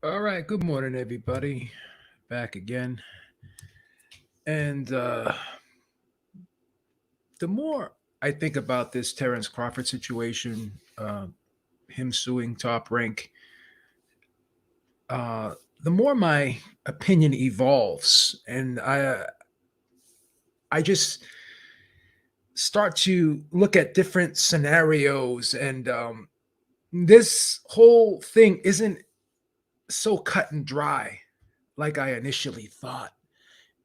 All right, good morning, everybody. Back again. And the more I think about this Terrence Crawford situation, him suing Top Rank, uh, the more my opinion evolves, and I just start to look at different scenarios, and this whole thing isn't so cut and dry like I initially thought.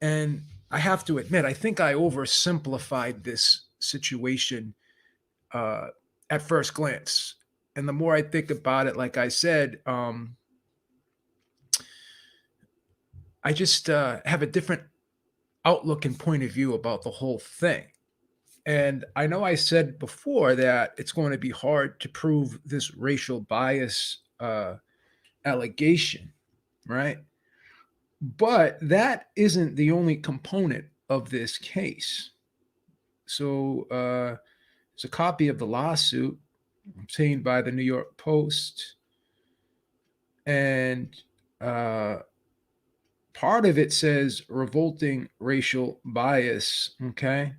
And I have to admit, I think I oversimplified this situation uh, at first glance. And the more I think about it, like I said, I just have a different outlook and point of view about the whole thing. And I know I said before that it's going to be hard to prove this racial bias allegation, right? But that isn't the only component of this case. So, it's a copy of the lawsuit obtained by the New York Post, and uh, part of it says revolting racial bias. Okay,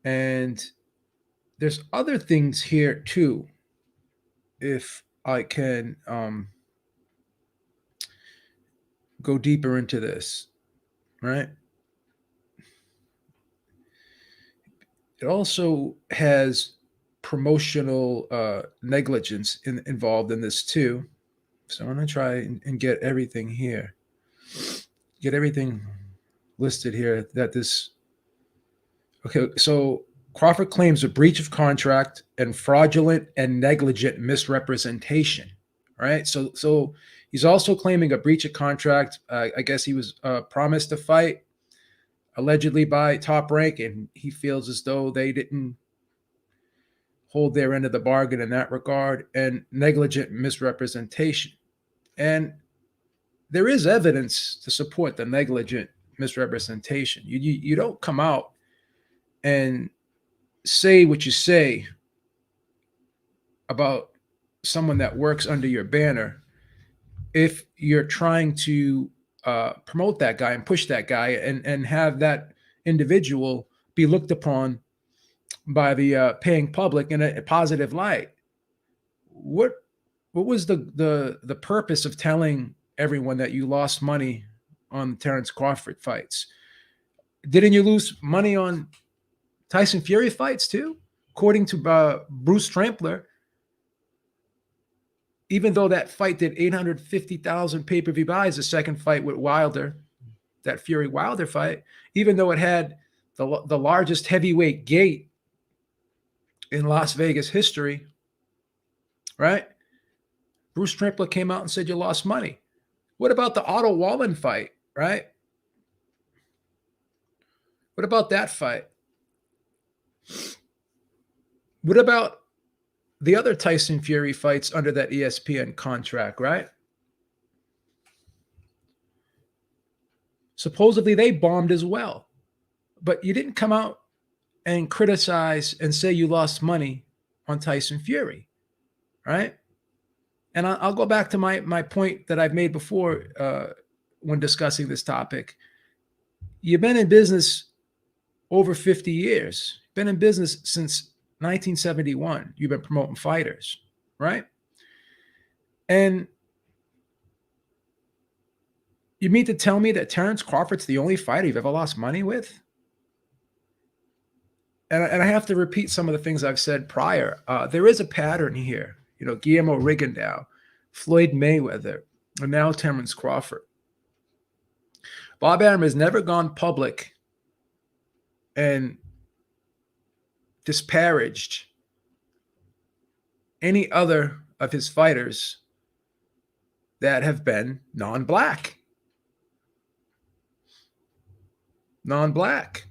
and there's other things here too. If I can go deeper into this, right? It also has promotional negligence involved in this too. So I'm gonna try and get everything here, get everything listed here that this. Okay, so Crawford claims a breach of contract and fraudulent and negligent misrepresentation. All right, so he's also claiming a breach of contract. I guess he was promised a fight allegedly by Top Rank, and he feels as though they didn't hold their end of the bargain in that regard, and negligent misrepresentation. And there is evidence to support the negligent misrepresentation. You don't come out and say what you say about someone that works under your banner if you're trying to promote that guy and push that guy and have that individual be looked upon by the paying public in a positive light. What what was the purpose of telling everyone that you lost money on Terrence Crawford fights? Didn't you lose money on Tyson Fury fights too? According to Bruce Trampler, even though that fight did 850,000 pay per view buys, the second fight with Wilder, that Fury Wilder fight, even though it had the largest heavyweight gate in Las Vegas history, right? Bruce Trampler came out and said you lost money. What about the Otto Wallen fight, right? What about that fight? What about the other Tyson Fury fights under that ESPN contract, right? Supposedly they bombed as well. But you didn't come out and criticize and say you lost money on Tyson Fury, right? And I'll go back to my point that I've made before when discussing this topic. You've been in business over 50 years, been in business since 1971. You've been promoting fighters, right? And you mean to tell me that Terrence Crawford's the only fighter you've ever lost money with? And I have to repeat some of the things I've said prior. There is a pattern here. You know, Guillermo Rigondeaux, Floyd Mayweather, and now Terrence Crawford. Bob Arum has never gone public and disparaged any other of his fighters that have been non-black. Non-black.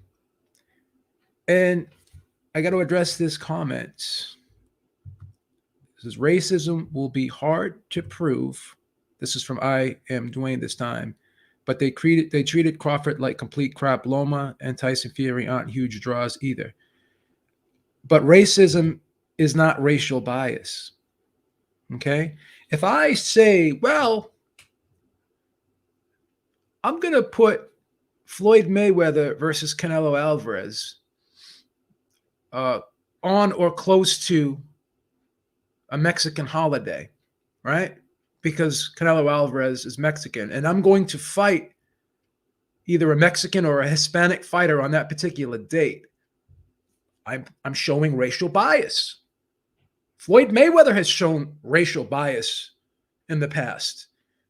And I got to address this comment. This is racism will be hard to prove. This is from I Am Dwayne this time. But they treated Crawford like complete crap. Loma and Tyson Fury aren't huge draws either. But racism is not racial bias. Okay? If I say, well, I'm going to put Floyd Mayweather versus Canelo Alvarez on or close to a Mexican holiday, right? Because Canelo Alvarez is Mexican, and I'm going to fight either a Mexican or a Hispanic fighter on that particular date. I'm showing racial bias. Floyd Mayweather has shown racial bias in the past.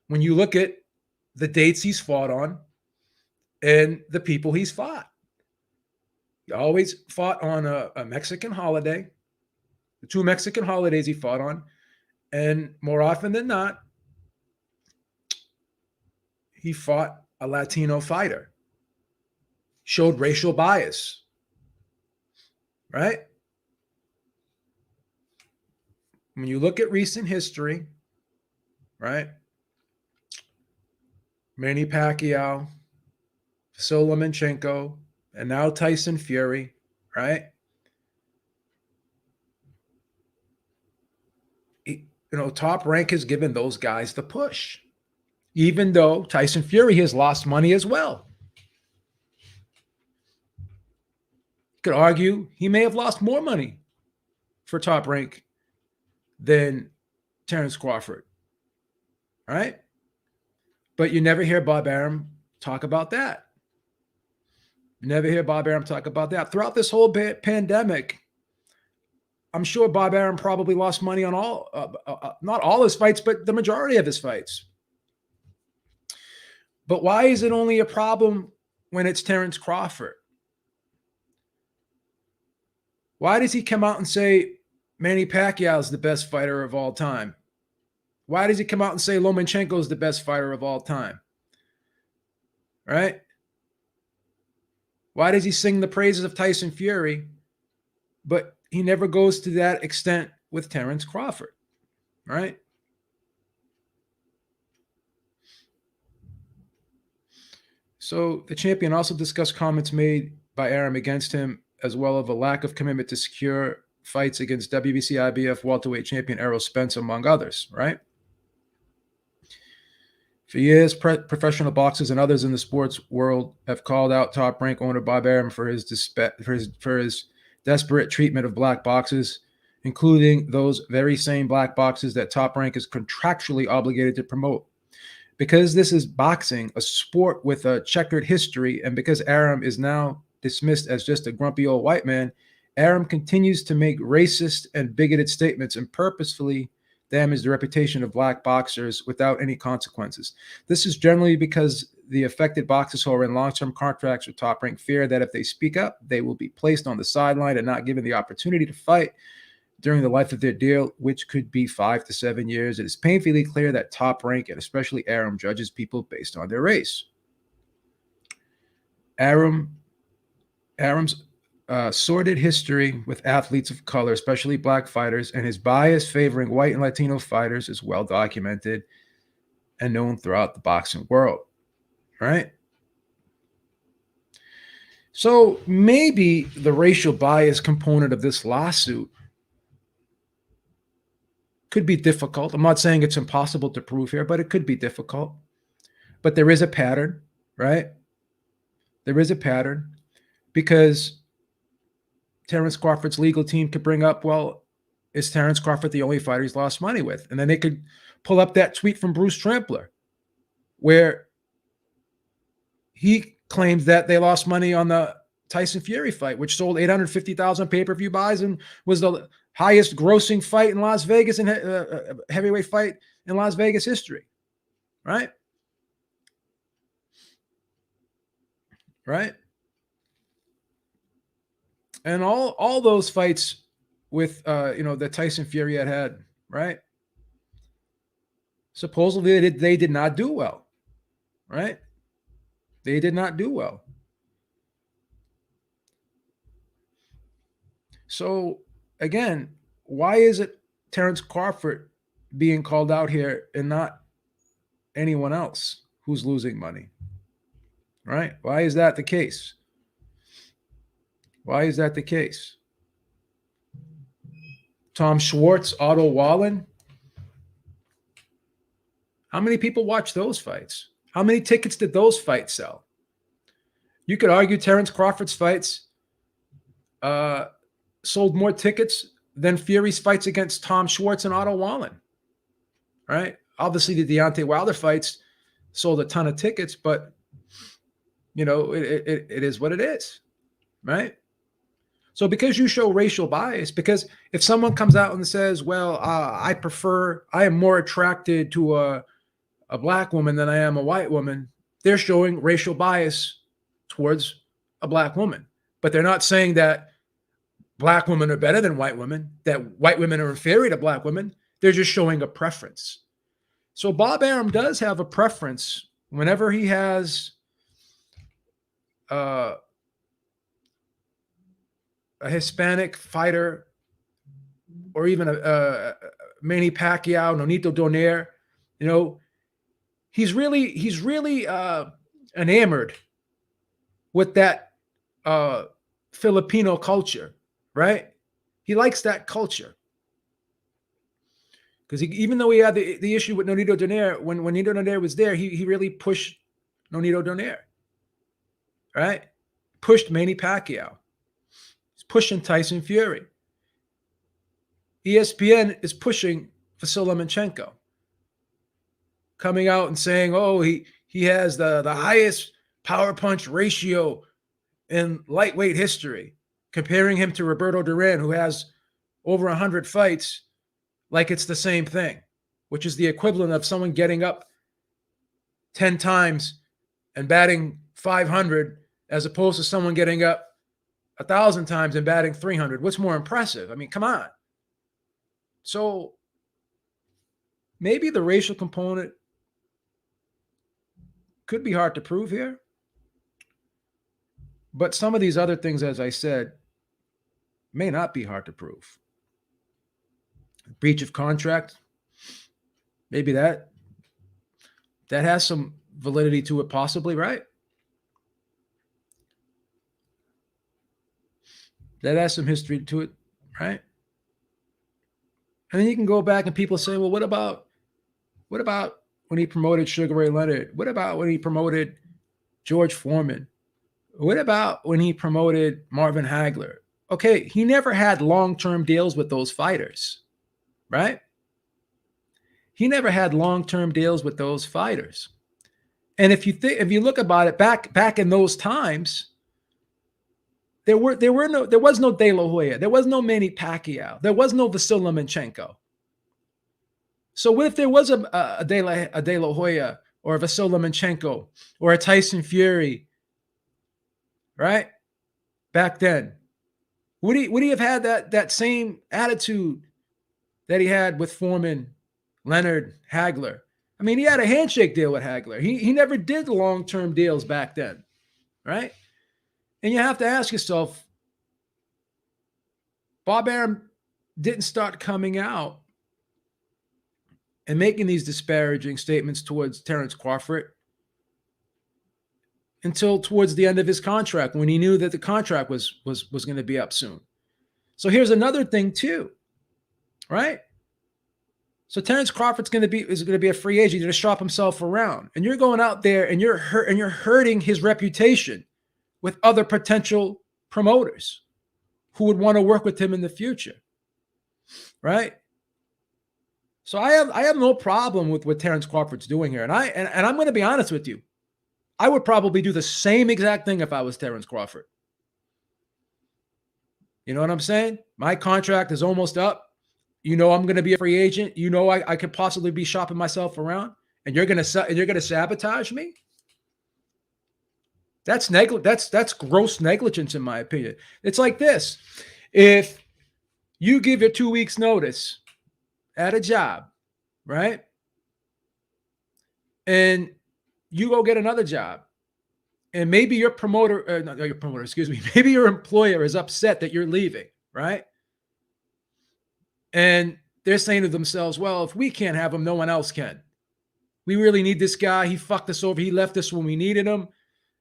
When you look at the dates he's fought on and the people he's fought, he always fought on a Mexican holiday, the 2 Mexican holidays he fought on, and more often than not, he fought a Latino fighter, showed racial bias, right? When you look at recent history, right? Manny Pacquiao, Lomachenko, and now Tyson Fury, right? Top Rank has given those guys the push, even though Tyson Fury has lost money as well. You could argue he may have lost more money for Top Rank than Terence Crawford, right? But you never hear Bob Arum talk about that. You never hear Bob Arum talk about that. Throughout this whole pandemic, I'm sure Bob Arum probably lost money on not all his fights, but the majority of his fights. But why is it only a problem when it's Terence Crawford? Why does he come out and say Manny Pacquiao is the best fighter of all time? Why does he come out and say Lomachenko is the best fighter of all time? Right? Why does he sing the praises of Tyson Fury, but he never goes to that extent with Terence Crawford? Right? So the champion also discussed comments made by Arum against him, as well as a lack of commitment to secure fights against WBC IBF welterweight champion Errol Spence, among others, right? For years, professional boxers and others in the sports world have called out Top Rank owner Bob Arum for his desperate treatment of black boxers, including those very same black boxers that Top Rank is contractually obligated to promote. Because this is boxing, a sport with a checkered history, and because Arum is now dismissed as just a grumpy old white man, Arum continues to make racist and bigoted statements and purposefully damage the reputation of black boxers without any consequences. This is generally because the affected boxers who are in long-term contracts with Top Rank fear that if they speak up, they will be placed on the sideline and not given the opportunity to fight during the life of their deal, which could be 5 to 7 years. It is painfully clear that Top Rank, and especially Arum, judges people based on their race. Arum's sordid history with athletes of color, especially black fighters, and his bias favoring white and Latino fighters is well documented and known throughout the boxing world, right? So maybe the racial bias component of this lawsuit could be difficult. I'm not saying it's impossible to prove here, but it could be difficult. But there is a pattern, right? There is a pattern because Terence Crawford's legal team could bring up, well, is Terence Crawford the only fighter he's lost money with? And then they could pull up that tweet from Bruce Trampler where he claims that they lost money on the Tyson Fury fight, which sold 850,000 pay-per-view buys and was the highest grossing fight in Las Vegas and heavyweight fight in Las Vegas history, right? Right? And all those fights with that Tyson Fury had, right? Supposedly they did not do well, right? They did not do well. So again, why is it Terence Crawford being called out here and not anyone else who's losing money? Right? Why is that the case? Why is that the case? Tom Schwartz, Otto Wallen, How many people watch those fights? How many tickets did those fights sell? You could argue Terence Crawford's fights sold more tickets than Fury's fights against Tom Schwartz and Otto Wallin, right? Obviously, the Deontay Wilder fights sold a ton of tickets, but it is what it is, right? So because you show racial bias, because if someone comes out and says, well, I am more attracted to a black woman than I am a white woman, they're showing racial bias towards a black woman. But they're not saying that black women are better than white women, that white women are inferior to black women. They're just showing a preference. So Bob Arum does have a preference whenever he has a Hispanic fighter, or even a Manny Pacquiao, Nonito Donaire. He's really enamored with that Filipino culture, right? He likes that culture. Because even though he had the issue with Nonito Donaire, when Nonito Donaire was there, he really pushed Nonito Donaire, right? Pushed Manny Pacquiao. He's pushing Tyson Fury. ESPN is pushing Vasyl Lomachenko, coming out and saying, oh, he has the highest power punch ratio in lightweight history, comparing him to Roberto Duran, who has over 100 fights, like it's the same thing, which is the equivalent of someone getting up 10 times and batting 500 as opposed to someone getting up 1,000 times and batting 300. What's more impressive? I mean, come on. So maybe the racial component could be hard to prove here. But some of these other things, as I said, may not be hard to prove. Breach of contract, maybe that has some validity to it, possibly, right? That has some history to it, right? And then you can go back and people say, well, what about when he promoted Sugar Ray Leonard? What about when he promoted George Foreman? What about when he promoted Marvin Hagler? Okay, he never had long-term deals with those fighters, right? He never had long-term deals with those fighters. And if you look about it, back in those times, there was no De La Hoya, there was no Manny Pacquiao, there was no Vasyl Lomachenko. So what if there was a De La Hoya or a Vasyl Lomachenko or a Tyson Fury, right? Back then, would he have had that same attitude that he had with Foreman, Leonard, Hagler? I mean, he had a handshake deal with Hagler. He never did long-term deals back then, right? And you have to ask yourself, Bob Arum didn't start coming out and making these disparaging statements towards Terence Crawford until towards the end of his contract, when he knew that the contract was going to be up soon. So here's another thing too, right? So Terence Crawford's going to be a free agent. He's going to shop himself around, and you're going out there and you're hurting his reputation with other potential promoters who would want to work with him in the future, right? So I have no problem with what Terence Crawford's doing here, and I'm going to be honest with you. I would probably do the same exact thing if I was Terence Crawford. You know what I'm saying? My contract is almost up. I'm going to be a free agent. I could possibly be shopping myself around, and you're going to sabotage me. That's gross negligence, in my opinion. It's like this: if you give your 2 weeks notice at a job, right, and you go get another job, and maybe your maybe your employer is upset that you're leaving, right? And they're saying to themselves, well, if we can't have him, no one else can. We really need this guy. He fucked us over. He left us when we needed him.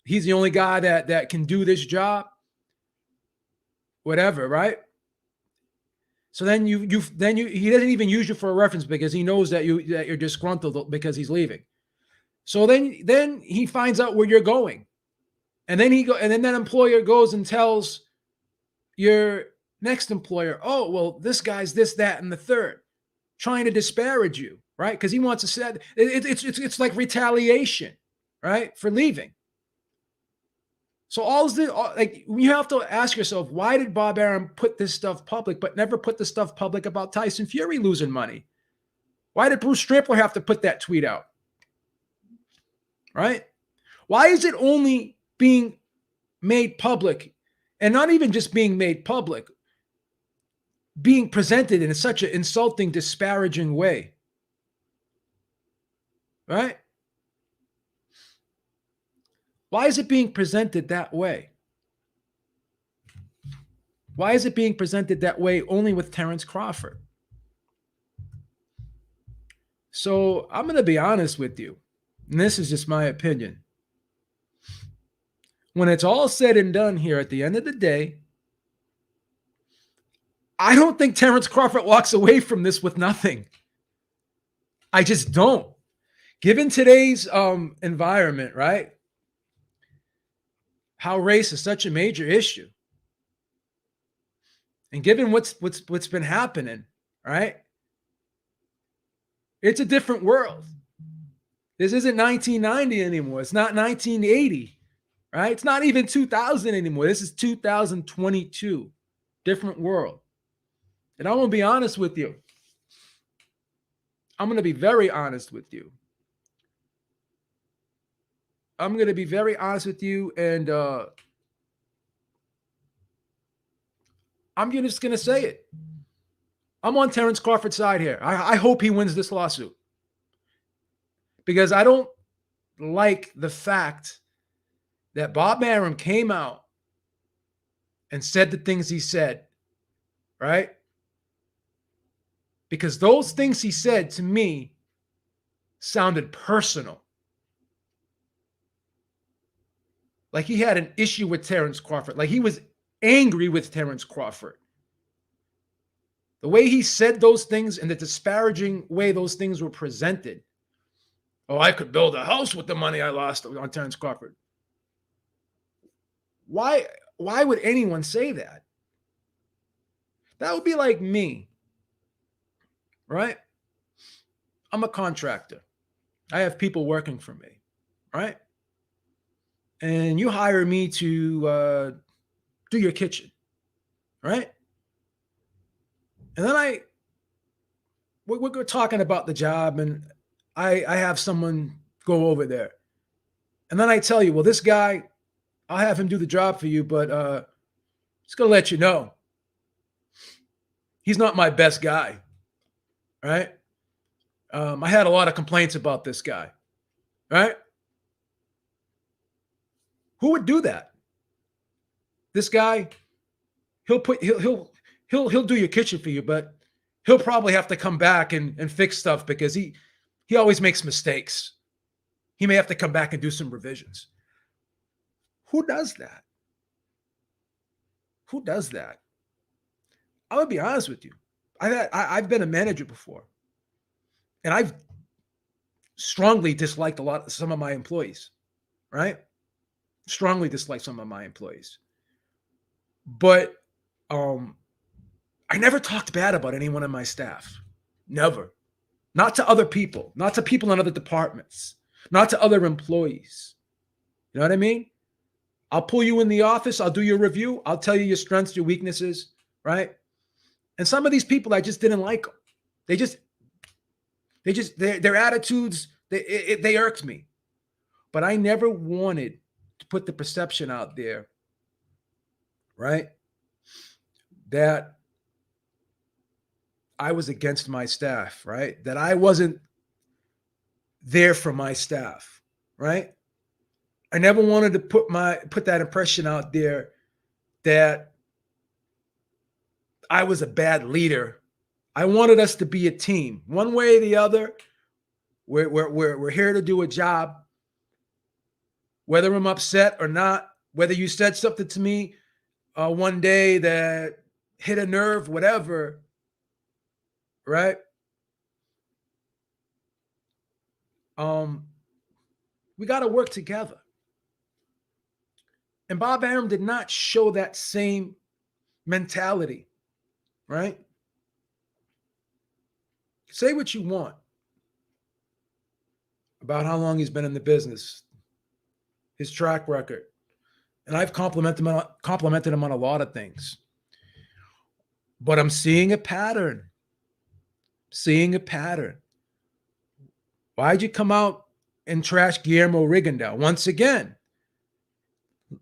He's the only guy that can do this job. Whatever, right? So then he doesn't even use you for a reference because he knows that you're disgruntled because he's leaving. So then he finds out where you're going. And then that employer goes and tells your next employer, oh, well, this guy's this, that, and the third, trying to disparage you, right? Because he wants to say it's like retaliation, right, for leaving. So you have to ask yourself, why did Bob Arum put this stuff public, but never put the stuff public about Tyson Fury losing money? Why did Bruce Strampler have to put that tweet out? Right? Why is it only being made public, and not even just being made public, being presented in such an insulting, disparaging way? Right? Why is it being presented that way? Why is it being presented that way only with Terrence Crawford? So I'm going to be honest with you, and this is just my opinion. When it's all said and done here at the end of the day, I don't think Terrence Crawford walks away from this with nothing. I just don't. Given today's environment, right? How race is such a major issue. And given what's been happening, right? It's a different world. This isn't 1990 anymore. It's not 1980, right? It's not even 2000 anymore. This is 2022. Different world. And I'm going to be honest with you. I'm going to be very honest with you. I'm going to be very honest with you, and I'm just going to say it. I'm on Terrence Crawford's side here. I hope he wins this lawsuit, because I don't like the fact that Bob Arum came out and said the things he said, right? Because those things he said to me sounded personal. Like he had an issue with Terrence Crawford. Like he was angry with Terrence Crawford. The way he said those things and the disparaging way those things were presented. Oh, I could build a house with the money I lost on Terrence Crawford. Why would anyone say that? That would be like me, right? I'm a contractor. I have people working for me, right? And you hire me to do your kitchen, right? And then we're talking about the job, and I have someone go over there. And then I tell you, well, this guy, I'll have him do the job for you, but just going to let you know, he's not my best guy, right? I had a lot of complaints about this guy, right? Who would do that? This guy, he'll do your kitchen for you, but he'll probably have to come back and fix stuff because he always makes mistakes. He may have to come back and do some revisions. Who does that? Who does that? I would be honest with you. I've been a manager before, and I've strongly disliked some of my employees, right? Strongly disliked some of my employees. But I never talked bad about anyone on my staff. Never. Not to other people. Not to people in other departments. Not to other employees. You know what I mean? I'll pull you in the office. I'll do your review. I'll tell you your strengths, your weaknesses, right? And some of these people, I just didn't like them. Their attitudes, they irked me. But I never wanted to put the perception out there, right, that I was against my staff, right? That I wasn't there for my staff, right? I never wanted to put that impression out there that I was a bad leader. I wanted us to be a team. One way or the other, we're here to do a job. Whether I'm upset or not, whether you said something to me one day that hit a nerve, whatever, right? We got to work together. And Bob Arum did not show that same mentality, right? Say what you want about how long he's been in the business, his track record. And I've complimented him on a lot of things. But I'm seeing a pattern. Seeing a pattern. Why'd you come out and trash Guillermo Rigondeaux? Once again,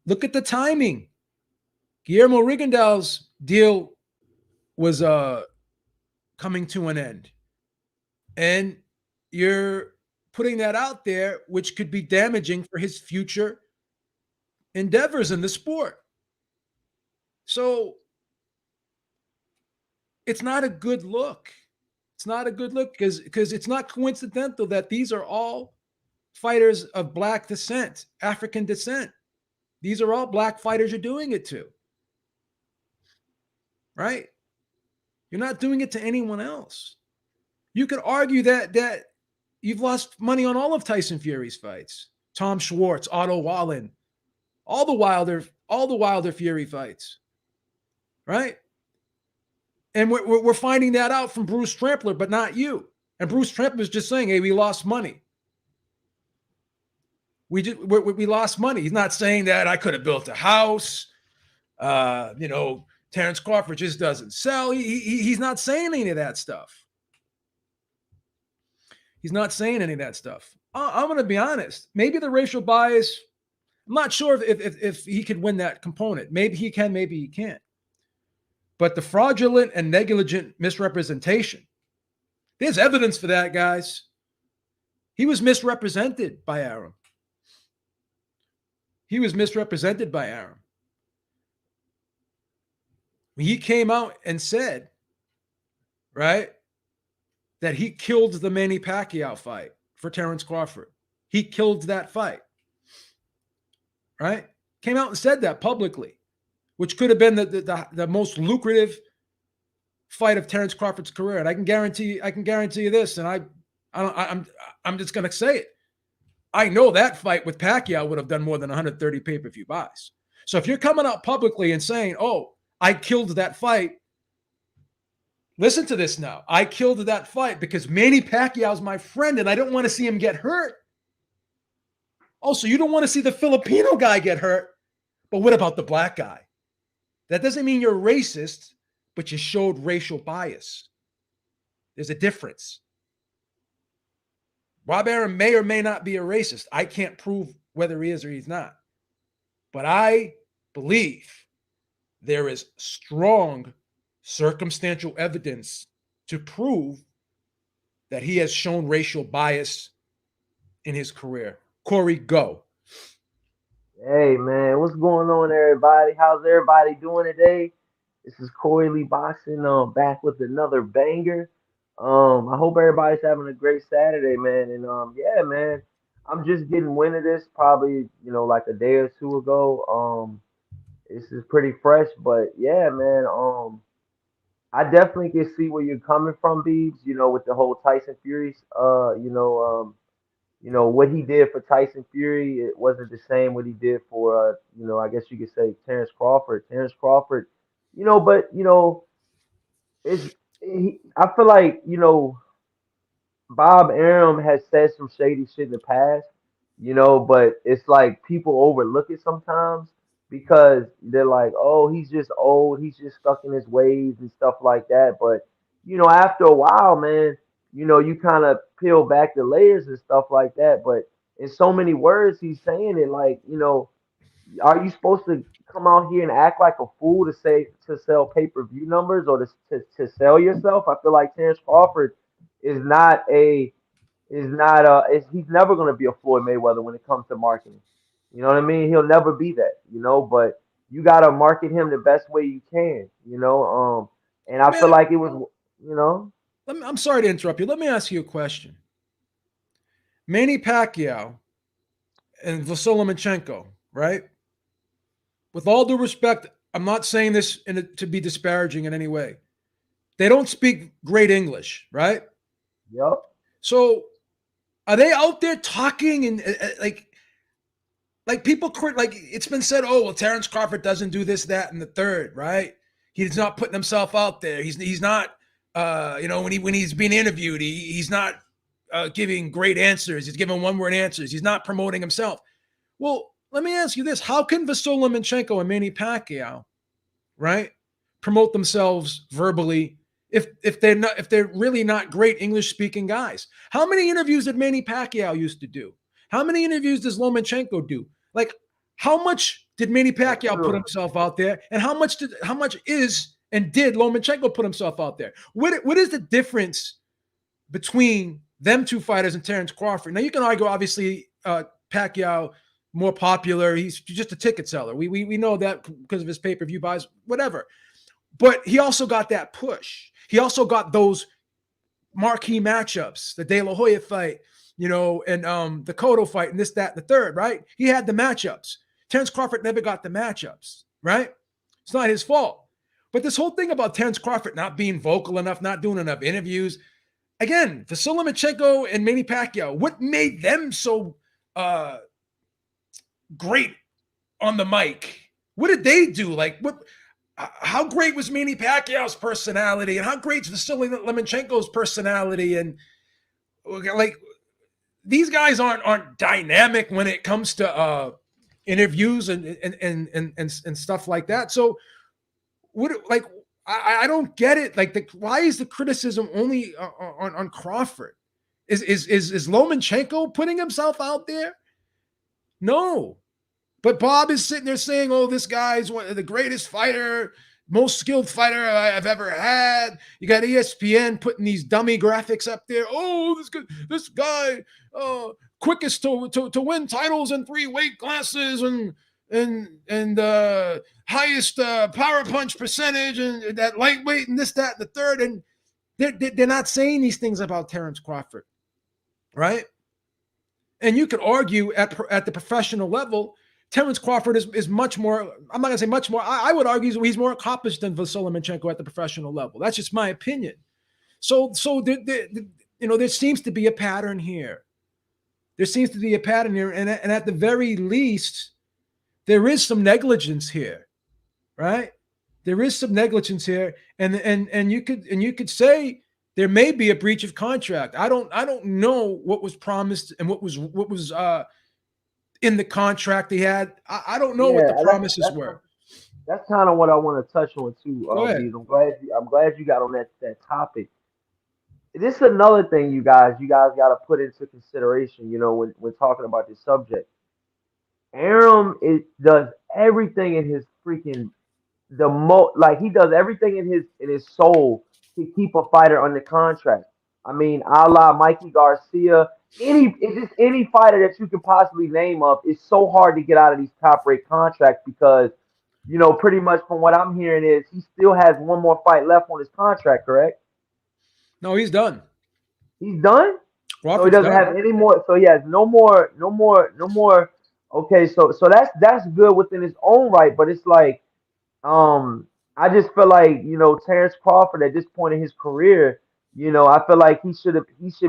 look at the timing. Guillermo Rigondeaux's deal was coming to an end. And you're putting that out there, which could be damaging for his future endeavors in the sport. So it's not a good look. It's not a good look because it's not coincidental that these are all fighters of Black descent, African descent. These are all Black fighters you're doing it to, right? You're not doing it to anyone else. You could argue that you've lost money on all of Tyson Fury's fights. Tom Schwartz, Otto Wallen, all the Wilder Fury fights, right? And we're finding that out from Bruce Trampler, but not you. And Bruce Trampler's just saying, "Hey, we lost money. We lost money." He's not saying that I could have built a house. Terrence Crawford just doesn't sell. He's not saying any of that stuff. He's not saying any of that stuff. I'm going to be honest. Maybe the racial bias. I'm not sure if he could win that component. Maybe he can. Maybe he can't. But the fraudulent and negligent misrepresentation, there's evidence for that, guys. He was misrepresented by Arum. He was misrepresented by Arum. He came out and said, right, that he killed the Manny Pacquiao fight for Terrence Crawford. He killed that fight, right? Came out and said that publicly, which could have been the most lucrative fight of Terrence Crawford's career. And I can guarantee you this, and I'm just going to say it. I know that fight with Pacquiao would have done more than 130 pay-per-view buys. So if you're coming out publicly and saying, "Oh, I killed that fight," listen to this now. I killed that fight because Manny Pacquiao's my friend and I don't want to see him get hurt. Also, you don't want to see the Filipino guy get hurt. But what about the Black guy? That doesn't mean you're racist, but you showed racial bias. There's a difference. Bob Arum may or may not be a racist. I can't prove whether he is or he's not. But I believe there is strong circumstantial evidence to prove that he has shown racial bias in his career. Corey, go. Hey man, what's going on, everybody? How's everybody doing today? This is Corey Lee Boxing, back with another banger. I hope everybody's having a great Saturday, man. And yeah, man, I'm just getting wind of this probably, like a day or two ago. This is pretty fresh, but yeah, man. I definitely can see where you're coming from, Beebs. With the whole Tyson Fury's, what he did for Tyson Fury, it wasn't the same what he did for, I guess you could say Terrence Crawford. Terrence Crawford, but it's I feel like Bob Arum has said some shady shit in the past, but it's like people overlook it sometimes because they're like, oh, he's just old, he's just stuck in his ways and stuff like that. But after a while, man, you kind of peel back the layers and stuff like that. But in so many words, he's saying it like, are you supposed to come out here and act like a fool to sell pay-per-view numbers or to sell yourself? I feel like Terrence Crawford is not a he's never going to be a Floyd Mayweather when it comes to marketing. You know what I mean? He'll never be that, but you got to market him the best way you can, and I feel Man, like it was, you know, I'm sorry to interrupt you. Let me ask you a question. Manny Pacquiao and Vasily Lomachenko, right? With all due respect, I'm not saying this to be disparaging in any way. They don't speak great English, right? Yep. So are they out there talking and like people like it's been said, oh well, Terrence Crawford doesn't do this, that, and the third, right? He's not putting himself out there. He's not when he's being interviewed, he's not giving great answers. He's giving one word answers. He's not promoting himself. Well, let me ask you this: how can Vasily Lomachenko and Manny Pacquiao, right, promote themselves verbally if they're really not great English speaking guys? How many interviews did Manny Pacquiao used to do? How many interviews does Lomachenko do? Like, how much did Manny That's Pacquiao put true. himself out there, and how much did Lomachenko put himself out there? What is the difference between them two fighters and Terrence Crawford? Now you can argue, obviously, Pacquiao more popular. He's just a ticket seller. We know that because of his pay-per-view buys, whatever. But he also got that push. He also got those marquee matchups, the De La Hoya fight, and the Cotto fight, and this, that, and the third, right? He had the matchups. Terrence Crawford never got the matchups, right? It's not his fault. But this whole thing about Terrence Crawford not being vocal enough, not doing enough interviews, again, Vasily Lomachenko and Manny Pacquiao, what made them so great on the mic? What did they do? Like, how great was Manny Pacquiao's personality, and how great is Vasily Lomachenko's personality? And like, these guys aren't dynamic when it comes to interviews and stuff like that. So what, like, I don't get it. Like, why is the criticism only on Crawford? Is Lomachenko putting himself out there? No. But Bob is sitting there saying, oh, this guy's one of the greatest fighter, most skilled fighter I've ever had. You got ESPN putting these dummy graphics up there. Oh, this guy, quickest to win titles in 3 weight classes and highest power punch percentage and that lightweight and this, that, and the third. And they're not saying these things about Terrence Crawford, right? And you could argue at the professional level, Terrence Crawford is much more, I'm not going to say much more, I would argue he's more accomplished than Vasily Lomachenko at the professional level. That's just my opinion. So there seems to be a pattern here. There seems to be a pattern here. And at the very least, there is some negligence here, right? There is some negligence here. And you could say there may be a breach of contract. I don't know what was promised and what was in the contract he had. I don't know what Yeah, the promises were. that's kind of what I want to touch on too. Go ahead. Bees. I'm glad you got on that topic. This is another thing you guys got to put into consideration. When talking about this subject, Arum does everything in his freaking like he does everything in his soul to keep a fighter under contract. I mean, a la Mikey Garcia, it's just any fighter that you can possibly name of. It's so hard to get out of these top rate contracts because, pretty much from what I'm hearing is he still has one more fight left on his contract, correct? No, he's done. He's done? So he Crawford's doesn't done. have any more. So he has no more, no more, no more. Okay, so that's good within his own right, but it's like I just feel like Terrence Crawford at this point in his career, I feel like he should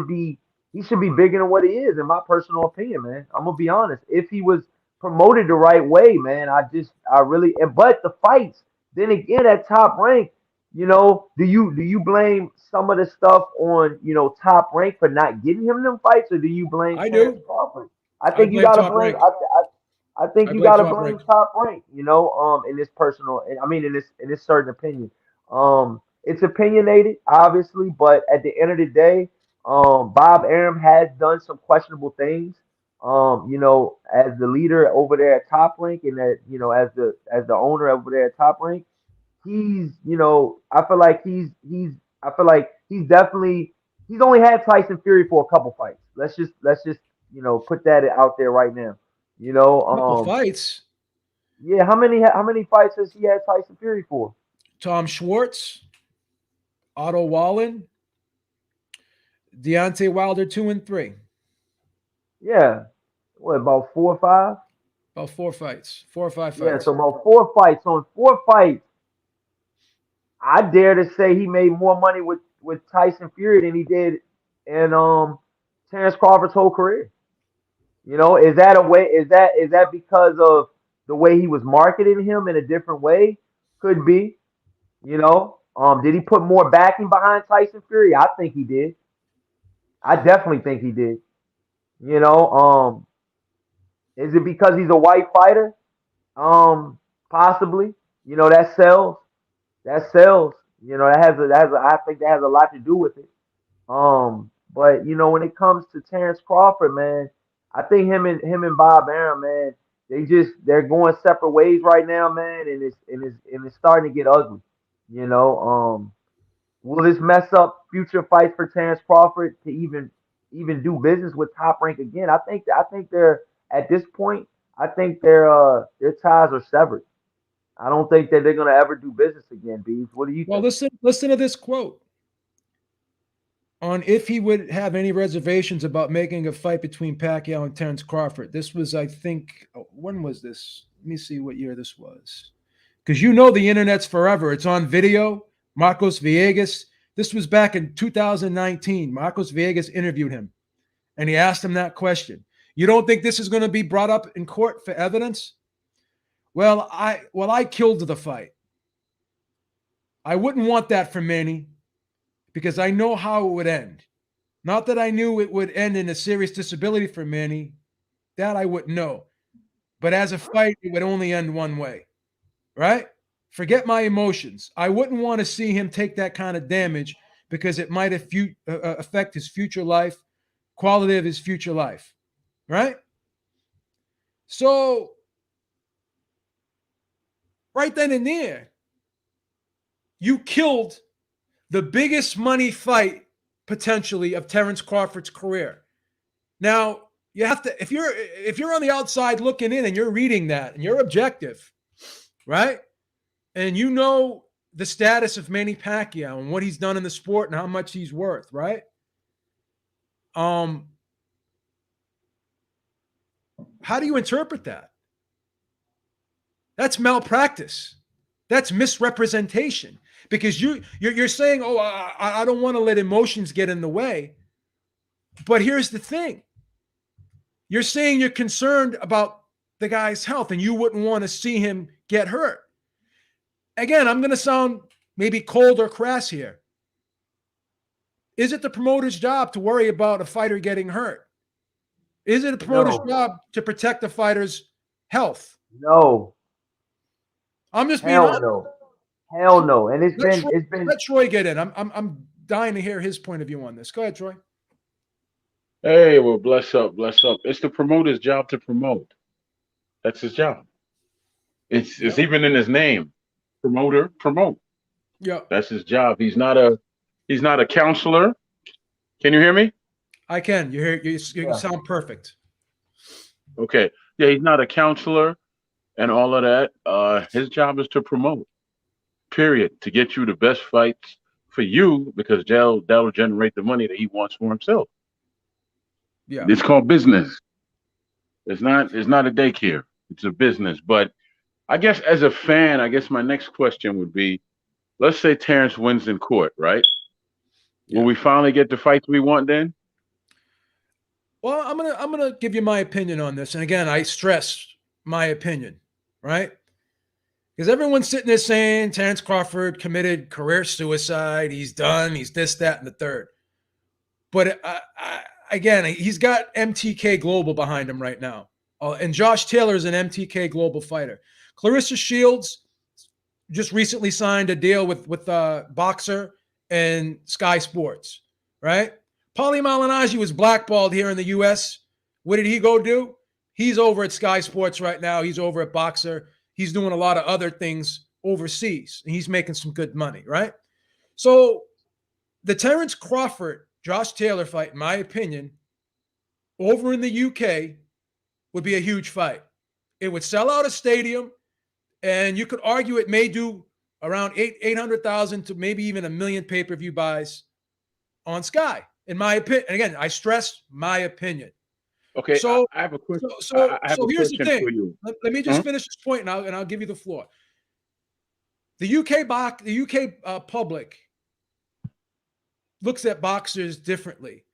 be bigger than what he is, in my personal opinion, man. I'm gonna be honest. If he was promoted the right way, man, I really. But the fights, then again, at Top Rank, do you blame some of the stuff on Top Rank for not getting him them fights, or do you blame I Terrence do. Crawford? I I think you blame gotta Top blame. Rank. I think I you blame gotta Top blame Rank. Top Rank. In this personal, I mean, in this certain opinion. It's opinionated, obviously, but at the end of the day, Bob Arum has done some questionable things. As the leader over there at Top Rank, and as the owner over there at Top Rank, I feel like I feel like he's only had Tyson Fury for a couple fights. Let's just put that out there right now. You know, Couple um, fights. yeah, how many fights has he had Tyson Fury for? Tom Schwartz, Otto Wallen, Deontay Wilder 2 and 3. Yeah, what, about 4 or 5? About 4 fights, 4 or 5 Yeah, so fights. about 4 fights. So in 4 fights, I dare to say he made more money with Tyson Fury than he did in Terrence Crawford's whole career. You know, is that a way? Is that because of the way he was marketing him in a different way? Could be. You know, did he put more backing behind Tyson Fury? I think he did. I definitely think he did. You know, is it because he's a white fighter? Possibly. You know, that sells. That sells. You know, I think that has a lot to do with it. But you know, when it comes to Terrence Crawford, man, I think him and Bob Arum, man, they're going separate ways right now, man, and it's starting to get ugly. You know, will this mess up future fights for Terrence Crawford to even do business with Top Rank again? I think they're at this point. I think their ties are severed. I don't think that they're gonna ever do business again. Bees, what do you Well, think? listen to this quote on if he would have any reservations about making a fight between Pacquiao and Terrence Crawford. This was, I think, when was this? Let me see what year this was. Because you know the internet's forever. It's on video. Marcos Villegas. This was back in 2019. Marcos Villegas interviewed him, and he asked him that question. You don't think this is going to be brought up in court for evidence? I killed the fight. I wouldn't want that for Manny because I know how it would end. Not that I knew it would end in a serious disability for Manny. That I wouldn't know. But as a fight, it would only end one way, right? Forget my emotions. I wouldn't want to see him take that kind of damage because it might affect his future life, quality of his future life, right? So, right then and there, you killed the biggest money fight potentially of Terrence Crawford's career. Now, you have to if you're on the outside looking in and you're reading that and you're objective, right? And you know the status of Manny Pacquiao and what he's done in the sport and how much he's worth, right? How do you interpret that? That's malpractice. That's misrepresentation because you're saying, "Oh, I don't want to let emotions get in the way." But here's the thing: you're saying you're concerned about the guy's health and you wouldn't want to see him get hurt. Again, I'm going to sound maybe cold or crass here. Is it the promoter's job to worry about a fighter getting hurt? Is it a promoter's No, job to protect the fighter's health? no, I'm just being hell honest. no, hell no. And Let Troy, it's been let Troy get in. I'm dying to hear his point of view on this. Go ahead, Troy. Hey, well, bless up, bless up. It's the promoter's job to promote. That's his job. It's Yep. even in his name. Promoter, promote. Yep. That's his job. He's not a counselor. Can you hear me? I can. You yeah. sound perfect. Okay. Yeah, he's not a counselor and all of that. His job is to promote. Period. To get you the best fights for you because that'll generate the money that he wants for himself. Yeah. It's called business. It's not a daycare. It's a business. But I guess as a fan, I guess my next question would be, let's say Terrence wins in court, right? Will Yeah. we finally get the fights we want then? Well, I'm gonna give you my opinion on this, and again, I stress my opinion, right? Because everyone's sitting there saying Terrence Crawford committed career suicide. He's done. He's this, that, and the third. But again, he's got MTK Global behind him right now, and Josh Taylor is an MTK Global fighter. Clarissa Shields just recently signed a deal with Boxer and Sky Sports, right? Paulie Malignaggi was blackballed here in the U.S. What did he go do? He's over at Sky Sports right now. He's over at Boxer. He's doing a lot of other things overseas, and he's making some good money, right? So the Terrence Crawford, Josh Taylor fight, in my opinion, over in the UK would be a huge fight. It would sell out a stadium, and you could argue it may do around 800,000 to maybe even 1 million pay-per-view buys on Sky, in my opinion. And again, I stress my opinion. Okay, So, I have a question. so, I so, I have so a here's the question for thing. you. Let me Huh? just finish this point, and I'll give you the floor. the UK public looks at boxers differently.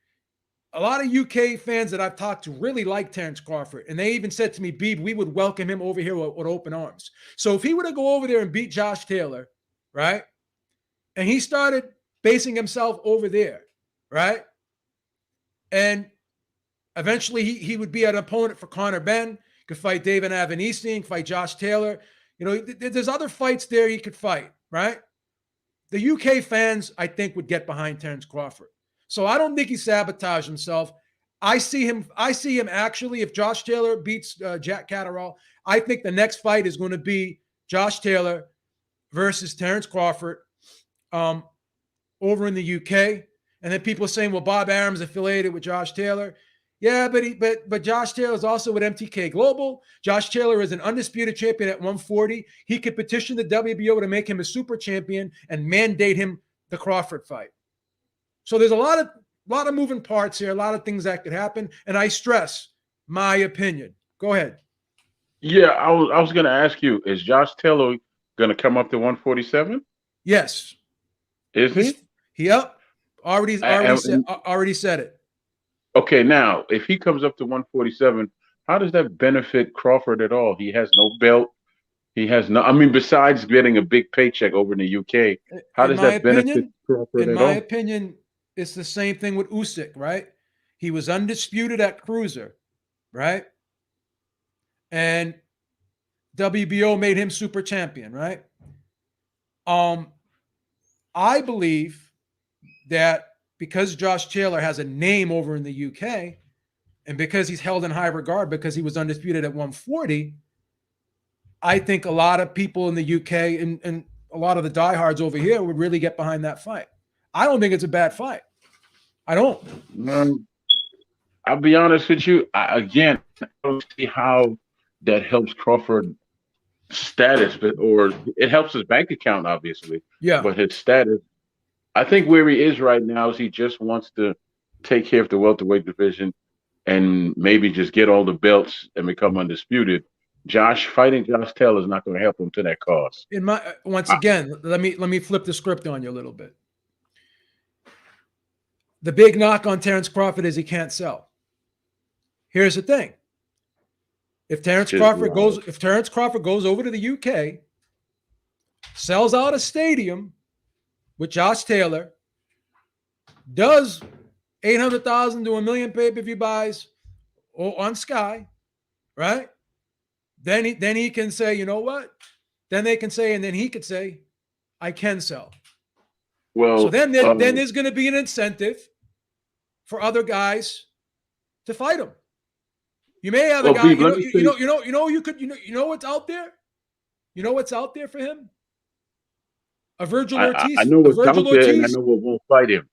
A lot of UK fans that I've talked to really like Terence Crawford, and they even said to me, "Beeb, we would welcome him over here with open arms." So if he were to go over there and beat Josh Taylor, right, and he started basing himself over there, right, and eventually he would be an opponent for Conor Benn, could fight David Avanesian, fight Josh Taylor. You know, there's other fights there he could fight, right? The UK fans, I think, would get behind Terence Crawford. So I don't think he sabotaged himself. I see him actually, if Josh Taylor beats Jack Catterall, I think the next fight is going to be Josh Taylor versus Terence Crawford over in the UK. And then people are saying, well, Bob Arum's affiliated with Josh Taylor. Yeah, but Josh Taylor is also with MTK Global. Josh Taylor is an undisputed champion at 140. He could petition the WBO to make him a super champion and mandate him the Crawford fight. So there's a lot of moving parts here, a lot of things that could happen. And I stress my opinion. Go ahead. Yeah, I was going to ask you, is Josh Taylor going to come up to 147? Yes. Is he? Yep. Already said it. Okay, now if he comes up to 147, how does that benefit Crawford at all? He has no belt. He has no. I mean, besides getting a big paycheck over in the UK, how does that benefit Crawford at all? In my opinion, it's the same thing with Usyk, right? He was undisputed at cruiser, right? And WBO made him super champion, right? I believe that because Josh Taylor has a name over in the UK and because he's held in high regard because he was undisputed at 140, I think a lot of people in the UK and a lot of the diehards over here would really get behind that fight. I don't think it's a bad fight. I don't. I'll be honest with you. I don't see how that helps Crawford status, or it helps his bank account, obviously. Yeah. But his status, I think where he is right now is he just wants to take care of the welterweight division and maybe just get all the belts and become undisputed. Fighting Josh Taylor is not going to help him to that cause. Again, let me flip the script on you a little bit. The big knock on Terence Crawford is he can't sell. Here's the thing. If Terence Crawford goes over to the UK, sells out a stadium with Josh Taylor, does 800,000 to $1 million pay-per-view buys on Sky, right? Then he can say, you know what? Then they can say, and then he could say, I can sell. Well, so then there's going to be an incentive for other guys to fight him. You may have a guy, you know what's out there? You know what's out there for him? A Virgil Ortiz. I know what's out there, and I know what won't fight him.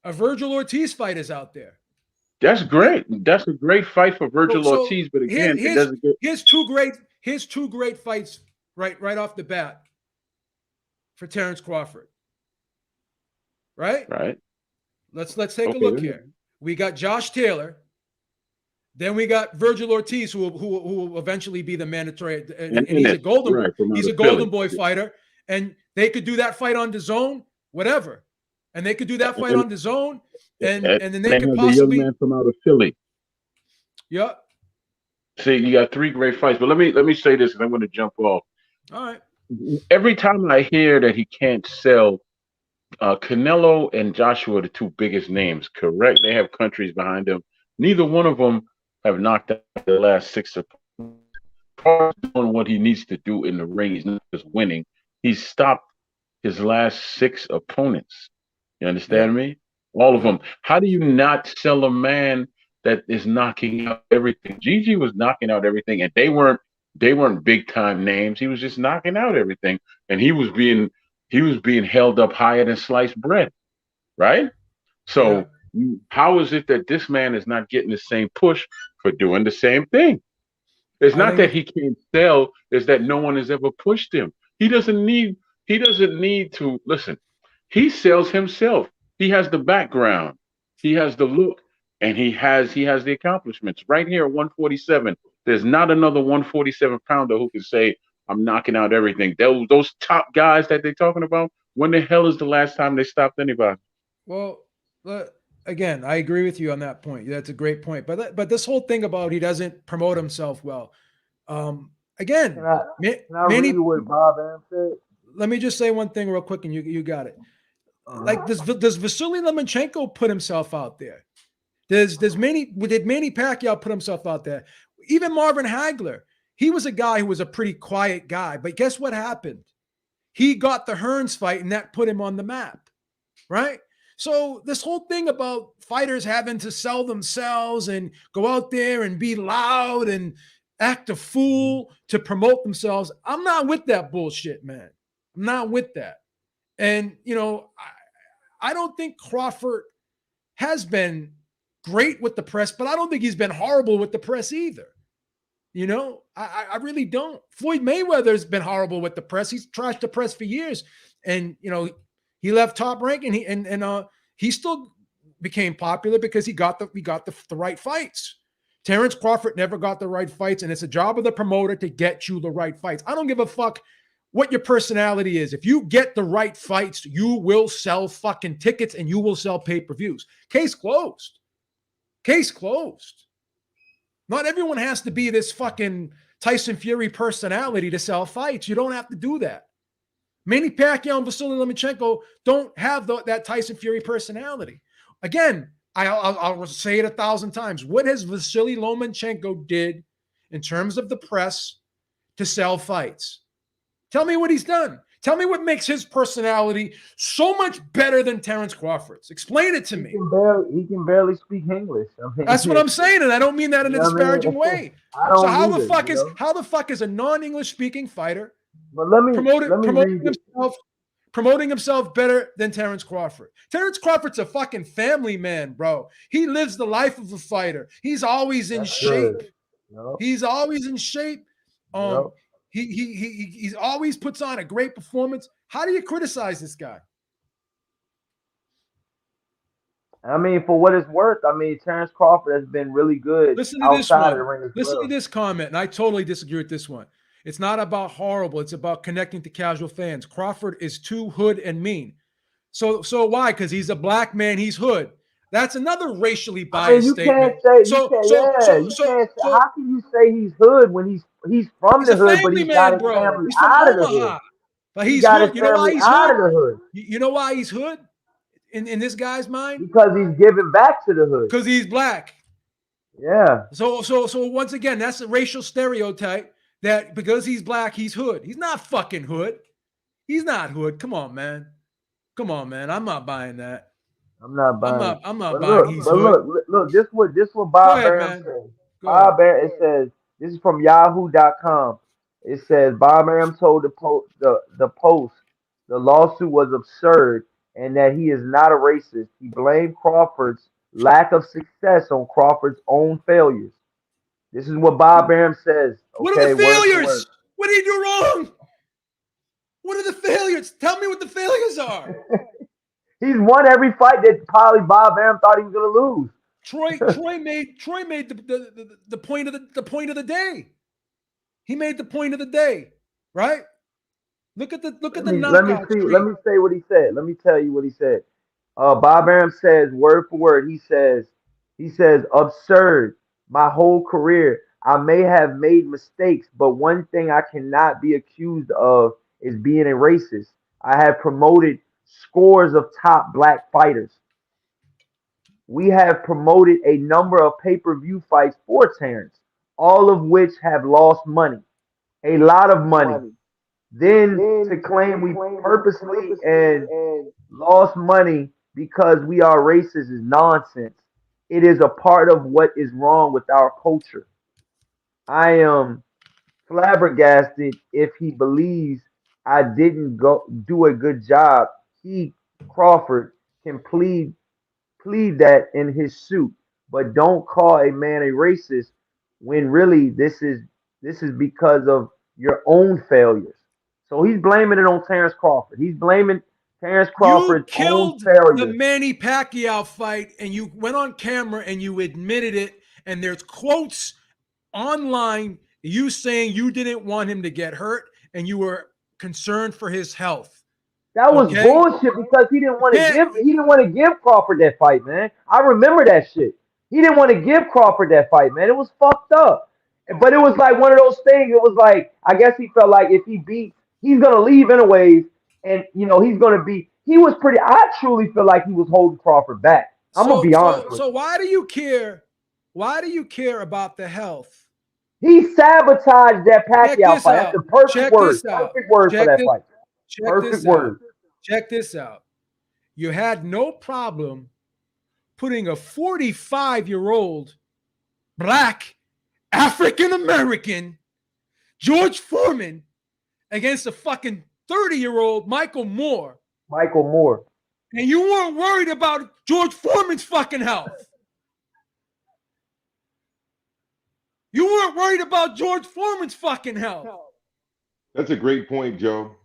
A Virgil Ortiz fight is out there. That's great. That's a great fight for Virgil Ortiz, but again, it doesn't get. Here's two great fights right off the bat for Terence Crawford. Right? Right. Let's take a look here. We got Josh Taylor. Then we got Virgil Ortiz, who will eventually be the mandatory, and he's a golden boy fighter, and they could do that fight on DAZN, whatever, and they could do that fight on DAZN, and then they could possibly. The young man from out of Philly. Yeah. See, you got three great fights, but let me say this, and I'm going to jump off. All right. Every time I hear that he can't sell, Canelo and Joshua are the two biggest names. Correct? They have countries behind them. Neither one of them have knocked out the last six opponents. Doing what he needs to do in the ring. He's not just winning. He's stopped his last six opponents. You understand me? All of them. How do you not sell a man that is knocking out everything? Gigi was knocking out everything, and they weren't big time names. He was just knocking out everything, and he was being held up higher than sliced bread, right? So how is it that this man is not getting the same push for doing the same thing? It's not that he can't sell, it's that no one has ever pushed him. He doesn't need to listen. He sells himself. He has the background, he has the look, and he has the accomplishments. Right here at 147, there's not another 147 pounder who can say, I'm knocking out everything. Those top guys that they're talking about. When the hell is the last time they stopped anybody? Well, again, I agree with you on that point. That's a great point. But this whole thing about he doesn't promote himself well. Can Again, I can I read many. what Bob Arum said? Let me just say one thing real quick, and you got it. Like, Uh-huh. does Vasily Lomachenko put himself out there? Did Manny Pacquiao put himself out there? Even Marvin Hagler, he was a guy who was a pretty quiet guy, but guess what happened? He got the Hearns fight, and that put him on the map, right? So this whole thing about fighters having to sell themselves and go out there and be loud and act a fool to promote themselves, I'm not with that bullshit, man. I'm not with that. And I don't think Crawford has been great with the press, but I don't think he's been horrible with the press either. I really don't. Floyd Mayweather's been horrible with the press. He's trashed the press for years, and he left Top Rank, and he still became popular because he got the right fights. Terrence Crawford never got the right fights, and it's a job of the promoter to get you the right fights. I don't give a fuck what your personality is. If you get the right fights, you will sell fucking tickets and you will sell pay-per-views. Case closed. Case closed. Not everyone has to be this fucking Tyson Fury personality to sell fights. You don't have to do that. Manny Pacquiao and Vasily Lomachenko don't have that Tyson Fury personality. Again, I'll say it 1,000 times. What has Vasily Lomachenko did in terms of the press to sell fights? Tell me what he's done. Tell me what makes his personality so much better than Terrence Crawford's. Explain it to me. He can barely speak English. I mean, That's what I'm saying, and I don't mean that in a you know what I mean? disparaging way. I So don't how either, the fuck is a non-English speaking fighter But let me read it. promoting himself better than Terrence Crawford? Terrence Crawford's a fucking family man, bro. He lives the life of a fighter. He's always in That's shape. good. Yep. He's always in shape. Yep. He always puts on a great performance. How do you criticize this guy? I mean, for what it's worth, I mean, Terrence Crawford has been really good Listen to this outside of the one. ring as Listen to well. this comment, and I totally disagree with this one. It's not about horrible. It's about connecting to casual fans. Crawford is too hood and mean. So why? Because he's a black man. He's hood. That's another racially I mean, biased you can't statement. say you So can't. so Yeah, so you so can't. so How can you say he's hood when he's from he's the a hood, but family he's got man, his bro. family He's from out of the hood? Omaha, but He he's got his hood. You know why family he's out hood? of the hood You know why he's hood in this guy's mind? because he's giving back to the hood. Because he's black. Yeah. So once again, that's a racial stereotype that because he's black, he's hood. He's not fucking hood. He's not hood. Come on, man. Come on, man. I'm not buying that. I'm not buying it. I'm not But buying look, he's but hood. look. This what Go Bob ahead, Arum man. says. Go ahead. Bob Arum. It says this is from Yahoo.com. It says Bob Arum told the Post the lawsuit was absurd and that he is not a racist. He blamed Crawford's lack of success on Crawford's own failures. This is what Bob Arum says. What are Okay, the word for word. failures? What did he do wrong? What are the failures? Tell me what the failures are. He's won every fight that probably Bob Arum thought he was gonna lose. Troy made the point of the point of the day. He made the point of the day, right? Look at the Let me knockout see. streak. Let me say what he said. Let me tell you what he said. Bob Arum says word for word. He says absurd. My whole career, I may have made mistakes, but one thing I cannot be accused of is being a racist. I have promoted scores of top black fighters. We have promoted a number of pay-per-view fights for Terrence, all of which have lost money, a lot of money. Then to claim we purposely and lost money because we are racist is nonsense. It is a part of what is wrong with our culture. I am flabbergasted if he believes I didn't go do a good job. He Crawford can plead that in his suit, but don't call a man a racist when really this is because of your own failures. So he's blaming it on Terrence Crawford. He's blaming Terrence You Crawford's own killed the failures. Manny Pacquiao fight, and you went on camera and you admitted it. And there's quotes online you saying you didn't want him to get hurt, and you were concerned for his health. That was Okay? bullshit because he didn't want to Can't, give Crawford that fight, man. I remember that shit. He didn't want to give Crawford that fight, man. It was fucked up. But it was like one of those things. It was like I guess he felt like if he beat, he's gonna leave anyways, and he's gonna be. He was pretty. I truly feel like he was holding Crawford back. I'm gonna so be honest so with so why do you care? Why do you care about the health? you. He sabotaged that Check Pacquiao this fight. That's out. the perfect Check word. this out. Perfect word for Check that this. fight. Check Perfect this out. word. Check this out. You had no problem putting a 45-year-old black African American George Foreman against a fucking 30-year-old Michael Moore. Michael Moore. And you weren't worried about George Foreman's fucking health. You weren't worried about George Foreman's fucking health. That's a great point, Joe.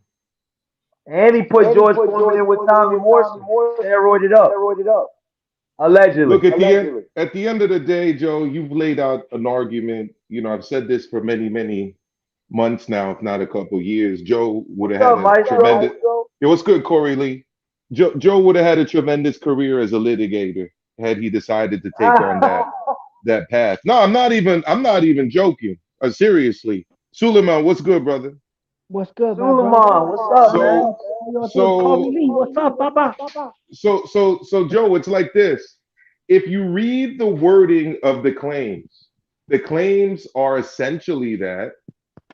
And he put George Foreman in with Tommy Morrison. Steroided up. Allegedly. Look, at the end of the day, Joe, you've laid out an argument. I've said this for many, many months now, if not a couple years. Joe would have What's up, had a Maestro? tremendous. Yeah, what's good, Corey Lee? Joe would have had a tremendous career as a litigator had he decided to take on that path. No, I'm not even joking. Seriously, Suleiman, what's good, brother? What's good, my Suleiman, brother? what's up, man? Corey Lee, what's up, Baba? So Joe, it's like this. If you read the wording of the claims are essentially that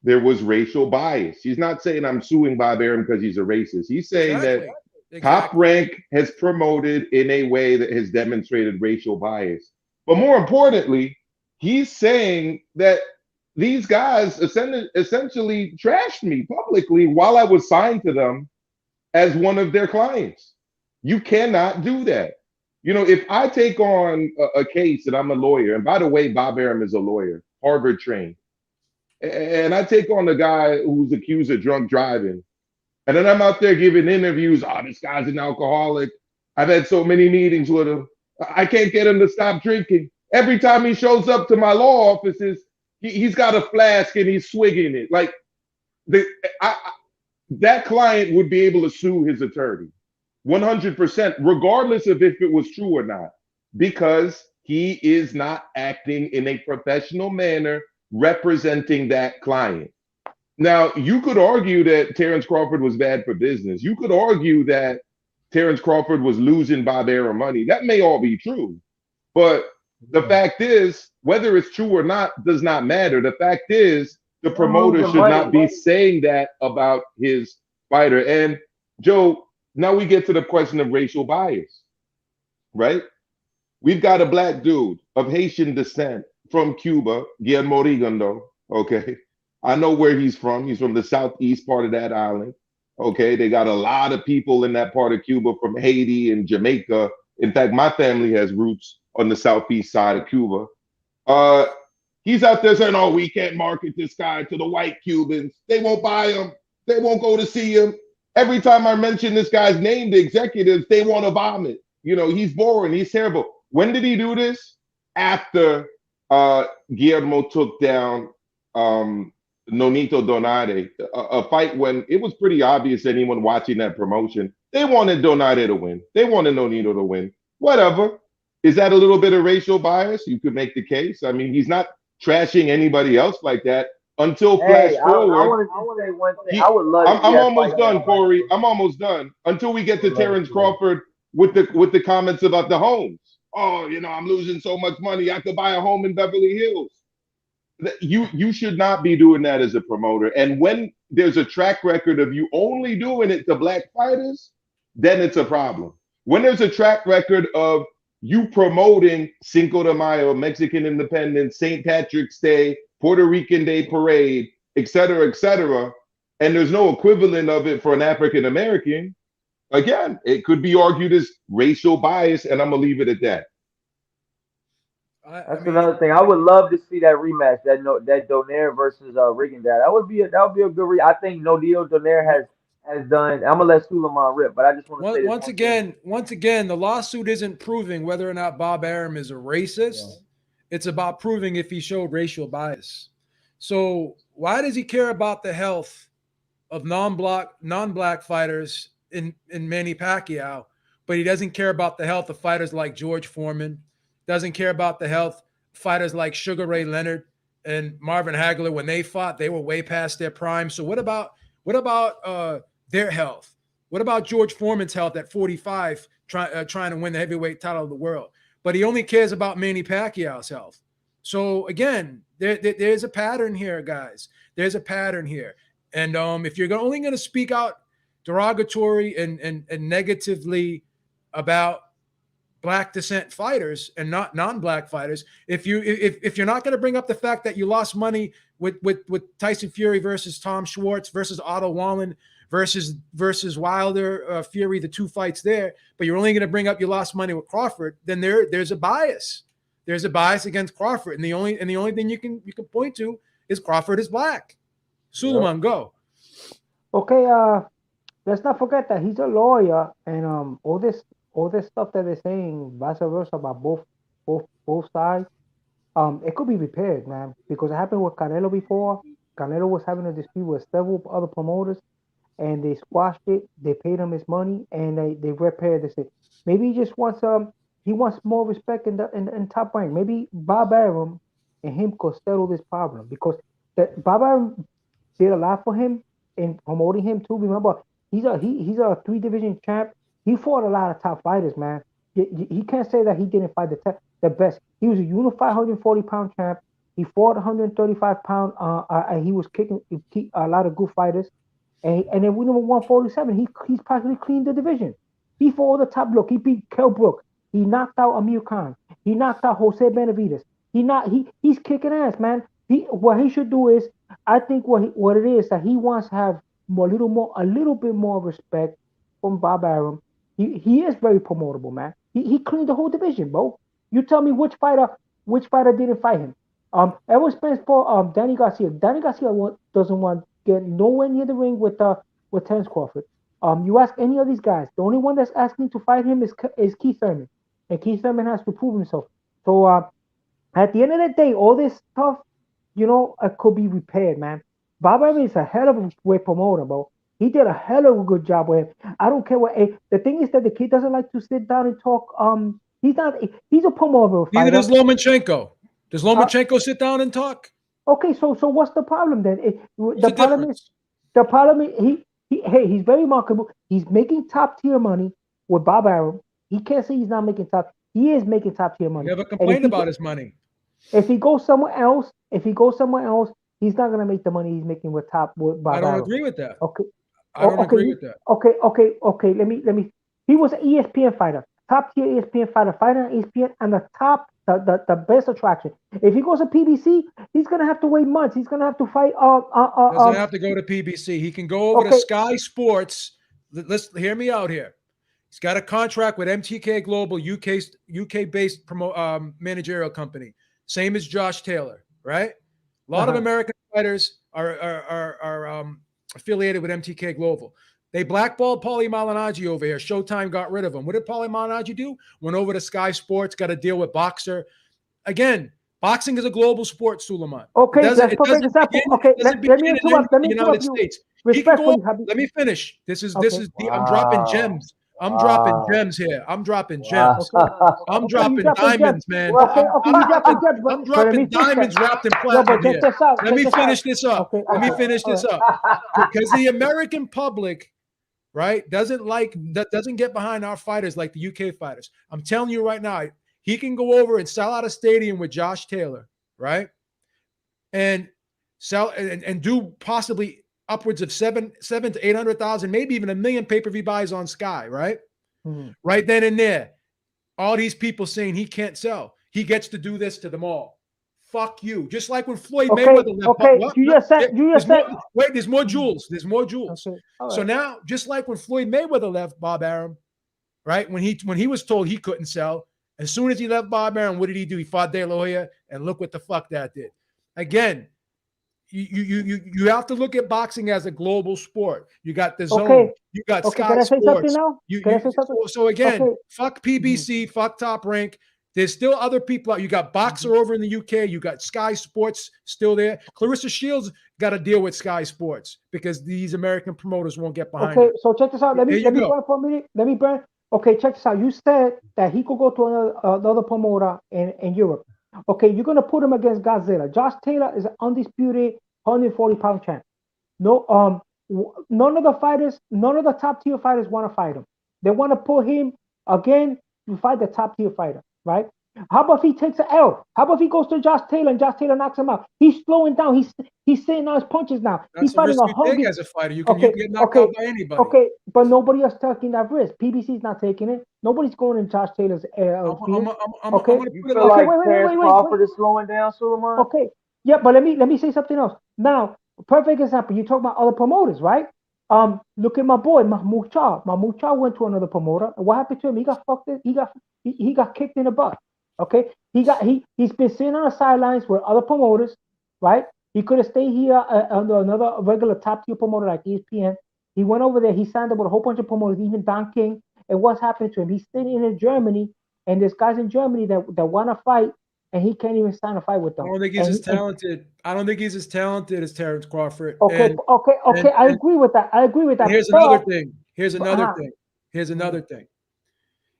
there was racial bias. He's not saying I'm suing Bob Arum because he's a racist. He's saying that Top Rank has promoted in a way that has demonstrated racial bias. But more importantly, he's saying that these guys essentially trashed me publicly while I was signed to them as one of their clients. You cannot do that. If I take on a case and I'm a lawyer, and by the way, Bob Arum is a lawyer, Harvard trained, and I take on a guy who's accused of drunk driving, and then I'm out there giving interviews. Oh, this guy's an alcoholic. I've had so many meetings with him. I can't get him to stop drinking. Every time he shows up to my law offices, he's got a flask and he's swigging it. Like that client would be able to sue his attorney 100%, regardless of if it was true or not, because he is not acting in a professional manner representing that client. Now, you could argue that Terrence Crawford was bad for business. You could argue that Terrence Crawford was losing Bob Arum money. That may all be true. But the fact is, whether it's true or not does not matter. The fact is, the promoter should not be saying that about his fighter. And Joe, now we get to the question of racial bias, right? We've got a black dude of Haitian descent from Cuba, Guillermo Rigondo, okay? I know where he's from. He's from the southeast part of that island, okay? They got a lot of people in that part of Cuba from Haiti and Jamaica. In fact, my family has roots on the southeast side of Cuba. He's out there saying, oh, we can't market this guy to the white Cubans. They won't buy him. They won't go to see him. Every time I mention this guy's name, the executives, they want to vomit. He's boring. He's terrible. When did he do this? After Guillermo took down Nonito Donaire, a fight when it was pretty obvious anyone watching that promotion, they wanted Donaire to win. They wanted Nonito to win. Whatever. Is that a little bit of racial bias? You could make the case. I mean, he's not trashing anybody else like that until flash forward. I want to say one thing. I would love. I'm almost done, Corey. I'm almost done. Until we get to Terrence Crawford with the comments about the homes. Oh, I'm losing so much money. I could buy a home in Beverly Hills. You should not be doing that as a promoter. And when there's a track record of you only doing it to black fighters, then it's a problem. When there's a track record of you promoting Cinco de Mayo, Mexican Independence, St. Patrick's Day, Puerto Rican Day Parade, et cetera, and there's no equivalent of it for an African American, again, it could be argued as racial bias, and I'm gonna leave it at that. That's another thing. I would love to see that rematch, that Donaire versus Rigondeaux. That would be a good. I think Nonito Donaire has done. I'm gonna let Suleiman rip, but I just want to say this once again, the lawsuit isn't proving whether or not Bob Arum is a racist. Yeah. It's about proving if he showed racial bias. So why does he care about the health of non-black fighters in Manny Pacquiao, but he doesn't care about the health of fighters like George Foreman, doesn't care about the health of fighters like Sugar Ray Leonard and Marvin Hagler. When they fought, they were way past their prime. So what about their health? What about George Foreman's health at 45, trying to win the heavyweight title of the world? But he only cares about Manny Pacquiao's health. So again, there's a pattern here, guys. There's a pattern here. And if you're only going to speak out derogatory and negatively about black descent fighters and not non-black fighters, if you're not going to bring up the fact that you lost money with Tyson Fury versus Tom Schwartz versus Otto Wallen versus Wilder Fury, the 2 fights there, but you're only going to bring up you lost money with Crawford, then there's a bias. There's a bias against Crawford, and the only thing you can point to is Crawford is black. Suleiman, go. Okay, let's not forget that he's a lawyer, and all this stuff that they're saying, vice versa, about both sides, it could be repaired, man, because it happened with Canelo before. Canelo was having a dispute with several other promoters, and they squashed it. They paid him his money, and they repaired this. Maybe he just wants he wants more respect in top rank. Maybe Bob Arum and him could settle this problem, because Bob Arum did a lot for him in promoting him too. Remember, he's a 3-division champ. He fought a lot of top fighters, man. He can't say that he didn't fight the best. He was a unified 140-pound champ. He fought 135-pound. He was kicking a lot of good fighters. And then we number 147, he's practically cleaned the division. He fought all the top. Look, he beat Kell Brook. He knocked out Amir Khan. He knocked out Jose Benavides. He's kicking ass, man. What he should do is, I think what it is that he wants to have a little bit more respect from Bob Arum. He is very promotable, man. He cleaned the whole division, bro. You tell me which fighter didn't fight him. Ever since for Danny Garcia. Danny Garcia doesn't want to get nowhere near the ring with Terence Crawford. You ask any of these guys, the only one that's asking to fight him is Keith Thurman, and Keith Thurman has to prove himself. So at the end of the day, all this stuff, could be repaired, man. Bob Arum is a hell of a great promoter, bro. He did a hell of a good job with him. I don't care what. The thing is that the kid doesn't like to sit down and talk. He's a promoter. Neither does Lomachenko. Does Lomachenko sit down and talk? Okay, so what's the problem then? The difference? problem is he's very marketable. He's making top tier money with Bob Arum. He can't say he's not making top. He is making top tier money. Never complained about his money. If he goes somewhere else, he's not gonna make the money he's making with Bob Arum. I don't agree with that. Okay. I don't agree with that. Okay. Let me. He was an ESPN fighter, top tier ESPN fighter on ESPN, and the best attraction. If he goes to PBC, he's gonna have to wait months. He's gonna have to fight. Doesn't have to go to PBC. He can go over to Sky Sports. Let's hear me out here. He's got a contract with MTK Global, UK based managerial company. Same as Josh Taylor, right? A lot of American fighters are affiliated with MTK Global. They blackballed Paulie Malignaggi over here. Showtime got rid of him. What did Paulie Malignaggi do? Went over to Sky Sports, got a deal with Boxer. Again, boxing is a global sport, Suleiman. Okay, that's perfect example. Okay, let me interrupt. Let me interrupt you. Respectfully, let me finish. This is Wow. I'm dropping gems. I'm dropping gems here. I'm dropping gems. I'm dropping diamonds, man. I'm dropping diamonds wrapped in platinum here. Let me finish this up. Because the American public, right, doesn't get behind our fighters like the UK fighters. I'm telling you right now, he can go over and sell out a stadium with Josh Taylor, right? And sell and do possibly upwards of 700,000 to 800,000, maybe even 1 million pay-per-view buys on Sky, right? Mm-hmm. Right then and there. All these people saying he can't sell. He gets to do this to them all. Fuck you. Just like when Floyd Mayweather left. Okay, you just said. There's more jewels. There's more jewels. Okay. Right. So now, just like when Floyd Mayweather left Bob Arum, right? When he was told he couldn't sell, as soon as he left Bob Arum, what did he do? He fought De La Hoya, and look what the fuck that did. Again, you have to look at boxing as a global sport. You got the Zone, you got Sky Can I say Sports. something now? So again, fuck PBC, fuck Top Rank. There's still other people out. You got Boxer over in the UK. You got Sky Sports still there. Clarissa Shields got to deal with Sky Sports because these American promoters won't get behind Okay, her. so check this out. Let me burn for a minute. Let me burn. Okay, check this out. You said that he could go to another promoter in Europe. Okay, you're gonna put him against Godzilla. Josh Taylor is an undisputed 140-pound champ. No, none of the top tier fighters want to fight him. They want to put him again to fight the top tier fighter, right? How about if he takes an L? How about if he goes to Josh Taylor and Josh Taylor knocks him out? He's slowing down. He's sitting on his punches now. That's He's fighting a risk you hungry. take as a fighter. You can get knocked out by anybody. Okay, but nobody is taking that risk. PBC's not taking it. Nobody's going in Josh Taylor's speed. Okay, You feel like Terrence Crawford is slowing down, Suleiman? Okay, yeah, but let me say something else. Now, perfect example. You talk about other promoters, right? Look at my boy Mahmoud Shah. Mahmoud Shah went to another promoter, and what happened to him? He got fucked. He got kicked in the butt. Okay, he's been sitting on the sidelines with other promoters, right? He could have stayed here under another regular top tier promoter like ESPN. He went over there. He signed up with a whole bunch of promoters, even Don King. And what's happening to him? He's sitting in Germany, and there's guys in Germany that want to fight, and he can't even sign a fight with them. I don't think he's as talented. I don't think he's as talented as Terrence Crawford. Okay. I agree with that. Here's another thing.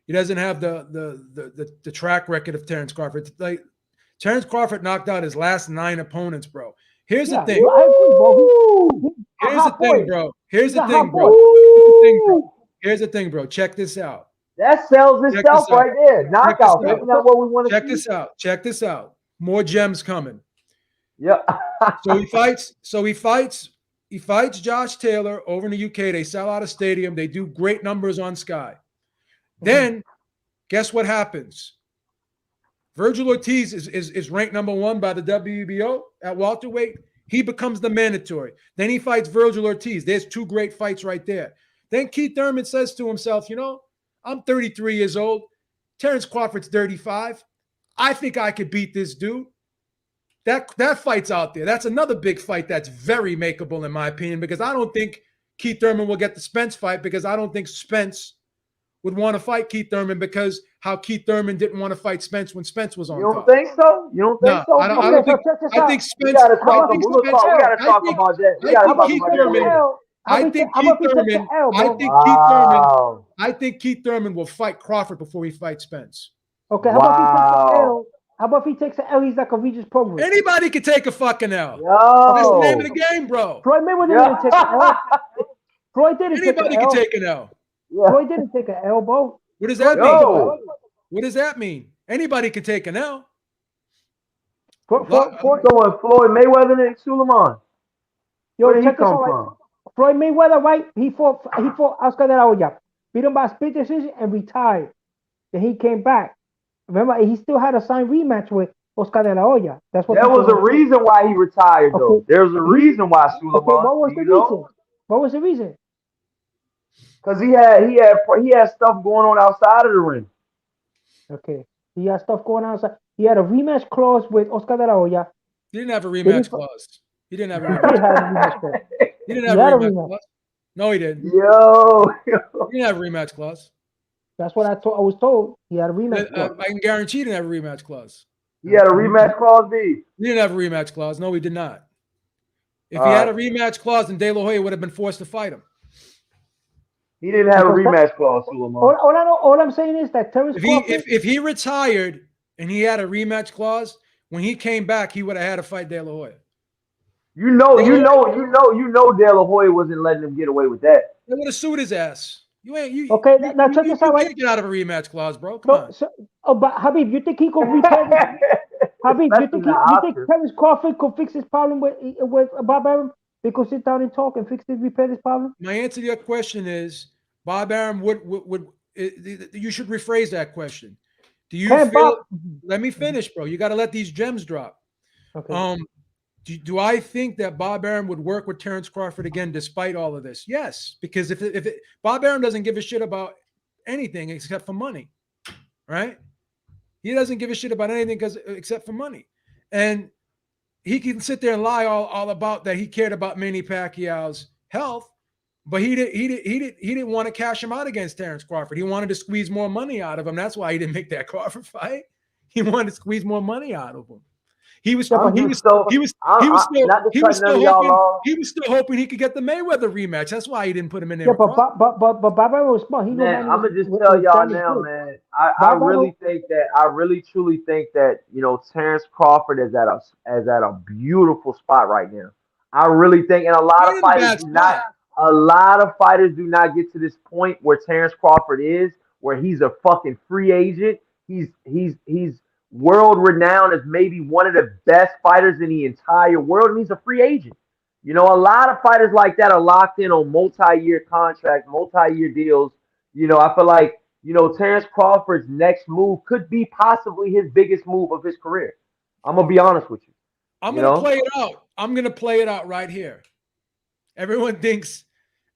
He doesn't have the track record of Terrence Crawford. Like Terrence Crawford knocked out his last 9 opponents, bro. Here's the thing. I agree, bro. Here's the thing, bro. Check this out. That sells itself right there. Knockout. That's not what we want to see. Check this out. More gems coming. Yeah. So he fights Josh Taylor over in the UK. They sell out a stadium. They do great numbers on Sky. Then guess what happens? Virgil Ortiz is ranked number 1 by the WBO at welterweight. He becomes the mandatory. Then he fights Virgil Ortiz. There's 2 great fights right there. Then Keith Thurman says to himself, I'm 33 years old. Terrence Crawford's 35. I think I could beat this dude. That fight's out there. That's another big fight that's very makeable in my opinion, because I don't think Keith Thurman will get the Spence fight, because I don't think Spence would want to fight Keith Thurman because how Keith Thurman didn't want to fight Spence when Spence was on top. You don't think so? You don't think so? I don't think. I think Spence. We gotta talk about that. I think Keith Thurman will fight Crawford before he fights Spence. Okay, how about if he takes an L? How about if he takes an L? He's like a Regis program. Anybody can take a fucking L. That's the name of the game, bro. Floyd Mayweather didn't take an L. Floyd didn't take an L. Anybody can take an L. Floyd didn't take an L, bro. What does that mean? What does that mean? Anybody can take an L. Floyd Mayweather and Suleiman. Where did he come from? Floyd Mayweather, right? He fought Oscar De La Hoya, beat him by split decision and retired. Then he came back. Remember, he still had a signed rematch with Oscar De La Hoya. That's what. There was a reason why he retired, though. Okay. There was a reason why Suleiman. Okay, what was the reason? What was the reason? Because he had stuff going on outside of the ring. Okay, he had stuff going on outside. He had a rematch clause with Oscar De La Hoya. He didn't have a rematch clause. He didn't have a rematch clause. He didn't have a rematch clause. No, he didn't. Yo. He didn't have a rematch clause. That's what I was told. He had a rematch clause. I can guarantee he didn't have a rematch clause. He had a rematch clause, B. He didn't have a rematch clause. No, he did not. If he had a rematch clause, then De La Hoya would have been forced to fight him. He didn't have a rematch clause, Suleiman. All I'm saying is that Terrence Crawford, if he retired and he had a rematch clause, when he came back, he would have had to fight De La Hoya. You know, De La Hoya wasn't letting him get away with that. They would have sued his ass. Okay, now check this out, right? You can't get out of a rematch clause, bro. Come on. But Habib, you think he could repair this? Habib, you think Terrence Crawford could fix his problem with Bob Arum? They could sit down and talk and repair this problem? My answer to your question is Bob Arum would you should rephrase that question. Do you feel? Let me finish, bro. You got to let these gems drop. Okay. Do I think that Bob Arum would work with Terrence Crawford again despite all of this? Yes, because if Bob Arum doesn't give a shit about anything except for money, right? He doesn't give a shit about anything except for money, and he can sit there and lie all about that he cared about Manny Pacquiao's health, but he didn't want to cash him out against Terrence Crawford. He wanted to squeeze more money out of him. That's why he didn't make that Crawford fight. He wanted to squeeze more money out of him. He was, Yeah, but he I'm was, just so he was, I, he was I, still, not to he cut was none still of y'all hoping, off. he was still hoping he could get the Mayweather rematch. That's why he didn't put him in there. Yeah, with but Crawford. Barbara was smart. He knew Man, Manny I'm gonna just tell was y'all damn now, good. man. I Barbara, really think that I really truly think that Terrence Crawford is at a beautiful spot right now. I really think, and He ain't in a bad spot. a lot of fighters do not get to this point where Terrence Crawford is, where he's a fucking free agent. He's world renowned as maybe one of the best fighters in the entire world, and he's a free agent. A lot of fighters like that are locked in on multi-year contracts, multi-year deals. I feel like, Terrence Crawford's next move could be possibly his biggest move of his career. I'm gonna be honest with you. I'm You gonna know? play it out. I'm gonna play it out right here. Everyone thinks,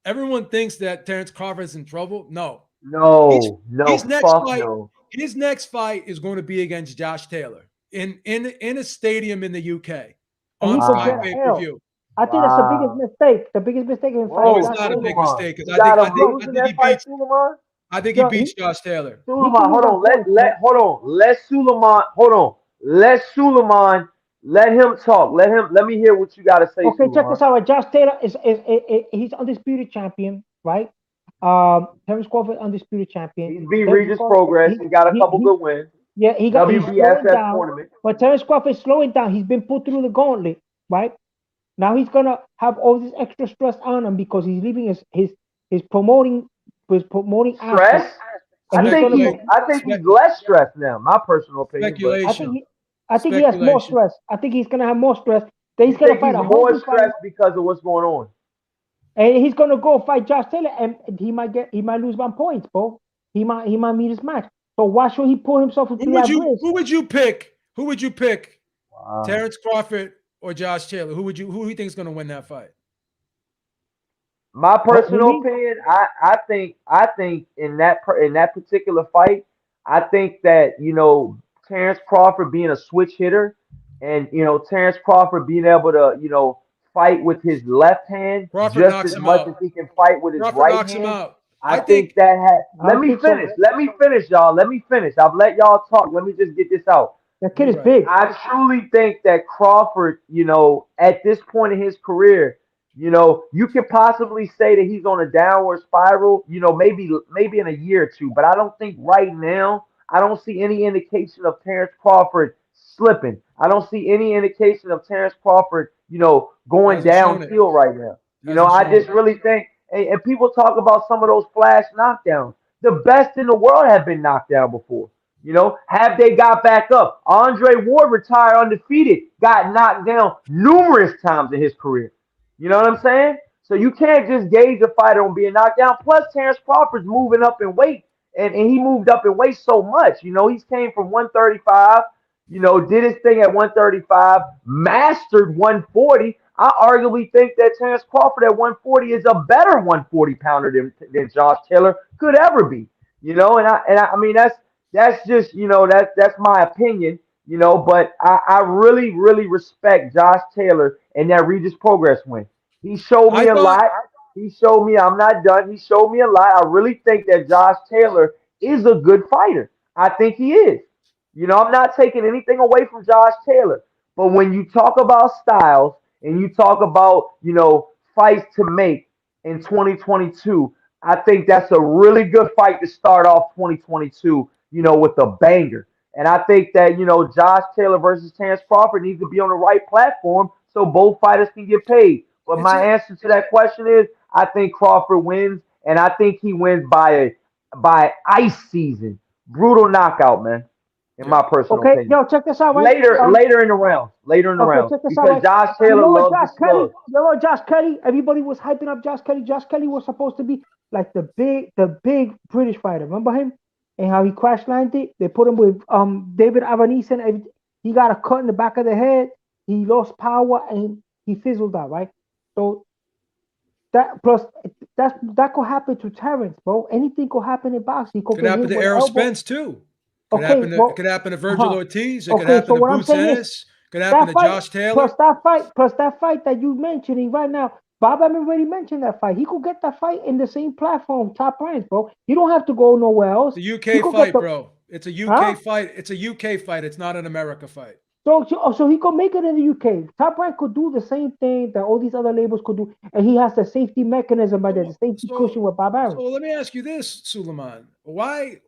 that Terrence Crawford's in trouble. No, his No, no, his next fuck fight, no. his next fight is going to be against Josh Taylor in a stadium in the UK and on he could Sky get Wow. pay-per-view. hell. I think that's the biggest Wow. mistake. The biggest mistake in No, fighting it's Whoa, Josh not a Taylor. big Suleiman. mistake because You got him I losing think he that fight, beats Suleiman? Yo, Josh Taylor. he can Suleiman, lose hold on on. points, bro. Let Suleiman, hold on. Let him talk. Let me hear what you gotta say, Okay, check Suleiman. this out. Josh Taylor is he's undisputed champion, right? Terrence Crawford undisputed champion. He's beat Terrence Regis Crawford, Progress. He got a couple he good wins. yeah, he's slowing WBSS down. tournament. But Terrence Crawford is slowing down. He's been put through the gauntlet, right? Now he's gonna have all this extra stress on him because he's leaving his promoting aspect, Stress? and he's gonna be. I think he's less stressed now, my personal opinion, but I think Speculation. I think he has more Speculation. stress. I think he's gonna have more stress. Then he's you gonna think fight he's a more hungry fighter, stressed because of what's going on? and he's gonna go fight Josh Taylor, and he might lose by points, bro. He might meet his match. So why should he pull himself Who into would that you risk? who would you pick? Who would you pick? Wow. Terrence Crawford or Josh Taylor? Who do you think is going to win that fight? My Who personal me? opinion, I think in that particular fight, I think that Terrence Crawford being a switch hitter, and Terrence Crawford being able to fight with his left hand Crawford just knocks as him much out. as he can fight with his Crawford right knocks him hand. out. I I think think that had. I don't think so. Let me finish, y'all. Let me finish. I've let y'all talk. Let me just get this out. That kid you're is right. big. I truly think that Crawford, at this point in his career, you could possibly say that he's on a downward spiral, maybe in a year or two, but I don't think right now, I don't see any indication of Terrence Crawford slipping. I don't see any indication of Terrence Crawford, going Hasn't shown it. downhill right now. Hasn't I shown just it. really think, and people talk about some of those flash knockdowns. The best in the world have been knocked down before. Have they got back up? Andre Ward retired undefeated, got knocked down numerous times in his career. You know what I'm saying? So you can't just gauge a fighter on being knocked down. Plus, Terrence Crawford's moving up in weight, and he moved up in weight so much. He's came from 135, did his thing at 135, mastered 140. I arguably think that Terrence Crawford at 140 is a better 140 pounder than Josh Taylor could ever be. I mean that's just that's my opinion. But I really really respect Josh Taylor and that Regis Progress win. He showed I me a thought lot. He showed me I'm not done. He showed me a lot. I really think that Josh Taylor is a good fighter. I think he is. I'm not taking anything away from Josh Taylor. But when you talk about styles and you talk about, fights to make in 2022, I think that's a really good fight to start off 2022, with a banger. And I think that, Josh Taylor versus Terrence Crawford needs to be on the right platform so both fighters can get paid. But it's my a, answer to that question is I think Crawford wins, and I think he wins by ice season. Brutal knockout, man, in yeah. my personal Okay, opinion. yo, check this out, right? Later in the rounds. Later in the Okay, rounds. check this out, Because right? Josh You Taylor know what, loves the Josh Kelly? slug. You know what, Josh Kelly? Everybody was hyping up Josh Kelly. Josh Kelly was supposed to be like the big British fighter. Remember him? And how he crash landed? They put him with David Avanese, and he got a cut in the back of the head. He lost power and he fizzled out, right? So that plus that could happen to Terrence, bro. Anything could happen in boxing. He could Could get happen hit to with Errol elbow. Spence too. Okay, It well, could happen to Virgil uh-huh. Ortiz. It could Okay, happen so to what I'm Boots saying is Ennis. Could happen that to fight Josh Taylor. plus that fight that you mentioning right now. Bob Arum already mentioned that fight. He could get that fight in the same platform, top ranks, bro. You don't have to go nowhere else. The He UK could get fight, the bro. It's a UK Huh? fight. It's a UK fight. It's not an America fight. So he could make it in the UK. Top Rank could do the same thing that all these other labels could do, and he has the safety mechanism by the safety cushion with Bob Arum. So let me ask you this, Suleiman. Why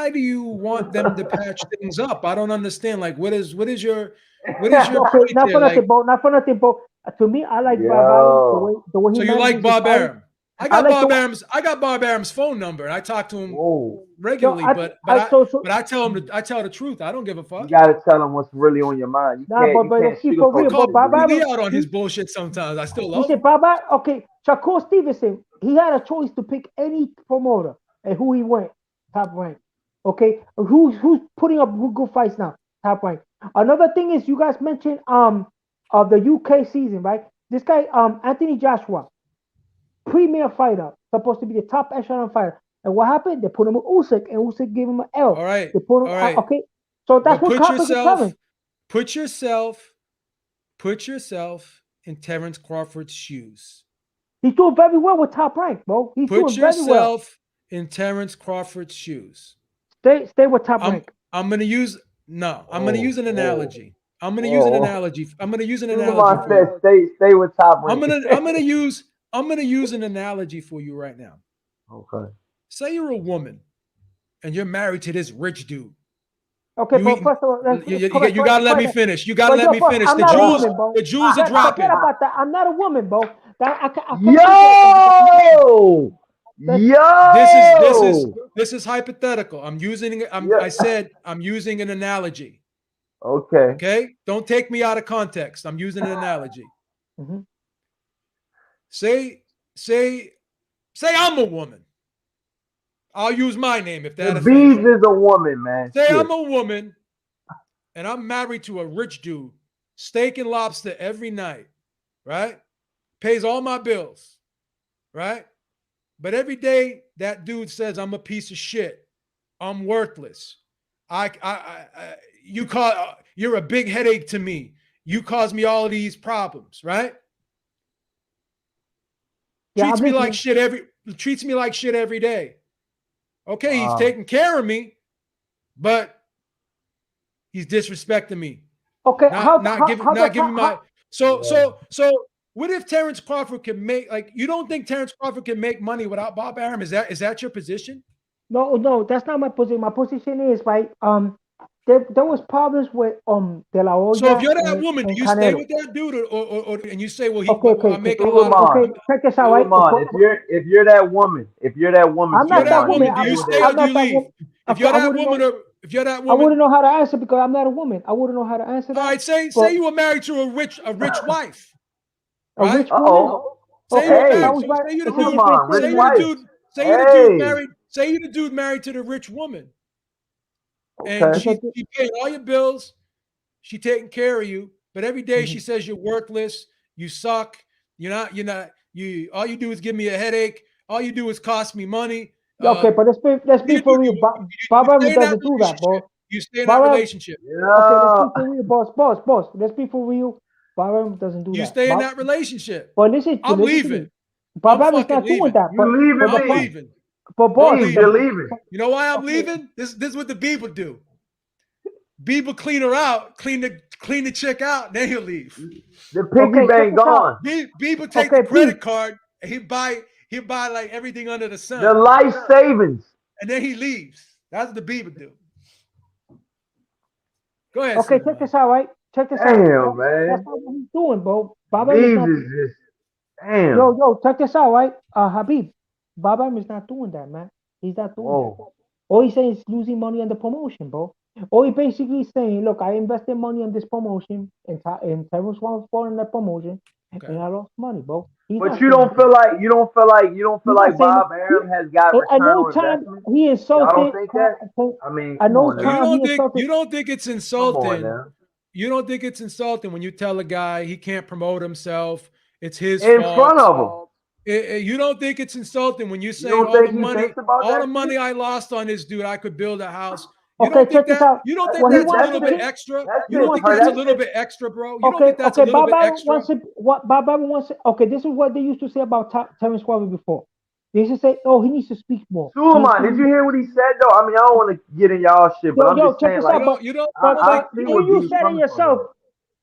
do you want them to patch things up? I don't understand. Like, what is your Okay, point not there? for nothing, Like, Bo. Not for nothing, Bo. To me, I like Bob Arum the way he so you manages like Bob his fight. Arum? I I got like Bob the- Arum's. I got Bob Arum's phone number, and I talk to him Whoa. regularly. No, but so I tell him I tell the truth. I don't give a You fuck. gotta tell him what's really on your mind. nah, You but can't let's be for sugarcoat real, the Bo. Call Bob situation. Lee Arum. out on his bullshit sometimes. I still love Listen, him. Bob Arum. Okay, Shakur Stevenson. He had a choice to pick any promoter and who he went. Top Rank. Okay, who's putting up good fights now? Top Rank. Another thing is you guys mentioned of the UK season, right? This guy Anthony Joshua, premier fighter, supposed to be the top echelon fighter. And what happened? They put him with Usyk, and Usyk gave him an L. All right, They put him, all right. okay. So that's But what Crawford is telling. put yourself in Terrence Crawford's shoes. He's doing very well with Top Rank, bro. He's Put doing very well. yourself in Terrence Crawford's shoes. Stay with Top I'm Rank. I'm gonna use I'm gonna use an analogy. I'm gonna Whoa, use an whoa. analogy. I'm gonna use an Suleiman analogy for you. said stay with Top Rank. I'm gonna use an analogy for you right now. Okay. Say you're a woman and you're married to this rich dude. Okay, You but eat- first of all, You gotta let me finish. You gotta But let yo, me first, finish. I'm The not a jewels, woman, bro. the jewels are Forget dropping. about that. I'm not a woman, bro. Yo! This is hypothetical. Yeah. I said I'm using an analogy. Okay. Okay? Don't take me out of context. I'm using an analogy. Mhm. Say I'm a woman. I'll use my name if that The offends Bees you. is a woman, man. Say Shit. I'm a woman and I'm married to a rich dude, steak and lobster every night, right? Pays all my bills, right? But every day that dude says I'm a piece of shit. I'm worthless. You're a big headache to me. You cause me all of these problems, right? Yeah, treats I'm me listening. like shit every day. Okay, he's Wow. taking care of me, but he's disrespecting me. Okay, Not giving me my Yeah. so what if Terrence Crawford can make, like, you don't think Terrence Crawford can make money without Bob Arum? Is that your position? No, that's not my position. My position is right. There was problems with De La Hoya. So if you're that and, woman, do and you stay Canelo. with that dude, or and you say, well, Okay. I'm making a lot of Suleiman, money. Check this out, right? Suleiman, if you're that woman, I'm If you're not that that Suleiman, woman. woman, do you stay or I'm do you not that leave? woman. If you're I that wouldn't woman, know. I all wouldn't know how to answer because I'm not a woman. I wouldn't know how to answer that. right, say But you were married to a rich wife, a right? rich woman. Say you Okay, were Hey, that married. was right. Say you the It's a dude. different rich thing. wife. Say you the dude Hey. married. Say you the dude married to the rich woman, and Okay. she paid all your bills. She taking care of you, but every day she Mhm. says you're worthless. You suck. You all you do is give me a headache. All you do is cost me money. Yeah, okay, but let's be You for real. Bob Arum stay in that doesn't do that, bro. relationship. You stay in that Bob Arum. relationship. Okay, let's Yeah. be for real, boss. Let's be for real. Bob Arum doesn't do You that. stay in that relationship. But listen I'm to leaving. me. Bob I'm Arum's fucking not doing leaving. that. You leaving I'm me. leaving. But boss, Bees, you're leaving. You know why I'm Okay. leaving? This is what the people do. Bieber clean her out, clean the chick out, then he'll leave. The piggy Okay, check bank this out. gone. Bieber take Okay, the credit Beef. card and he'll buy like everything under the sun, The life savings. and then he leaves. That's what the Bieber do. Go ahead. Okay, Suleiman. check this out, right? Check this Damn, out. man. That's not what he's doing, bro. Bob Arum is Bees not. is just damn. Yo, check this out, right? Habib, Bob Arum is not doing that, man. He's not doing that. Whoa. All he's saying is losing money on the promotion, bro. All he basically saying, look, I invested money on this promotion in Terrence Crawford in that promotion, Okay. and I lost money, bro. He's But not you saying don't feel like Bob Arum has got I know return on time investment? he Y'all insulted. don't think that? I mean, I come know on So now. you insulted. don't think it's Come on insulting? now. You don't think it's insulting when you tell a guy he can't promote himself? It's his In fault. front of him. You don't think it's insulting when you say don't all the think he money, thinks about all that the money shit? I lost on this dude, I could build a house. You Okay, don't think check this that? out. You don't think Well, he that's a wants little to bit change. extra? That You don't shit think hurt. that's a That little shit. bit extra, bro? You don't Okay, think that's a little Bob bit Arum extra? wants it. What Bob Arum wants it. Okay, this is what they used to say about Terrence Crawford before. They should say, "Oh, he needs to speak more." Suleiman, did you hear what he said though? I mean, I don't want to get in y'all shit, but Yo, I'm yo, just check saying, this like, out. But You know, I see even where you B said it coming from. yourself.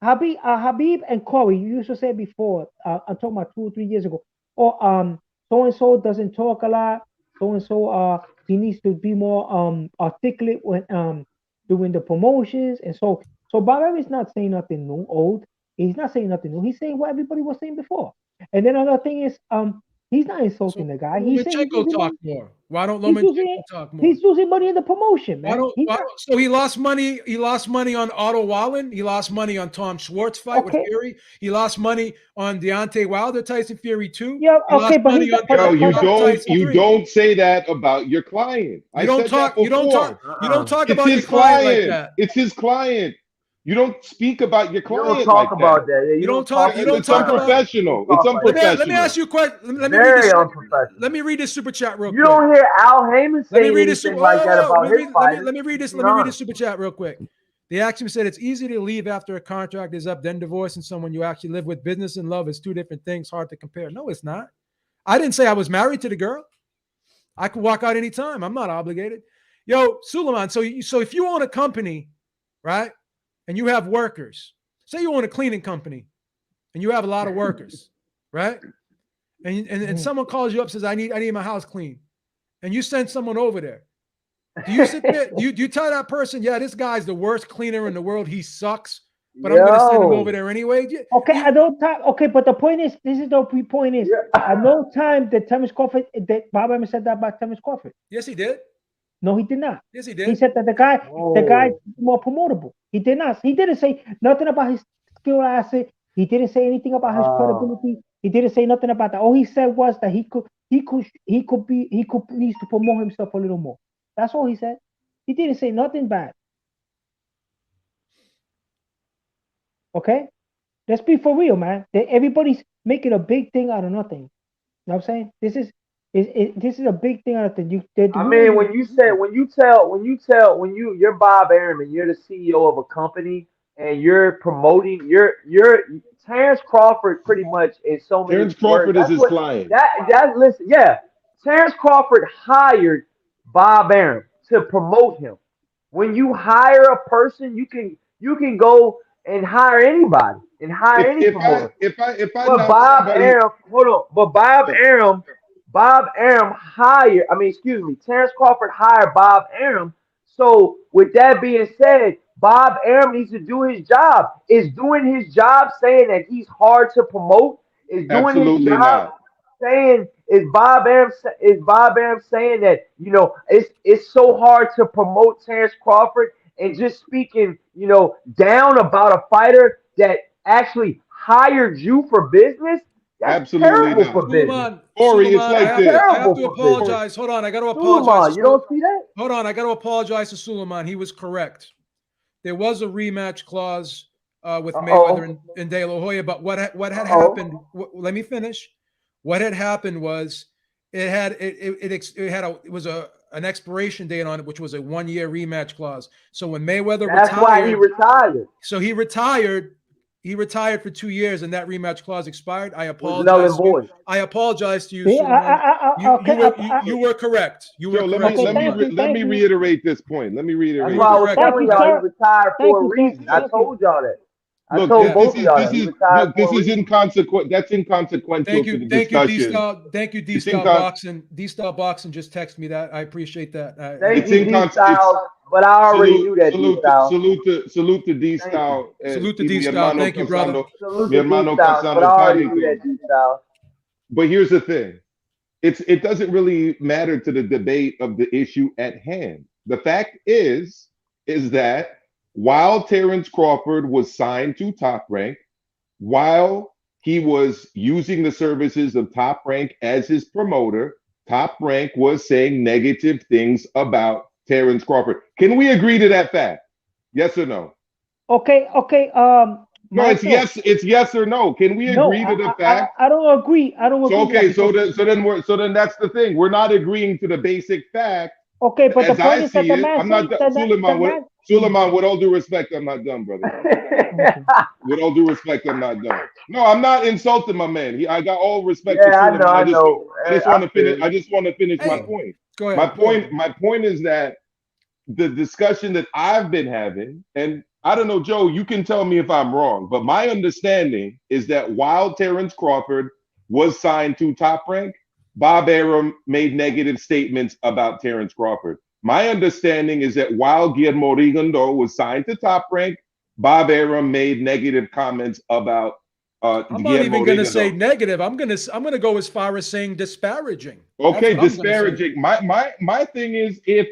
Habib and Corey, you used to say before. I'm talking about 2 or 3 years ago. Or so and so doesn't talk a lot. So and so he needs to be more articulate when doing the promotions. And so Bob is not saying nothing new, old. He's not saying nothing new. He's saying what everybody was saying before. And then another thing is he's not so insulting the guy. He's saying he's Lomachenko losing talk money. more. Why don't He's Lomachenko losing talk more? he's losing money in the promotion, Why man. don't, He's why not don't so he lost money? He lost money on Otto Wallen. He lost money on Tom Schwartz fight with okay. Fury. He lost money on Deontay Wilder, Tyson Fury 2. Yeah, He okay, lost but money he's on but Yo, Derek but Tyson you 3. don't say that about your client. I said that You don't talk, before. you don't talk It's about your his client like client. that. It's his client. You don't speak about your You don't client talk like that. about that. Yeah, You don't talk talk, to you your don't It's talk client like about. that. You don't unprofessional. It's talk like that. Let me ask unprofessional. you a question. Very unprofessional. Let me read this super chat real You quick. don't hear Al Heyman Let me saying read this. anything like that about his fighters. Be Let me read this honest. super chat real quick. The action said it's easy to leave after a contract is up, then divorcing someone you actually live with. Business and love is two different things. Hard to compare. No, it's not. I didn't say I was married to the girl. I could walk out anytime. I'm not obligated. Yo, Suleiman. So if you own a company, right, and you have workers, say you own a cleaning company, and you have a lot of workers, right, and someone calls you up says I need my house clean, and you send someone over there. Do you sit there? Do you tell that person, yeah, this guy's the worst cleaner in the world. He sucks, but I'm going to send him over Yo. there anyway. okay, at no time. Okay, but the point is, this is the point is, Yeah. at no time that Thomas Crawford, that Bob Evans said that about Thomas Crawford. Yes, he did. No, he did not. Yes, he He did. said that the guy's Oh. more promotable. He did not. He didn't say nothing about his skill asset. He didn't say anything about his credibility. He didn't say nothing about that. All he said was that he could needs to promote himself a little more. That's all he said. He didn't say nothing bad. Okay? Let's be for real, man. Everybody's making a big thing out of nothing. You know what I'm saying? This is a big thing out of nothing. I mean, when you're Bob Arum and you're the CEO of a company and you're promoting, you're Terrence Crawford pretty much in so many Terrence words. Crawford is his client. Listen, yeah. Terrence Crawford hired Bob Arum to promote him. When you hire a person, you can go and hire anybody and hire If any if I promoter. if I But knock Bob somebody, Arum, hold on. But Bob Arum hired. I mean, excuse me. Terrence Crawford hired Bob Arum. So with that being said, Bob Arum needs to do his job. Is doing his job saying that he's hard to promote? Is doing his absolutely job not. saying is Bob Arum saying that it's so hard to promote Terrence Crawford and just speaking down about a fighter that actually hired you for business? That's Absolutely terrible for not. business. Corey, it's Suleiman, like this. I have Terrible to for business. apologize. Hold on, I got to apologize. Suleiman, you don't see that? Hold on, I got to apologize to Suleiman. He was correct. There was a rematch clause with Uh oh. Mayweather and De La Hoya, but what Uh had oh. happened? Let me finish. What had happened was it was an expiration date on it, which was a 1-year rematch clause. So when Mayweather That's why he retired, retired. so he retired. He retired for 2 years, and that rematch clause expired. I Was null and apologize to you. void. I apologize to you, See, Suleiman. okay, You were correct. You were Joe, correct, okay. Thank Suleiman. you, let thank me you, reiterate this point. Let me That's You reiterate were why I this was correct. point. thank telling you, y'all he sir. retired Thank for a you, sir. reason. I Thank you. told y'all that. I Look, told Yeah. both of y'all that he retired this for a is reason. inconsequent. That's inconsequential to the Thank you, D discussion. Style. Thank you, D It's Style incon. Boxing. D Style Boxing just texted me that. I appreciate that. Thank It's you, D incons. It's Styles. But I already knew that, D Styles. salute to D Thank you. Style Salute to y D mi Style. hermano Thank you, brother. pasando, Salute mi to D hermano Styles. But I pasando already knew that, Paddington. D Styles. But here's the thing. It doesn't really matter to the debate of the issue at hand. The fact is that while Terrence Crawford was signed to Top Rank, while he was using the services of Top Rank as his promoter, Top Rank was saying negative things about Terrence Crawford. Can we agree to that fact? Yes or no? Okay, okay. No, it's Maestro. yes. It's yes or no. Can we No, agree to the fact? I don't agree. I don't So agree to that okay, because so then that's the thing. We're not agreeing to the basic fact okay, but the as point I is that see the it. man I'm not said that the Suleiman. man Suleiman, with all due respect, I'm not done, brother. Okay. With all due respect, I'm not done. No, I'm not insulting my man. I got all respect for Yeah, I know, Suleiman. I know. I just I want to feel finish. you. I just want to finish my Hey, point. go ahead. Go ahead. My point is that the discussion that I've been having, and I don't know, Joe, you can tell me if I'm wrong, but my understanding is that while Terrence Crawford was signed to Top Rank, Bob Arum made negative statements about Terrence Crawford. My understanding is that while Guillermo Rigondo was signed to Top Rank, Bob Arum made negative comments about I'm not Guillermo even going to say Rigondo. negative. I'm going to go as far as saying disparaging. That's Okay, what I'm going to say. disparaging. My thing is, if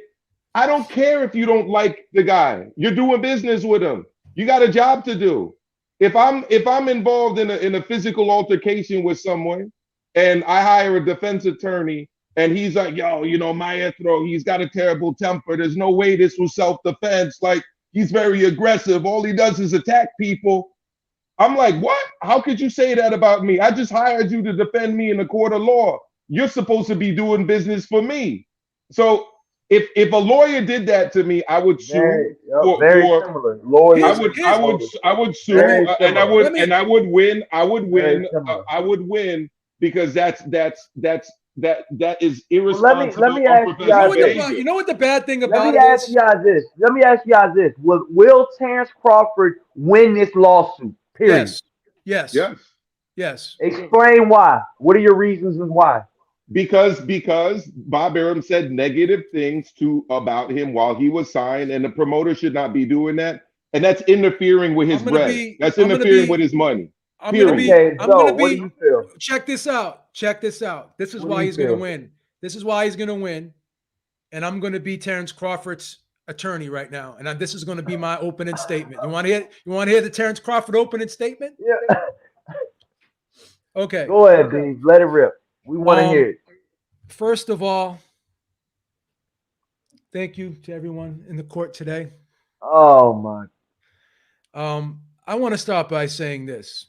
I don't care if you don't like the guy, you're doing business with him. You got a job to do. If I'm involved in a physical altercation with someone, and I hire a defense attorney, and he's like, yo, Maestro, he's got a terrible temper. There's no way this was self-defense. Like, he's very aggressive. All he does is attack people. I'm like, what? How could you say that about me? I just hired you to defend me in the court of law. You're supposed to be doing business for me. So if a lawyer did that to me, I would sue Very, yep, for very for similar. Lawyers Here's, and here's, promoters. I would sue Very and similar. let me, I would win. Very similar. I would win because that is Well, let irresponsible, me ask you know y'all unprofessional what the this. you behavior. know what the bad thing Let about me it ask is? y'all this. Let me ask y'all this. Will Terrence Crawford win this lawsuit? Period. Yes. Yes. Yes. Explain why. What are your reasons and why? Because Bob Arum said negative things about him while he was signed, and the promoter should not be doing that. And that's interfering with his I'm gonna bread. be. That's I'm gonna interfering with be. his money. I'm gonna Period. be. Okay, I'm Joe, gonna what do be. you feel? Check this out. Check this out. This is What do why you he's gonna feel? win. This is why he's gonna win. And I'm gonna be Terrence Crawford's attorney right now. And this is gonna be my opening statement. You want to hear? You want to hear the Terrence Crawford opening statement? Yeah. Okay. Go ahead, Beans. Let it rip. We want to hear it. First of all, thank you to everyone in the court today. Oh my. I want to start by saying this.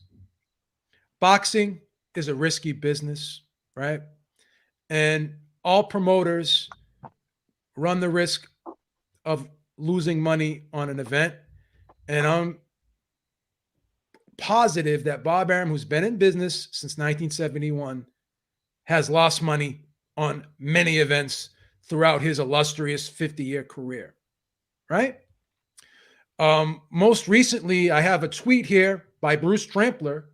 Boxing is a risky business, right? And all promoters run the risk of losing money on an event. And I'm positive that Bob Arum, who's been in business since 1971, has lost money on many events throughout his illustrious 50-year career, right? Most recently, I have a tweet here by Bruce Trampler,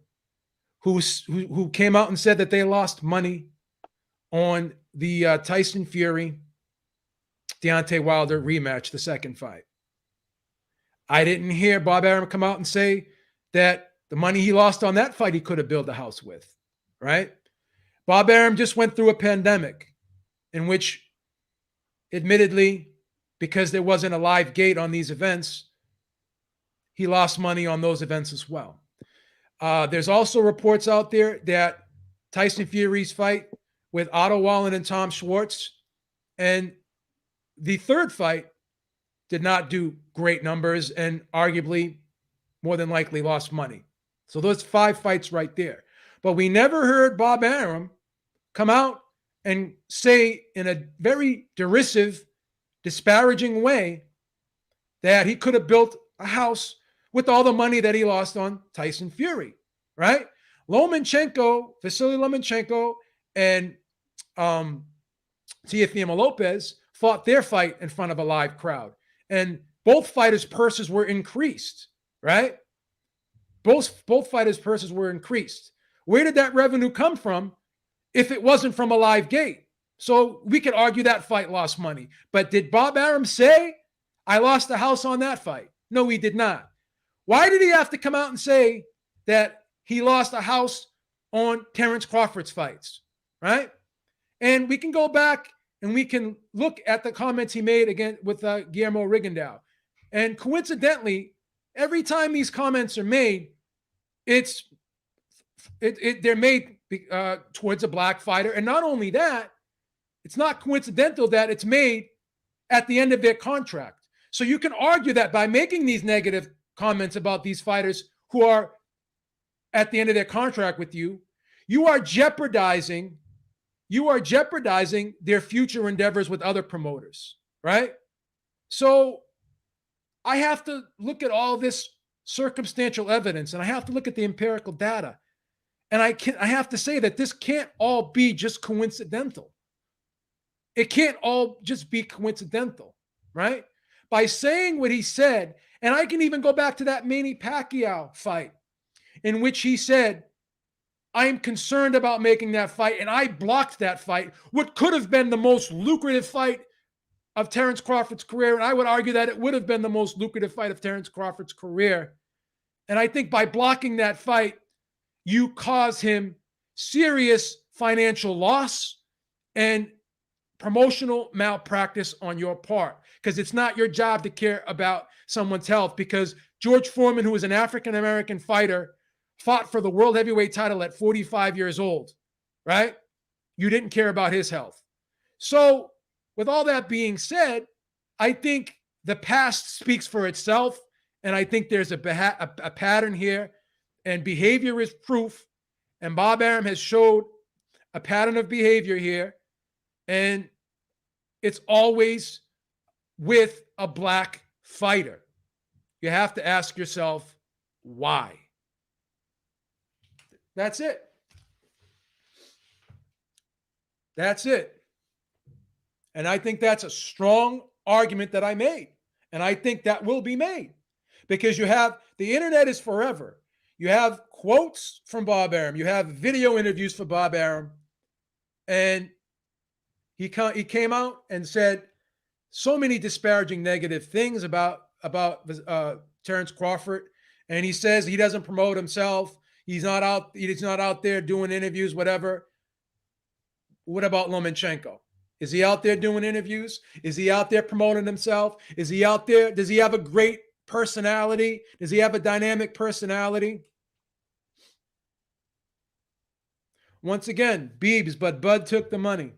who came out and said that they lost money on the Tyson Fury Deontay Wilder rematch, the second fight. I didn't hear Bob Arum come out and say that the money he lost on that fight he could have built a house with, right? Bob Arum just went through a pandemic in which, admittedly, because there wasn't a live gate on these events, he lost money on those events as well. There's also reports out there that Tyson Fury's fight with Otto Wallen and Tom Schwartz and the third fight did not do great numbers and arguably more than likely lost money. So those 5 fights right there. But we never heard Bob Arum come out and say in a very derisive, disparaging way that he could have built a house with all the money that he lost on Tyson Fury, right? Vasily Lomachenko, and Teofimo Lopez fought their fight in front of a live crowd. And both fighters' purses were increased, right? Both fighters' purses were increased. Where did that revenue come from if it wasn't from a live gate? So we could argue that fight lost money. But did Bob Arum say, I lost the house on that fight? No, he did not. Why did he have to come out and say that he lost a house on Terrence Crawford's fights, right? And we can go back and we can look at the comments he made again with Guillermo Rigondeaux. And coincidentally, every time these comments are made, they're made towards a black fighter. And not only that, it's not coincidental that it's made at the end of their contract. So you can argue that by making these negative comments about these fighters who are at the end of their contract with you, you are jeopardizing their future endeavors with other promoters, right? So I have to look at all this circumstantial evidence and I have to look at the empirical data. And I have to say that this can't all be just coincidental. It can't all just be coincidental, right? By saying what he said, and I can even go back to that Manny Pacquiao fight in which he said, I am concerned about making that fight, and I blocked that fight, what could have been the most lucrative fight of Terence Crawford's career, and I would argue that it would have been the most lucrative fight of Terence Crawford's career. And I think by blocking that fight, you cause him serious financial loss and promotional malpractice on your part, because it's not your job to care about someone's health, because George Foreman, who was an African-American fighter, fought for the world heavyweight title at 45 years old, right? You didn't care about his health. So with all that being said, I think the past speaks for itself. And I think there's a pattern here, and behavior is proof. And Bob Arum has showed a pattern of behavior here. And it's always with a black fighter. You have to ask yourself, why? That's it. That's it. And I think that's a strong argument that I made. And I think that will be made, because you have, the internet is forever. You have quotes from Bob Arum. You have video interviews for Bob Arum. And he came out and said so many disparaging negative things about Terence Crawford. And he says he doesn't promote himself. He's not out there doing interviews, whatever. What about Lomachenko? Is he out there doing interviews? Is he out there promoting himself? Is he out there? Does he have a great personality? Does he have a dynamic personality? Once again, Biebs, but Bud took the money.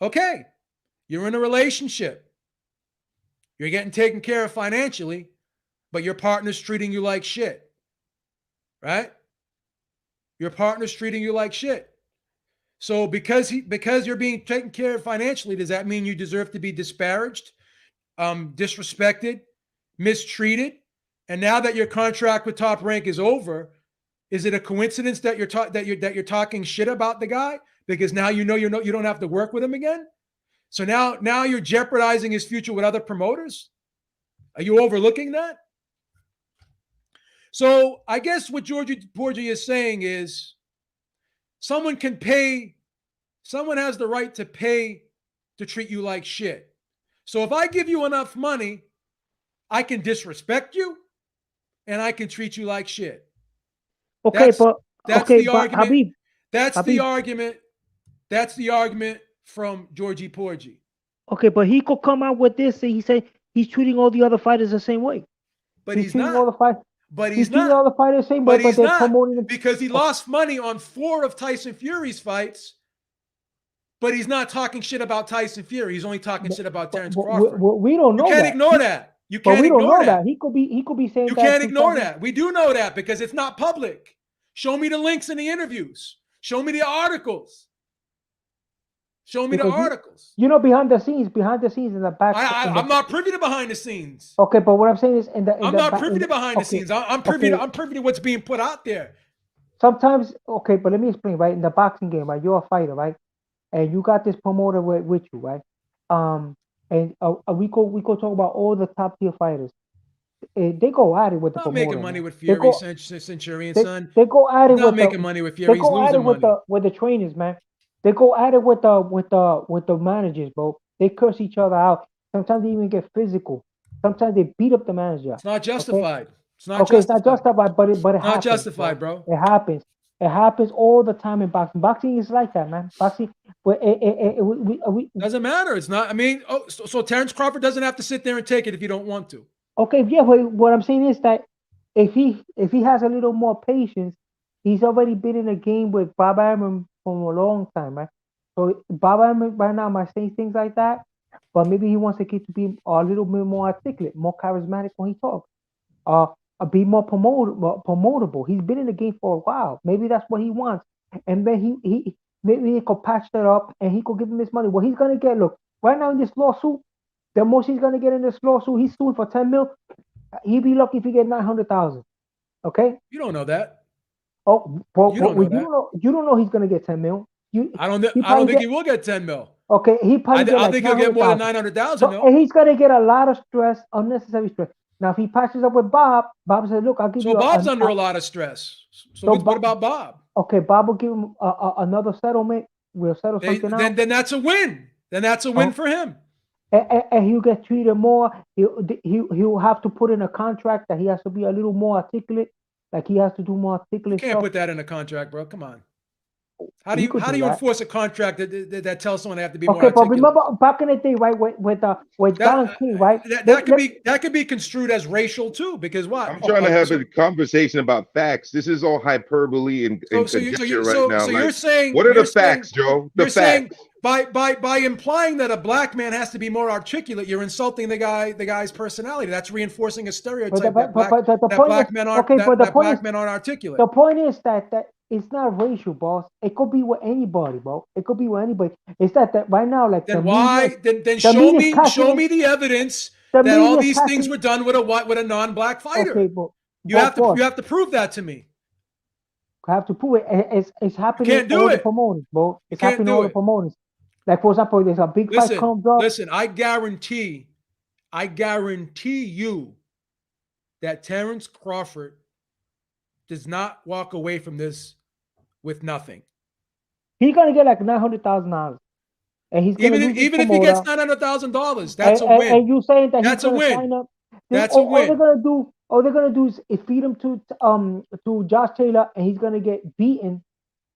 Okay, you're in a relationship. You're getting taken care of financially, but your partner's treating you like shit. Right? Your partner's treating you like shit. So because you're being taken care of financially, does that mean you deserve to be disparaged, disrespected, mistreated? And now that your contract with Top Rank is over, is it a coincidence that you're talking shit about the guy? Because now you don't have to work with him again? So now you're jeopardizing his future with other promoters? Are you overlooking that? So I guess what Georgie Porgy is saying is someone has the right to pay to treat you like shit. So if I give you enough money, I can disrespect you and I can treat you like shit. Okay, That's the argument. Habib, That's the argument. That's the argument from Georgie Porgy. Okay, but he could come out with this and he said he's treating all the other fighters the same way. But he's treating not. all the fight. But He's he's treating not. all the fighters the same But way. he's But they're not, promoting them because he lost money on 4 of Tyson Fury's fights. But he's not talking shit about Tyson Fury. He's only talking shit about Terence Crawford. We don't know. You can't ignore that. You can't ignore that. He could be saying You that. can't ignore that. We do know that because it's not public. Show me the links in the interviews. Show me the articles. Show me the articles. Behind the scenes in the back. I'm not privy to behind the scenes. Okay, but what I'm saying is I'm not privy to behind the scenes. I'm privy to what's being put out there. Sometimes, okay, but let me explain, right? In the boxing game, right? You're a fighter, right? And you got this promoter with you, right? And we go talk about all the top tier fighters. They go at it with the promoter. Not making money with Fury, Centurion, son. They go at it not making money with Fury. He's losing money. With the trainers, man. They go at it with the managers, bro. They curse each other out. Sometimes they even get physical. Sometimes they beat up the manager. It's not justified. Okay? It's not justified. It's not justified, but it happens. Not justified, bro. It happens. It happens all the time in boxing. Boxing is like that, man. Boxing, doesn't matter. It's not. I mean, so Terence Crawford doesn't have to sit there and take it if you don't want to. Okay, yeah. But what I'm saying is that if he has a little more patience, he's already been in a game with Bob Arum for a long time, right? So Bob Arum right now might say things like that, but maybe he wants to get to be a little bit more articulate, more charismatic when he talks. Be more promotable. He's been in the game for a while. Maybe that's what he wants. And then maybe he could patch that up and he could give him his money. Well, he's gonna get, look, right now in this lawsuit, The most he's gonna get in this lawsuit, he's suing for 10 mil. He'd be lucky if he get 900,000. Okay. You don't know that. Oh, but, You don't know that. You don't know he's gonna get 10 mil. I don't think he will get 10 mil. Okay, he probably get I like think he'll get more than 900,000. 900,000 So, mil. and he's gonna get a lot of stress, unnecessary stress. Now, if he patches up with Bob, Bob says, "Look, I'll give you." So Bob's under a lot of stress. So what about Bob? Okay, Bob will give him another settlement. We'll settle something out. Then that's a win. Then that's a win for him. And he'll get treated more. He'll have to put in a contract that he has to be a little more articulate. Like he has to do more articulate You can't stuff. put that in a contract, bro. Come on. How do you enforce a contract that tells someone they have to be more articulate? Okay, but remember back in the day, right? With Don King, right? That could be construed as racial too, because what? I'm trying to have a conversation about facts. This is all hyperbole and conjecture right now. So you're saying, what are the facts, Joe? The facts. Saying by implying that a black man has to be more articulate, you're insulting the guy's personality. That's reinforcing a stereotype that black men aren't articulate. The point is that it's not racial, boss. It could be with anybody, bro. It could be with anybody. It's that right now, like then show me the evidence that all these things were done with a non-black fighter. Okay, but you have to prove that to me. I have to prove it. It's happening. You can't do it, the promoters, bro. It's happening all the promoters. Like for example, there's a big fight comes up. Listen, I guarantee you that Terrence Crawford does not walk away from this with nothing. He's gonna get like $900,000, and he's gonna even if he gets $900,000, that's a win. And you saying that that's he's gonna a win. Sign up? That's a win. All they're gonna do is feed him to Josh Taylor, and he's gonna get beaten,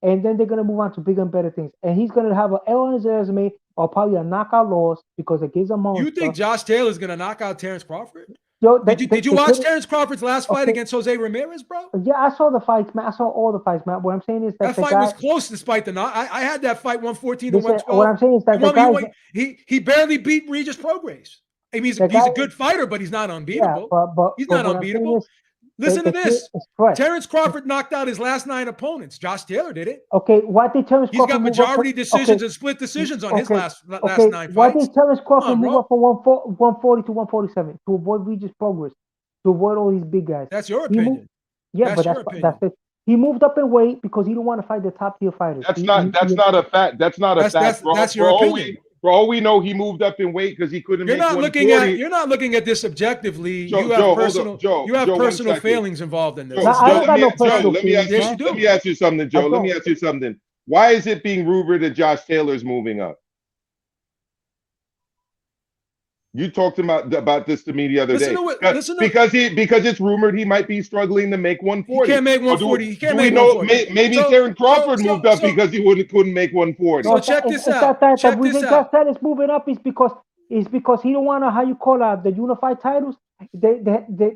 and then they're gonna move on to bigger and better things, and he's gonna have an L on his resume or probably a knockout loss because it gives him monster. You think Josh Taylor's gonna knock out Terrence Crawford? Yo, did you watch Terrence Crawford's last fight against Jose Ramirez, bro? Yeah, I saw the fights, man. I saw all the fights, man. What I'm saying is that fight was close despite the knock. I had that fight 114 to 112. What I'm saying is that he barely beat Regis Prograis. I mean, he's a good fighter, but he's not unbeatable. Yeah, he's not unbeatable. Listen to this. Terrence Crawford knocked out his last 9 opponents. Josh Taylor did it. Okay, why did Terrence Crawford got majority decisions and split decisions on his last 9 fights. Why did Terrence Crawford move up from 140 to 147 to avoid Regis Prograis, to avoid all these big guys? That's your opinion. That's it. He moved up in weight because he didn't want to fight the top tier fighters. That's not a fact. That's not a fact. That's your opinion. For all we know, he moved up in weight because he couldn't make 140. You're not looking at this objectively. You have personal failings involved in this. Let me ask you something, Joe. Let me ask you something. Why is it being rumored that Josh Taylor's moving up? You talked about this to me the other day. Because it's rumored he might be struggling to make 140. He can't make 140. He can't make 140. Maybe Terrence Crawford moved up because he couldn't make 140. So check this out. The reason Josh Taylor's moving up is because he don't want to the unified titles.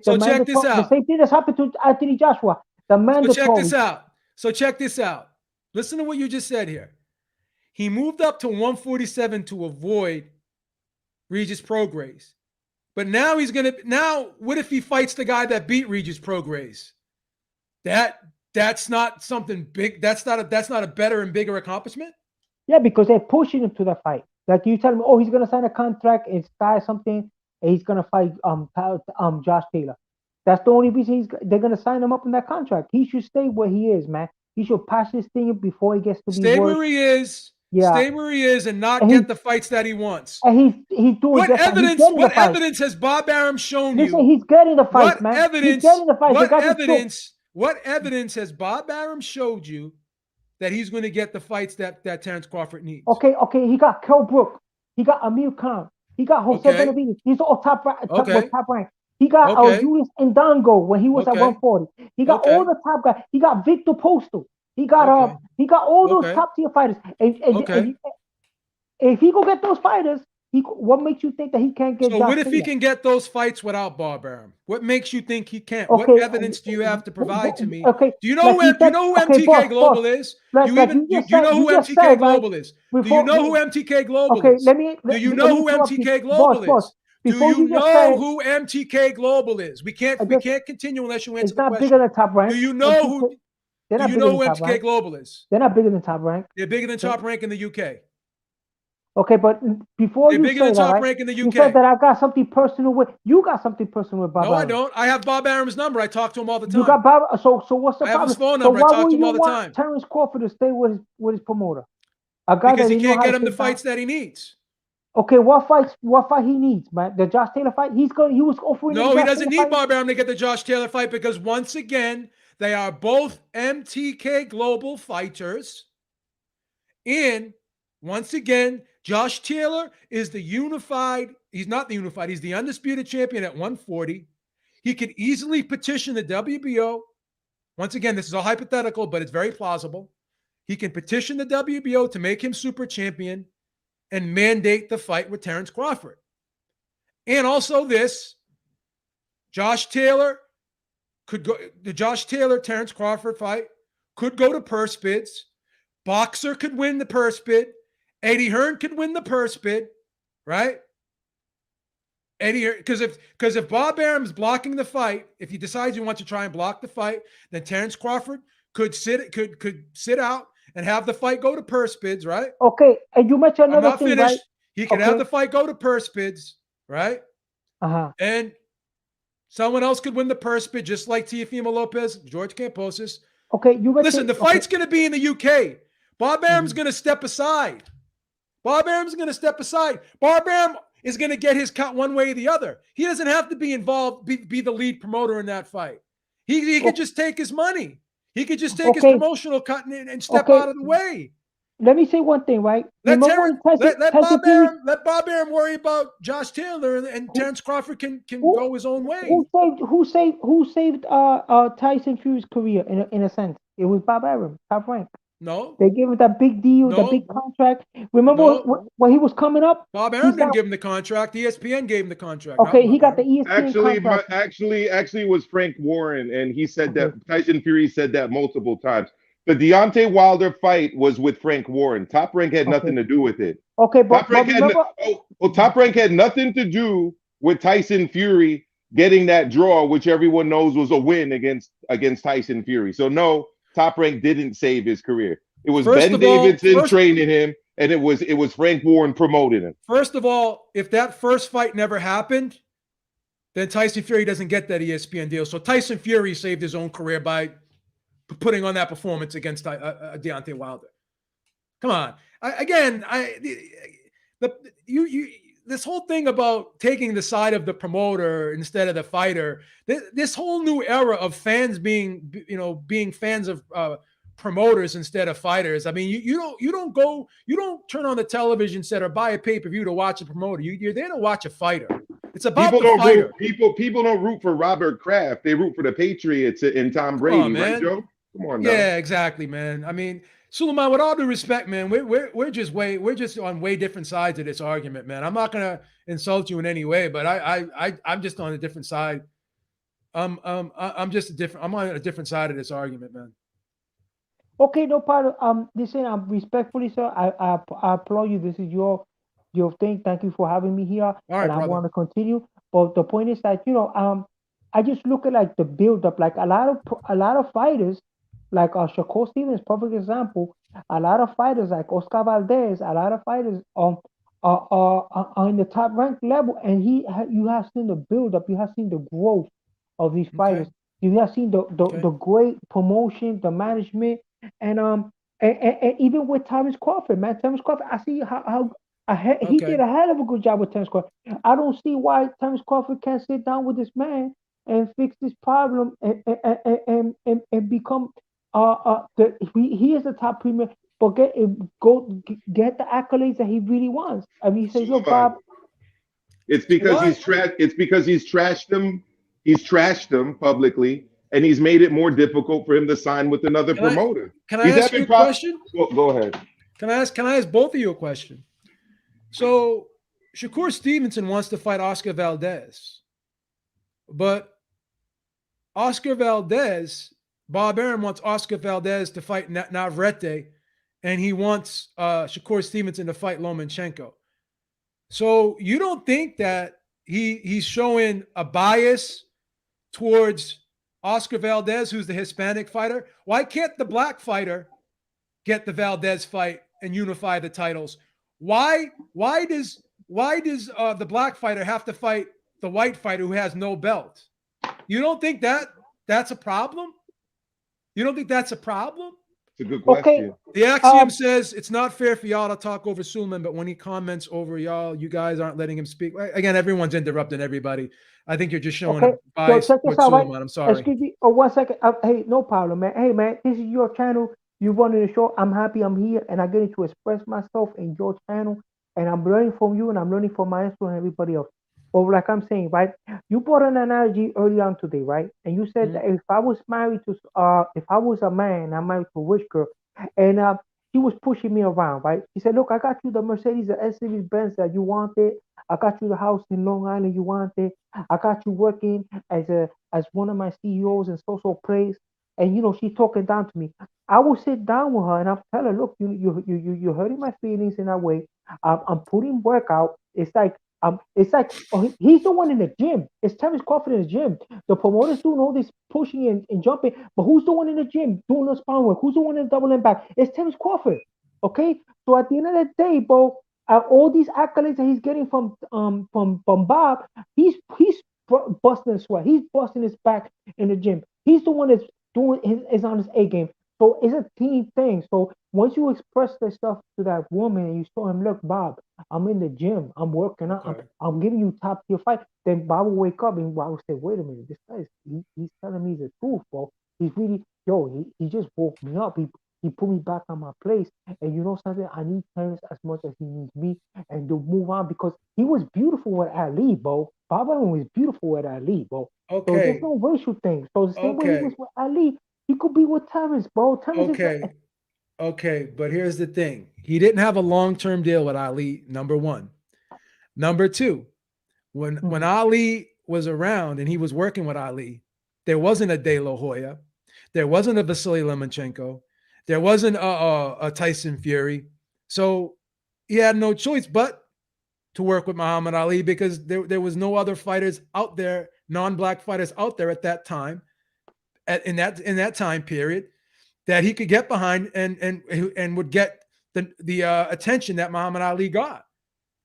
So check this out. The same thing that's happened to Anthony Joshua. The mandatory. So check this out. Listen to what you just said here. He moved up to 147 to avoid Regis Prograis. But now what if he fights the guy that beat Regis Prograis? That's not something big. That's not a better and bigger accomplishment? Yeah, because they're pushing him to the fight. Like you tell him, he's gonna sign a contract and start something, and he's gonna fight Josh Taylor. That's the only reason they're gonna sign him up in that contract. He should stay where he is, man. He should pass this thing before he gets to stay where he is. Yeah. Stay where he is and not get the fights that he wants. And he's doing what evidence has Bob Arum shown you? Listen, he's getting the fight, man. He's getting the fight. What evidence has Bob Arum showed you that he's going to get the fights that Terrence Crawford needs? Okay. He got Kell Brook. He got Amir Khan. He got Jose Benavidez. He's all top rank. He got Julius Ndongo when he was at 140. He got all the top guys. He got Victor Postal. He got all those top tier fighters. And if he go get those fighters, what makes you think that he can't get? So what if he can get those fights without Bob Arum? What makes you think he can't? What evidence do you have to provide to me? Okay. Do you know who MTK Global is? Do you know who MTK Global is? Do you know who MTK Global is? Do you know who MTK Global is? Do you know who MTK Global is? We can't continue unless you answer the question. It's not bigger than Top Rank. Do you know who? Do you know who MTK Global is? They're not bigger than Top Rank. They're bigger than Top Rank in the UK. Okay, but before They're you bigger say than that, Top right? Rank in the You said UK. that I got something personal with you. Got something personal with Bob No, I Arum. don't. I have Bob Arum's number. I talk to him all the You time. got Bob. So what's the I have his problem? phone So number. I why talk would to him you all the want time Terrence Crawford to stay with his promoter? A guy because that he they know can't how get to him the sit down. fights that he needs. Okay, what fight he needs, man? The Josh Taylor fight. He was offering him No, he Josh doesn't Taylor need fight. Bob Arum to get the Josh Taylor fight because once again, they are both MTK Global fighters. And once again, Josh Taylor is the unified, he's not the unified, he's the undisputed champion at 140. He could easily petition the WBO. Once again, this is all hypothetical, but it's very plausible. He can petition the WBO to make him super champion and mandate the fight with Terrence Crawford. And also this, Josh Taylor could go, the Josh Taylor Terrence Crawford fight could go to purse bids. Boxer could win the purse bid. Eddie Hearn could win the purse bid, right? Eddie, because if Bob Arum's blocking the fight, if he decides he wants to try and block the fight, then Terrence Crawford could sit out and have the fight go to purse bids, right? Okay, and you mentioned I'm another not thing, finished. right? He could have Okay. the fight go to purse bids, right? Uh-huh. And someone else could win the purse bid, just like Teofimo Lopez, George Kambosos. Okay, you mentioned. Listen, the fight's going to be in the UK. Bob Arum's Mhm. going to step aside. Bob Arum's going to step aside. Bob Arum is going to get his cut one way or the other. He doesn't have to be involved, be the lead promoter in that fight. He could just take his money. He could just take his Okay. promotional cut and step Okay. out of the way. Let me say one thing, right? Let Remember when Bob Fury, Arum worry about Josh Taylor and who, Terrence Crawford can who go his own way. who saved Tyson Fury's career in a sense? It was Bob Arum, Top Rank. No, They gave him that big deal, the big no, contract. Remember no. when he was coming up? Bob He Arum said, didn't give him the contract. ESPN gave him the contract, not okay, he Bob got the Arum. ESPN contract. Actually, it was Frank Warren, and he said Okay. that Tyson Fury said that multiple times. The Deontay Wilder fight was with Frank Warren. Top Rank had Okay. nothing to do with it. Okay, Top but Rank had remember, Top Rank had nothing to do with Tyson Fury getting that draw, which everyone knows was a win against Tyson Fury. So no, Top Rank didn't save his career. It was First Ben of all, Davidson training him, and it was Frank Warren promoting him. if that first fight never happened, then Tyson Fury doesn't get that ESPN deal. So Tyson Fury saved his own career by putting on that performance against Deontay Wilder. Come on, this whole thing about taking the side of the promoter instead of the fighter, this whole new era of fans being fans of promoters instead of fighters. I mean, you don't turn on the television set or buy a pay-per-view to watch a promoter. You're there to watch a fighter. It's about the fighter. People don't root for Robert Kraft. They root for the Patriots and Tom Brady, right, Joe? Come on, now. Yeah, exactly, man. I mean, Suleiman, with all due respect, man, we're just on way different sides of this argument, man. I'm not gonna insult you in any way, but I'm just on a different side. I'm on a different side of this argument, man. okay, no problem. Listen, respectfully, sir, I applaud you. This is your thing. Thank you for having me here, All right, and I brother. want to continue. But the point is that I just look at like the build up, like a lot of fighters, like Shakur Stevens, perfect example. A lot of fighters like Oscar Valdez, a lot of fighters are in the top ranked level, and you have seen the build up, you have seen the growth of these fighters. Okay. You have seen the great promotion, the management, and and even with Terrence Crawford, man, Terrence Crawford, I see how he did a hell of a good job with Terrence Crawford. I don't see why Terrence Crawford can't sit down with this man and fix this problem and become he is the top premier, but get the accolades that he really wants. I mean, he says, look, Bob. It's because he's trashed them. He's trashed them publicly, and he's made it more difficult for him to sign with another promoter. Can I ask you a question? Go ahead. Can I ask both of you a question? So Shakur Stevenson wants to fight Oscar Valdez, but Bob Arum wants Oscar Valdez to fight Navarrete, and he wants Shakur Stevenson to fight Lomachenko. So you don't think that he's showing a bias towards Oscar Valdez, who's the Hispanic fighter? Why can't the black fighter get the Valdez fight and unify the titles? Why does the black fighter have to fight the white fighter who has no belt? You don't think that's a problem? You don't think that's a problem? It's a good Okay. question. The axiom says it's not fair for y'all to talk over Suleiman, but when he comments over y'all, you guys aren't letting him speak. Again, everyone's interrupting everybody. I think you're just showing Okay. a So bias check this with out, right? Suleiman. I'm sorry. Excuse me. Oh, 1 second. Hey, no problem, man. Hey, man, this is your channel. You wanted to show. I'm happy I'm here, and I get to express myself in your channel, and I'm learning from you, and I'm learning from my and everybody else. But like I'm saying, right? You brought an analogy early on today, right? And you said that if I was married to, if I was a man, I'm married to a rich girl, and she was pushing me around, right? She said, "Look, I got you the Mercedes, the SUV Benz that you wanted. I got you the house in Long Island you wanted. I got you working as one of my CEOs in social place." And she's talking down to me. I will sit down with her and I'll tell her, "Look, you're hurting my feelings in that way. I'm putting work out. It's like oh, he's the one in the gym. It's Terrence Crawford in the gym. The promoters doing all this pushing and jumping, but who's the one in the gym doing the sparring work? Who's the one in the double impact? It's Terrence Crawford. Okay, so at the end of the day, bro, all these accolades that he's getting from Bob, he's busting his sweat. He's busting his back in the gym. He's the one that's doing is on his A game. So it's a team thing. So once you express that stuff to that woman and you show him, "Look, Bob, I'm in the gym. I'm working out. Okay. I'm giving you top tier fight." Then Bob will wake up and Bob will say, "Wait a minute, this guy he's telling me the truth, bro. He's really he just woke me up. He put me back on my place. And you know something? I need Terrence as much as he needs me, and to move on because he was beautiful with Ali, bro. Bob Arum was beautiful with Ali, bro. So there's Okay. no racial thing. So the same way he was Okay. with Ali, he could be with Terrence, bro. Terrence is Okay. Okay. But here's the thing. He didn't have a long-term deal with Ali, number one. Number two, when Ali was around and he was working with Ali, there wasn't a De La Hoya. There wasn't a Vasily Lomachenko. There wasn't a Tyson Fury. So he had no choice but to work with Muhammad Ali because there was no other fighters out there, non-black fighters out there at that time, in that time period, that he could get behind and would get the attention that Muhammad Ali got,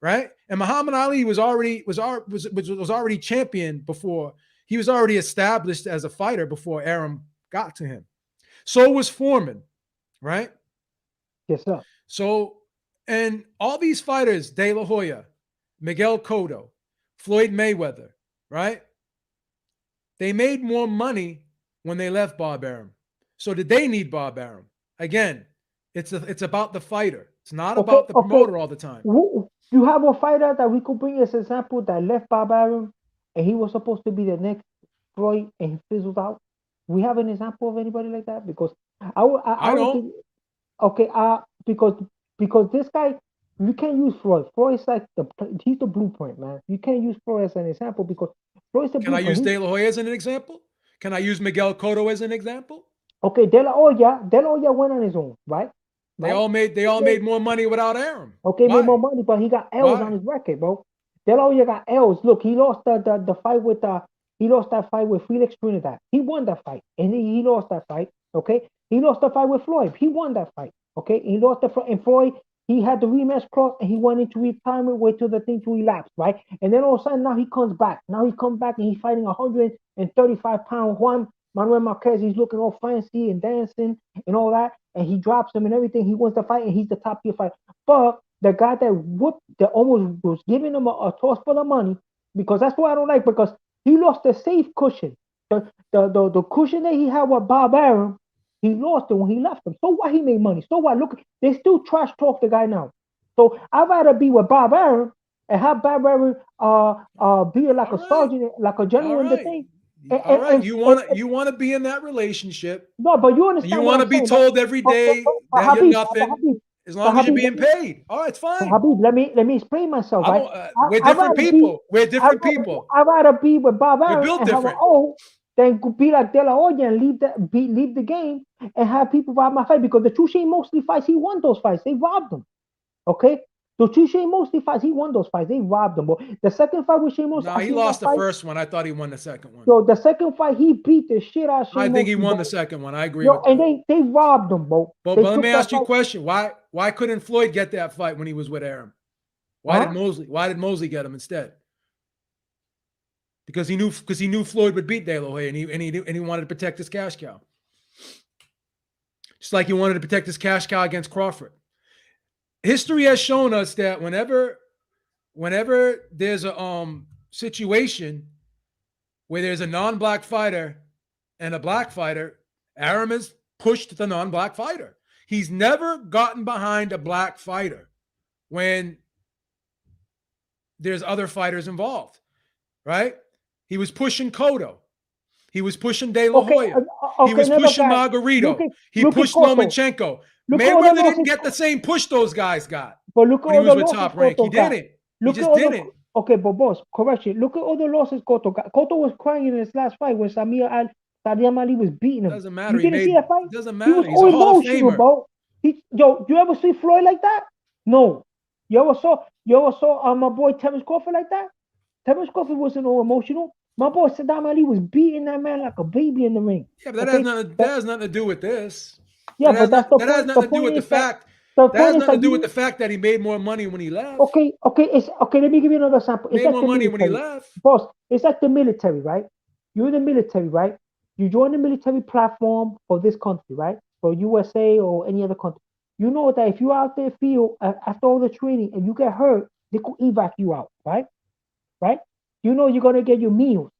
right? And Muhammad Ali was already champion before. He was already established as a fighter before Arum got to him. So was Foreman, right? yes, sir. So, and all these fighters, De La Hoya, Miguel Cotto, Floyd Mayweather, right? They made more money when they left Bob Arum. So did they need Bob Arum? Again, it's about the fighter. It's not Okay, about the okay. promoter all the time. You have a fighter that we could bring as an example that left Bob Arum, and he was supposed to be the next Floyd, and he fizzled out. We have an example of anybody like that because I I don't know. think. Okay, because this guy, you can't use Floyd. Floyd's like he's the blueprint, man. You can't use Floyd as an example because Floyd's the Can I blueprint. use De La Hoya as an example? Can I use Miguel Cotto as an example? Okay, De La Hoya went on his own, right? They Right? all made more money without Arum. Okay, made more Why? money, but he got L's on Why? his record, bro. De La Hoya got L's. Look, he lost the fight with he lost that fight with Felix Trinidad. He won that fight, and he lost that fight. Okay, he lost the fight with Floyd. He won that fight. Okay, he lost and Floyd. He had the rematch clause, and he went into retirement, wait till the thing to elapse, right? And then all of a sudden, now he comes back. Now he comes back, and he's fighting 135-pound Juan Manuel Marquez. He's looking all fancy and dancing and all that, and he drops him and everything. He wins the fight, and he's the top tier fighter. But the guy that almost was giving him a toss for the money, because that's what I don't like, because he lost the safe cushion. The cushion that he had with Bob Arum, he lost it when he left him. So what? He made money. So what? Look, they still trash talk the guy now. So I'd rather be with Bob Arum and have Bob Arum be like All a right. sergeant, like a All general in the right. thing. All right. You want And you want to be in that relationship. no, but you And you understand what want I'm to be saying, right? told every day But that you're Habib, nothing Habib, as but long as you're Habib, being paid. All right, it's but fine. Habib, let me explain myself, I right? don't. We're I'd different rather be people. We're different people. I'd rather be with Bob We're Arum built and have an different. O than be like De La Hoya and leave the game and have people rob my fight because the two Shane Mosley fights, he won those fights. They robbed him. Okay? The two Shane Mosley fights, he won those fights. They robbed him. But the second fight with Shane Mosley, No, I he seen that lost the fight. first one. I thought he won the second one. So the second fight, he beat the shit out of I Shane think he Mosley, won bro. the second one. I agree Yo, with and that. they robbed him, bro. But They let took me that ask you a fight. question. Why Why couldn't Floyd get that fight when he was with Arum? Why did Mosley get him instead? Because he knew Floyd would beat De La Hoya, and he wanted to protect his cash cow. Just like he wanted to protect his cash cow against Crawford. History has shown us that whenever there's a situation where there's a non-black fighter and a black fighter, Arum has pushed the non-black fighter. He's never gotten behind a black fighter when there's other fighters involved, right? He was pushing Cotto. He was pushing De La Hoya. He was pushing Margarito. He pushed Lomachenko. Mayweather didn't get the same push those guys got but look when he was with Top Rank. He didn't. He just didn't. Okay, but boss, correction. Look at all the losses Cotto got. Cotto was crying in his last fight when Saddam Ali was beating him. Doesn't matter. You didn't see that fight? It doesn't matter. He was He's a Hall of Famer. Bro. You ever see Floyd like that? No. You ever saw my boy Terence Crawford like that? Terence Crawford wasn't all emotional. My boy Saddam Ali was beating that man like a baby in the ring. Yeah, but that has nothing to do with this. Yeah, but that's the point. That has nothing to do with the fact. That has nothing to do with the fact that he made more money when he left. Okay. Let me give you another example. He made more money when he left. Boss, it's like the military, right? You're in the military, right? You join the military platform for this country, right? For USA or any other country. You know that if you're out there field after all the training and you get hurt, they could evac you out, right? Right? You know you're gonna get your meals.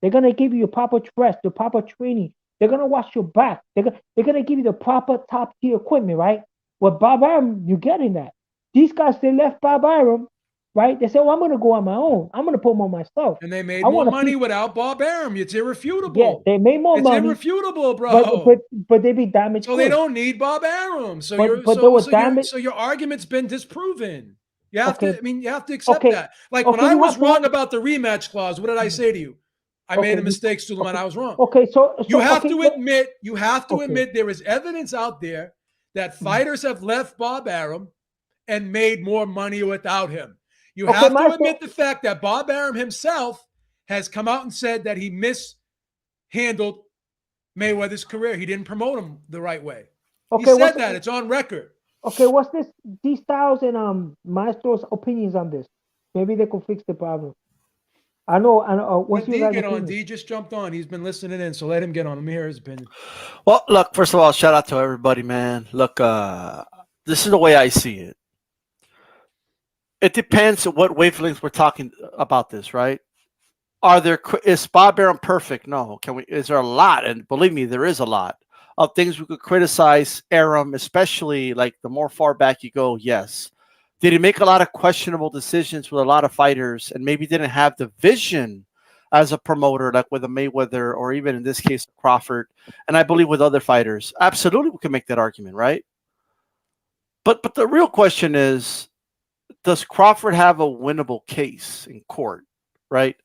They're gonna give you your proper dress, the proper training. They're gonna watch your back. They're gonna give you the proper top tier equipment, right? With Bob Arum, you're getting that. These guys, they left Bob Arum, right? They said, "Well, I'm gonna go on my own. I'm gonna put them on myself." And they made more money without Bob Arum. It's irrefutable. Yeah, they made more money. It's irrefutable, bro. But they be damaged. So they don't need Bob Arum. So your argument's been disproven. You have to. I mean, you have to accept that. Like when I was wrong about the rematch clause, what did I say to you? I made a mistake, Suleiman. I was wrong. Okay, so you have to admit. You have to admit there is evidence out there that fighters have left Bob Arum and made more money without him. You have to admit the fact that Bob Arum himself has come out and said that he mishandled Mayweather's career. He didn't promote him the right way. He said that. It's on record. Okay, what's this? D-Styles and Maestro's opinions on this? Maybe they could fix the problem. I know. What's D get on? D just jumped on. He's been listening in, so let him get on. Let me hear his opinion. Well, look, first of all, shout out to everybody, man. Look, this is the way I see it. It depends on what wavelengths we're talking about this, right? Is Bob Arum perfect? No. Is there a lot? And believe me, there is a lot of things we could criticize Arum, especially like the more far back you go. Yes. Did he make a lot of questionable decisions with a lot of fighters and maybe didn't have the vision as a promoter, like with a Mayweather or even in this case, Crawford, and I believe with other fighters? Absolutely, we can make that argument, right? But the real question is, does Crawford have a winnable case in court, right?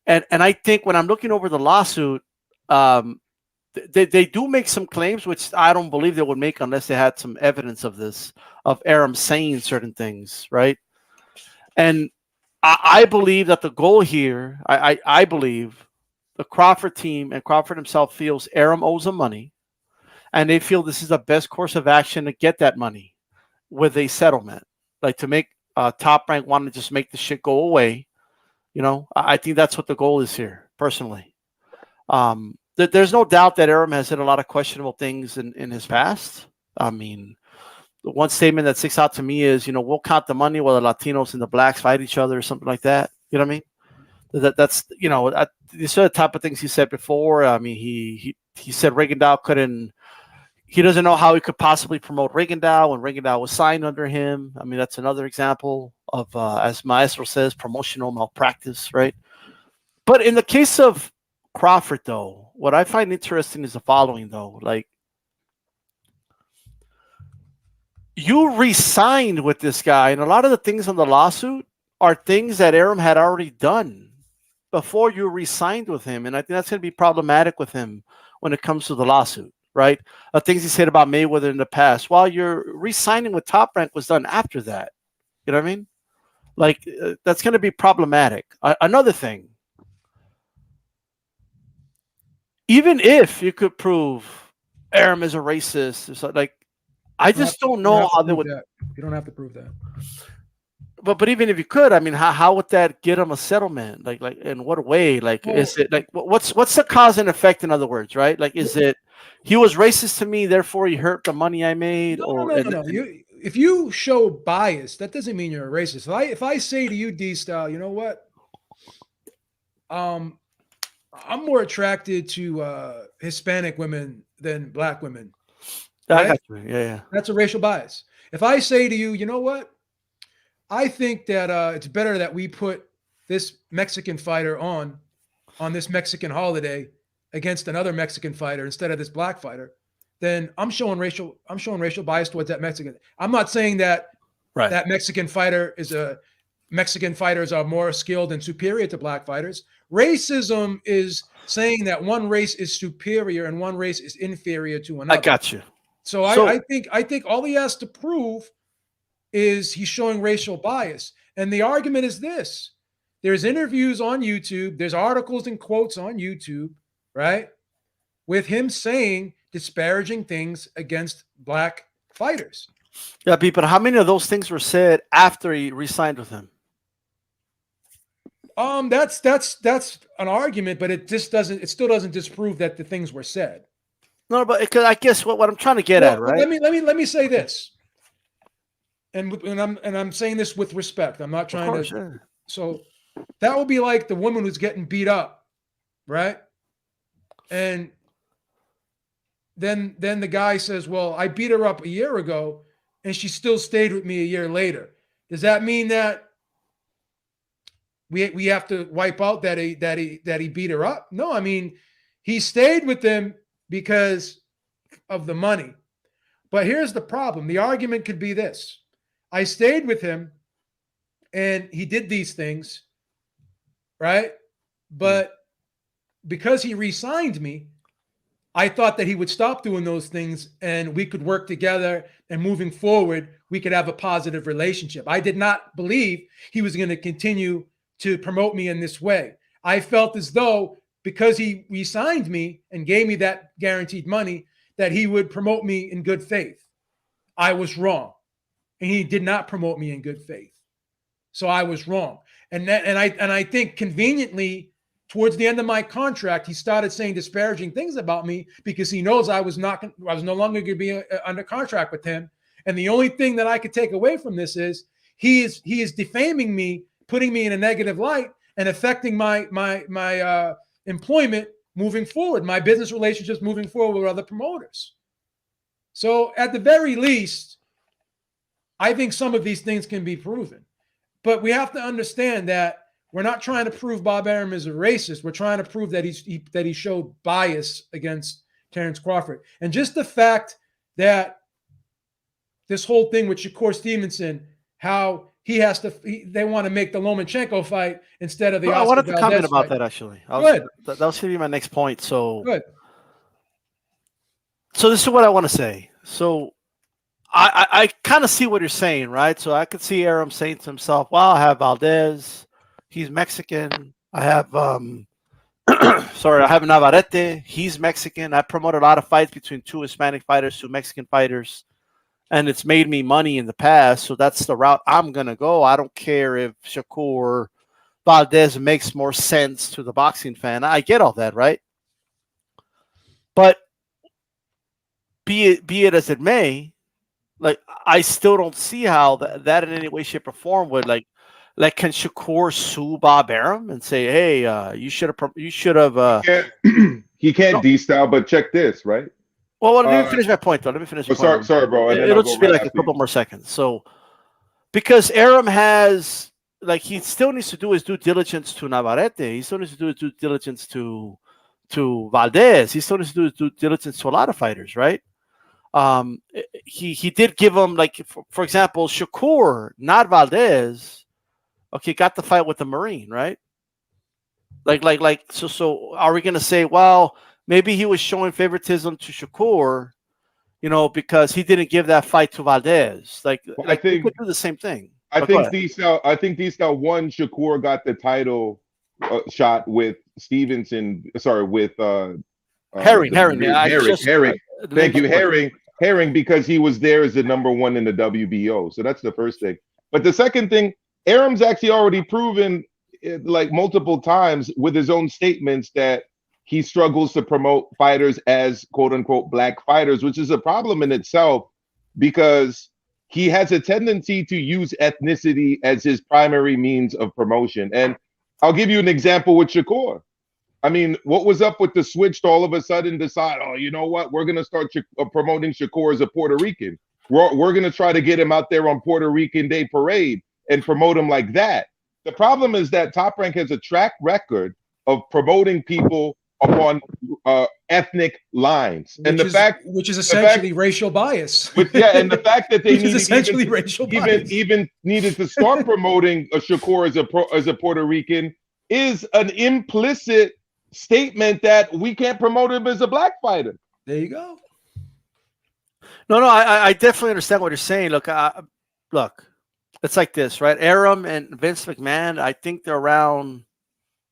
And I think when I'm looking over the lawsuit, they do make some claims, which I don't believe they would make unless they had some evidence of this, of Arum saying certain things, right? And I believe that the goal here, I believe the Crawford team and Crawford himself feels Arum owes them money, and they feel this is the best course of action to get that money with a settlement, like to make Top Rank want to just make the shit go away. You know, I think that's what the goal is here, personally. There's no doubt that Arum has said a lot of questionable things in his past. I mean, the one statement that sticks out to me is, you know, we'll count the money while the Latinos and the blacks fight each other or something like that. You know what I mean? That's, you know, these are the type of things he said before. I mean, he said Rigondeaux he doesn't know how he could possibly promote Rigondeaux when Rigondeaux was signed under him. I mean, that's another example of, as Maestro says, promotional malpractice, right? But in the case of Crawford, though, what I find interesting is the following, though. Like, you re-signed with this guy, and a lot of the things on the lawsuit are things that Arum had already done before you re-signed with him, and I think that's going to be problematic with him when it comes to the lawsuit, right? Things he said about Mayweather in the past, while your re-signing with Top Rank was done after that. You know what I mean? Like, that's going to be problematic. Another thing, even if you could prove Arum is a racist, like, I just don't know how they would. That. You don't have to prove that. But even if you could, I mean, how would that get him a settlement? Like in what way? Like, Well, is it like what's the cause and effect? In other words, right? Like, is it he was racist to me, therefore he hurt the money I made? No. If you show bias, that doesn't mean you're a racist. If I say to you, D-Style, you know what? I'm more attracted to Hispanic women than black women. I Right? got you. Yeah. That's a racial bias. If I say to you, you know what? I think that it's better that we put this Mexican fighter on this Mexican holiday against another Mexican fighter instead of this black fighter, then I'm showing racial bias towards that Mexican. I'm not saying that that Mexican fighters are more skilled and superior to black fighters. Racism is saying that one race is superior and one race is inferior to another. I got you. So I think all he has to prove is he's showing racial bias. And the argument is this. There's interviews on YouTube, there's articles and quotes on YouTube, right? With him saying disparaging things against black fighters. Yeah, but how many of those things were said after he re-signed with him? That's an argument, but it still doesn't disprove that the things were said. No, but because I guess what I'm trying to get at, right? Let me say this. And I'm saying this with respect. I'm not trying to. Yeah. So that would be like the woman who's getting beat up, right? And then the guy says, "Well, I beat her up a year ago, and she still stayed with me a year later." Does that mean that we have to wipe out that he beat her up? No, I mean he stayed with them because of the money. But here's the problem. The argument could be this. I stayed with him and he did these things, right? But because he re-signed me, I thought that he would stop doing those things and we could work together, and moving forward, we could have a positive relationship. I did not believe he was going to continue to promote me in this way. I felt as though because he re-signed me and gave me that guaranteed money, that he would promote me in good faith. I was wrong. And he did not promote me in good faith. So I was wrong. And I think conveniently, towards the end of my contract, he started saying disparaging things about me because he knows I was no longer going to be under contract with him. And the only thing that I could take away from this is he is defaming me, putting me in a negative light, and affecting my employment moving forward, my business relationships moving forward with other promoters. So at the very least, I think some of these things can be proven. But we have to understand that we're not trying to prove Bob Arum is a racist. We're trying to prove that he showed bias against Terrence Crawford. And just the fact that this whole thing with Shakur Stevenson, how they want to make the Lomachenko fight instead of the Oscar I wanted to Valdez comment about fight. that, actually. Good. That was going to be my next point. So, good. So this is what I want to say. So I kind of see what you're saying, right? So I could see Arum saying to himself, well, I have Valdez. He's Mexican. I have, I have Navarrete. He's Mexican. I promoted a lot of fights between two Hispanic fighters, two Mexican fighters. And it's made me money in the past. So that's the route I'm going to go. I don't care if Shakur Valdez makes more sense to the boxing fan. I get all that, right? But be it as it may, like I still don't see how that in any way, shape, or form would like can Shakur sue Bob Arum and say, hey, you should have. He can't D-style, but check this, right? Well, let me finish my point, though. Let me finish my point. Sorry, bro. And It'll just be like a couple more seconds. So, because Arum has, like, he still needs to do his due diligence to Navarrete. He still needs to do his due diligence to Valdez. He still needs to do his due diligence to a lot of fighters, right? He did give him, like, for example, Shakur, not Valdez, okay, got the fight with the Marine, right? So are we going to say, well, maybe he was showing favoritism to Shakur, because he didn't give that fight to Valdez. I think he could do the same thing. I think D-Style won. Shakur got the title shot with Stevenson. Sorry, with Herring. Herring. Thank you, Herring. herring because he was there as the number one in the WBO. So that's the first thing. But the second thing, Arum's actually already proven like multiple times with his own statements that he struggles to promote fighters as quote unquote black fighters, which is a problem in itself because he has a tendency to use ethnicity as his primary means of promotion. And I'll give you an example with Shakur. I mean, what was up with the switch to all of a sudden decide, oh, you know what? We're going to start promoting Shakur as a Puerto Rican. We're going to try to get him out there on Puerto Rican Day Parade and promote him like that. The problem is that Top Rank has a track record of promoting people upon ethnic lines, and which is essentially racial bias. And the fact that they even needed to start promoting a Shakur as a Puerto Rican is an implicit statement that we can't promote him as a black fighter. There you go. No, I definitely understand what you're saying. Look, it's like this, right? Arum and Vince McMahon, I think they're around.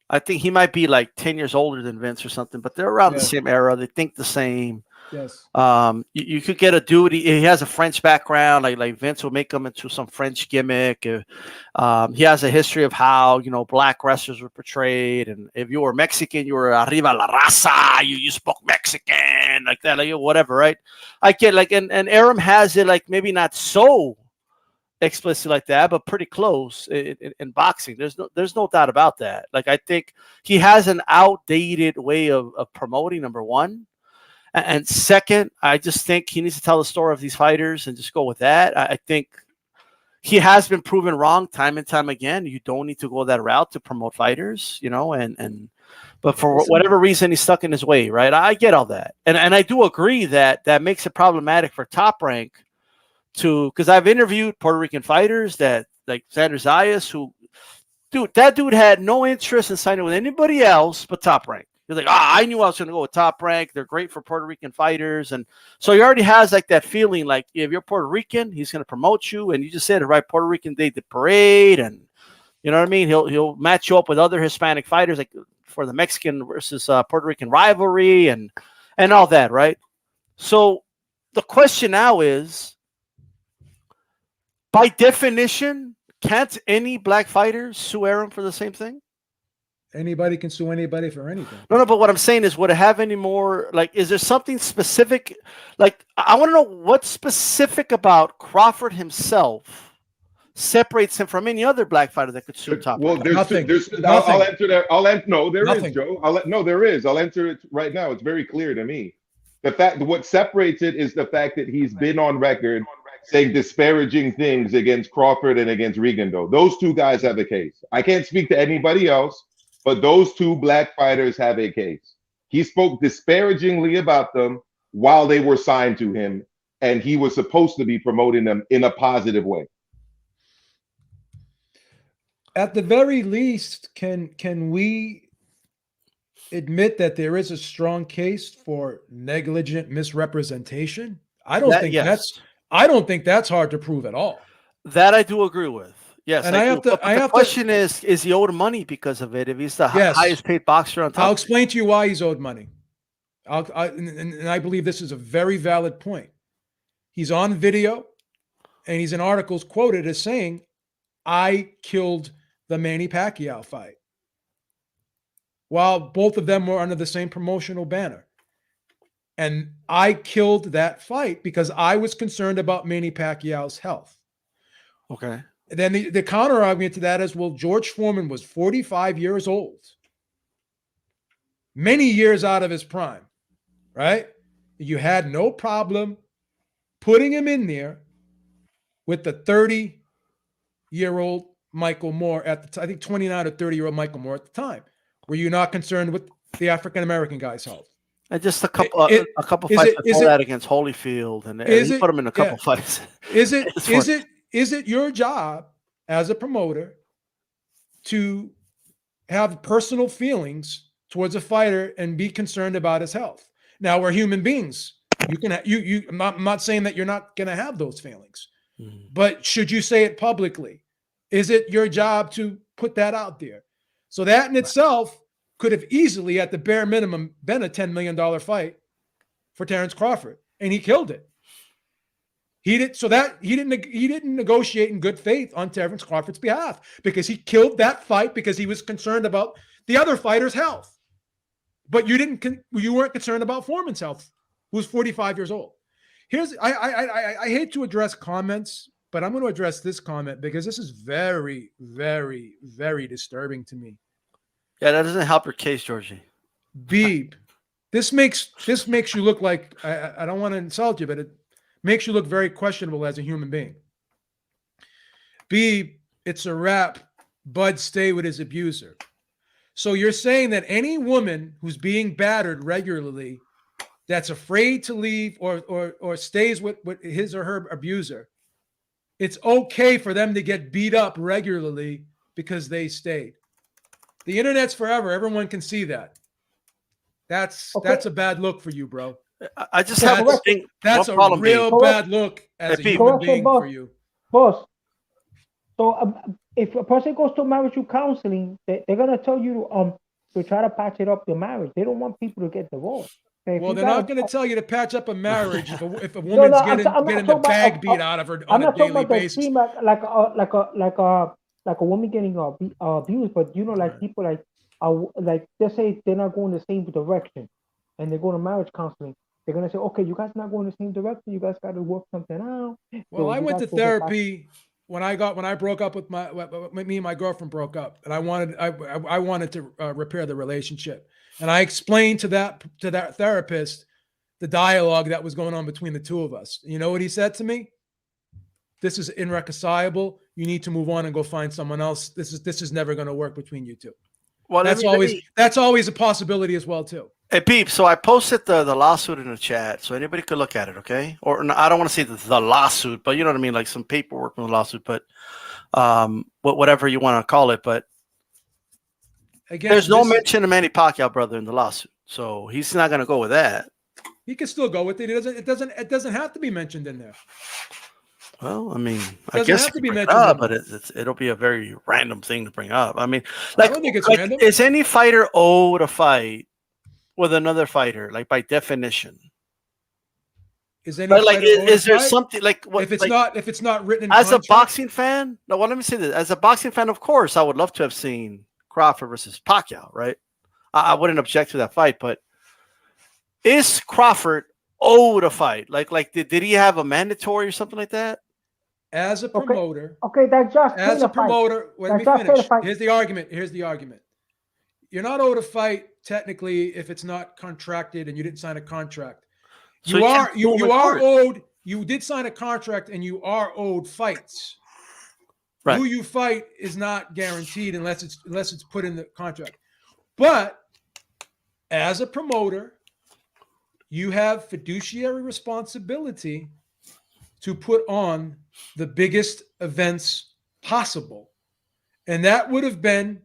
I think he might be like 10 years older than Vince or something, but they're around the same era. They think the same. Yes. You could get a dude. He has a French background. Like Vince will make him into some French gimmick. He has a history of how black wrestlers were portrayed, and if you were Mexican, you were arriba la raza. You spoke Mexican like that, like whatever, right? I get and Arum has it like maybe not so explicit like that, but pretty close in boxing. There's no doubt about that. Like I think he has an outdated way of promoting, number one. And second, I just think he needs to tell the story of these fighters and just go with that. I think he has been proven wrong time and time again. You don't need to go that route to promote fighters, but for whatever reason, he's stuck in his way, right? I get all that. And I do agree that makes it problematic for Top Rank because I've interviewed Puerto Rican fighters that like Xander Zayas, that dude had no interest in signing with anybody else but Top Rank. He's like, I knew I was going to go with Top Rank. They're great for Puerto Rican fighters. And so he already has like that feeling like if you're Puerto Rican, he's going to promote you. And you just said it right, Puerto Rican Day the Parade. And you know what I mean? He'll match you up with other Hispanic fighters like for the Mexican versus Puerto Rican rivalry and all that, right? So the question now is, by definition, can't any black fighter sue Arum for the same thing? Anybody can sue anybody for anything. No, but what I'm saying is, would it have any more, is there something specific? Like, I want to know what's specific about Crawford himself separates him from any other black fighter that could sue Top Rank. Well, Nothing. I'll answer that. No, there Nothing. is, Joe. No, there is. I'll answer it right now. It's very clear to me. What separates it is the fact that he's been on record saying disparaging things against Crawford and against Rigondeaux. Those two guys have a case. I can't speak to anybody else. But those two black fighters have a case. He spoke disparagingly about them while they were signed to him, and he was supposed to be promoting them in a positive way. At the very least, can we admit that there is a strong case for negligent misrepresentation? I don't think that's hard to prove at all. That I do agree with. Yes, and the question is he owed money because of it? If he's the highest paid boxer on top, I'll explain to you why he's owed money. And I believe this is a very valid point. He's on video, and he's in articles quoted as saying, "I killed the Manny Pacquiao fight," while both of them were under the same promotional banner. And I killed that fight because I was concerned about Manny Pacquiao's health. Okay. Then the counter argument to that is, well, George Foreman was 45 years old, many years out of his prime, right? You had no problem putting him in there with the 30-year-old Michael Moore at the time, I think 29 or 30-year-old Michael Moore at the time. Were you not concerned with the African-American guy's health? And just a couple fights before that against Holyfield, and he put him in a couple fights. Is it your job as a promoter to have personal feelings towards a fighter and be concerned about his health? Now, we're human beings. I'm not saying that you're not going to have those feelings, but should you say it publicly? Is it your job to put that out there? So that in itself could have easily, at the bare minimum, been a $10 million fight for Terrence Crawford, and he killed it. He didn't negotiate in good faith on Terrence Crawford's behalf because he killed that fight because he was concerned about the other fighter's health. But you weren't concerned about Foreman's health, who was 45 years old. I hate to address comments, but I'm going to address this comment because this is very, very, very disturbing to me. Yeah, that doesn't help your case, Georgie. Beeb, this makes you look like I don't want to insult you, but it makes you look very questionable as a human being. Beeb, it's a wrap. Bud stay with his abuser. So you're saying that any woman who's being battered regularly, that's afraid to leave or stays with his or her abuser, it's okay for them to get beat up regularly because they stayed. The internet's forever. Everyone can see that. That's a bad look for you, bro. I just have one thing. That's a real bad look as a human being for you. Boss. So if a person goes to marital counseling, they're gonna tell you to try to patch it up your marriage. They don't want people to get divorced. Well, they're not going to tell you to patch up a marriage if a woman's getting the bag beat out of her on a daily basis. Like a woman getting abused, but like people like let's say they're not going the same direction, and they go to marriage counseling. They're gonna say, okay, you guys not going the same direction. You guys got to work something out. Well, I went to therapy when I broke up with me and my girlfriend broke up, and I wanted to repair the relationship, and I explained to that therapist the dialogue that was going on between the two of us. You know what he said to me? This is irreconcilable. You need to move on and go find someone else. This is never going to work between you two. Well, that's always a possibility as well too. Hey, Peep, so I posted the lawsuit in the chat, so anybody could look at it, okay? Or no, I don't want to say the lawsuit, but you know what I mean, like some paperwork from the lawsuit, but whatever you want to call it. But again, there's no mention of Manny Pacquiao, brother, in the lawsuit, so he's not going to go with that. He can still go with it. It doesn't have to be mentioned in there. Well, I mean, I guess it could be mentioned up, but it'll be a very random thing to bring up. I mean, like, I don't think it's random. Is any fighter owed a fight with another fighter, like by definition? Is any is there something like what, if it's not written in as contract? A boxing fan? No, well, let me say this. As a boxing fan, of course, I would love to have seen Crawford versus Pacquiao, right? I wouldn't object to that fight, but is Crawford owed a fight? Like did he have a mandatory or something like that? As a promoter, okay, that just as a promoter. Let me finish. Here's the argument. You're not owed a fight technically if it's not contracted and you didn't sign a contract. So you are owed. You did sign a contract and you are owed fights. Right. Who you fight is not guaranteed unless it's put in the contract. But as a promoter, you have fiduciary responsibility to put on the biggest events possible. And that would have been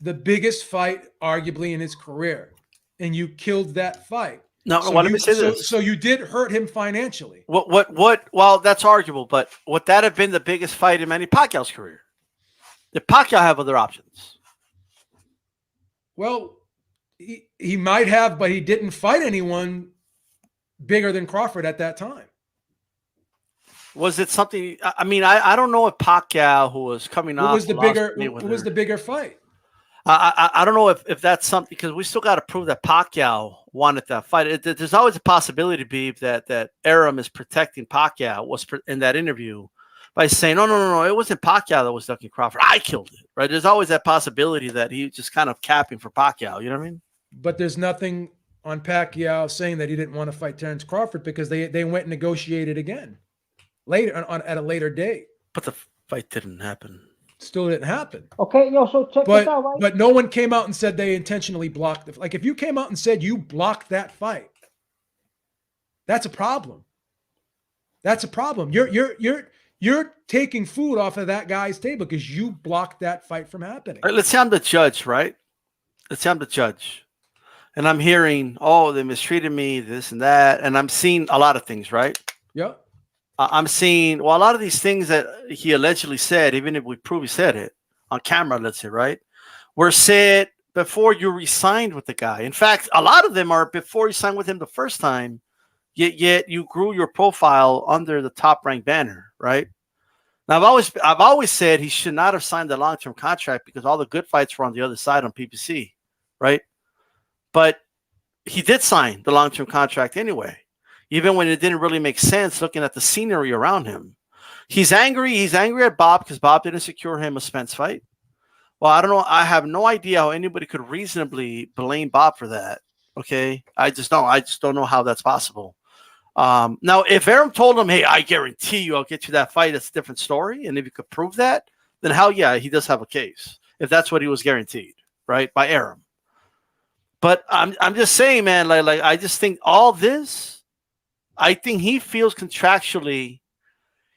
the biggest fight arguably in his career. And you killed that fight. No, let me say this. So you did hurt him financially. What? Well, that's arguable, but would that have been the biggest fight in Manny Pacquiao's career? Did Pacquiao have other options? Well, he might have, but he didn't fight anyone bigger than Crawford at that time. Was it something? I mean, I don't know if Pacquiao, who was coming off, what was the bigger fight? I don't know if that's something, because we still got to prove that Pacquiao wanted that fight. There's always a possibility, Beeb, that Arum is protecting Pacquiao in that interview by saying, no, it wasn't Pacquiao that was ducking Crawford. I killed it, right? There's always that possibility that he just kind of capping for Pacquiao. You know what I mean? But there's nothing on Pacquiao saying that he didn't want to fight Terrence Crawford because they went and negotiated again later at a later date. But the fight didn't happen. Still didn't happen. Okay, so check this out, right? But no one came out and said they intentionally blocked it. Like if you came out and said you blocked that fight, that's a problem. That's a problem. You're taking food off of that guy's table because you blocked that fight from happening. All right, let's say I'm the judge, right? Let's say I'm the judge. And I'm hearing, they mistreated me, this and that. And I'm seeing a lot of things, right? Yeah. I'm seeing, a lot of these things that he allegedly said, even if we prove he said it on camera, let's say, right, were said before you re-signed with the guy. In fact, a lot of them are before you signed with him the first time. Yet you grew your profile under the Top Rank banner, right? Now I've always said he should not have signed the long-term contract because all the good fights were on the other side on PPC, right? But he did sign the long-term contract anyway, even when it didn't really make sense looking at the scenery around him. He's angry. He's angry at Bob because Bob didn't secure him a Spence fight. Well, I don't know. I have no idea how anybody could reasonably blame Bob for that. Okay, I just don't know how that's possible. Now, if Arum told him, "Hey, I guarantee you, I'll get you that fight," it's a different story. And if you could prove that, then hell yeah, he does have a case. If that's what he was guaranteed, right, by Arum. But I'm just saying, man. Like I just think all this. I think he feels contractually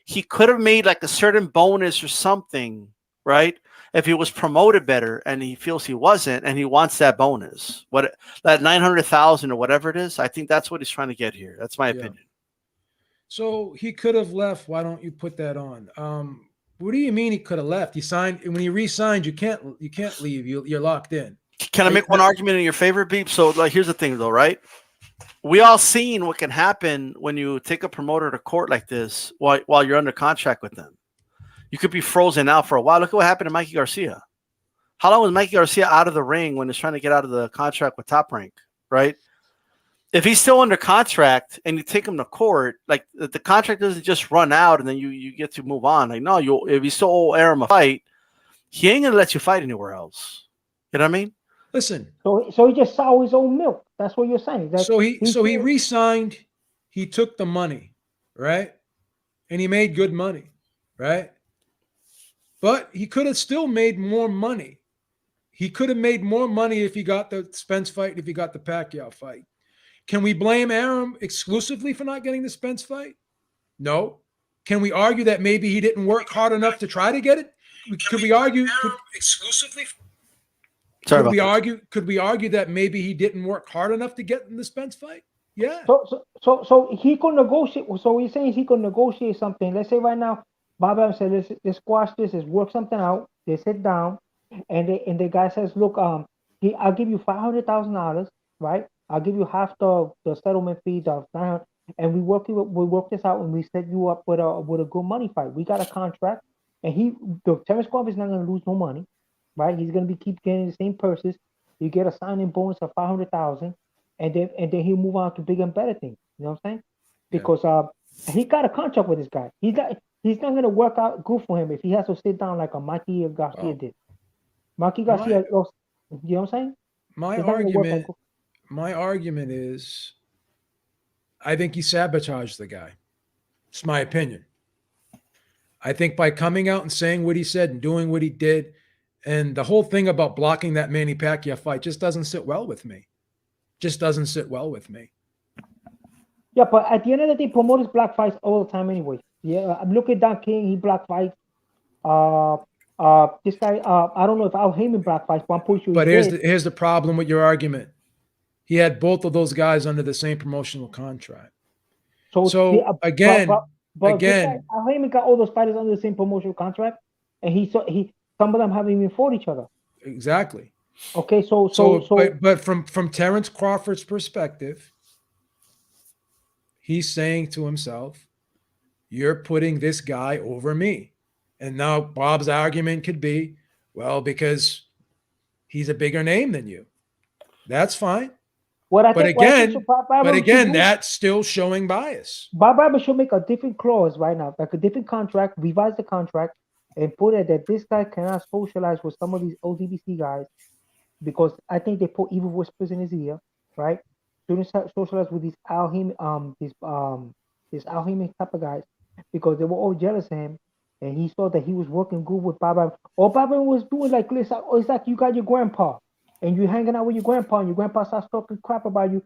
he could have made like a certain bonus or something, right? If he was promoted better, and he feels he wasn't, and he wants that bonus, that 900,000 or whatever it is. I think that's what he's trying to get here. That's my opinion. So he could have left. Why don't you put that on? What do you mean he could have left? He signed when he re-signed. You can't leave. You're locked in. Can I make one argument in your favor, Beep? So like, here's the thing, though, right? We all seen what can happen when you take a promoter to court like this while you're under contract with them. You could be frozen out for a while. Look at what happened to Mikey Garcia. How long was Mikey Garcia out of the ring when he's trying to get out of the contract with Top Rank, right? If he's still under contract and you take him to court, like the contract doesn't just run out and then you get to move on. Like, no, if you still owe Arum a fight, he ain't gonna let you fight anywhere else. You know what I mean? Listen. So he just saw his own milk. That's what you're saying. So he re-signed. He took the money, right? And he made good money, right? But he could have still made more money. He could have made more money if he got the Spence fight, if he got the Pacquiao fight. Can we blame Arum exclusively for not getting the Spence fight? No. Can we argue that maybe he didn't work hard enough to try to get it? Could we argue exclusively? Could we argue that maybe he didn't work hard enough to get in the Spence fight? Yeah. So he could negotiate. So he's saying he could negotiate something. Let's say right now, Bob Arum said, let's squash this, let's work something out. They sit down, and the guy says, look, I'll give you $500,000, right? I'll give you half the settlement fee, and we work this out, and we set you up with a good money fight. We got a contract, and Terence Crawford is not going to lose no money, right? He's going to keep getting the same purses. You get a signing bonus of $500,000, and then he'll move on to bigger and better things. You know what I'm saying? Because he got a contract with this guy. He's not going to work out good for him if he has to sit down like a Mikey Garcia did. Mikey Garcia, you know what I'm saying? My argument is, I think he sabotaged the guy. It's my opinion. I think by coming out and saying what he said and doing what he did, and the whole thing about blocking that Manny Pacquiao fight just doesn't sit well with me. Yeah, but at the end of the day, promoters block fights all the time anyway. Yeah, look at Don King. He blocked fights. This guy, I don't know if Al Heyman blocked fights, but I'm pretty sure. But here's the problem with your argument. He had both of those guys under the same promotional contract. So again, Al Heyman got all those fighters under the same promotional contract, and some of them haven't even fought each other. Exactly. Okay, but from Terence Crawford's perspective, he's saying to himself, you're putting this guy over me. And now Bob's argument could be, well, because he's a bigger name than you. That's fine. But again, that's still showing bias. Bob Arum should make a different clause right now, like a different contract, revise the contract, and put it that this guy cannot socialize with some of these LDBC guys, because I think they put evil whispers in his ear, right? Shouldn't socialize with these Al Heyman, this Al Heyman type of guys, because they were all jealous of him, and he saw that he was working good with Bob Arum. All Bob Arum was doing, like, listen, it's like you got your grandpa, and you're hanging out with your grandpa, and your grandpa starts talking crap about you,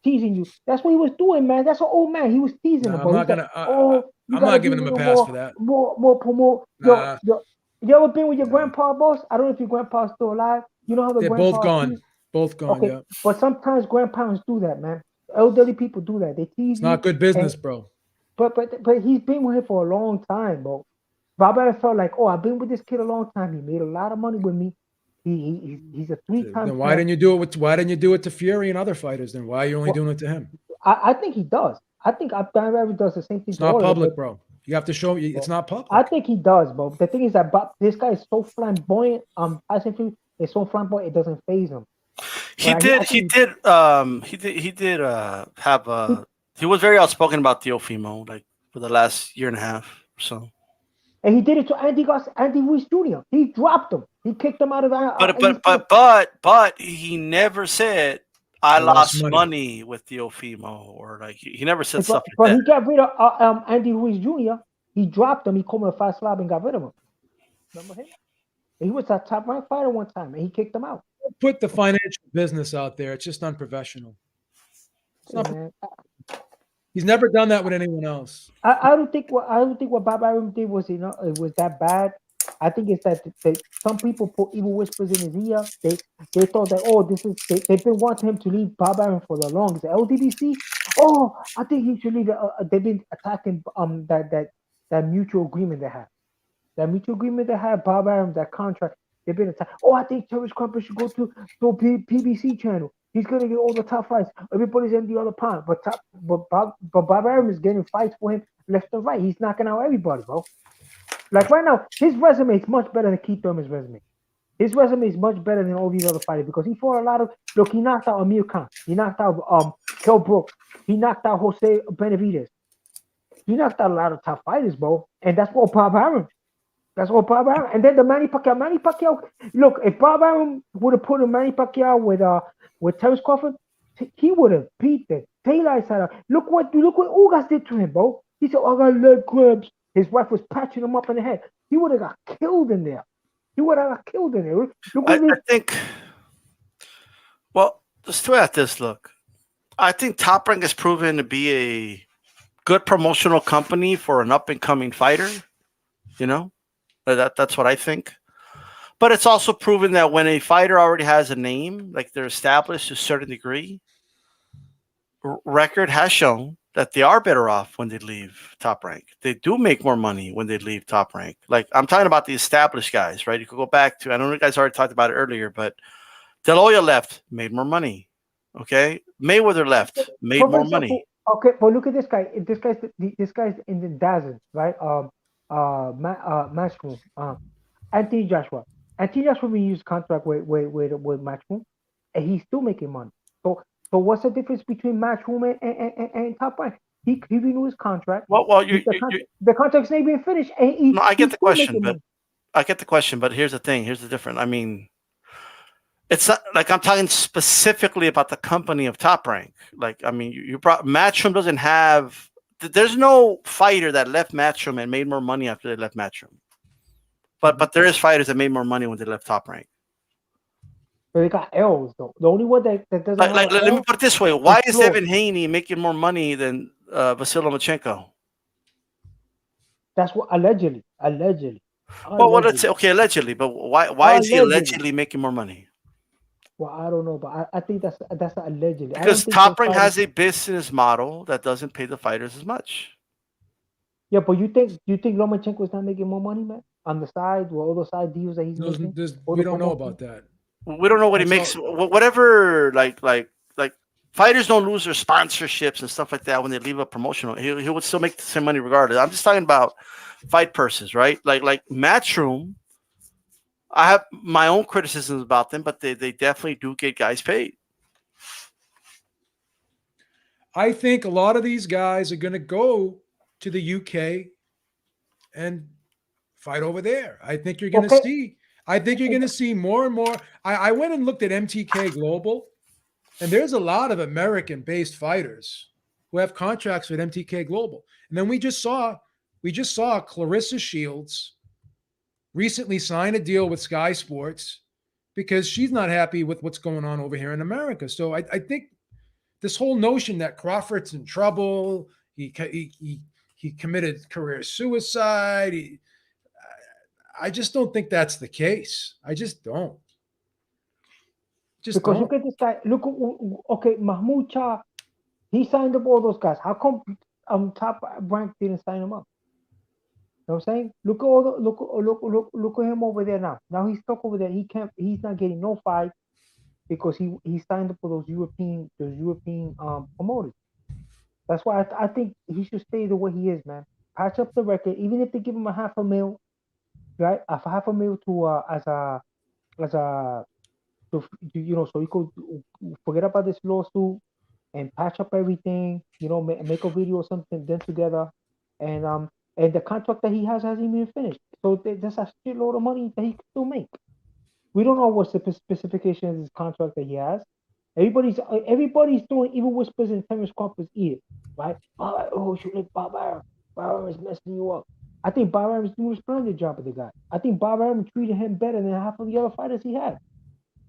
teasing you. That's what he was doing, man. That's an old man. He was teasing him. I'm not giving him a pass for that. More promote. You ever been with your grandpa, boss? I don't know if your grandpa's still alive. You know how they're both gone. Both gone. Okay. Yeah. But sometimes grandparents do that, man. Elderly people do that. They tease. It's not good business, bro. But he's been with him for a long time, bro. Bob Arum felt like, I've been with this kid a long time. He made a lot of money with me. He's a 3-time. Then why didn't you do it to Fury and other fighters? Then why are you only doing it to him? I think he does. I think Bob Arum does the same thing It's to not all of them. public, bro. You have to show me. It's not I public. think he does, bro. The thing is that this guy is so flamboyant. Tyson Fury is so flamboyant it doesn't phase him. He But did. I He think did. He did. Have. He was very outspoken about Teofimo, like for the last year and a half or so. and he did it to Andy Ruiz Jr. He dropped him. He kicked him out of ESPN. But he never said I I lost lost money. money with Teofimo, or like he never said But, stuff like but that. he got rid of Andy Ruiz Jr. He dropped him. He called him a fast slab and got rid of him. Remember him? He was a top ranked fighter one time, and he kicked him out. Put the financial business out there. It's just unprofessional. It's Hey, not, man, he's never done that with anyone else. I don't think what Bob Arum did was it was that bad. I think it's that some people put evil whispers in his ear. They thought that they've been wanting him to leave Bob Arum for the longest. LDBC, I think he should leave. They've been attacking that mutual agreement they have. That mutual agreement they have, Bob Arum, that contract. They've been attacking. I think Terrence Crawford should go to PBC channel. He's gonna get all the top fights. Everybody's in the other pond, but Bob Arum is getting fights for him left and right. He's knocking out everybody, bro. Like right now, his resume is much better than Keith Thurman's resume. His resume is much better than all these other fighters because he fought a lot of. Look, he knocked out Amir Khan. He knocked out Kell Brook. He knocked out Jose Benavidez. He knocked out a lot of top fighters, bro. And that's what Bob Arum. That's what Bob Arum. And then the Manny Pacquiao. Look, if Bob Arum would have put a Manny Pacquiao with Terrence Crawford, he would have beat the daylights out of. Look what Ugas did to him, bro. He said, "I got leg cramps." His wife was patching him up in the head. He would have got killed in there. Look I think. Well, let's throw at this. Look, I think Top Rank has proven to be a good promotional company for an up and coming fighter. You know, that's what I think. But it's also proven that when a fighter already has a name, like they're established to a certain degree, record has shown that they are better off when they leave Top Rank. They do make more money when they leave Top Rank. Like I'm talking about the established guys, right? You could go back to, I know you guys already talked about it earlier, but De La Hoya left, made more money. Okay, Mayweather left, made more money. Okay, but look at this guy. This guy's in the Dazzle, right? Matchroom. Anthony Joshua. Anthony Joshua used contract with Matchroom, and he's still making money. So what's the difference between Matchroom and Top Rank? He renewed his contract. Well, the contract's not even finished. And I get the question, but here's the thing. Here's the difference. I mean, it's not like I'm talking specifically about the company of Top Rank. Like, I mean, you brought Matchroom doesn't have. There's no fighter that left Matchroom and made more money after they left Matchroom. But there is fighters that made more money when they left Top Rank. But they got L's though. The only one that doesn't have let me put it this way: why is Evan Haney making more money than Vasily Lomachenko? That's what allegedly. Well, let's say okay, allegedly, but why is he allegedly making more money? Well, I don't know, but I think that's allegedly. Because Top Rank has a business model that doesn't pay the fighters as much. Yeah, but you think Lomachenko is not making more money, man? On the side, with all those side deals that he's making? We don't know about that. We don't know what he makes. Whatever, like fighters don't lose their sponsorships and stuff like that when they leave a promotional. He would still make the same money regardless. I'm just talking about fight purses, right? Like Matchroom. I have my own criticisms about them, but they definitely do get guys paid. I think a lot of these guys are going to go to the UK and fight over there. I think you're going to see. I think you're going to see more and more. I went and looked at MTK Global, and there's a lot of American-based fighters who have contracts with MTK Global. And then we just saw Clarissa Shields recently sign a deal with Sky Sports because she's not happy with what's going on over here in America. So I think this whole notion that Crawford's in trouble, he committed career suicide. I just don't think that's the case. I just don't. Because look at this guy. Okay, Mahmoud Shah, he signed up all those guys. How come Top Rank didn't sign him up? You know what I'm saying? Look at him over there now. Now he's stuck over there. He's not getting no fight because he signed up for those European promoters. That's why I think he should stay the way he is, man. Patch up the record, even if they give him a $500,000, right? A $500,000 to as a so he could forget about this lawsuit and patch up everything. Make a video or something then together, and the contract that he hasn't even finished. So there's a shitload of money that he can still make. We don't know what's the specifications of this contract that he has. Everybody's throwing evil whispers in Terrence Crawford's ear, right? Oh, you like Bob Arum. Bob Arum is messing you up. I think Bob Arum is doing a splendid job of the guy. I think Bob Arum treated him better than half of the other fighters he had.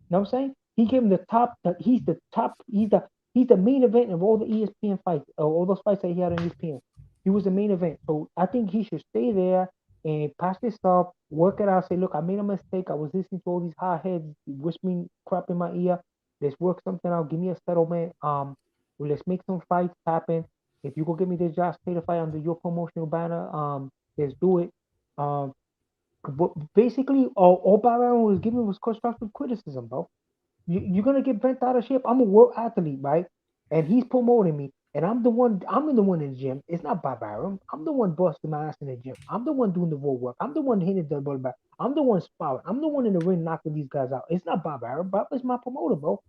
Know what I'm saying? He gave him the top. He's the top. He's the main event of all the ESPN fights, all those fights that he had on ESPN. He was the main event. So I think he should stay there and patch this up, work it out. Say, look, I made a mistake. I was listening to all these hot heads whispering crap in my ear. Let's work something out. Give me a settlement. Let's make some fights happen. If you go give me this Josh Taylor fight under your promotional banner, let's do it. But basically, all Bob Arum was giving was constructive criticism, bro. You're gonna get bent out of shape. I'm a world athlete, right? And he's promoting me, and I'm the one. I'm the one in the gym. It's not Bob Arum. I'm the one busting my ass in the gym. I'm the one doing the road work. I'm the one hitting the ball back. I'm the one sparring. I'm the one in the ring knocking these guys out. It's not Bob Arum. Bob is my promoter, bro.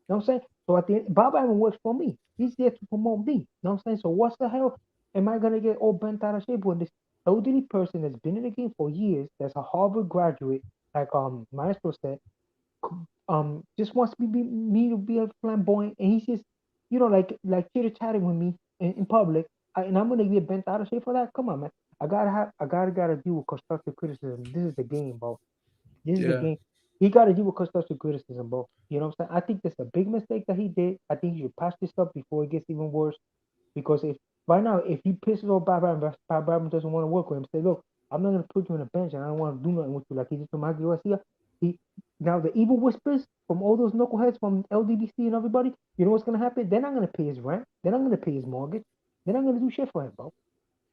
You know what I'm saying? So at the end, Bob Arum works for me. He's there to promote me. You know what I'm saying? So what's the hell am I gonna get all bent out of shape when this elderly person that's been in the game for years, that's a Harvard graduate, like Maestro said, just wants me to be a flamboyant, and he's just like chitter chatting with me in public, and I'm gonna get bent out of shape for that? Come on, man. I gotta deal with constructive criticism. This is the game, bro. This is the Yeah. game. He got to deal with constructive criticism, bro. You know what I'm saying? I think that's a big mistake that he did. I think he should patch this up before it gets even worse. Because if right now, if he pisses off Bob Arum doesn't want to work with him, say, look, I'm not gonna put you on the bench, and I don't want to do nothing with you like he did to Mikey Garcia. Now the evil whispers from all those knuckleheads from LDBC and everybody, you know what's gonna happen? They're not gonna pay his rent. They're not gonna pay his mortgage. They're not gonna do shit for him, bro.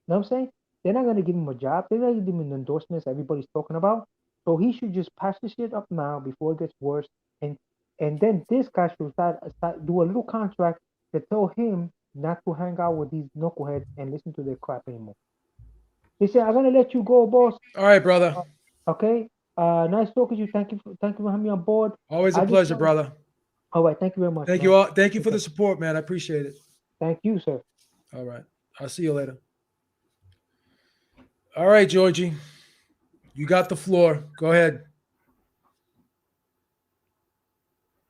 Know what I'm saying? They're not gonna give him a job. They're not gonna give him the endorsements everybody's talking about. So he should just patch the shit up now before it gets worse. And then this guy should start do a little contract to tell him not to hang out with these knuckleheads and listen to their crap anymore. Listen, I'm gonna let you go, boss. All right, brother. Okay. Nice talking to you. Thank you for having me on board. Always a pleasure, brother. All right. Thank you very much. Thank man. you all. Thank you for the support, man. I appreciate it. Thank you, sir. All right. I'll see you later. All right, Georgie. You got the floor. Go ahead.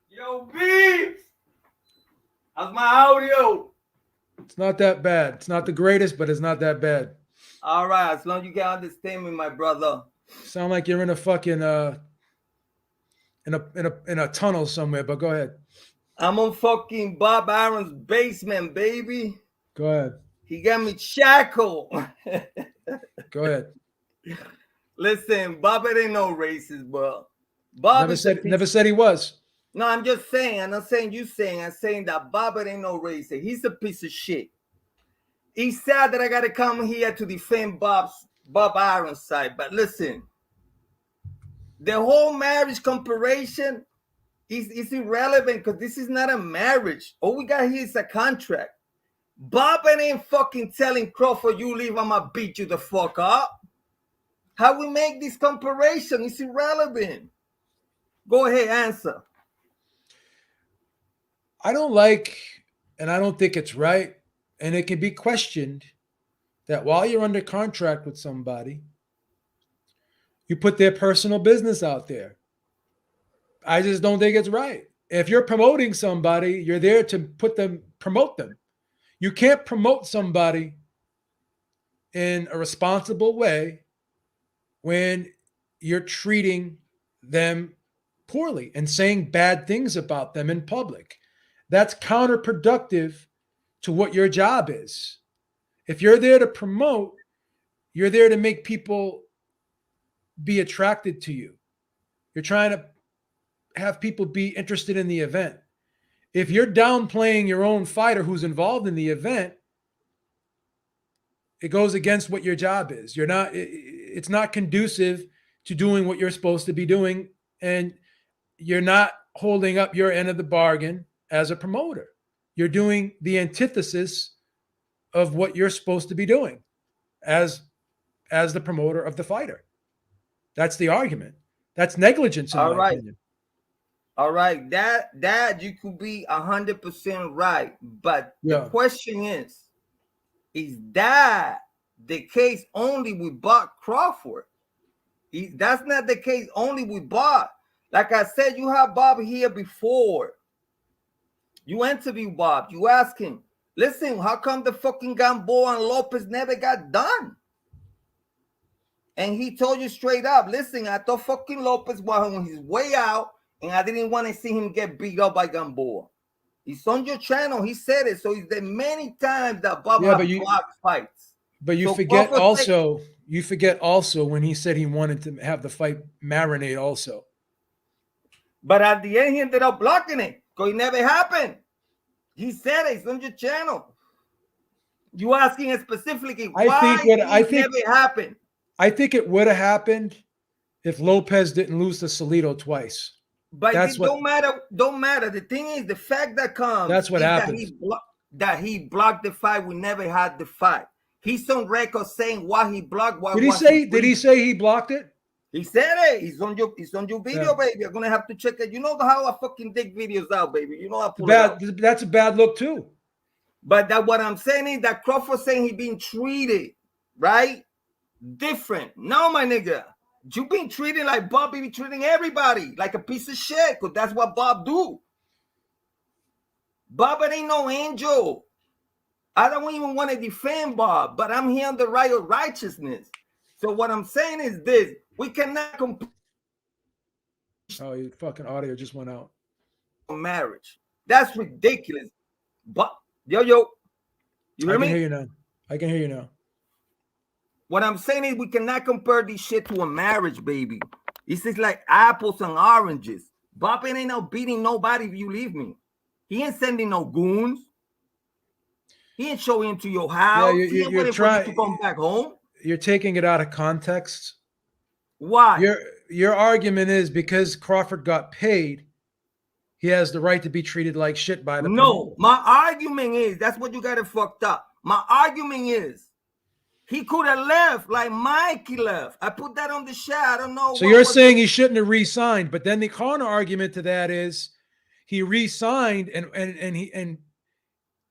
Yo, Beef! How's my audio? It's not that bad. It's not the greatest, but it's not that bad. All right, as long as you can understand me, my brother. Sound like you're in a fucking in a tunnel somewhere, but go ahead. I'm on fucking Bob Arum's basement, baby. Go ahead. He got me shackled. Go ahead. Listen, Bob ain't no racist, bro. Bob Never said he was. No, I'm just saying. I'm not saying you saying. I'm saying that Bob ain't no racist. He's a piece of shit. He's sad that I gotta come here to defend Bob Arum's side. But listen, the whole marriage comparison is irrelevant because this is not a marriage. All we got here is a contract. Bob ain't fucking telling Crawford, you leave, I'ma beat you the fuck up. How we make this comparison is irrelevant. Go ahead, answer. I don't like, and I don't think it's right, and it can be questioned that while you're under contract with somebody, you put their personal business out there. I just don't think it's right. If you're promoting somebody, you're there to promote them. You can't promote somebody in a responsible way when you're treating them poorly and saying bad things about them in public. That's counterproductive to what your job is. If you're there to promote, you're there to make people be attracted to you. You're trying to have people be interested in the event. If you're downplaying your own fighter who's involved in the event, it goes against what your job is. It's not conducive to doing what you're supposed to be doing, and you're not holding up your end of the bargain as a promoter. You're doing the antithesis of what you're supposed to be doing as the promoter of the fighter. That's the argument. That's negligence, in All my right. opinion. All right, that you could be 100% right, but the Yeah. question is that the case only with Bob Crawford? That's not the case only with Bob. Like I said, you have Bob here before. You interview Bob. You ask him, listen, how come the fucking Gamboa and Lopez never got done? And he told you straight up, listen, I thought fucking Lopez was on his way out, and I didn't want to see him get beat up by Gamboa. It's on your channel. He said it. So it's the many times that Bob Yeah, has blocked fights. But you So forget Crawford also. You forget also when he said he wanted to have the fight marinate also. But at the end, he ended up blocking it because it never happened. He said it. It's on your channel. You asking specifically why it never happened. I think it would have happened if Lopez didn't lose to Salido twice. But it don't matter. Don't matter. The thing is, the fact that comes. That's what happens. That he blocked the fight. We never had the fight. He's on record saying why he blocked. Did he say? Did he say he blocked it? He said it. It's on your video, baby. You're gonna have to check it. You know how I fucking dig videos out, baby. You know I pull it out. That's a bad look too. But that what I'm saying is that Crawford saying he being treated right different. No, my nigga, you being treated like Bob be treating everybody like a piece of shit, because that's what Bob do. Bob ain't no angel. I don't even want to defend Bob, but I'm here on the right of righteousness. So what I'm saying is this: we cannot compare. Oh, your fucking audio just went out. Marriage. That's ridiculous. But yo, you hear me? I can hear you now. I can hear you now. What I'm saying is we cannot compare this shit to a marriage, baby. It's just like apples and oranges. Bob ain't no beating nobody if you leave me. He ain't sending no goons. He ain't showing him to your house. He ain't waiting for you to come back home. You're taking it out of context. Why? Your argument is because Crawford got paid, he has the right to be treated like shit by the promoter. My argument is, that's what you got it fucked up. My argument is, he could have left like Mikey left. I put that on the chat. I don't know. So you're saying he shouldn't have re-signed, but then the counter argument to that is he re-signed and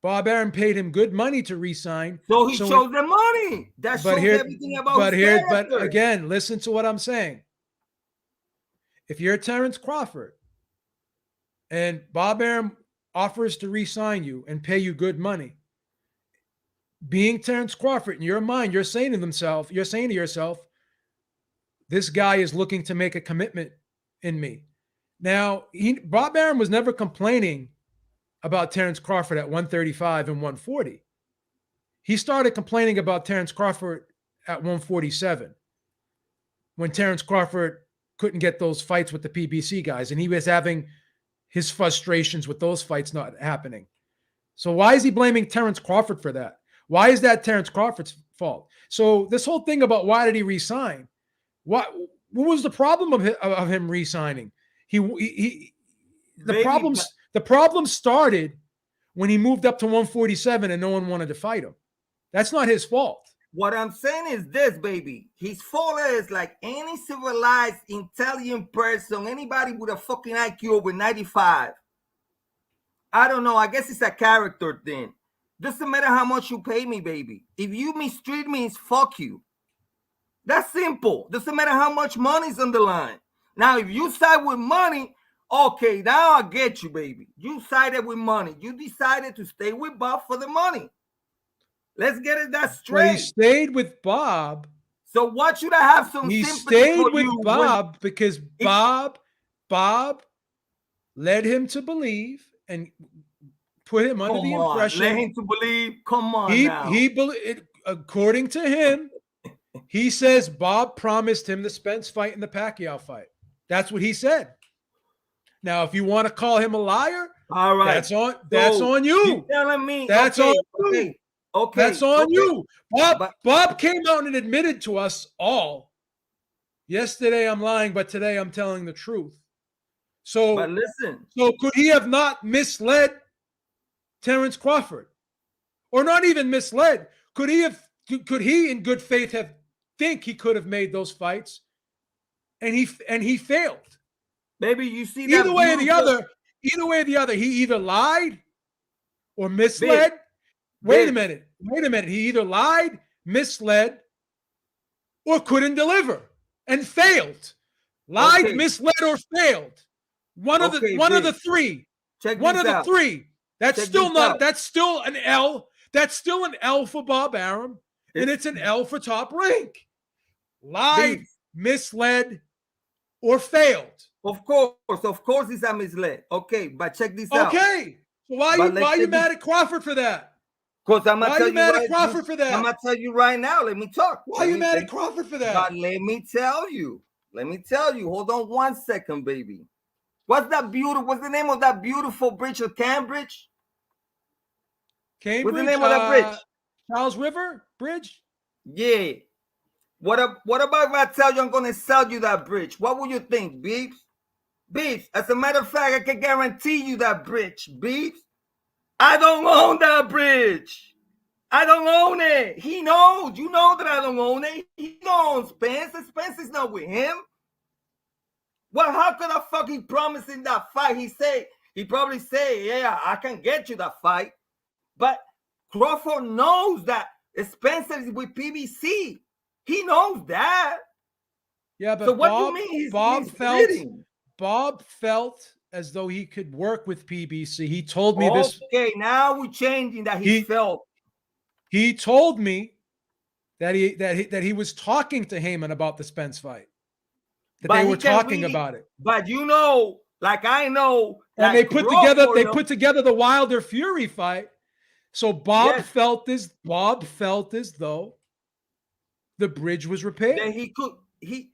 Bob Arum paid him good money to re-sign. So he chose the money. That shows everything about his character. But again, listen to what I'm saying. If you're Terrence Crawford and Bob Arum offers to re-sign you and pay you good money, being Terrence Crawford, in your mind, you're saying to yourself, this guy is looking to make a commitment in me. Now, Bob Arum was never complaining about Terrence Crawford at 135 and 140. He started complaining about Terrence Crawford at 147 when Terrence Crawford couldn't get those fights with the PBC guys, and he was having his frustrations with those fights not happening. So why is he blaming Terrence Crawford for that? Why is that Terrence Crawford's fault? So this whole thing about why did he resign? What was the problem of him resigning? The problem started when he moved up to 147 and no one wanted to fight him. That's not his fault. What I'm saying is this, baby. His fault is like any civilized, intelligent person, anybody with a fucking IQ over 95. I don't know. I guess it's a character thing. Doesn't matter how much you pay me, baby. If you mistreat me, it's fuck you. That's simple. Doesn't matter how much money's on the line. Now, if you side with money, okay, now I get you, baby. You sided with money. You decided to stay with Bob for the money. Let's get it that straight. But he stayed with Bob. So what should I have some He sympathy stayed for with you Bob because Bob led him to believe and put him under the impression. Led him to believe. Come on according to him, he says Bob promised him the Spence fight and the Pacquiao fight. That's what he said. Now, if you want to call him a liar, all right, that's on you. You're telling me that's on you. Okay, that's on you. Bob came out and admitted to us all. Yesterday I'm lying, but today I'm telling the truth. So, but listen. So could he have not misled Terrence Crawford? or not even misled. Could he in good faith think he could have made those fights, and he failed? Baby, you see that Either way or beautiful- the other, he either lied or misled. Bitch. Wait a minute. He either lied, misled, or couldn't deliver and failed. Lied, Okay. misled, or failed. One of the bitch. three. Check One this of the out. three. That's Check still this not. out. That's still an L. That's still an L for Bob Arum, and it's an L for Top Rank. Lied, Beats. misled, or failed. Of course, it's a misled. Okay, but check this out. Okay. So why are you mad at Crawford for that? Because I'm gonna Why are tell you you mad right at Crawford for that? I'm gonna tell you right now. Let me talk. Why are you mad at Crawford for that? But let me tell you. Hold on 1 second, baby. What's the name of that beautiful bridge of Cambridge? Cambridge. What's the name of that bridge? Charles River Bridge. Yeah. What about if I tell you I'm gonna sell you that bridge? What would you think, Beeps? Beeps, as a matter of fact, I can guarantee you that bridge, Beeps. I don't own that bridge. I don't own it. He knows. You know that I don't own it. He don't own Spence. Spence is not with him. Well, how could I fucking promise in that fight? He probably say, yeah, I can get you that fight. But Crawford knows that Spencer is with PBC. He knows that. Yeah, but so what do you mean Bob felt as though he could work with PBC. He told me this. Okay, now we're changing that he felt. He told me that he was talking to Heyman about the Spence fight. That they were talking about it. But you know, like I know, and they put together the Wilder Fury fight. So Bob felt as though the bridge was repaired. That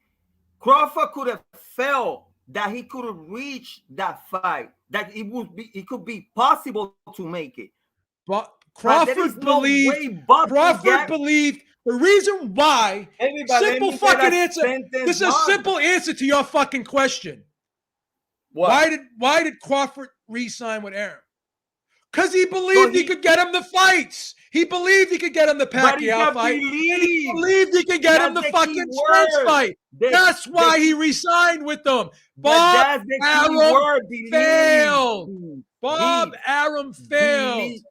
Crawford could have felt that he could have reached that fight, that it could be possible to make it. But Crawford believed the reason why. Simple fucking answer. This is a simple answer to your fucking question. What? Why did Crawford re-sign with Arum? Because he believed he could get him the fights. He believed he could get him the Pacquiao fight. He believed he could get him the fucking Spence fight. That's why he re-signed with them. Bob Arum failed. Bob Arum failed.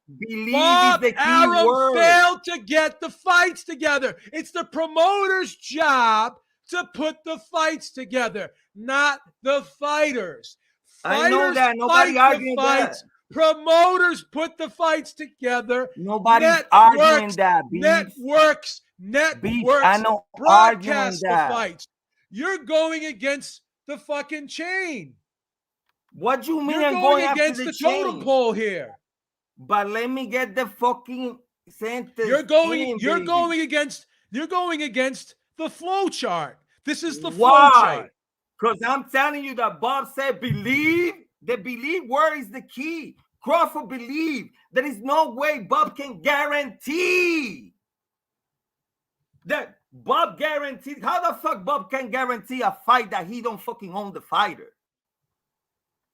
Bob Arum failed to get the fights together. It's the promoter's job to put the fights together, not the fighters. I know that. Nobody arguing that. Promoters put the fights together. Nobody's arguing that. Networks I know broadcast the fights. You're going against the fucking chain. What do you mean? You're going against the totem pole here. But let me get the fucking sentence. You're going against the flow chart. This is the flow chart. Because I'm telling you that Bob said believe. The believe word is the key. Crawford believe. There is no way Bob can guarantee that Bob guaranteed. How the fuck Bob can guarantee a fight that he don't fucking own the fighter?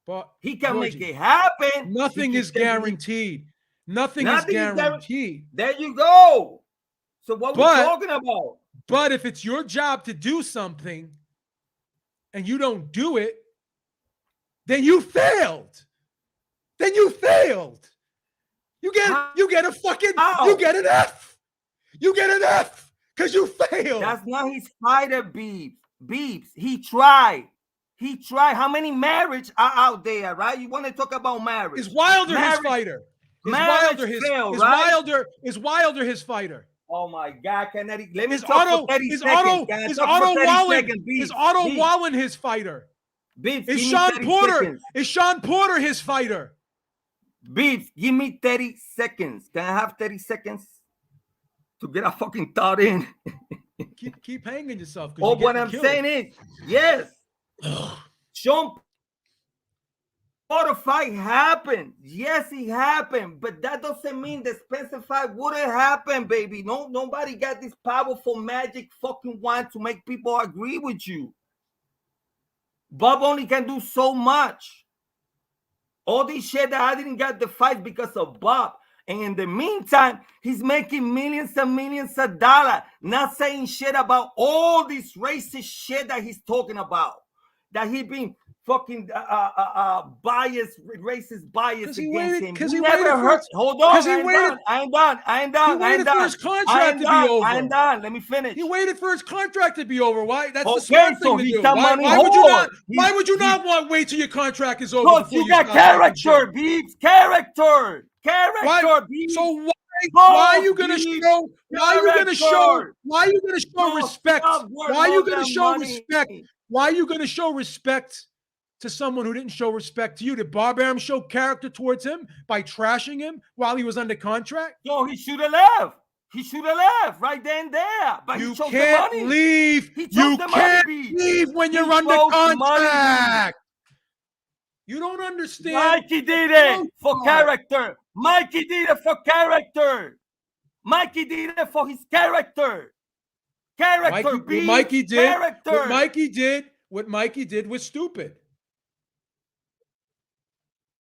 But he can make it happen. Nothing is guaranteed. Nothing is guaranteed. There you go. So what we're talking about? But if it's your job to do something and you don't do it, then you failed. You get a fucking you get an F. You get an F because you failed. That's not his fighter, Beeps. He tried. How many marriages are out there, right? You want to talk about marriage? Is Wilder his fighter? Is Wilder his fighter? Oh my God! Let me talk for 30 seconds. Is Otto Wallen his fighter? Beeps, is Sean Porter his fighter? Beeps, give me 30 seconds. Can I have 30 seconds to get a fucking thought in? keep hanging yourself. Oh, what I'm saying is, yes, Sean Porter fight happened. Yes, it happened, but that doesn't mean the Spencer fight wouldn't happen, baby. Nobody got this powerful magic fucking wand to make people agree with you. Bob only can do so much. All this shit that I didn't get the fight because of Bob. And in the meantime, he's making millions and millions of dollars, not saying shit about all this racist shit that he's talking about. That he been fucking biased, racist bias against him. Because We he never waited heard. for Hold on, he waited. I ain't done. He waited for his contract to be over. I ain't done. Let me finish. He waited for his contract to be over. Why? That's the Okay, smart so thing to he's do. a money Why would you not? whore. Why would you not want wait till your contract is over Because before you got start talking shit? character, Beeps. Character. Why? Beeps. So why are you gonna Beeps. show? Why are you gonna show? Character. Why are you gonna show No, respect? stop worrying Why are you about gonna that show money. respect? Why are you gonna show respect to someone who didn't show respect to you? Did Bob Arum show character towards him by trashing him while he was under contract? No, he should have left. He should have left right then and there. But You he chose can't the money. leave. He chose You the can't money, Beeps. leave when He you're under chose the money, contract. You don't understand. Mikey did it for character. Mikey did it for character. Mikey did it for his character. Character, What Mikey did, character. what Mikey did was stupid.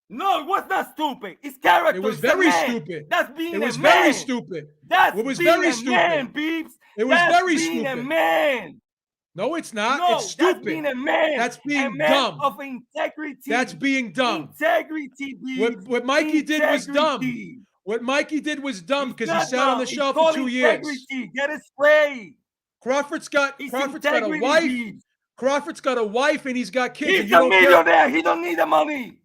No, it was not stupid. It's character. It was It's a very man. stupid. That's being It was a very man. stupid. That's It was being very a stupid. man, Beeps. It was That's very being stupid. a man. No, it's not. No, It's stupid. that's being a man. That's being a man dumb. of integrity. That's being dumb. Integrity, Beeps. What Mikey did was dumb. Integrity. What Mikey did was dumb It's because he not sat on dumb. the It's shelf called for 2 years. integrity. Get it straight. Crawford's got It's a integrity, wife. Beeps. Crawford's got a wife and he's got kids. and He's you a don't care. millionaire. He don't need the money.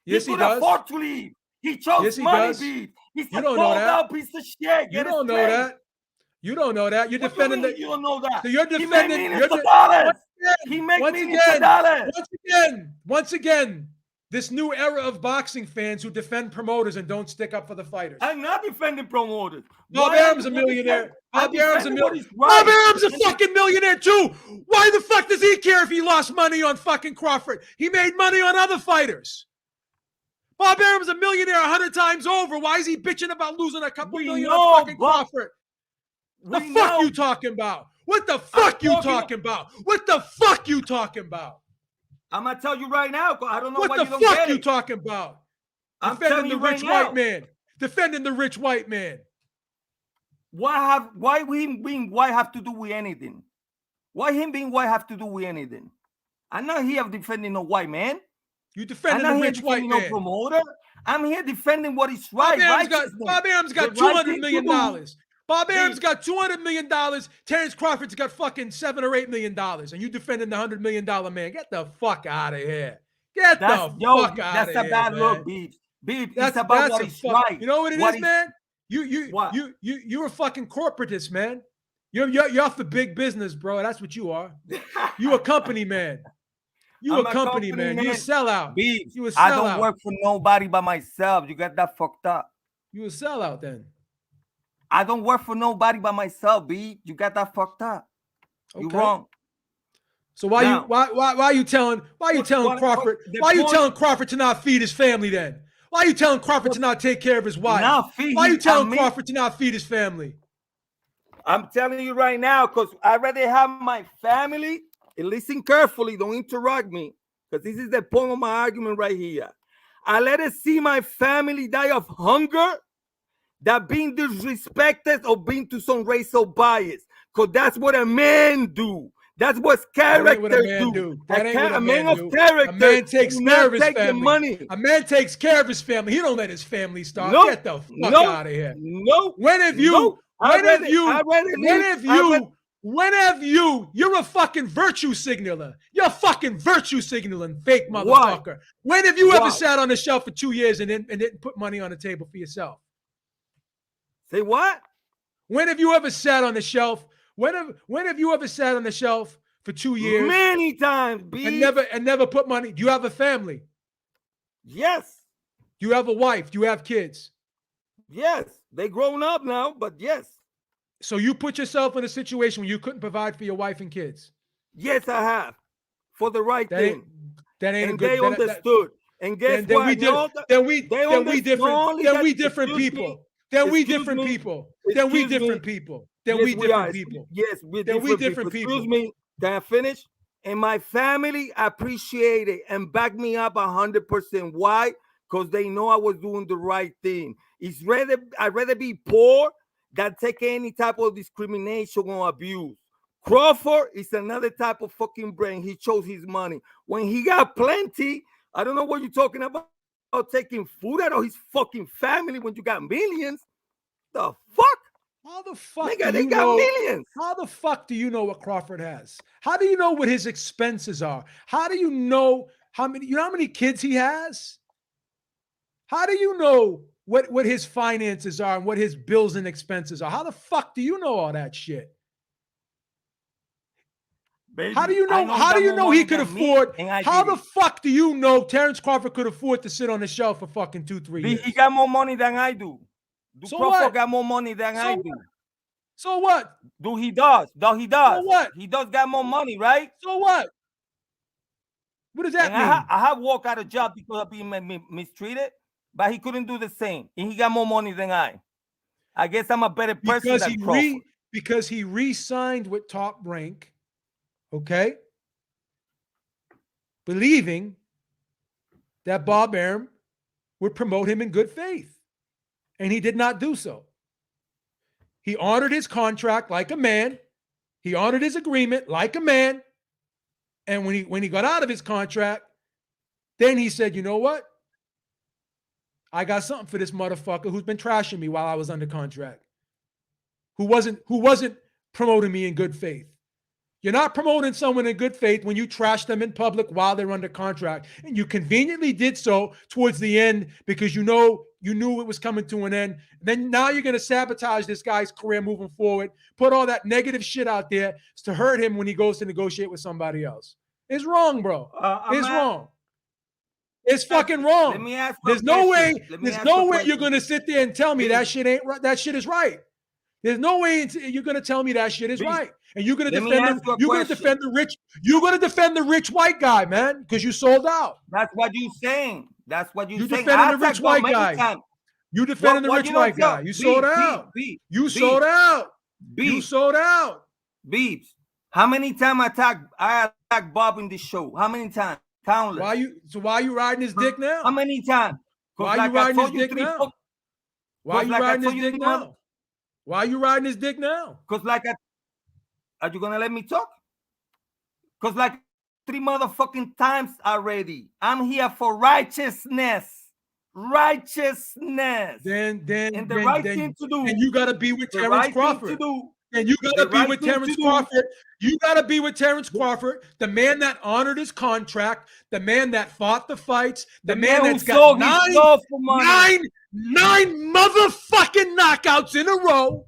Yes, he could does. afford to leave. He chose Yes, he money, does. Beeps. He's You a don't know that. sold-out piece of shit. You Get it don't know straight. that. You don't know that. You're What defending do you the. mean you don't know that. So you're He defending. made You're millions of de- dollars. He once made again, millions of dollars. once again, this new era of boxing fans who defend promoters and don't stick up for the fighters. I'm not defending promoters. Bob Why Arum's a I'm millionaire. I'm Bob Arum's a defending what millionaire. is right. Bob Arum's a fucking millionaire too. Why the fuck does he care if he lost money on fucking Crawford? He made money on other fighters. Bob Arum's a millionaire 100 times over. Why is he bitching about losing a couple million on fucking Crawford? The fuck you talking about? What the fuck you talking about? What the fuck you talking about? I'm gonna tell you right now. I don't know What why the you don't fuck get you it. talking about? I'm Defending telling the you right rich now. white man. Defending the rich white man. Why him being white have to do with anything? Why him being white have to do with anything? I'm not here defending no white man. You I'm defending not the here rich white defending no man. promoter. I'm here defending what is Bob right. Arum's got The right $200 thing million. to do. Bob Arum's got $200 million. Terrence Crawford's got fucking $7 or $8 million. And you defending the $100 million man. Get the fuck out of here. Get the fuck out of here. That's a bad man. look, Beeps. Beeps, it's about what is right. You know what it is, man? You're a fucking corporatist, man. You're off the big business, bro. That's what you are. You a company man. You a company man. You a sellout. Beeps, You a sellout. I don't work for nobody but myself. You got that fucked up. You a sellout then. I don't work for nobody but myself, B. You got that fucked up. You Okay. wrong. So why are you telling Crawford to not feed his family then? Why are you telling Crawford to not take care of his wife? Why are you telling Crawford to not feed his family? I'm telling you right now, because I already have my family. And listen carefully, don't interrupt me, because this is the point of my argument right here. I let it see my family die of hunger, that being disrespected or being to some racial bias, because that's what a man do. That's what character do. That ain't what A man of do. character. A man takes care of his family. Money. A man takes care of his family. He don't let his family starve. Nope. Get the fuck Nope. out of here. No. When have you? Nope. You're a fucking virtue signaler. You're a fucking virtue signaling, fake motherfucker. When have you ever sat on the shelf for 2 years and didn't put money on the table for yourself? Say what? When have you ever sat on the shelf? When have you ever sat on the shelf for 2 years? Many times, B. And never put money. Do you have a family? Yes. Do you have a wife? Do you have kids? Yes. They grown up now, but yes. So you put yourself in a situation where you couldn't provide for your wife and kids? Yes, I have. For the right thing. That ain't and a good. they understood. And guess then what? we different people. Then we different people. Then we different people. Then we different people. Yes, we're different people. Excuse me. Can I finish? And my family appreciate it and back me up 100%. Why? Because they know I was doing the right thing. I'd rather be poor than take any type of discrimination or abuse. Crawford is another type of fucking brain. He chose his money. When he got plenty, I don't know what you're talking about taking food out of his fucking family when you got millions. The fuck? How the fuck Nigga, do they you got know? millions. How the fuck do you know what Crawford has? How do you know what his expenses are? How do you know how many kids he has? How do you know what his finances are and what his bills and expenses are? How the fuck do you know all that shit? Baby, How do you I know? How do got you more know he money could than me, afford? and I How did the it. fuck do you know Terrence Crawford could afford to sit on the shelf for fucking 2-3 years? He got more money than I do. So Crawford what? got more money than So I what? do. So what? He does. He does. So what? He does got more money, right? So what? What does that And mean? I have walked out of job because of being mistreated, but he couldn't do the same. And he got more money than I. I guess I'm a better person Because than Crawford. because he re-signed with Top Rank, okay? Believing that Bob Arum would promote him in good faith. And he did not do so. He honored his contract like a man. He honored his agreement like a man. And when he got out of his contract, then he said, you know what? I got something for this motherfucker who's been trashing me while I was under contract. Who wasn't promoting me in good faith. You're not promoting someone in good faith when you trash them in public while they're under contract. And you conveniently did so towards the end because you knew it was coming to an end. Then now you're going to sabotage this guy's career moving forward, put all that negative shit out there to hurt him when he goes to negotiate with somebody else. It's wrong, bro. It's wrong. It's fucking wrong. Let me ask you There's no way you're going to sit there and tell me that shit ain't right. That shit is right. There's no way you're going to tell me that shit is right. And you're going to defend the rich. You're going to defend the rich white guy, man, because you sold out. That's what you're saying. You're defending the rich white guy. You defending the rich white guy. You sold out. You sold out. You sold out. Beeps. How many times I attacked Bob in this show? How many times? Countless. Why you riding his dick now? How many times? Why you riding his dick now? Why you riding his dick now? Why are you riding his dick now? Because are you gonna let me talk? Because 3 motherfucking times already. I'm here for righteousness. Righteousness. Then and the right thing to do. And you gotta be with Terrence Crawford. And you gotta be with Terrence Crawford. You gotta be with Terrence Crawford, the man that honored his contract, the man that fought the fights, the man that's got nine motherfucking knockouts in a row.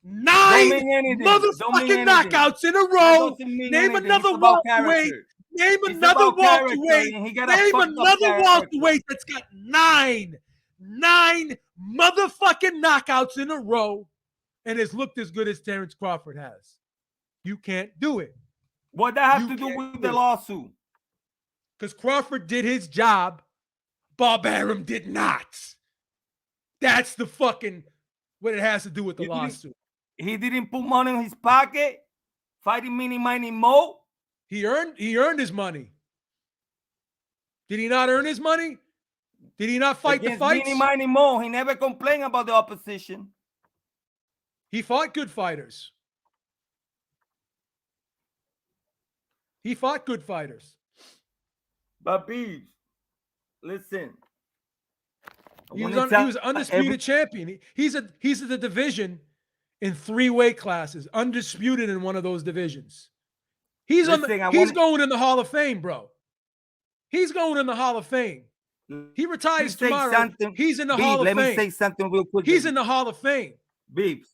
9 motherfucking knockouts in a row. Name another welterweight. Name another welterweight. Name another welterweight that's got 9 motherfucking knockouts in a row and has looked as good as Terrence Crawford has. You can't do it. What that have to do with the lawsuit? Because Crawford did his job. Bob Arum did not. That's the fucking what it has to do with the lawsuit. He didn't put money in his pocket. Fighting Mini Mighty Mo. He earned his money. Did he not earn his money? Did he not fight the fights? Mini Mighty Mo. He never complained about the opposition. He fought good fighters. But Beebs, listen. He was an undisputed champion. He's the division in 3 weight classes, undisputed in one of those divisions. He's going in the Hall of Fame, bro. He's going in the Hall of Fame. He retires tomorrow. He's in the Hall of Fame. Let me say something real quick. He's in the Hall of Fame. Beebs.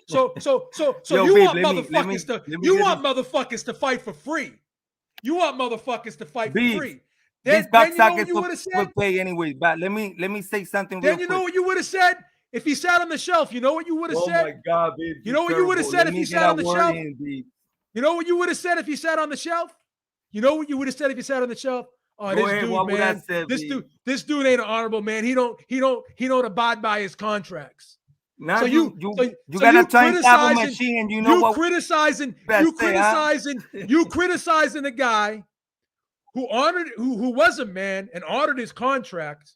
So you want motherfuckers to fight for free. You want motherfuckers to fight for free. Then you know what you would have said? Pay anyway, but let me say something real quick. Then you know what you would have said? If he sat on the shelf, you know what you would have said? Oh my God, baby. You know what you would have said if he sat on the shelf? You know what you would have said if he sat on the shelf? You know what you would have said if he sat on the shelf? Oh, this dude ain't an honorable man. He don't abide by his contracts. Now so you gotta try and have a machine, and you criticizing a guy who was a man and honored his contract.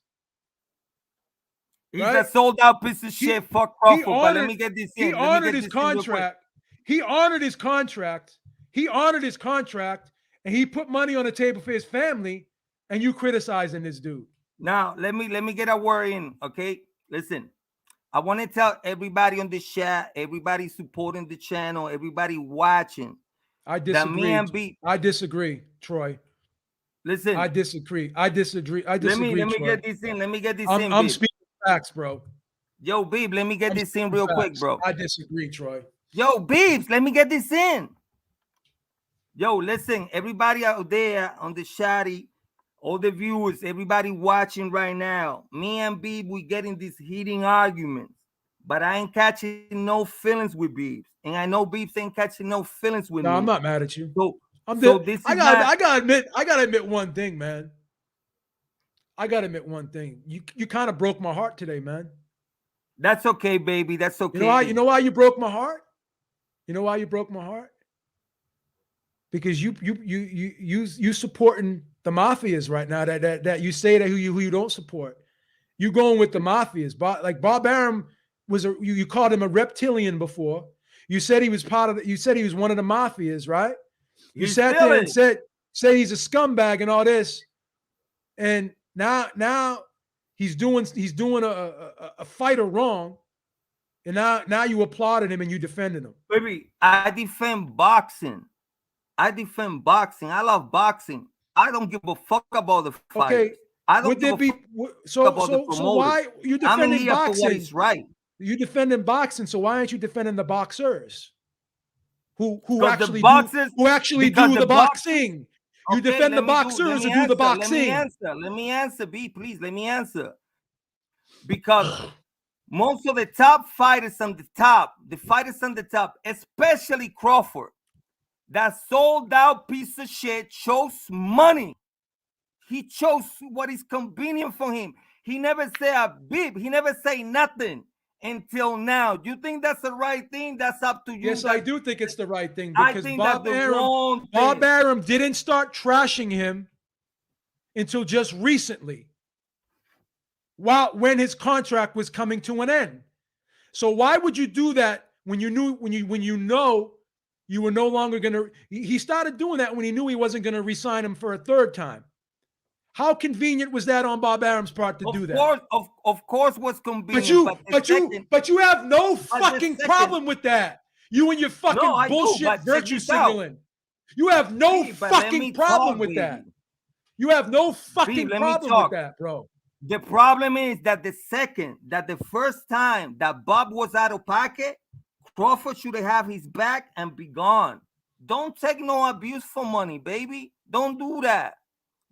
He's right? a sold out piece of He- shit. Fuck he Crawford. But let honored- me get this He in. Let me honored get his this in real quick. contract. He honored his contract. He honored his contract, and he put money on the table for his family. And you criticizing this dude? Now let me get a word in. Okay, listen. I want to tell everybody on the chat, everybody supporting the channel, everybody watching. I That me disagree. and B. I disagree, Troy. Listen. I disagree. I disagree. I Let disagree. me Troy. get this in. Let me get this in, I'm Beeb. speaking facts, bro. Yo, Beeb, let me get I'm this in speaking real quick, facts. bro. I disagree, Troy. Yo, Beebs, let me get this in. Yo, listen, everybody out there on the shotty, all the viewers, everybody watching right now, me and Beeb, we getting these heating arguments, but I ain't catching no feelings with Beebs, and I know Beebs ain't catching no feelings with No, me. I'm not mad at you. So, this is I gotta admit one thing, man. I gotta admit one thing. You kind of broke my heart today, man. That's okay, baby. That's okay. You know why you broke my heart? You know why you broke my heart? Because you supporting the mafias right now. That you say that who you don't support. You going with the mafias. Like Bob Arum was you called him a reptilian before. You said he was part of you said he was one of the mafias, right? You sat there and said he's a scumbag and all this, and now he's doing a fighter wrong, and now you applauded him and you defended him. Baby, I defend boxing. I love boxing. I don't give a fuck about the fighters. Okay, I don't give a fuck about the promoters. So why you I'm defending here boxing? for what is right. You defending boxing, so why aren't you defending the boxers? Who actually do the boxing? You defend the boxers or do the boxing? Let me answer, B, please. Let me answer. Because most of the top fighters on the top, especially Crawford, that sold out piece of shit, chose money. He chose what is convenient for him. He never say a beep. He never say nothing until now. You think that's the right thing? That's up to you. Yes, I do think it's the right thing, I because think Bob that's the wrong thing. Bob Arum didn't start trashing him until just recently, when his contract was coming to an end. So why would you do that when you know you were no longer going to? He started doing that when he knew he wasn't going to re-sign him for a third time. How convenient was that on Bob Arum's part to do that? Of course, was convenient. But you have no fucking problem with that. You and your fucking bullshit virtue signaling. You have no fucking problem with that. You have no fucking problem with that, bro. The problem is that the first time that Bob was out of pocket, Crawford should have his back and be gone. Don't take no abuse for money, baby. Don't do that.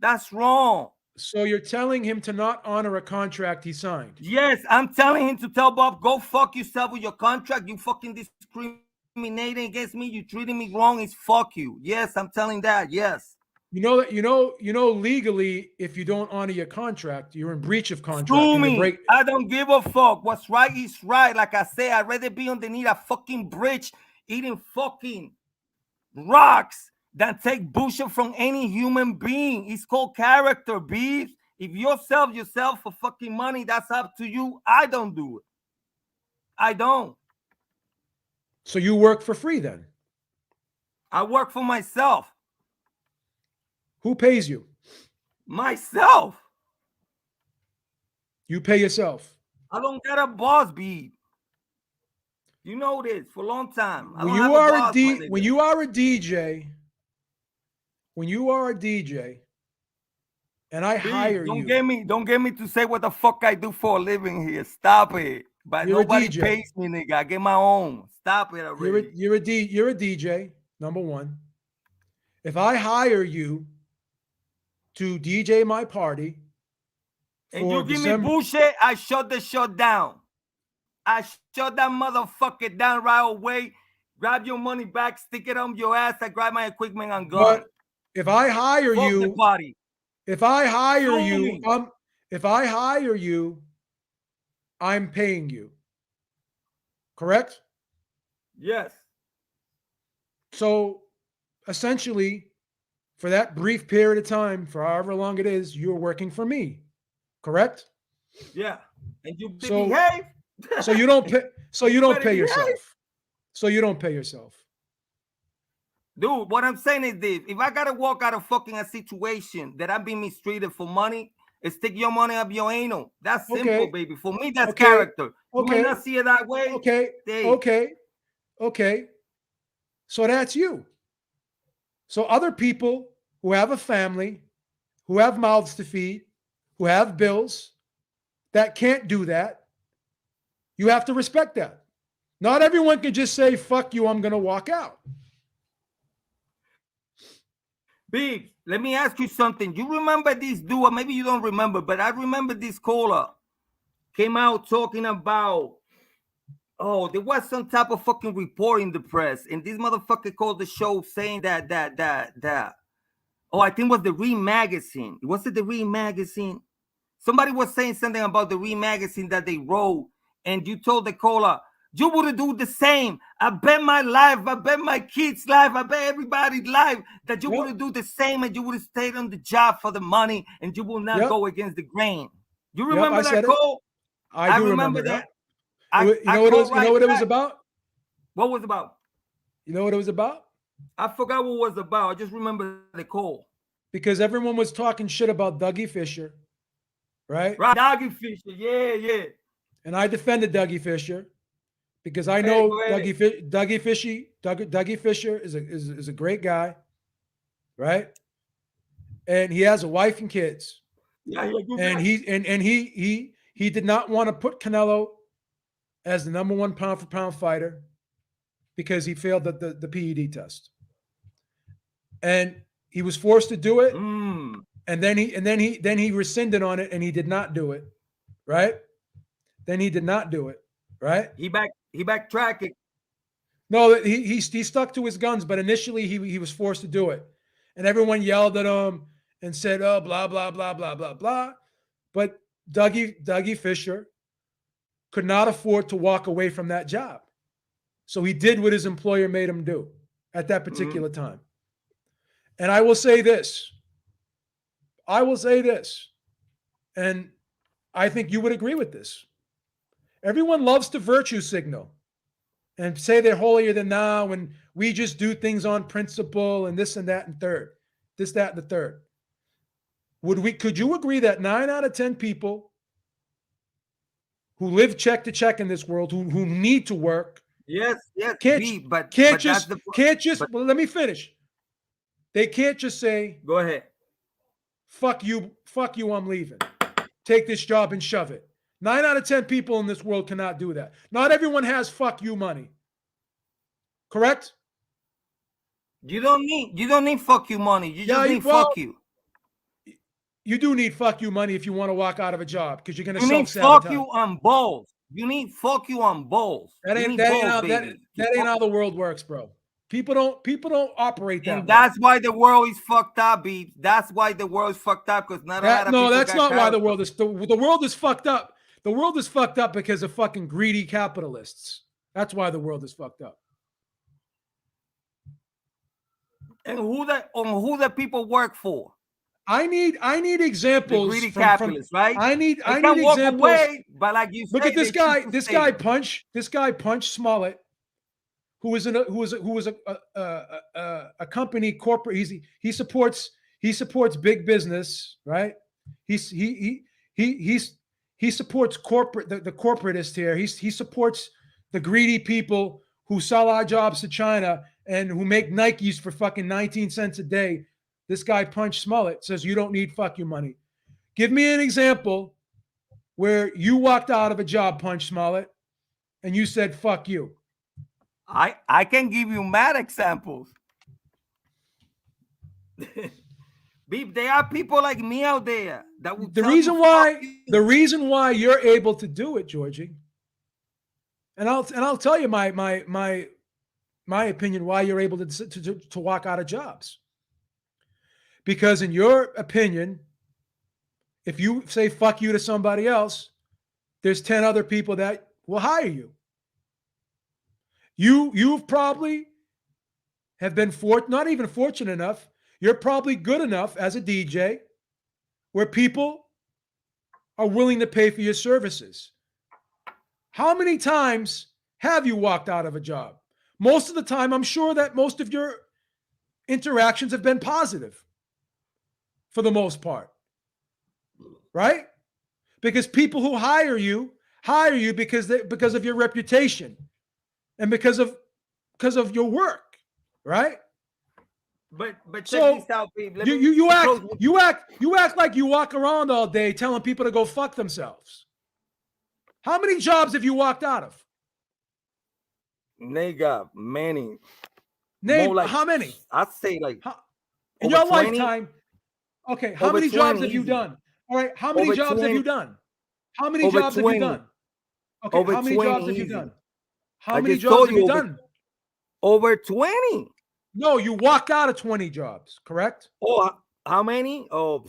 That's wrong. So you're telling him to not honor a contract he signed? Yes, I'm telling him to tell Bob, go fuck yourself with your contract. You fucking discriminating against me. You treating me wrong. It's fuck you. Yes, I'm telling that. Yes. You know legally, if you don't honor your contract, you're in breach of contract. Screw me. I don't give a fuck. What's right is right. Like I say, I'd rather be underneath a fucking bridge eating fucking rocks than take bullshit from any human being. It's called character, beef. If you sell yourself for fucking money, that's up to you. I don't do it. I don't. So you work for free then? I work for myself. Who pays you? Myself. You pay yourself. I don't got a boss, B. You know this for a long time. When you are a DJ, and I hire you. Don't get me to say what the fuck I do for a living here. Stop it. But nobody pays me, nigga. I get my own. Stop it already. You're a DJ, number one. If I hire you to DJ my party, and you give me bullshit, I shut the show down. I shut that motherfucker down right away. Grab your money back, stick it on your ass. I grab my equipment and gone. But if I hire you, I'm paying you. Correct? Yes. So essentially, for that brief period of time, for however long it is, you're working for me. Correct? Yeah. And you So- behave. So you don't pay. So you don't Better pay behave. yourself. So you don't pay yourself. Dude, what I'm saying is this: if I gotta walk out of fucking a situation that I'm being mistreated for money, stick your money up your anal. That's simple, Okay. baby. For me, that's Okay. character. You may Okay. not see it that way. Okay. Hey, Okay. So that's you. So other people who have a family, who have mouths to feed, who have bills, that can't do that, you have to respect that. Not everyone can just say, fuck you, I'm going to walk out. Biggs, let me ask you something. You remember this dude, or maybe you don't remember, but I remember this caller came out talking about, oh, there was some type of fucking report in the press, and this motherfucker called the show saying that. Oh, I think it was the Ream magazine. Was it the Ream magazine? Somebody was saying something about the Ream magazine that they wrote, and you told the caller, you would do the same. I bet my life, I bet my kids' life, I bet everybody's life that you Yep. would do the same, and you would have stayed on the job for the money, and you will not Yep. go against the grain. You Yep, remember I that said it. call? I do remember that. that. You know what it was? You know what it was about? What was it about? You know what it was about? I forgot what it was about. I just remember the call. Because everyone was talking shit about Dougie Fisher, right? Right, Doggy Fisher. Yeah. And I defended Dougie Fisher because I know go ahead. Dougie Fisher is a great guy, right? And he has a wife and kids. Yeah, good And guy. he did not want to put Canelo as the number one pound for pound fighter because he failed the PED test. And he was forced to do it. And then he rescinded on it and he did not do it. Right? Then he did not do it. Right? He backtracked it. No, he stuck to his guns, but initially he was forced to do it. And everyone yelled at him and said, oh, blah, blah, blah, blah, blah, blah. But Dougie Fisher could not afford to walk away from that job. So he did what his employer made him do at that particular time. And I will say this. And I think you would agree with this. Everyone loves to virtue signal and say they're holier than thou and we just do things on principle and this and that and third. This, that, and the third. Could you agree that 9 out of 10 people who live check to check in this world, who need to work, yes, well, let me finish. They can't just say, go ahead. Fuck you, I'm leaving. Take this job and shove it. 9 out of 10 people in this world cannot do that. Not everyone has fuck you money. Correct? You don't need fuck you money. You just need fuck you. You do need fuck you money if you want to walk out of a job because you're going to self-sabotage. You need fuck you on balls. You need fuck you on balls. That ain't how the world works, bro. People don't operate that way. That's why the world is fucked up, Beeps. That's why the world is fucked up because not a lot of people. No, that's not why the world is. The world is fucked up. The world is fucked up because of fucking greedy capitalists. That's why the world is fucked up. And who the people work for? I need examples. The greedy capitalists, right? I need walk examples. Away, but like you look say, at this guy. This guy punched Smollett, who was a company corporate. He supports big business, right? He supports corporate the corporatist here. He supports the greedy people who sell our jobs to China and who make Nikes for fucking 19 cents a day. This guy punched Smollett, says you don't need fuck you money. Give me an example where you walked out of a job, punched Smollett, and you said fuck you. I can give you mad examples. Beep, there are people like me out there that will the reason why you're able to do it, Georgie, and I'll tell you my opinion why you're able to walk out of jobs. Because in your opinion, if you say fuck you to somebody else, there's 10 other people that will hire you. You've probably have been not even fortunate enough. You're probably good enough as a DJ where people are willing to pay for your services. How many times have you walked out of a job? Most of the time, I'm sure that most of your interactions have been positive for the most part, right? Because people who hire you because of your reputation and because of your work, right? But check So this out, babe. Let you me you close act with- you act you act like you walk around all day telling people to go fuck themselves. How many jobs have you walked out of? nigga, many. Name More like, how many? I'd say like In over your 20. lifetime. Okay, how Over many jobs 20, have you easy. done? All right, how many Over jobs have 20. you done? How many Over jobs have you 20. done? Okay, Over how many 20 jobs have you easy. done? How I many just jobs told have you you done? over 20. No, you walked out of 20 jobs, correct? Oh, how many? Oh,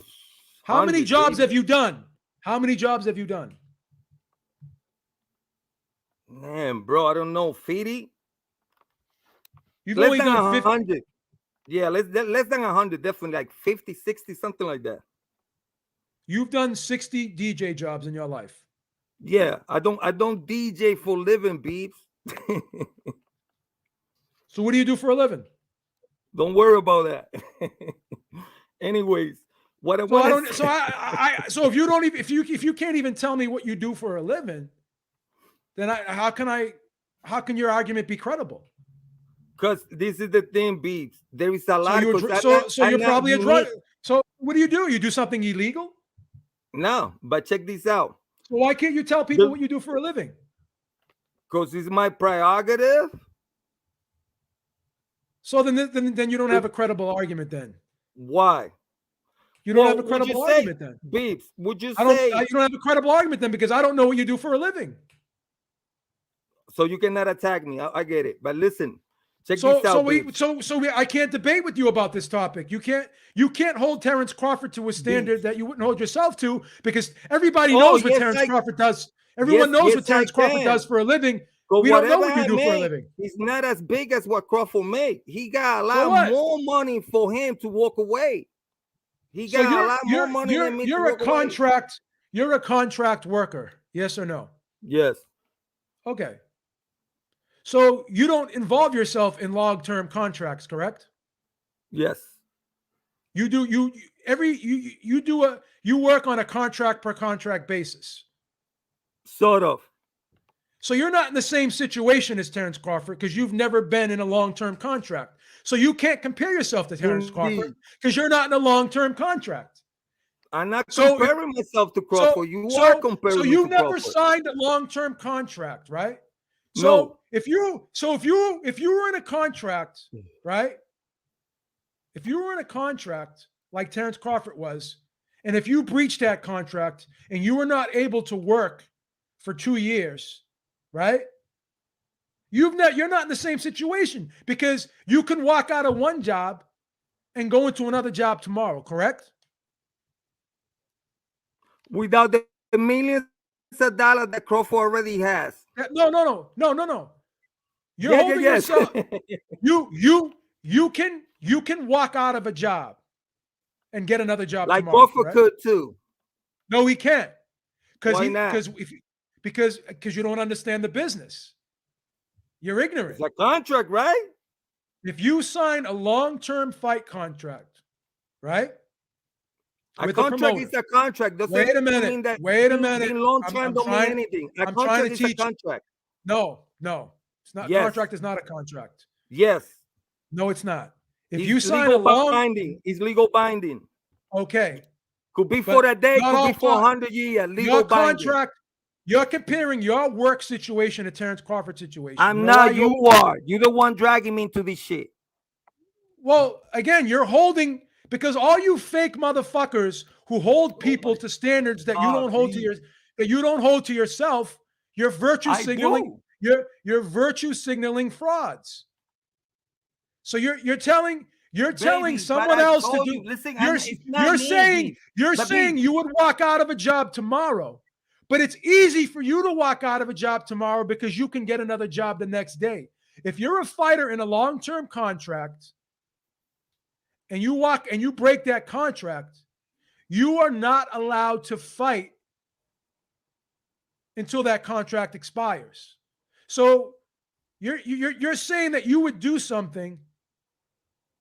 How many hundreds, jobs baby. have you done? How many jobs have you done? Man, bro, I don't know. 50? You've Less only than done 50. 100. Yeah, less than 100, definitely like 50, 60, something like that. You've done 60 DJ jobs in your life. Yeah, I don't DJ for living, beeps. So what do you do for a living? Don't worry about that. Anyways, what I So I want don't. to So So if you don't even if you can't even tell me what you do for a living, then how can your argument be credible? because this is the thing, beeps. There is a So lot. you're probably a drug. So what do? You do something illegal? No, but check this out. So why can't you tell people what you do for a living? Because it's my prerogative. So then you don't have a credible argument. Then Why? you don't Well, have a would you credible say, argument. Then beeps? Would you I don't. say You don't have a credible argument then because I don't know what you do for a living. so? You cannot attack me. I get it, but listen, check this out. I can't debate with you about this topic. You can't hold Terrence Crawford to a standard that you wouldn't hold yourself to because everybody knows what Terrence Crawford does. Everyone knows what Terrence Crawford does for a living. We don't know what you do for a living. He's not as big as what Crawford made. He got a So lot what? more money for him to walk away. He got a lot more money than me to You're a walk away. You're a contract worker. Yes or no? Yes. Okay. So you don't involve yourself in long-term contracts, correct? Yes. You do you work on a contract per contract basis. Sort of. So you're not in the same situation as Terrence Crawford because you've never been in a long-term contract. So you can't compare yourself to Terrence Crawford because you're not in a long-term contract. I'm not comparing myself to Crawford. You are comparing So me you've to never Crawford. signed a long-term contract, right? No. If you were in a contract, right? If you were in a contract like Terrence Crawford was, and if you breached that contract and you were not able to work for 2 years, right? You're not in the same situation because you can walk out of one job and go into another job tomorrow, correct? Without the millions of dollars that Crawford already has. No. You're holding yourself. You can walk out of a job and get another job like tomorrow. Crawford could too. No, he can't. Why not? Because you don't understand the business. You're ignorant. It's a contract, right? If you sign a long-term fight contract, right? A With contract a is a contract. Doesn't Wait a mean minute. that Wait a minute. being long term don't mean anything. A contract is a contract. No. It's not. Yes. Contract is not a contract. Yes. No, it's not. If It's you sign a binding. It's legal binding. Okay. Could be for a day, could be for 100 years. Legal binding. You're comparing your work situation to Terrence Crawford's situation. I'm not. You are. You're the one dragging me into this shit. Well, again, you're holding because all you fake motherfuckers who hold people to standards that you don't hold to yourself, you're virtue signaling. You're virtue signaling frauds. So you're telling someone else to do. Listen, you're saying you would walk out of a job tomorrow, but it's easy for you to walk out of a job tomorrow because you can get another job the next day. If you're a fighter in a long-term contract and you break that contract, you are not allowed to fight until that contract expires. So you're saying that you would do something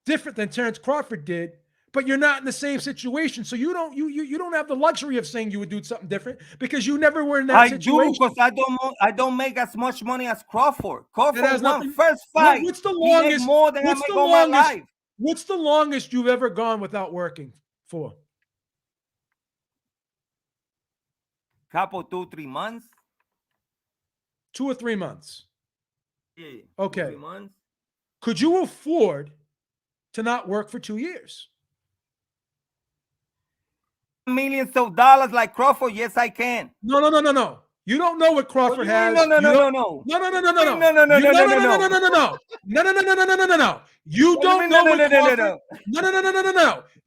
different than Terrence Crawford did, but you're not in the same situation. So you don't have the luxury of saying you would do something different because you never were in that situation. because I don't make as much money as Crawford. Crawford has won nothing- first fight. What's the He make longest? more than I What's make the all my longest? life. What's the longest you've ever gone without working for? Couple 2-3 months. 2 or 3 months. Yeah. Okay. 2-3 months. Could you afford to not work for 2 years? Millions of dollars like Crawford, yes, I can. No. You don't know what Crawford has. No. You don't know what Crawford. No.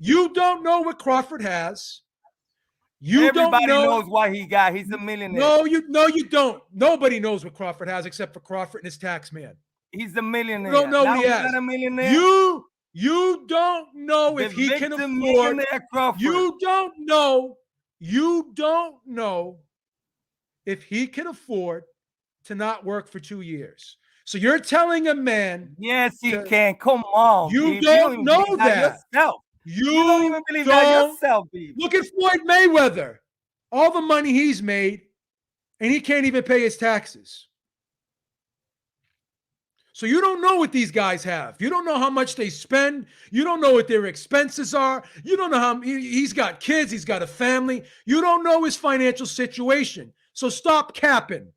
You don't know what Crawford has. Everybody knows what he got. He's a millionaire. No, you don't. Nobody knows what Crawford has except for Crawford and his tax man. He's a millionaire. You don't know now what he has. Not a millionaire. You don't know if he can afford. You don't know if he can afford to not work for 2 years. So you're telling a man. Yes, he can. Come on. You don't know that. Yourself. You don't even believe that yourself, baby. Look at Floyd Mayweather. All the money he's made, and he can't even pay his taxes. So you don't know what these guys have. You don't know how much they spend. You don't know what their expenses are. You don't know how he's got kids. He's got a family. You don't know his financial situation. So stop capping.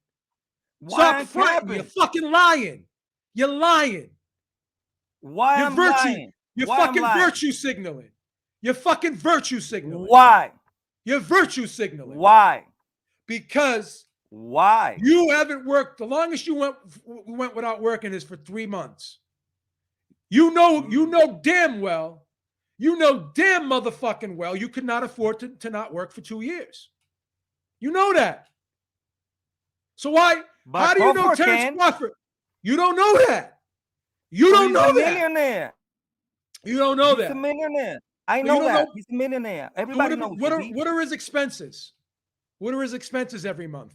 Stop fronting. You're fucking lying. You're lying. Why am I lying? You're fucking virtue signaling. You're fucking virtue signaling. Why? You're virtue signaling. Why? Because why? You haven't worked. The longest you went without working is for 3 months. You know damn well, damn motherfucking well, you could not afford to not work for 2 years. You know that. So why? But how do you know Terrence Crawford? You don't know that. You don't know that. Millionaire. You don't know that. He's a millionaire. I know that. He's a millionaire. Everybody knows. What are his expenses? What are his expenses every month?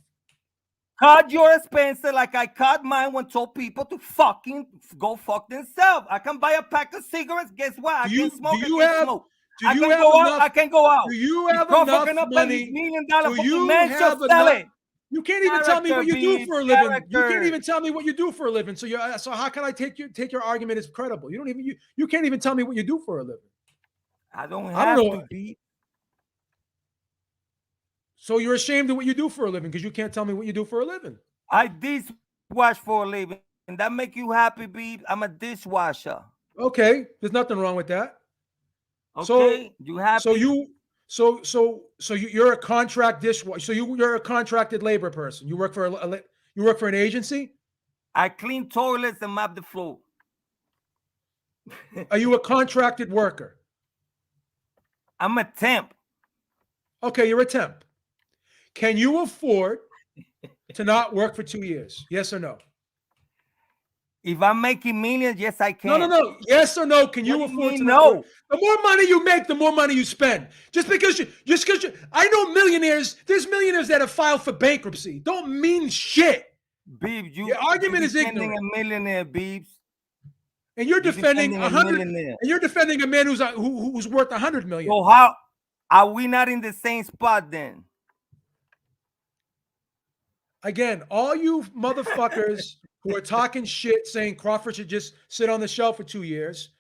Cut your expenses like I cut mine when told people to fucking go fuck themselves. I can buy a pack of cigarettes. Guess what? I can smoke. I can go out. I can go out. Do you have enough money? $1 million for you have enough? You can't even tell me what you do for a living. You can't even tell me what you do for a living. So how can I take your argument as credible? You can't even tell me what you do for a living. I don't know. To be. So you're ashamed of what you do for a living because you can't tell me what you do for a living. I dishwash for a living. And that make you happy, babe? I'm a dishwasher. Okay, there's nothing wrong with that. Okay, so, you happy? So you're a contract dishwasher. So you're a contracted labor person. You work for an agency? I clean toilets and mop the floor. Are you a contracted worker? I'm a temp. Okay, you're a temp. Can you afford to not work for 2 years? Yes or no? If I'm making millions, yes, I can. No. Yes or no? Can you afford to not work? The more money you make, the more money you spend. Just because you, I know millionaires. There's millionaires that have filed for bankruptcy. Don't mean shit. Beebs, your argument is ignorant. A millionaire, Beebs. And you're defending 100. And you're defending a man who's worth 100 million. So how are we not in the same spot then? Again, all you motherfuckers who are talking shit saying Crawford should just sit on the shelf for 2 years.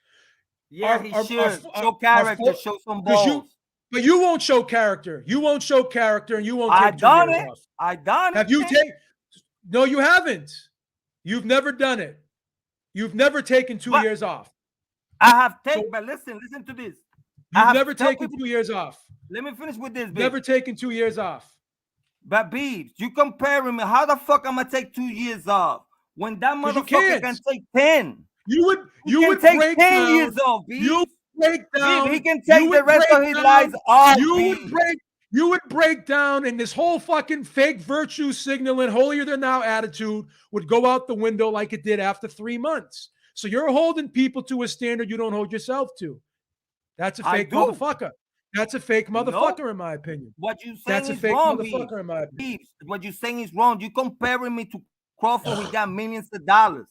Yeah, he should show character, show some balls. But you won't show character. You won't show character, and you won't take 2 years off. I done it. Have you taken? No, you haven't. You've never done it. You've never taken 2 years off. I have taken, but listen to this. You've never taken 2 years off. Let me finish with this, babe. Never taken 2 years off. But Beebs, you comparing me. How the fuck I'm gonna take 2 years off when that motherfucker can take 10? You would take break 10 down, years off, Beebs. You break down. Beebs, he can take the rest of his lives off. You would break down, and this whole fucking fake virtue signaling, holier than thou attitude would go out the window like it did after 3 months. So you're holding people to a standard you don't hold yourself to. That's a fake motherfucker. That's a fake motherfucker, No. in my opinion. What you saying That's a is fake wrong, motherfucker, in my opinion. Beeps. What you saying is wrong. You comparing me to Crawford, who got millions of dollars,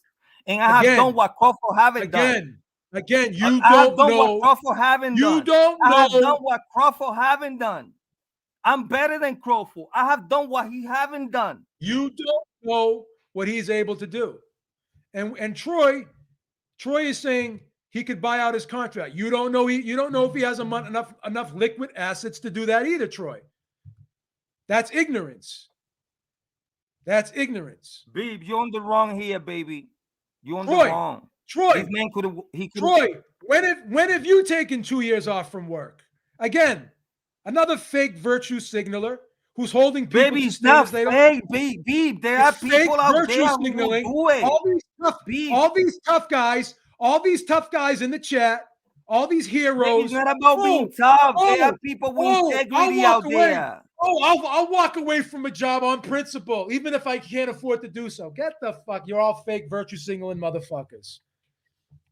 and I have done Again, what Crawford haven't done. again, you I have don't done what know. Crawford haven't You done. don't I have done know. what Crawford haven't done. I'm better than Crawford. I have done what he haven't done. You don't know what he's able to do. And Troy is saying he could buy out his contract. You don't know. You don't know if he has enough liquid assets to do that either, Troy. That's ignorance. That's ignorance. Beep, you're on the wrong here, baby. You're on the Troy, wrong. Troy, This man could have. Troy, when have you taken 2 years off from work? Again, another fake virtue signaler who's holding people Baby, to it's not standards they don't. fake, beep. There It's are fake people out virtue there who signaling. will do it. All these tough guys in the chat, all these heroes. It's not about being tough. There are people with integrity out there. I'll walk away from a job on principle, even if I can't afford to do so. Get the fuck. You're all fake virtue signaling motherfuckers.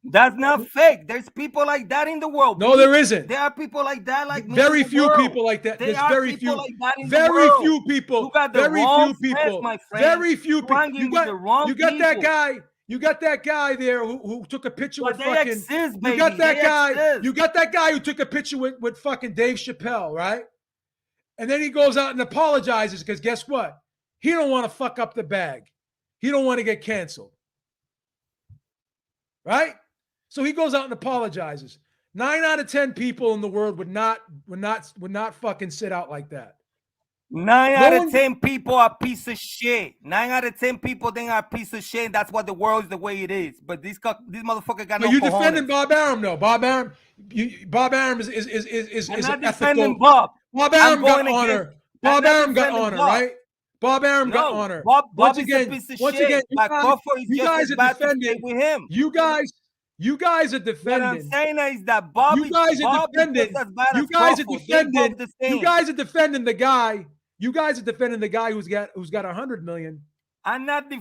That's not fake. There's people like that in the world. No, there isn't. There are people like that, like me. Very few people like that. There's very few. Like that in very the world. few people. You got the very wrong few people. friends, my friend. Very few people. You got that guy. You got that guy there who took a picture with fucking. Exist, baby. You got that they guy. Exist. You got that guy who took a picture with fucking Dave Chappelle, right? And then he goes out and apologizes because guess what? He don't want to fuck up the bag. He don't want to get canceled. Right? So he goes out and apologizes. 9 out of 10 people in the world would not fucking sit out like that. 9 out of 10 people are a piece of shit. 9 out of 10 people think are a piece of shit. That's what the world is the way it is. But this motherfucker got no you cojones. defending Bob Arum though. Bob Arum is I'm not an defending ethical. Bob. Bob Arum got honor. Bob Arum got honor, right? Bob Arum got honor. Once again, you guys are defending with him. You guys are defending. What I'm saying is that Bob. You guys are defending. You guys are defending the guy. You guys are defending the guy who's got 100 million. I'm not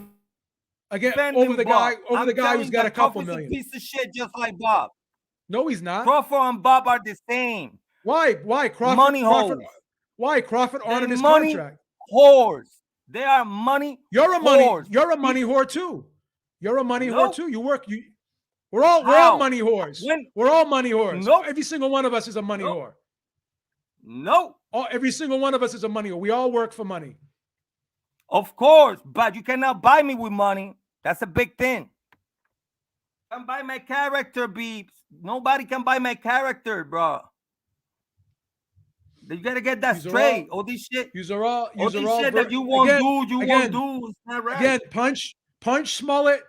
again over the guy who's got a couple million. Piece of shit, just like Bob. No, he's not. Crawford and Bob are the same. Why? Crawford. Money holes. Why Crawford honored his money contract? Whores. They are money. You're a whores. You're a money whore too. You're a money whore too. You work. We're all money whores. We're all money whores. Nope. Every single one of us is a money whore. No. Every single one of us is a money whore. We all work for money. Of course, but you cannot buy me with money. That's a big thing. You can buy my character, Beeps. Nobody can buy my character, bro. You gotta get that straight. All this shit. These are all shit that you won't do. Won't do. It's not right. Again, Punch Smollett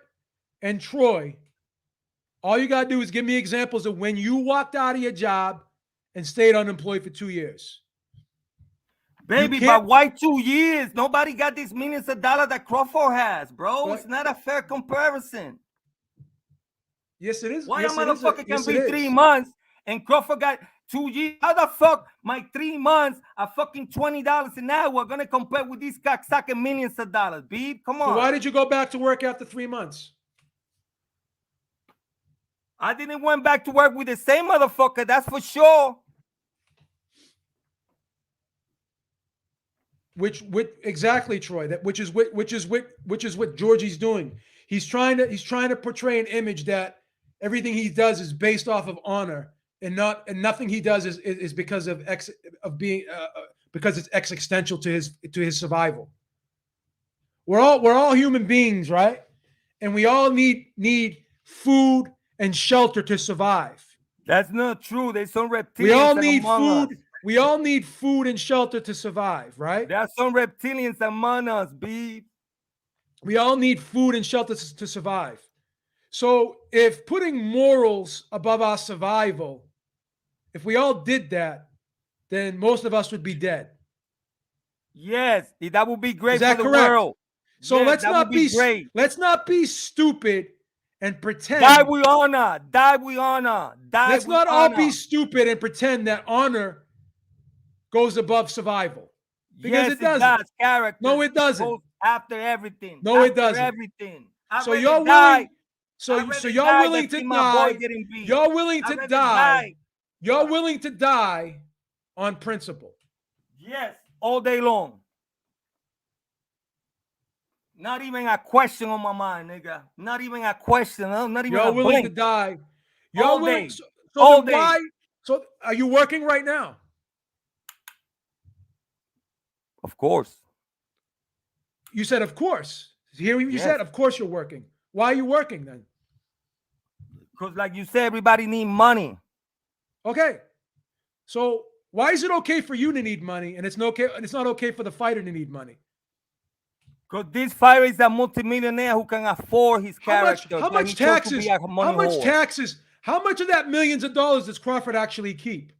and Troy. All you gotta do is give me examples of when you walked out of your job and stayed unemployed for 2 years. Baby, but why 2 years? Nobody got these millions of dollars that Crawford has, bro. But it's not a fair comparison. Yes, it is. Why a motherfucker can be 3 months and Crawford got 2 years? How the fuck my 3 months are fucking $20 an hour gonna compare with these cocksucking millions of dollars, Beep? Come on. So why did you go back to work after 3 months? I didn't went back to work with the same motherfucker, that's for sure. Exactly, Troy. Which is what Georgie's doing. He's trying to portray an image that everything he does is based off of honor, and nothing he does is because because it's existential to his survival. We're all human beings, right? And we all need food and shelter to survive. That's not true. There's some reptilians. We all need food. We all need food and shelter to survive, right? There are some reptilians among us, B. We all need food and shelter to survive. So if putting morals above our survival, if we all did that, then most of us would be dead. Yes, that would be great for the world. So yes, let's not be stupid and pretend. Die with honor. Die with honor. Let's not all be stupid and pretend that honor goes above survival. Because yes, it doesn't. Does. Character. No, it doesn't. After everything. No, after it doesn't. Everything. So you're willing. So you're willing to die. You're willing to die. You're willing to die on principle. Yes, all day long. Not even a question on my mind, nigga. Not even a question. Not even You're a willing blink. to die. You're All willing. day. So All then why? day. So are you working right now? Of course. You said, of course. Hear what you Yes. said? Of course you're working. Why are you working then? Because like you said, everybody need money. Okay. So why is it okay for you to need money and it's not okay for the fighter to need money? Because this fighter is a multimillionaire who can afford his character. How much taxes? How much of that millions of dollars does Crawford actually keep?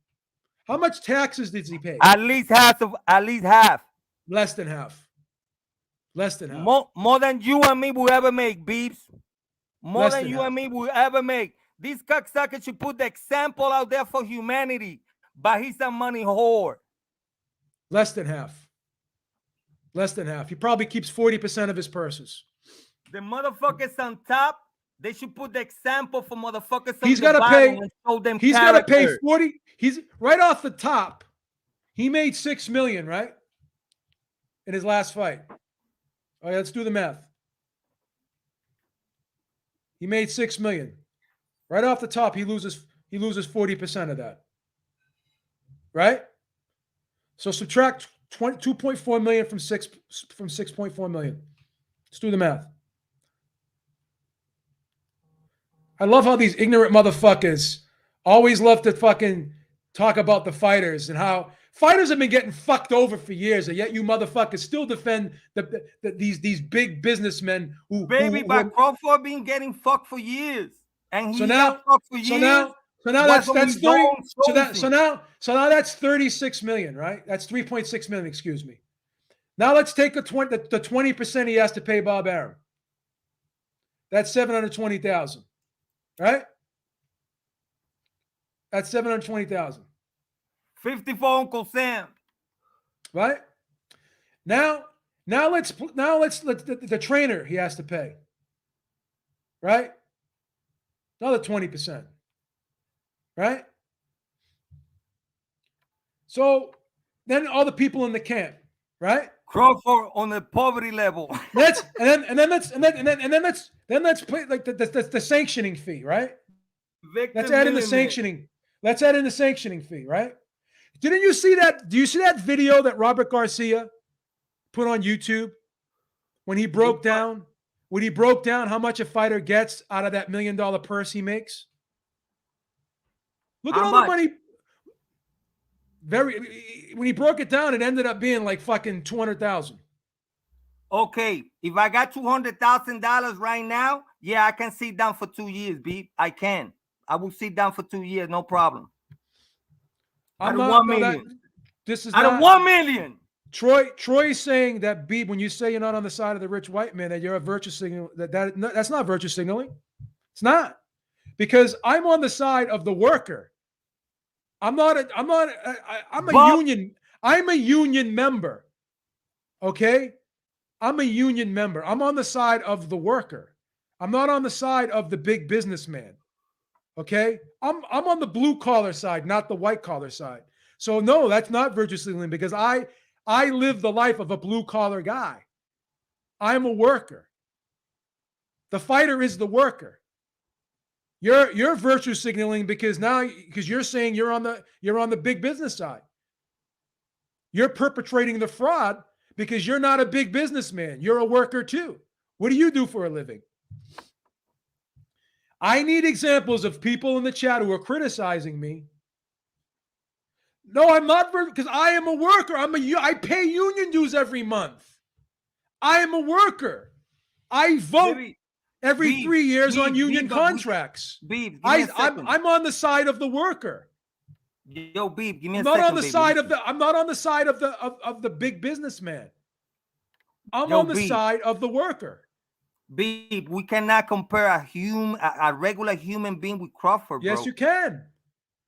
How much taxes does he pay? At least half. Less than half. Less than half. More than you and me will ever make, Beeps. More Less than than you half. and me will ever make. This cocksucker should put the example out there for humanity. But he's a money whore. Less than half. Less than half. He probably keeps 40% of his purses. The motherfuckers on top, they should put the example for motherfuckers on He's the got to bottom pay. and show them He's got to pay character. 40. He's right off the top. He made $6 million, right? In his last fight. All right, let's do the math. He made $6 million. Right off the top, he loses 40% of that. Right? So subtract 2.4 million from 6.4 million. Let's do the math. I love how these ignorant motherfuckers always love to fucking talk about the fighters and how fighters have been getting fucked over for years, and yet you motherfuckers still defend these big businessmen who. But Crawford been getting fucked for years, and he got fucked for years. So now that's 30. So now that's 36 million, right? That's 3.6 million. Excuse me. Now let's take the 20% he has to pay Bob Arum. That's 720,000, right? That's 720,000. 50 for Uncle Sam. Right? Now let's the trainer he has to pay. Right? Another 20%. Right? So then all the people in the camp, right? Crawford on the poverty level. Let's play like the sanctioning fee, right? Let's add in the sanctioning. Let's add in the sanctioning fee, right? Didn't you see that? Do you see that video that Robert Garcia put on YouTube when he broke down how much a fighter gets out of that $1 million purse he makes? Look at all the money. When he broke it down, it ended up being like fucking 200,000. Okay, if I got $200,000 right now, yeah, I can sit down for 2 years, B. I can. I will sit down for 2 years, no problem. Out of 1 million. This is out of 1 million. Troy's saying that, Beeb, when you say you're not on the side of the rich white man, that you're a virtue signal. That's not virtue signaling. It's not, because I'm on the side of the worker. I'm a union member. Okay, I'm a union member. I'm on the side of the worker. I'm not on the side of the big businessman. Okay, I'm on the blue collar side, not the white collar side. So no, that's not virtue signaling, because I live the life of a blue collar guy. I'm a worker. The fighter is the worker. You're virtue signaling because you're saying you're on the big business side. You're perpetrating the fraud because you're not a big businessman. You're a worker too. What do you do for a living? I need examples of people in the chat who are criticizing me. No, I'm not, because I am a worker. I pay union dues every month. I am a worker. I vote every 3 years on union contracts. I'm on the side of the worker. Yo, Beeb, give me a I'm second, not on the side of I'm not on the side of the big businessman. I'm on the side of the worker. Beeb, we cannot compare a regular human being with Crawford, bro. Yes, you can.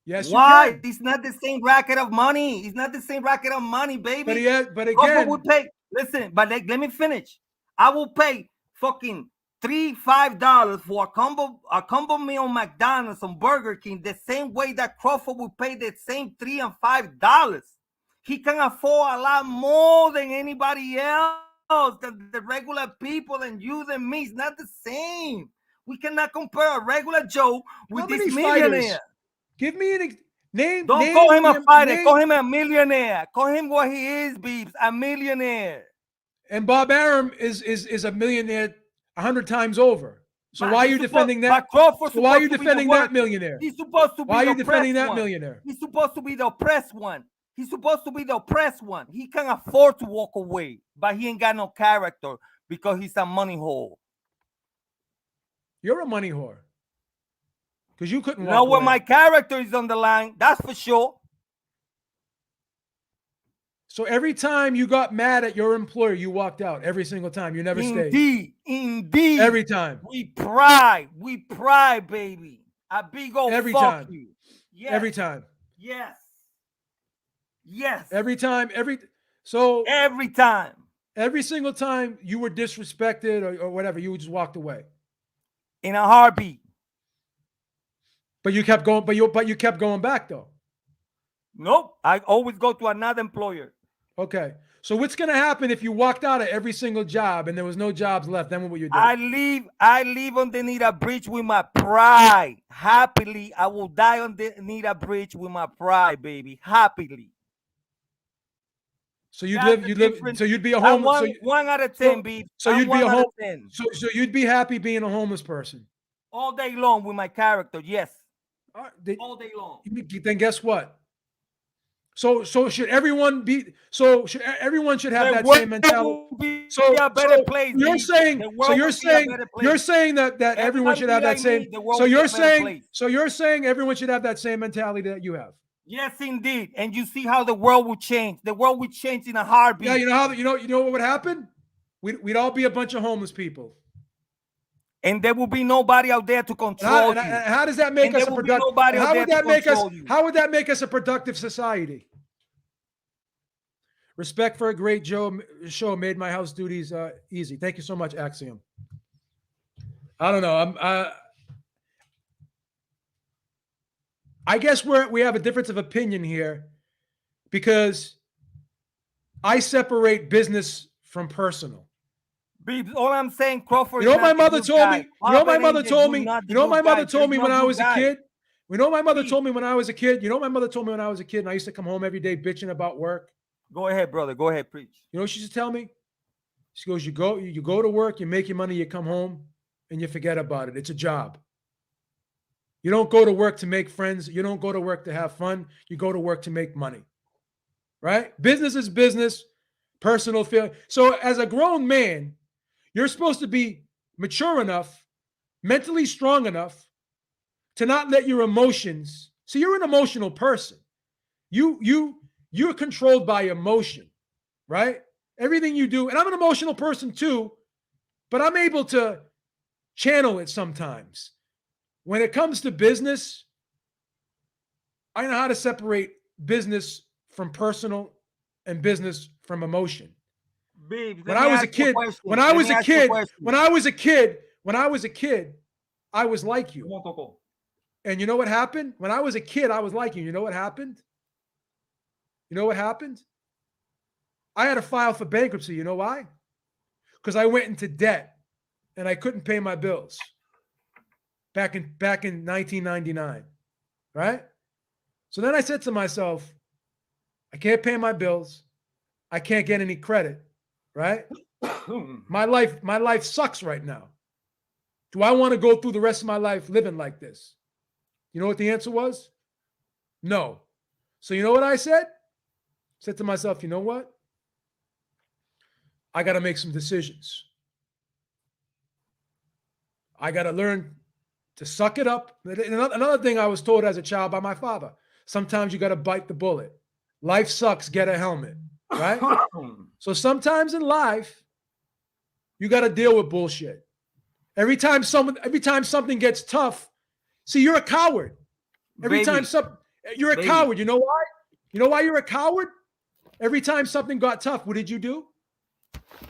Yes, why? You can. It's not the same racket of money. It's not the same racket of money, baby. But again, Crawford would pay. Listen, but let me finish. I will pay fucking $3-5 for a combo meal McDonald's on Burger King, the same way that Crawford would pay the same $3 and $5. He can afford a lot more than anybody else, than the regular people and you and me. It's not the same. We cannot compare a regular Joe with this millionaire. Give me an name. Don't call him a fighter. Call him a millionaire. Call him what he is, Beebs, a millionaire. And Bob Arum is a millionaire 100 times over. So why are you defending that? So why are you defending that millionaire? He's supposed to be why are you the defending that one. millionaire? He's supposed to be the oppressed one. He's supposed to be the oppressed one. He can afford to walk away, but he ain't got no character because he's a money hole. You're a money whore. Because you couldn't walk Now, when away. my character is on the line, that's for sure. So every time you got mad at your employer, you walked out. Every single time. You never stayed. Indeed. Every time. We pride, baby. A big old Every fuck time. you. Yes. Every time. Yes. Yes. Every time. Every time. Every single time you were disrespected or whatever, you just walked away. In a heartbeat. But you kept going. But you kept going back though. Nope. I always go to another employer. Okay. So what's gonna happen if you walked out of every single job and there was no jobs left? Then what would you do? I live underneath a bridge with my pride. Happily, I will die underneath a bridge with my pride, baby. Happily. So you'd live. So you'd be a homeless. One out of 10, baby. So you'd be a home. So you'd be happy being a homeless person all day long with my character. Yes. All day long. Then guess what? So should everyone be? So everyone should have that same mentality. So you're saying that everyone should have that same. So you're saying everyone should have that same mentality that you have. Yes, indeed. And you see how the world will change. The world will change in a heartbeat. Yeah, you know how you know what would happen? We'd all be a bunch of homeless people. And there will be nobody out there to control you. How does that make us a productive? How would that make us a productive society? Respect for a great show made my house duties easy. Thank you so much, Axiom. I don't know. I guess we have a difference of opinion here because I separate business from personal. Beebs, all I'm saying, Crawford. You know my mother told me. You know my mother told me. You know my mother told me when I was a kid. You know my mother told me when I was a kid. You know my mother told me when I was a kid, and I used to come home every day bitching about work. Go ahead, brother. Go ahead, preach. You know what she used to tell me? She goes, "You go to work, you make your money, you come home, and you forget about it. It's a job. You don't go to work to make friends. You don't go to work to have fun. You go to work to make money. Right? Business is business. Personal feeling. So as a grown man, you're supposed to be mature enough, mentally strong enough to not let your emotions. See, you're an emotional person. You're controlled by emotion, right? Everything you do, and I'm an emotional person too, but I'm able to channel it sometimes. When it comes to business, I know how to separate business from personal and business from emotion. Beebs, when I was a kid, I was like you. And you know what happened? When I was a kid, I was like you. You know what happened? You know what happened? I had to file for bankruptcy. You know why? Because I went into debt and I couldn't pay my bills back in 1999, right? So then I said to myself, I can't pay my bills. I can't get any credit, right? My life sucks right now. Do I want to go through the rest of my life living like this? You know what the answer was? No. So you know what I said? I said to myself, you know what? I got to make some decisions. I got to learn to suck it up. Another thing I was told as a child by my father, sometimes you got to bite the bullet. Life sucks, get a helmet, right? So sometimes in life, you got to deal with bullshit. Every time something gets tough, see, you're a coward. You're a coward. You know why? You know why you're a coward? Every time something got tough, what did you do?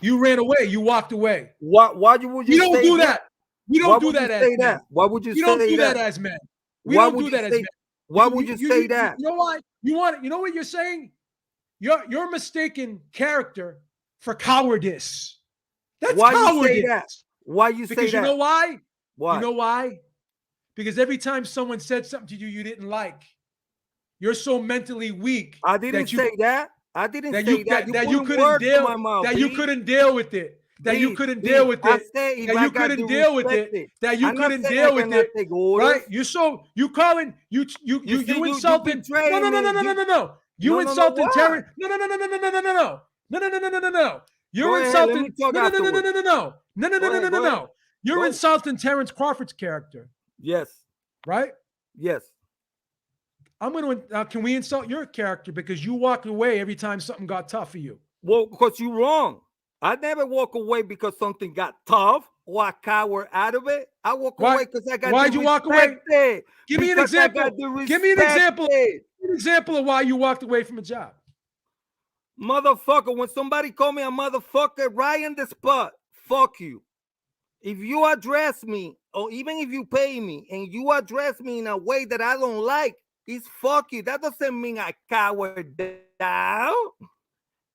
You ran away. You walked away. Why would you We don't say do that? that. We Why don't do would you that as say men. that? Why would you We don't say do that that? as men. We Why don't would do you that as say? men. Why would you say that? You know why? You know what you're saying? You're mistaken character for cowardice. That's Why you cowardice. say that? Why you say Because that? you know why? Why? You know why? Because every time someone said something to you you didn't like, you're so mentally weak I didn't say that. I didn't say that. that you putting couldn't words in deal my mouth, that you B. couldn't deal with it. That you B, couldn't B, deal with I it. say if That I you got couldn't to deal with respect it. That you I'm not couldn't saying deal I with cannot it. take orders. Right? You calling you insulting. betraying No. me. You No, insulting why? Terrence. No. You're Go ahead, let me insulting. talk afterwards. Go ahead. No. You're Go. insulting Terrence Crawford's character, Yes. right? Yes. I'm going to. Can we insult your character because you walked away every time something got tough for you? Well, because you're wrong. I never walk away because something got tough or I cower out of it. I walk away because I got Why'd you walk away? respected. Give me an Because I example. got the Give me an example. respected. Give me an example of why you walked away from a job. Motherfucker, when somebody call me a motherfucker right in the spot, fuck you. If you address me, or even if you pay me, and you address me in a way that I don't like, it's fuck you. That doesn't mean I cower down.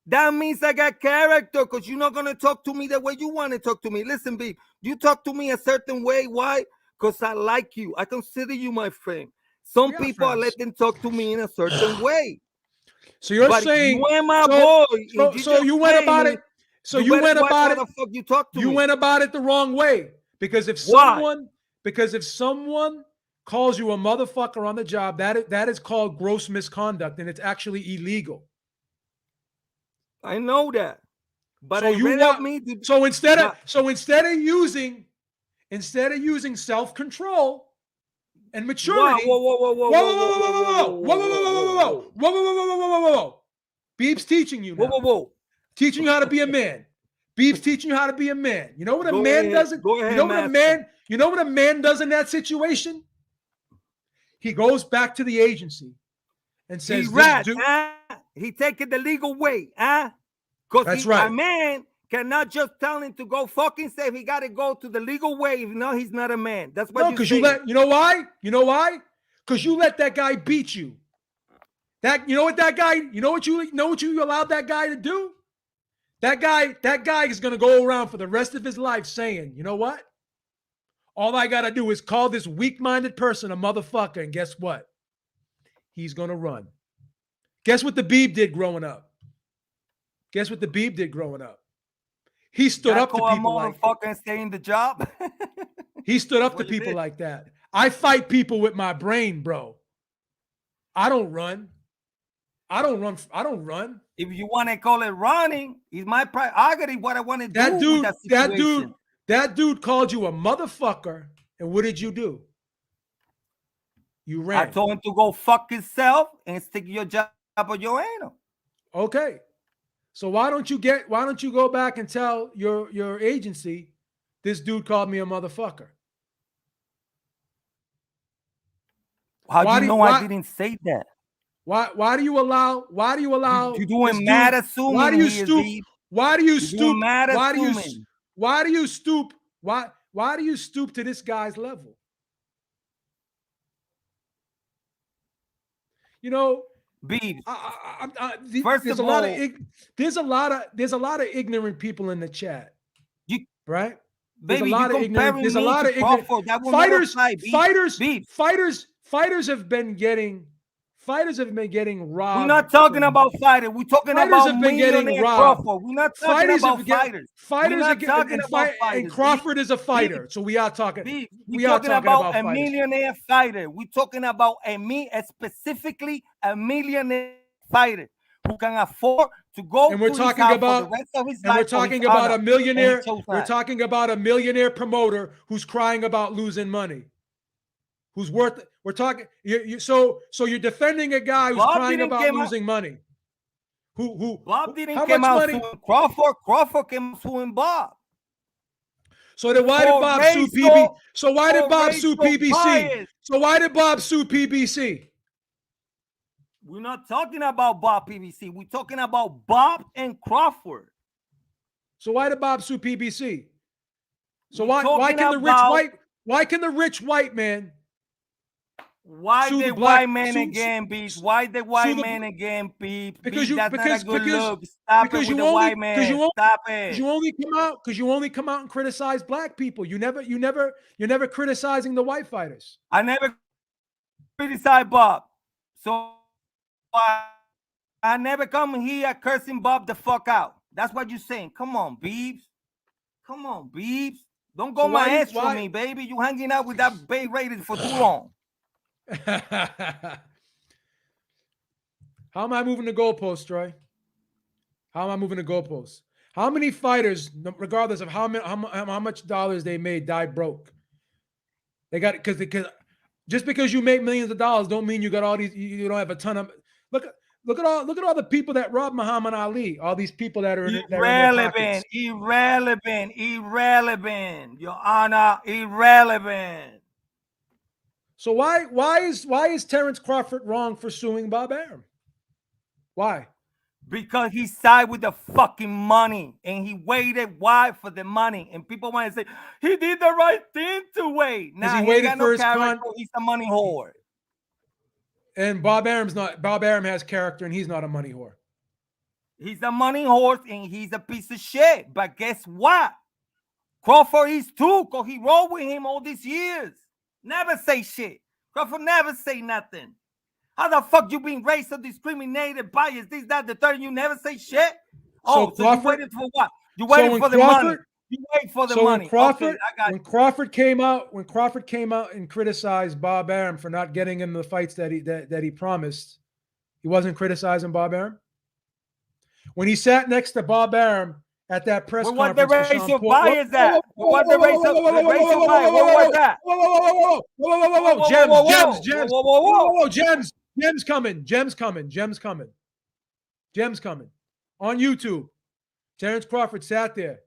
That means I got character because you're not going to talk to me the way you want to talk to me. Listen, B, you talk to me a certain way. Why? Because I like you. I consider you my friend. Some people I let them talk to me in a certain way. So you're but saying you ain't my boy. So you went about it. So you went about it. You talk to you me. went about it the wrong way because if Why? someone calls you a motherfucker on the job, that is called gross misconduct and it's actually illegal. I know that, but so you want me to, so instead of using self-control and maturity. Whoa. Beeb's teaching you now. Teaching you how to be a man. Beeb's teaching you how to be a man. You know what a man does? You know what a man does in that situation? He goes back to the agency and says, he taking the legal way, because that's right. A man cannot just tell him to go fucking say he got to go to the legal way. If no, he's not a man. That's what because you know why? Because you let that guy beat you. You know what you allowed that guy to do? That guy is going to go around for the rest of his life saying, you know what? All I got to do is call this weak-minded person a motherfucker, and guess what? He's going to run. Guess what the Beeb did growing up? He stood up to people like that. And stay in the job. He stood up to people like that. I fight people with my brain, bro. I don't run. If you want to call it running, it's my prerogative. What I want to do. That dude called you a motherfucker, and what did you do? You ran. I told him to go fuck himself and stick your job on your anal. Okay. So why don't you go back and tell your agency this dude called me a motherfucker? How do you know I didn't say that? Why do you allow you're doing mad assuming? Why do you stoop? Why do you stoop? Why do you stoop to this guy's level? You know, there's a lot of ignorant people in the chat, right? There's a lot of ignorant. Fighters have been getting robbed. We're not talking about fighters. We're talking about millionaire Crawford. We're not talking about fighters. And Crawford is a fighter, so we are talking. We're talking about a millionaire fighter. We're talking about specifically a millionaire fighter who can afford to go. And we're talking about the rest of his life. We're talking about a millionaire. We're talking about a millionaire promoter who's crying about losing money. Who's worth? We're talking. So you're defending a guy who's crying about losing money. Who? Bob didn't come out suing Crawford. Crawford came suing Bob. So then why did Bob sue PBC? So why did Bob sue PBC? So why did Bob sue PBC? We're not talking about Bob PBC. We're talking about Bob and Crawford. So why did Bob sue PBC? So We're why talking can the about- rich white man Why sue the the black- white man sue- again, sue- Beeps? Why the white the- man again, Beeps? because Beeps, you that's not a good look. Stop it because with you the only white man. Stop it. you only come out and criticize black people. You're never criticizing the white fighters. I never criticize Bob. So I never come here cursing Bob the fuck out. That's what you're saying. Come on, Beeps. Come on, Beeps. Don't go So why you- maestro why- me, baby. You hanging out with that Bay rated for too long. How am I moving the goalposts, Troy? How am I moving the goalposts? How many fighters, regardless of how much dollars they made, died broke? They got because just because you make millions of dollars don't mean you got all these. You don't have a ton of. Look at all the people that robbed Muhammad Ali. All these people that are in their pockets. Irrelevant, Your Honor, irrelevant. So why is Terrence Crawford wrong for suing Bob Arum? Why? Because he sided with the fucking money and he waited why for the money. And people want to say he did the right thing to wait. Nah, he he waited ain't got for no his character. He's a money whore. And Bob Arum has character and he's not a money whore. He's a money horse and he's a piece of shit. But guess what? Crawford is too, because he rolled with him all these years. Never say shit. Crawford never say nothing. How the fuck you being raised so discriminated, biased, this, that, the third, you never say shit? Oh, so you waited for what? You waited for the money. You wait for the money. When Crawford came out and criticized Bob Arum for not getting in the fights that he promised, he wasn't criticizing Bob Arum. When he sat next to Bob Arum at that press conference, what the racial bias at? What the racial bias? What was that? Gems coming on YouTube. Terrence Crawford sat there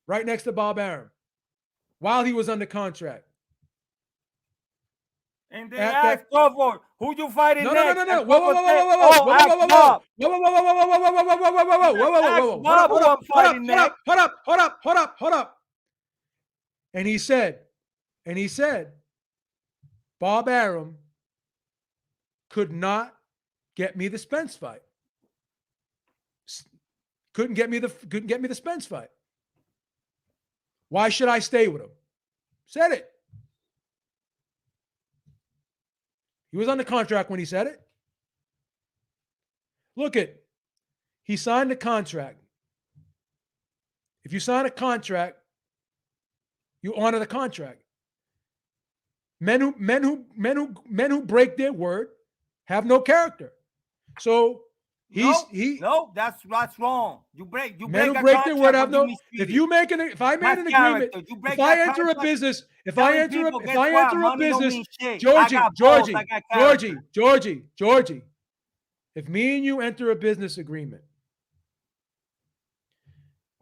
right next to Bob Arum while he was under contract. And they asked Crawford, who you fighting next? No. Hold up. And he said, Bob Arum could not get me the Spence fight. Couldn't get me the Spence fight. Why should I stay with him? Said it. He was under contract when he said it. Look at, he signed a contract. If you sign a contract, you honor the contract. Men who break their word have no character. So no, that's wrong. Men who break their word have no. If I made an agreement, if I enter a business, Georgie, if me and you enter a business agreement,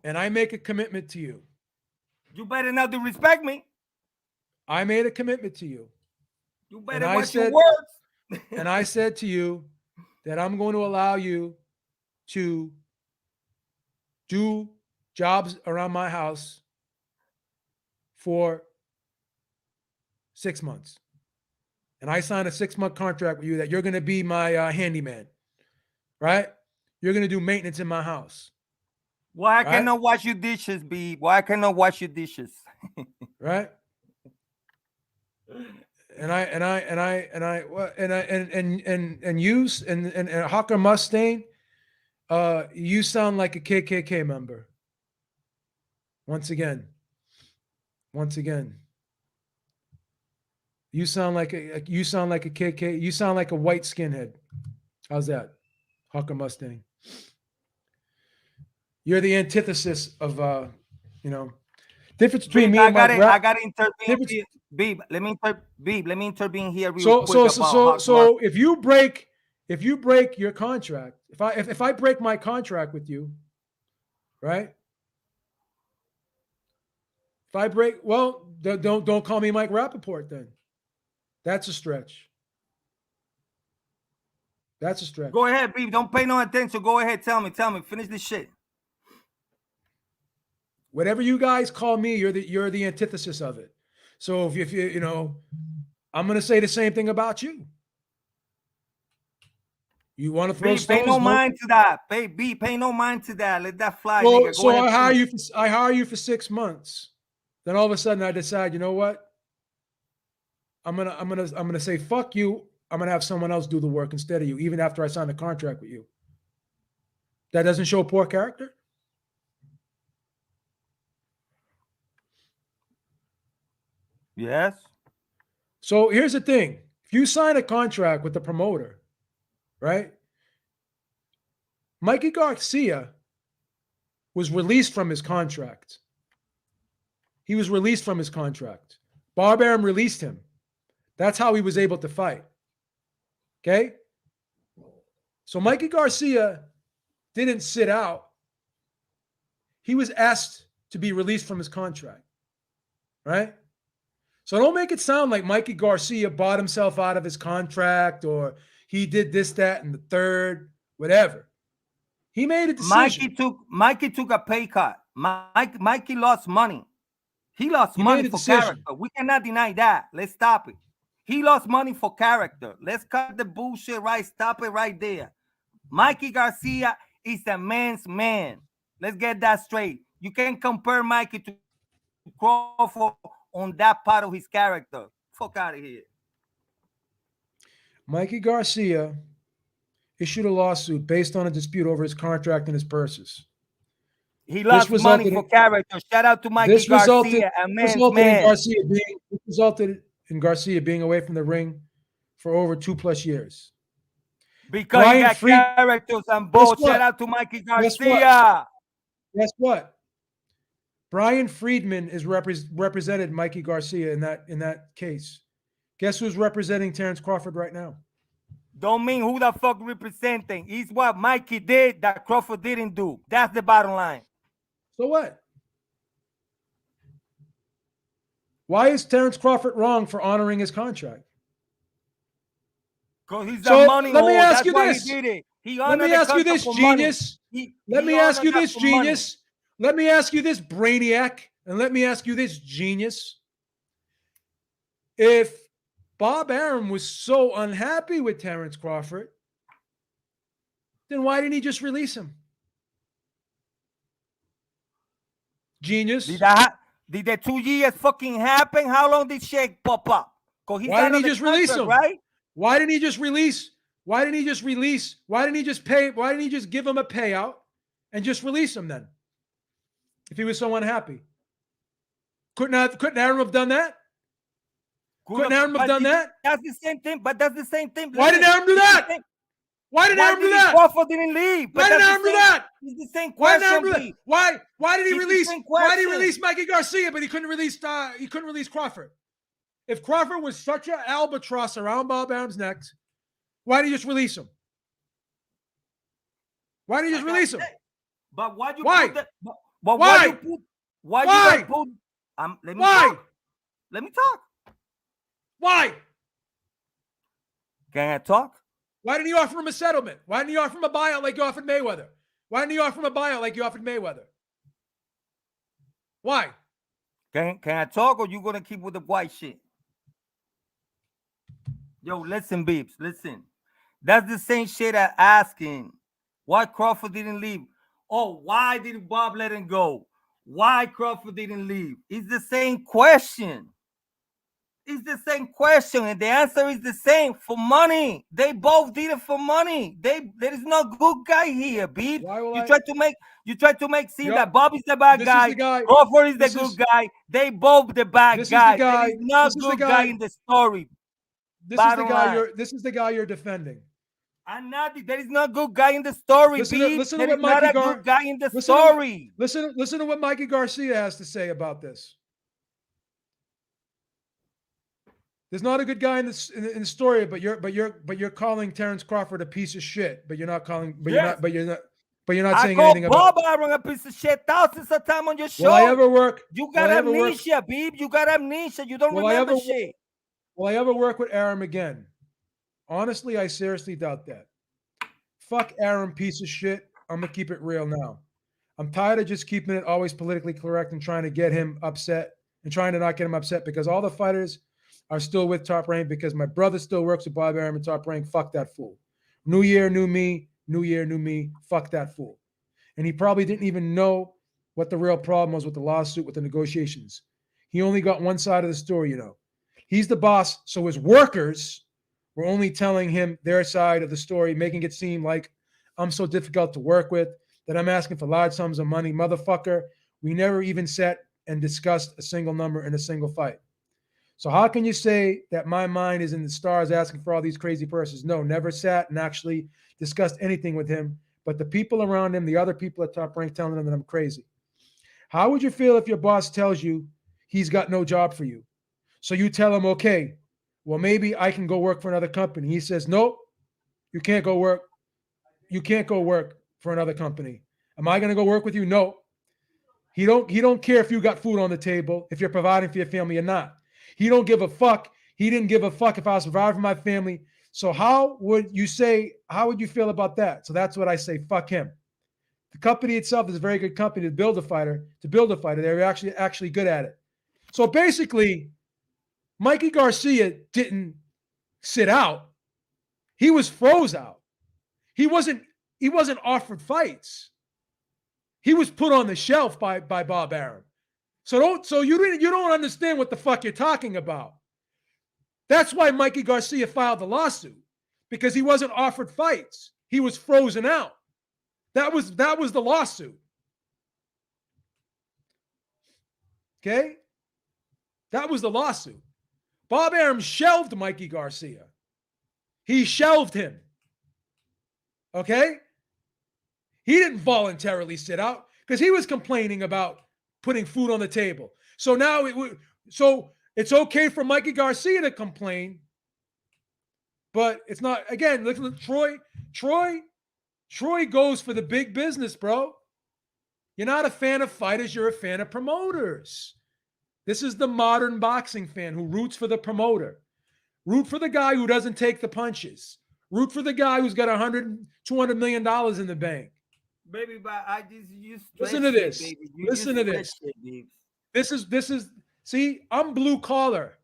and I make a commitment to you, you better not respect me. I made a commitment to you. You better watch your words. And I said to you that I'm going to allow you to do jobs around my house for 6 months. And I signed a 6-month contract with you that you're going to be my handyman, right? You're going to do maintenance in my house. Why I cannot wash your dishes, B? Why I cannot wash your dishes? Right? And Hawker Mustang, you sound like a KKK member. Once again, you sound like a KK. You sound like a white skinhead. How's that, Hawker Mustang? You're the antithesis of difference between me and my rap. I got to intervene here. Beeb, let me intervene here real quick. So if you break your contract, if I break my contract with you, right? If I break, well, don't call me Mike Rappaport then. That's a stretch. Go ahead, Beeb. Don't pay no attention. Go ahead. Tell me. Finish this shit. Whatever you guys call me, you're the antithesis of it. So if you know, I'm gonna say the same thing about you. You want to throw B, pay stones? no mind to that. Pay no mind to that. Let that fly, Well, nigga. Go so ahead. I hire you for 6 months. Then all of a sudden I decide, you know what? I'm gonna say fuck you. I'm gonna have someone else do the work instead of you, even after I sign a contract with you. That doesn't show poor character. Yes. So here's the thing: if you sign a contract with the promoter, right? Mikey Garcia was released from his contract. He was released from his contract. Bob Arum released him. That's how he was able to fight. Okay? So Mikey Garcia didn't sit out. He was asked to be released from his contract. Right? So don't make it sound like Mikey Garcia bought himself out of his contract or he did this, that, and the third, whatever. He made a decision. Mikey took a pay cut. Mikey lost money. He lost money for character. We cannot deny that. Let's stop it. He lost money for character. Let's cut the bullshit right. Stop it right there. Mikey Garcia is a man's man. Let's get that straight. You can't compare Mikey to Crawford on that part of his character. Fuck out of here. Mikey Garcia issued a lawsuit based on a dispute over his contract and his purses. He lost money for character. Shout out to Mikey Garcia, a man's man. This resulted in Garcia being away from the ring for over 2+ years. Because he got characters and both. Shout out to Mikey Garcia. Guess what? Brian Friedman is represented Mikey Garcia in that case. Guess who's representing Terrence Crawford right now? Don't mean who the fuck representing. It's what Mikey did that Crawford didn't do. That's the bottom line. So what? Why is Terrence Crawford wrong for honoring his contract? Because he's a money let me ask That's you why this. He did it. Let me ask you this, genius. Let me ask you this, genius. Let me ask you this, brainiac. And let me ask you this, genius. If Bob Arum was so unhappy with Terrence Crawford, then why didn't he just release him? Genius. Did the 2 years fucking happen? How long did Shake pop up? Why didn't he just release him? Right? Why didn't he just release? Why didn't he just release? Why didn't he just pay? Why didn't he just give him a payout and just release him then? If he was so unhappy, couldn't Arum have done that? Couldn't Arum have done that? That's the same thing. But that's the same thing. Why didn't Arum do that? Why didn't Arum do that? Crawford didn't leave. Why didn't Arum do that? It's the same question. Why did he release? Why did he release Mikey Garcia, but he couldn't release Crawford? If Crawford was such an albatross around Bob Arum's neck, why did he just release him? Why did he just release him? But why? Why? Put why? Why? Let me talk. Let me talk. Why? Can I talk? Why didn't you offer him a settlement? Why didn't you offer him a buyout like you offered Mayweather? Why didn't you offer him a buyout like you offered Mayweather? Why? Can I talk, or you gonna keep with the white shit? Yo, listen, Beeps, listen. That's the same shit I'm asking. Why Crawford didn't leave? Oh, why did Bob let him go? Why Crawford didn't leave? It's the same question. It's the same question, and the answer is the same. For money. They both did it for money. There is no good guy here, Beep. You try to make seem that Bob is the bad guy. Crawford is the good guy. They both the bad guy. There is no good guy in the story. This is the guy you're defending. I'm not. There is no good guy in the story. Listen to good guy in the story. Listen to what Mikey Garcia has to say about this. There's not a good guy in the story, but you're calling Terrence Crawford a piece of shit. But you're not calling. But yes. you're not saying anything about. Bob Arum a piece of shit thousands of times on your show. Will I ever work? You got amnesia, Beeb. You got amnesia. You don't remember shit. Will I ever work with Arum again? Honestly, I seriously doubt that. Fuck Arum, piece of shit. I'm gonna keep it real now. I'm tired of just keeping it always politically correct and trying to get him upset and trying to not get him upset because all the fighters are still with Top Rank because my brother still works with Bob Arum and Top Rank. Fuck that fool. New year, new me. New year, new me. Fuck that fool. And he probably didn't even know what the real problem was with the lawsuit, with the negotiations. He only got one side of the story, you know. He's the boss, so his workers were only telling him their side of the story, making it seem like I'm so difficult to work with, that I'm asking for large sums of money. Motherfucker, we never even sat and discussed a single number in a single fight. So how can you say that my mind is in the stars asking for all these crazy purses? No, never sat and actually discussed anything with him, but the people around him, the other people at Top Rank telling him that I'm crazy. How would you feel if your boss tells you he's got no job for you? So you tell him, okay, well, maybe I can go work for another company. He says, nope, you can't go work. You can't go work for another company. Am I going to go work with you? No. He don't care if you got food on the table, if you're providing for your family or not. He don't give a fuck. He didn't give a fuck if I was providing for my family. So how would you feel about that? So that's what I say, fuck him. The company itself is a very good company to build a fighter. They're actually good at it. So basically, Mikey Garcia didn't sit out. He was froze out. He wasn't offered fights. He was put on the shelf by Bob Arum. So you don't understand what the fuck you're talking about. That's why Mikey Garcia filed the lawsuit, because he wasn't offered fights. He was frozen out. That was the lawsuit. Okay? That was the lawsuit. Bob Arum shelved Mikey Garcia. He shelved him. Okay? He didn't voluntarily sit out because he was complaining about putting food on the table. So now it's okay for Mikey Garcia to complain, but it's not. Again, look, Troy goes for the big business, bro. You're not a fan of fighters, you're a fan of promoters. This is the modern boxing fan who roots for the promoter. Root for the guy who doesn't take the punches. Root for the guy who's got $200 million in the bank. Baby, but I just use listen to this. Listen to this. This is see, I'm blue collar.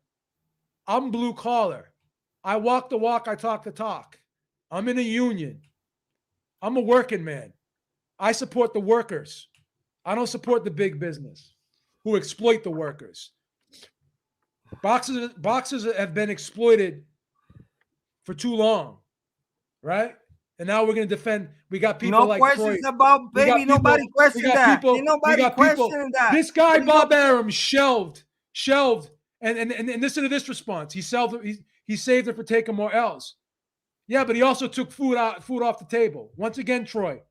I'm blue collar. I walk the walk, I talk the talk. I'm in a union. I'm a working man. I support the workers. I don't support the big business who exploit the workers. Boxers have been exploited for too long, right? And now we're going to defend. We got people no like questions Troy. about baby. Nobody questioned that. Ain't nobody questioning that. This guy Bob Arum shelved, and listen to this response. He saved it for taking more L's. Yeah, but he also took food off the table. Once again, Troy,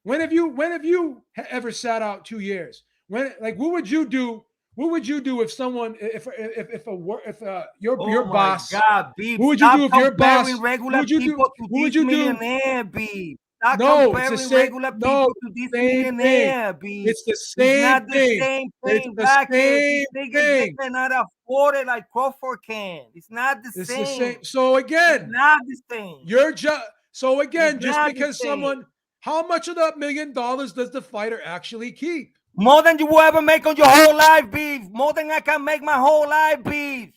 when have you ever sat out 2 years? What would you do? What would you do if someone, your boss? God, Beef, what would you do if your boss? Regular what would you people do? to What would this you do? millionaire, Beef. Stop No, it's the comparing same. regular people to this millionaire, Beef. It's the same It's not the same thing. It's the same These niggas, thing. they cannot afford it like Crawford can. It's not the It's same. the same. So again, it's not the same. So again, It's just not because the same. someone, how much of that $1 million does the fighter actually keep? More than you will ever make on your whole life, Beef. More than I can make my whole life, Beef.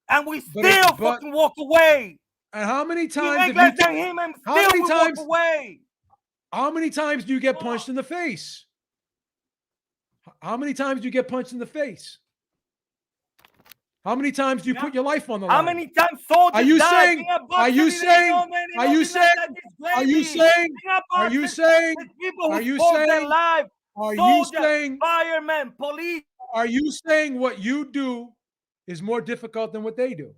And we still fucking walk away. And how many times you make less than him and still we walk away? How many times do you get punched in the face? How many times do you get punched in the face? How many times do you put your life on the line? How many times soldiers Are you died? saying? Are you saying? Are you saying? Are you saying? Are you saying? People Are who you fought their saying? life? Are Soldiers, you saying? Firemen, police. Are you saying what you do is more difficult than what they do?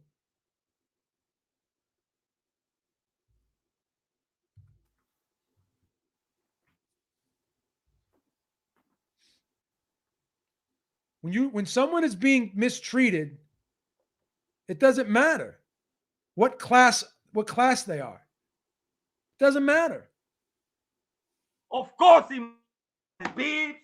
When someone is being mistreated, it doesn't matter what class they are. It doesn't matter. Of course it matters, Beef.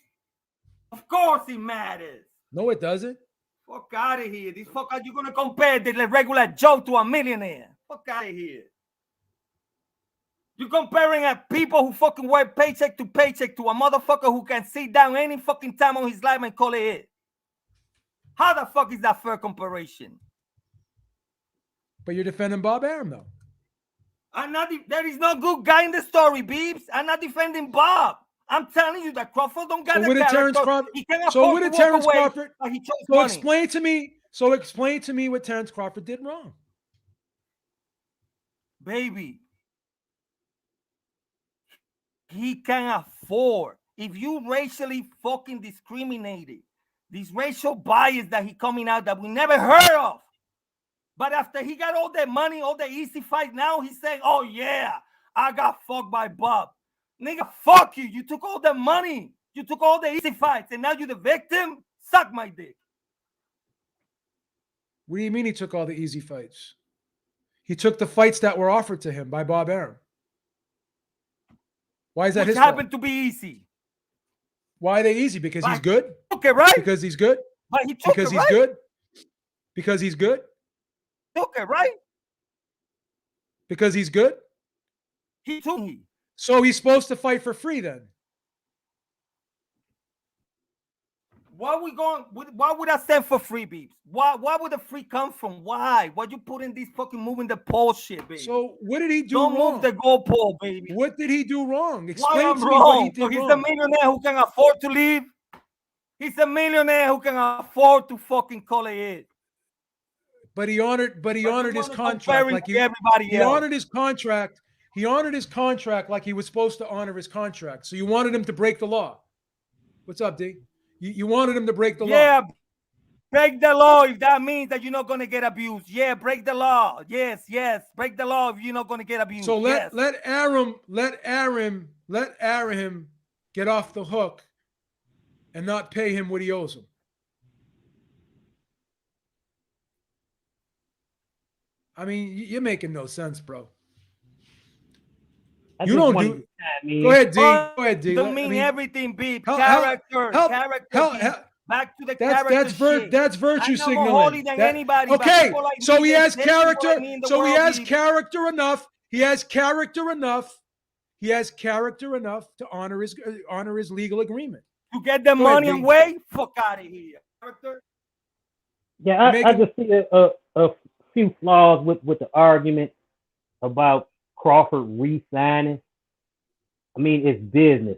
Of course it matters. No, it doesn't. Fuck out of here. This fuck are you gonna compare the regular Joe to a millionaire? Fuck out of here. You're comparing a people who fucking work paycheck to paycheck to a motherfucker who can sit down any fucking time on his life and call it it. How the fuck is that fair comparison? But you're defending Bob Arum, though. There is no good guy in the story, Beeps. I'm not defending Bob. I'm telling you that Crawford don't got So the what did Terrence character. Crawford? He can So what afford did to walk Terrence away, Crawford? but he chose So money. explain to me. So explain to me what Terrence Crawford did wrong. Baby, he can afford. If you racially fucking discriminated, this racial bias that he coming out that we never heard of. But after he got all that money, all the easy fight, now he's saying, oh yeah, I got fucked by Bob. Nigga, fuck you. You took all the money. You took all the easy fights, and now you're the victim? Suck my dick. What do you mean he took all the easy fights? He took the fights that were offered to him by Bob Arum. Why is that Which his fault? happened to be easy. Why are they easy? Because he's Right. good? Okay, right? Because he's good? But he took Because it, he's right? good? Because he's good? Took it, right? Because he's good? He took it. So he's supposed to fight for free then? Why would I stand for free, Beeps? Why would the free come from? Why? Why you putting this fucking moving the pole shit, baby? So what did he do Don't wrong? move the goalpole, baby. What did he do wrong? Why Explain I'm to me what he wrong? did So he's wrong. the millionaire who can afford to leave. He's a millionaire who can afford to fucking call it in. But he honored his contract like everybody he else. honored his contract. He honored his contract like he was supposed to honor his contract. So you wanted him to break the law. What's up, D? You wanted him to break the law. Yeah, break the law if that means that you're not gonna get abused. Yeah, break the law. Yes, break the law if you're not gonna get abused. So yes. let Arum get off the hook and not pay him what he owes him. I mean, you're making no sense, bro. I You just don't wanted do. to chime in. Go ahead, D. Go ahead, D. Don't mean everything, beep. help- Character, help- character. help- beep. help- Back to the character shit. That's virtue I'm more holy signaling. than anybody. but Okay, people like so me, he they has say people character. like me in the So he world, has beep. character enough. He has character enough. He has character enough to honor his legal agreement. To get the Go ahead, money D. away, fuck out of here. Character. Yeah, I making- just see a few flaws with the argument about Crawford re-signing. I mean, it's business,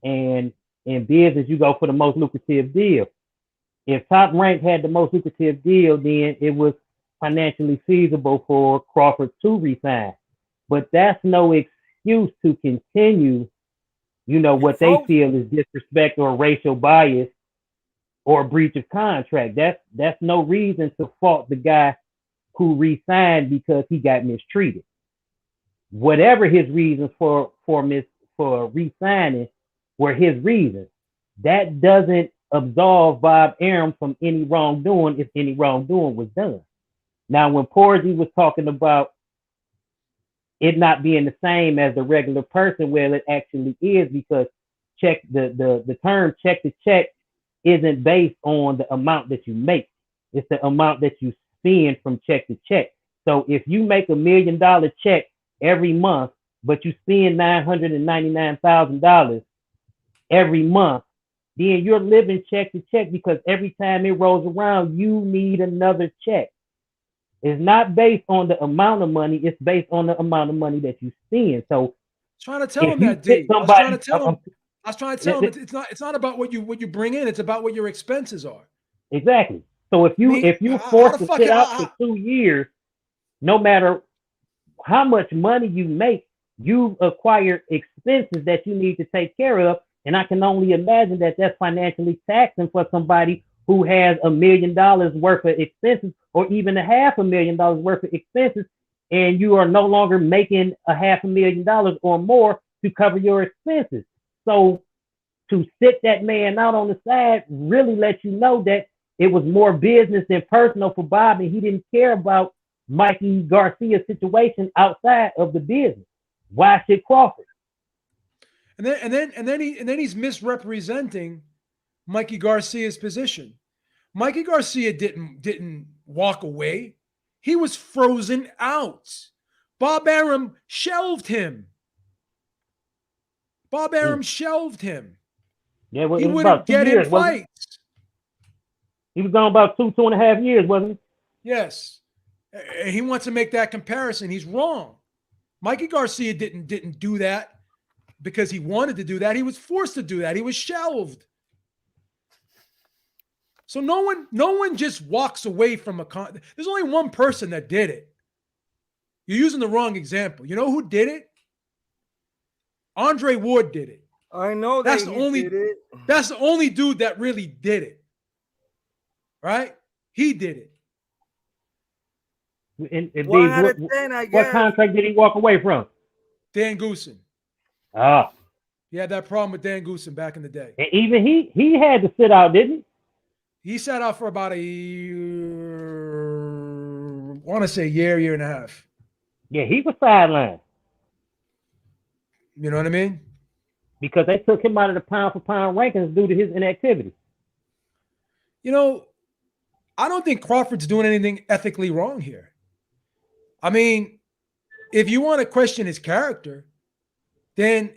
and in business, you go for the most lucrative deal. If Top Rank had the most lucrative deal, then it was financially feasible for Crawford to resign. But that's no excuse to continue, what they feel is disrespect or racial bias or breach of contract. That's no reason to fault the guy who resigned because he got mistreated. Whatever his reasons for resigning were his reasons. That doesn't absolve Bob Arum from any wrongdoing if any wrongdoing was done. Now, when Porgy was talking about it not being the same as the regular person, well, it actually is, because the term check to check isn't based on the amount that you make. It's the amount that you spend from check to check. So if you make $1 million check every month, but you spend $999,000 every month, then you're living check to check, because every time it rolls around, you need another check. It's not based on the amount of money, it's based on the amount of money that you spend. So trying to tell if him you that, hit D. I was trying to tell him it's not about what you bring in, it's about what your expenses are. Exactly. So if you're forced to sit out for 2 years, no matter how much money you make, you acquire expenses that you need to take care of. And I can only imagine that that's financially taxing for somebody who has $1 million worth of expenses, or even $500,000 worth of expenses, and you are no longer making $500,000 or more to cover your expenses. So to sit that man out on the side really lets you know that it was more business than personal for Bob, and he didn't care about Mikey Garcia's situation outside of the business. Why should Crawford? And then he's misrepresenting Mikey Garcia's position. Mikey Garcia didn't walk away. He was frozen out. Bob Arum shelved him. Bob Arum shelved him. Yeah, well, He it was wouldn't about 2 get in years, wasn't it? fights. He was gone about 2.5 years, wasn't he? Yes. And he wants to make that comparison. He's wrong. Mikey Garcia didn't do that because he wanted to do that. He was forced to do that. He was shelved. So no one just walks away from a there's only one person that did it. You're using the wrong example. You know who did it? Andre Ward did it. I know That's that the he only did it. that's the only dude that really did it. Right? He did it. And One Beebs, out of 10, I what guess. contract did he walk away from? Dan Goosen. Ah, He had that problem with Dan Goosen back in the day. and even he had to sit out, didn't He sat out for about want to say year and a half. he? Yeah, he was sidelined You know what I mean? because they took him out of the pound for pound rankings due to his inactivity. You know, I don't think Crawford's doing anything ethically wrong here. I mean, if you want to question his character, then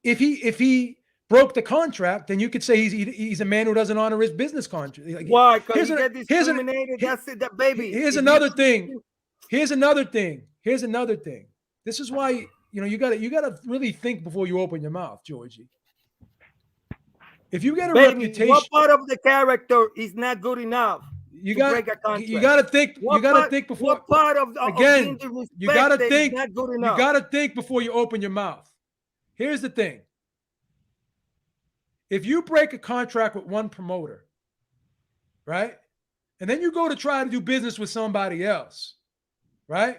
if he broke the contract, then you could say he's a man who doesn't honor his business contract. Like, Why? Because here's he an- get here's an- discriminated. That's it, that baby. Here's If another you- thing. Here's another thing. This is why you gotta really think before you open your mouth, Georgie. If you get a Baby, reputation, what part of the character is not good enough? you to break a contract? gotta think. What You gotta part- think before. What part of Again, of being you gotta disrespected think. is not good You enough? gotta think before you open your mouth. Here's the thing. If you break a contract with one promoter, right, and then you go to try to do business with somebody else, right?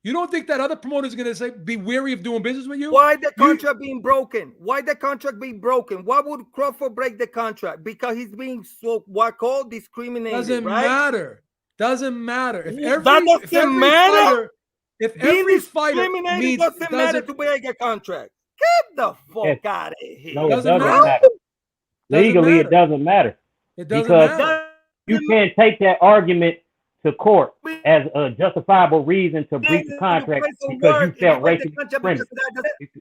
You don't think that other promoter is going to be weary of doing business with you? Why the contract being broken? Why the contract being broken? Why would Crawford break the contract? Because he's being so what called discriminated. Doesn't right? matter. Doesn't matter. If every That doesn't if every matter? fighter, if Being every fighter discriminated means doesn't matter to break a contract. Get the fuck Yes. out of here. No, it Doesn't doesn't matter. matter. Doesn't Legally, matter. it doesn't matter. It doesn't Because matter. you can't take that argument to court as a justifiable reason to breach the contract because you felt racially discriminated,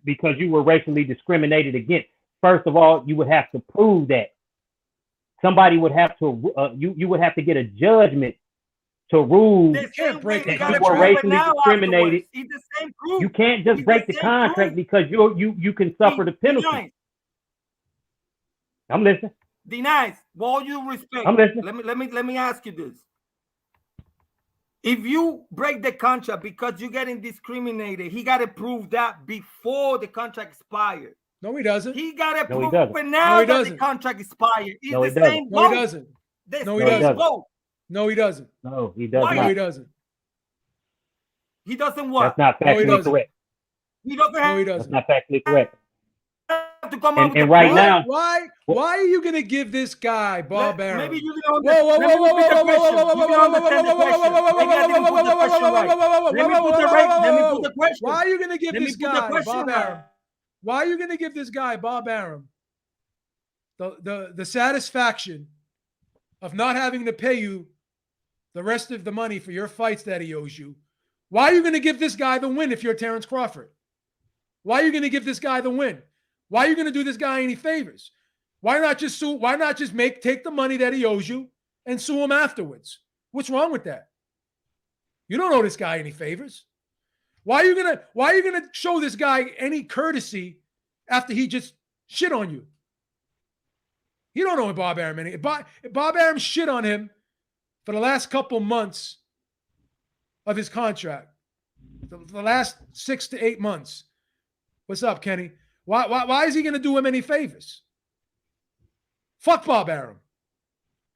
because you were racially discriminated against. First of all, you would have to prove that. Somebody would have to, you would have to get a judgment to rule You can't break that the you were contract. racially discriminated. He's the same group. You can't just He's break the the same contract group. because you can suffer the penalty. I'm listening. Denies. With all you respect. I'm listening. Let me ask you this. If you break the contract because you're getting discriminated, he got to prove that before the contract expired. No, he doesn't. He got to No, he prove doesn't. it now No, he that doesn't. the contract expired. It's No, the he doesn't. same No, he vote. doesn't. The No, he same doesn't. vote. No, he doesn't. No, he does Why? No, not. he doesn't. He doesn't what? That's not No, he factually doesn't. correct. He doesn't No, have he That's doesn't. not factually correct. to come And- up with and the right proof. now- Why are you going to give this guy Bob Arum? Maybe you can Whoa, understand. whoa, Let whoa, me whoa, repeat the whoa, question. whoa, whoa, You can understand the question. Maybe I didn't put the question right. Let me put the right. Let me put the question. Why are you going to give Let me this put the guy question Bob right. Arum? Why are you going to give this guy Bob Arum the satisfaction of not having to pay you the rest of the money for your fights that he owes you? Why are you going to give this guy the win if you're Terrence Crawford? Why are you going to give this guy the win? Why are you going to do this guy any favors? Why not just sue? Why not just take the money that he owes you and sue him afterwards? What's wrong with that? You don't owe this guy any favors. Why are you gonna show this guy any courtesy after he just shit on you? You don't owe Bob Arum any. Bob Arum shit on him for the last couple months of his contract, the last 6 to 8 months. What's up, Kenny? Why is he going to do him any favors? Fuck Bob Arum.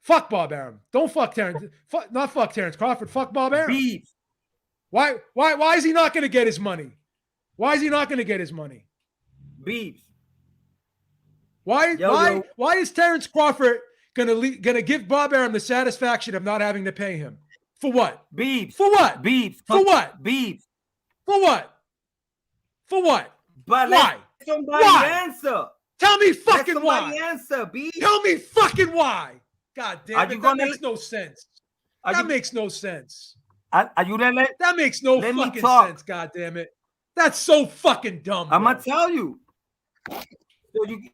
Fuck Bob Arum. Don't fuck Terrence. Not fuck Terrence Crawford. Fuck Bob Arum. Beef. Why is he not going to get his money? Why is he not going to get his money? Beef. Why is Terrence Crawford gonna give Bob Arum the satisfaction of not having to pay him? For what? Beef. For what? Beef. For what? Beef. For what? For what? But Why? let somebody Why? answer. Tell me Let fucking somebody why. answer, Beef. Tell me fucking why. God damn Are it. you That gonna makes no sense. Are That you, makes no sense. are you gonna let That makes no Let me fucking talk. sense. God damn it. That's so fucking dumb. I'm bro. gonna tell you. So you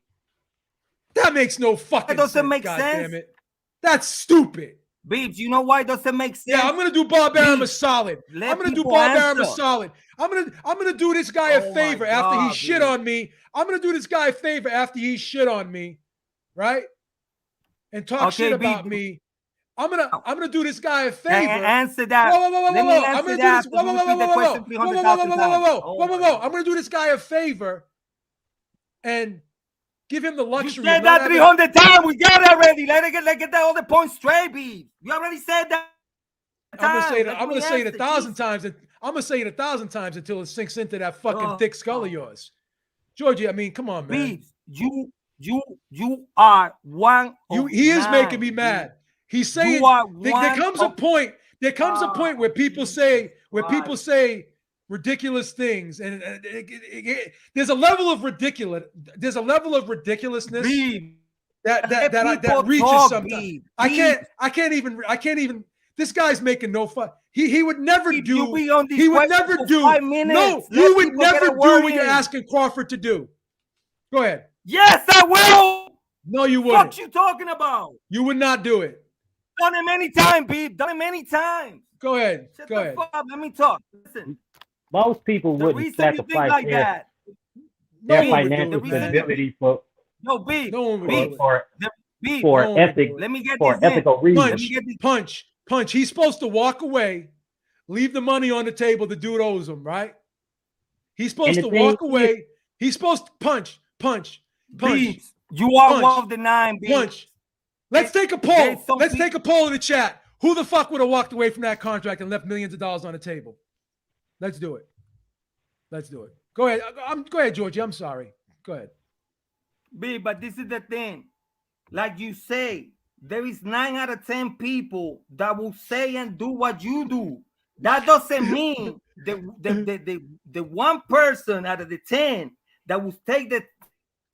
That makes no fucking doesn't sense. make God sense. damn it. That's stupid. Beebs, you know why it doesn't make sense? Yeah, I'm gonna do Bob Arum a Beebs, solid. let I'm gonna do people Bob Arum a answer. solid. I'm gonna do this guy a Oh my favor after he God, shit Beebs. on me. I'm gonna do this guy a favor after he shit on me, right? And talk Okay, shit about Beebs. me. I'm gonna do this guy a Can favor. answer that. Whoa. Let me I'm answer gonna do that this. after you repeat the question 300,000 times. Whoa. I'm gonna do this guy a favor and give him the You luxury said of not that having. 300 times. We got it already. Let get that all the points straight, Beebs. You already said that. I'm gonna say it. Let I'm me gonna say it answer, 1,000 jeez. times. I'm gonna say it 1,000 times until it sinks into that fucking Oh, thick skull of yours, Georgie. I mean, come on, man. Beebs, you are one of He is making me nine, mad. Beebs. He's saying You are there one comes a of. point. There comes a point where people Jesus say Christ. ridiculous things, and there's a level of ridiculous. There's a level of ridiculousness Beebs, that people reaches talk, sometimes. Beebs. I can't even. This guy's making no fun. He would never Beebs, do. you be on this He would question never for do. 5 minutes. No, Let you would people get never a word do what you're in. asking Crawford to do. Go ahead. Yes, I will. No, you What wouldn't. you talking about? You would not do it. Done it many times, Beebs. Done it many times. Go ahead. Shut Go the ahead. fuck up. Let me talk. Listen. Most people The wouldn't reason you think sacrifice like their, that. their No one would do financial it, man. stability for No, Beebs. No one would Beebs. do it. for Beebs. for No one would ethic do it. Let me get for this in. ethical reasons. Let me get this. Punch. He's supposed to walk away, leave the money on the table. The dude owes him, right? He's supposed And to the thing walk away. He's supposed to punch. Beebs. You are Punch. one of the 9, Beebs. Punch. Let's take a There's poll. some Let's people- take a poll in the chat. Who the fuck would have walked away from that contract and left millions of dollars on the table? Let's do it. Go ahead. Go ahead, Georgie. I'm sorry. Go ahead. Beebs, but this is the thing. Like you say, there is 9 out of 10 people that will say and do what you do. That doesn't mean the one person out of the 10 that will take the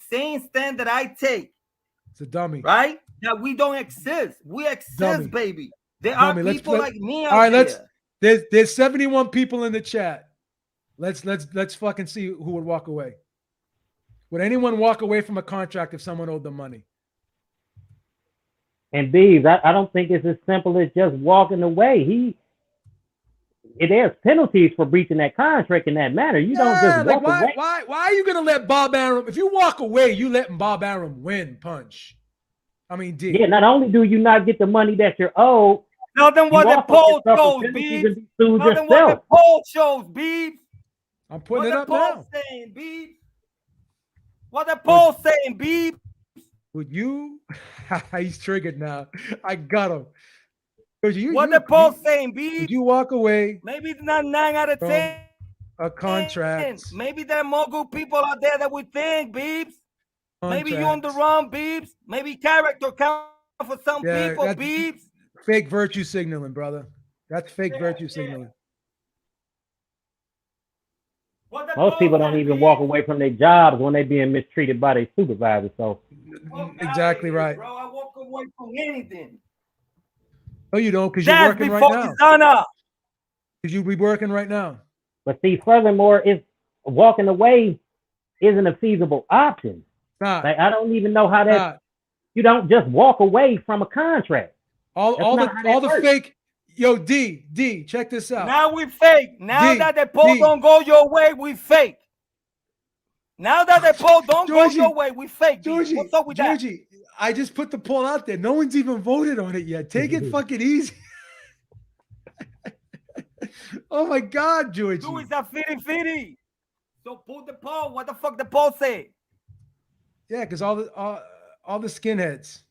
same stand that I take, It's a dummy. right? That we don't exist. We exist, Dummy. baby. There Dummy. are Let's people play- like me All out right, there. there's 71 people in the chat. Let's fucking see who would walk away. Would anyone walk away from a contract if someone owed them money? And Beebs, I don't think it's as simple as just walking away. There's penalties for breaching that contract in that manner. You don't just walk away. Why are you gonna let Bob Arum? If you walk away, you letting Bob Arum win. Punch. I mean, D. Yeah, not only do you not get the money that you're owed, Tell them what you the also poll get shows, penalties Beebs. and be sued Tell them what yourself. the poll shows, Beebs. I'm putting What it the up poll now. saying, Beebs? What the poll saying, Beebs? Would you? He's triggered now. I got him. You, What the poll saying, Beebs? Would you walk away Maybe it's not 9 out of from 10. a contract? Maybe there are more good people out there that we think, Beebs. Maybe you on the run, Beebs. Maybe character count for some people, that's Beebs. fake virtue signaling, brother. That's fake virtue signaling. Most people don't even walk away from their jobs when they're being mistreated by their supervisor. So Exactly right. Bro, I walk away from anything. No, you don't, because you're That's working right before now. dishonor. Because you be working right now. But see, furthermore, if walking away isn't a feasible option. Nah, Like, I don't even know how that. nah. You don't just walk away from a contract. All not how that the works. fake. Yo, D, check this out. Now we fake. Now D, that the poll D. don't go your way, we fake. Now that the poll don't Georgie, go your way, we fake. Georgie, What's up with that? Georgie, I just put the poll out there. No one's even voted on it yet. Take it fucking easy. Oh my God, Georgie. Do is a fitty. So put the poll. What the fuck the poll say? Yeah, because all the skinheads.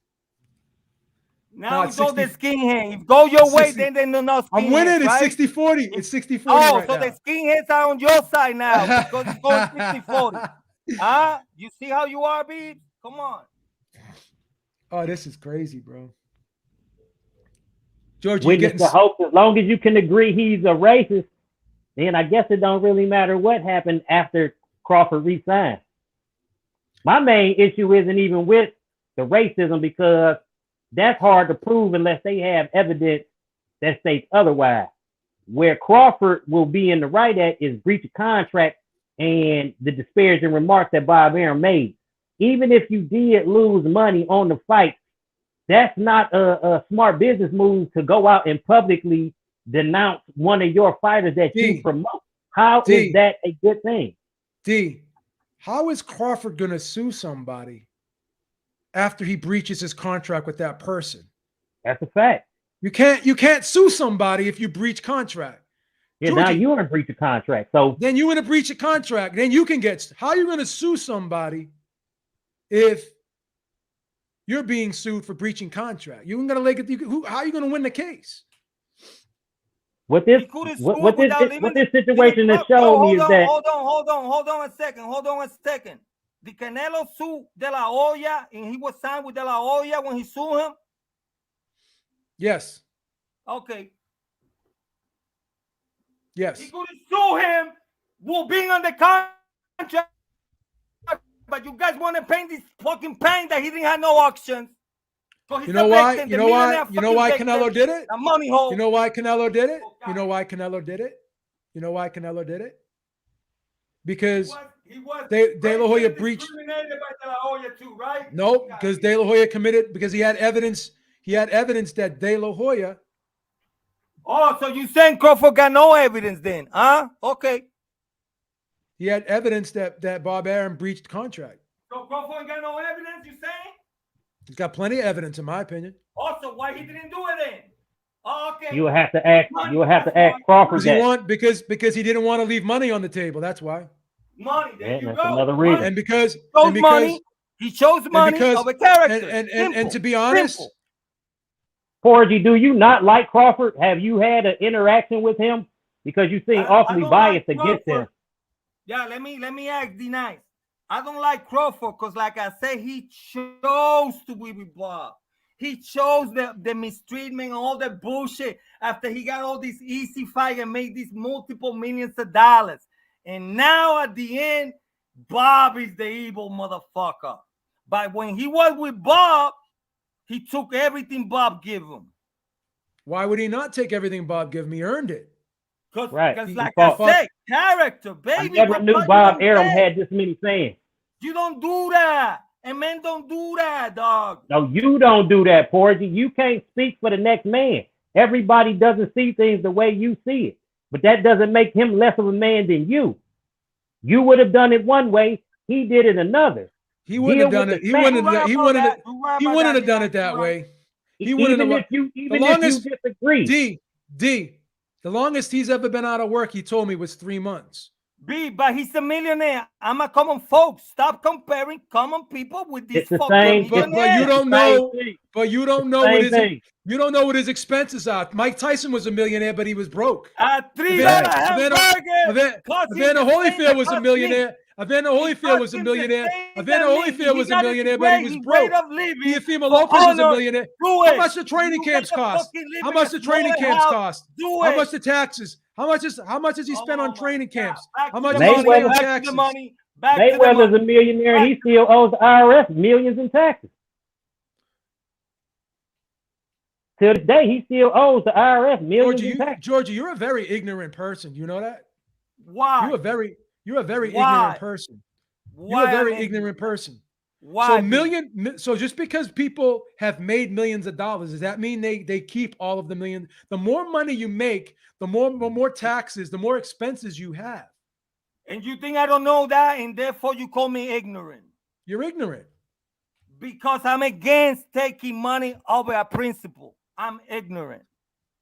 Now it's it's all the 60 skinheads. If go your way, 60 then they're not skinheads. I'm winning. It's right? 60-40. It's 60-40 Oh, right so now. the skinheads are on your side now because it's going 60-40. Huh? You see how you are, Beebs? Come on. Oh, this is crazy, bro. George, you Witness getting the hope. As long as you can agree he's a racist, then I guess it don't really matter what happened after Crawford resigned. My main issue isn't even with the racism, because that's hard to prove unless they have evidence that states otherwise. Where Crawford will be in the right at is breach of contract and the disparaging remarks that Bob Arum made. Even if you did lose money on the fight, that's not a smart business move to go out and publicly denounce one of your fighters that you promote. How is that a good thing? D, how is Crawford going to sue somebody after he breaches his contract with that person? That's a fact. You can't sue somebody if you breach contract. Yeah, Georgie, now you're in breach of contract. So then you in a breach of contract. Then you can get. How are you going to sue somebody if you're being sued for breaching contract? You ain't going to like it. How are you going to win the case? What this situation has shown me is that. Hold on a second. Did Canelo sue De La Hoya and he was signed with De La Hoya when he sued him? Yes. Okay. Yes. He could sue him while being on the contract, but you guys want to paint this fucking paint that he didn't have no options. You know why? You know why? You know why Canelo did it? A money hole. You know why Canelo did it? You know why Canelo did it? You know why Canelo did it? Because De La Hoya breached. Discriminated by De La Hoya too, right? No, because De La Hoya committed, because he had evidence. He had evidence that De La Hoya. Oh, so you saying Crawford got no evidence then? Huh? Okay. He had evidence that Bob Arum breached contract. So Crawford ain't got no evidence, you saying? He's got plenty of evidence, in my opinion. Also, why he didn't do it then? Oh, okay. You will have to ask. You will have to ask Crawford that. Because he didn't want to leave money on the table. That's why. Money. There you that's go. another reason. And because money, he chose money of a character. And to be honest, Porgy, do you not like Crawford? Have you had an interaction with him? Because you seem awfully biased against him. Yeah, let me ask D-Nice. I don't like Crawford because, like I said, he chose to be with Bob. He chose the mistreatment and all the bullshit after he got all this easy fight and made these multiple millions of dollars. And now at the end, Bob is the evil motherfucker. But when he was with Bob, he took everything Bob gave him. Why would he not take everything Bob gave him? He earned it. Because, like I said, character, baby. I never knew Bob Arum had this many fans. You don't do that. And men don't do that, dog. No, you don't do that, Porgy. You can't speak for the next man. Everybody doesn't see things the way you see it. But that doesn't make him less of a man than you. You would have done it one way. He did it another. He wouldn't have done it. He wouldn't have done it that way. He wouldn't have. Even if you disagree. The longest he's ever been out of work, he told me, was 3 months. But he's a millionaire. I'm a common folk. Stop comparing common people with these fucking millionaires. But you don't know. But you don't know what his. You don't know what his expenses are. Mike Tyson was a millionaire, but he was broke. $3 hamburger. Evander Holyfield was a millionaire. Evander Holyfield was a millionaire. Evander Holyfield was a millionaire, but he was broke. Teofimo Lopez was a millionaire. How much the training camps cost? How much the training camps cost? How much the taxes? How much does he spend on training camps? How much money on taxes? Mayweather's a millionaire. He still owes the IRS millions in taxes. To this day, he still owes the IRS millions in taxes. Georgie, you're a very ignorant person. You know that? Why? You're a very ignorant person. You're a very ignorant person. Why? So just because people have made millions of dollars, does that mean they keep all of the million? The more money you make, the more taxes, the more expenses you have. And you think I don't know that, and therefore you call me ignorant? You're ignorant. Because I'm against taking money over a principle. I'm ignorant.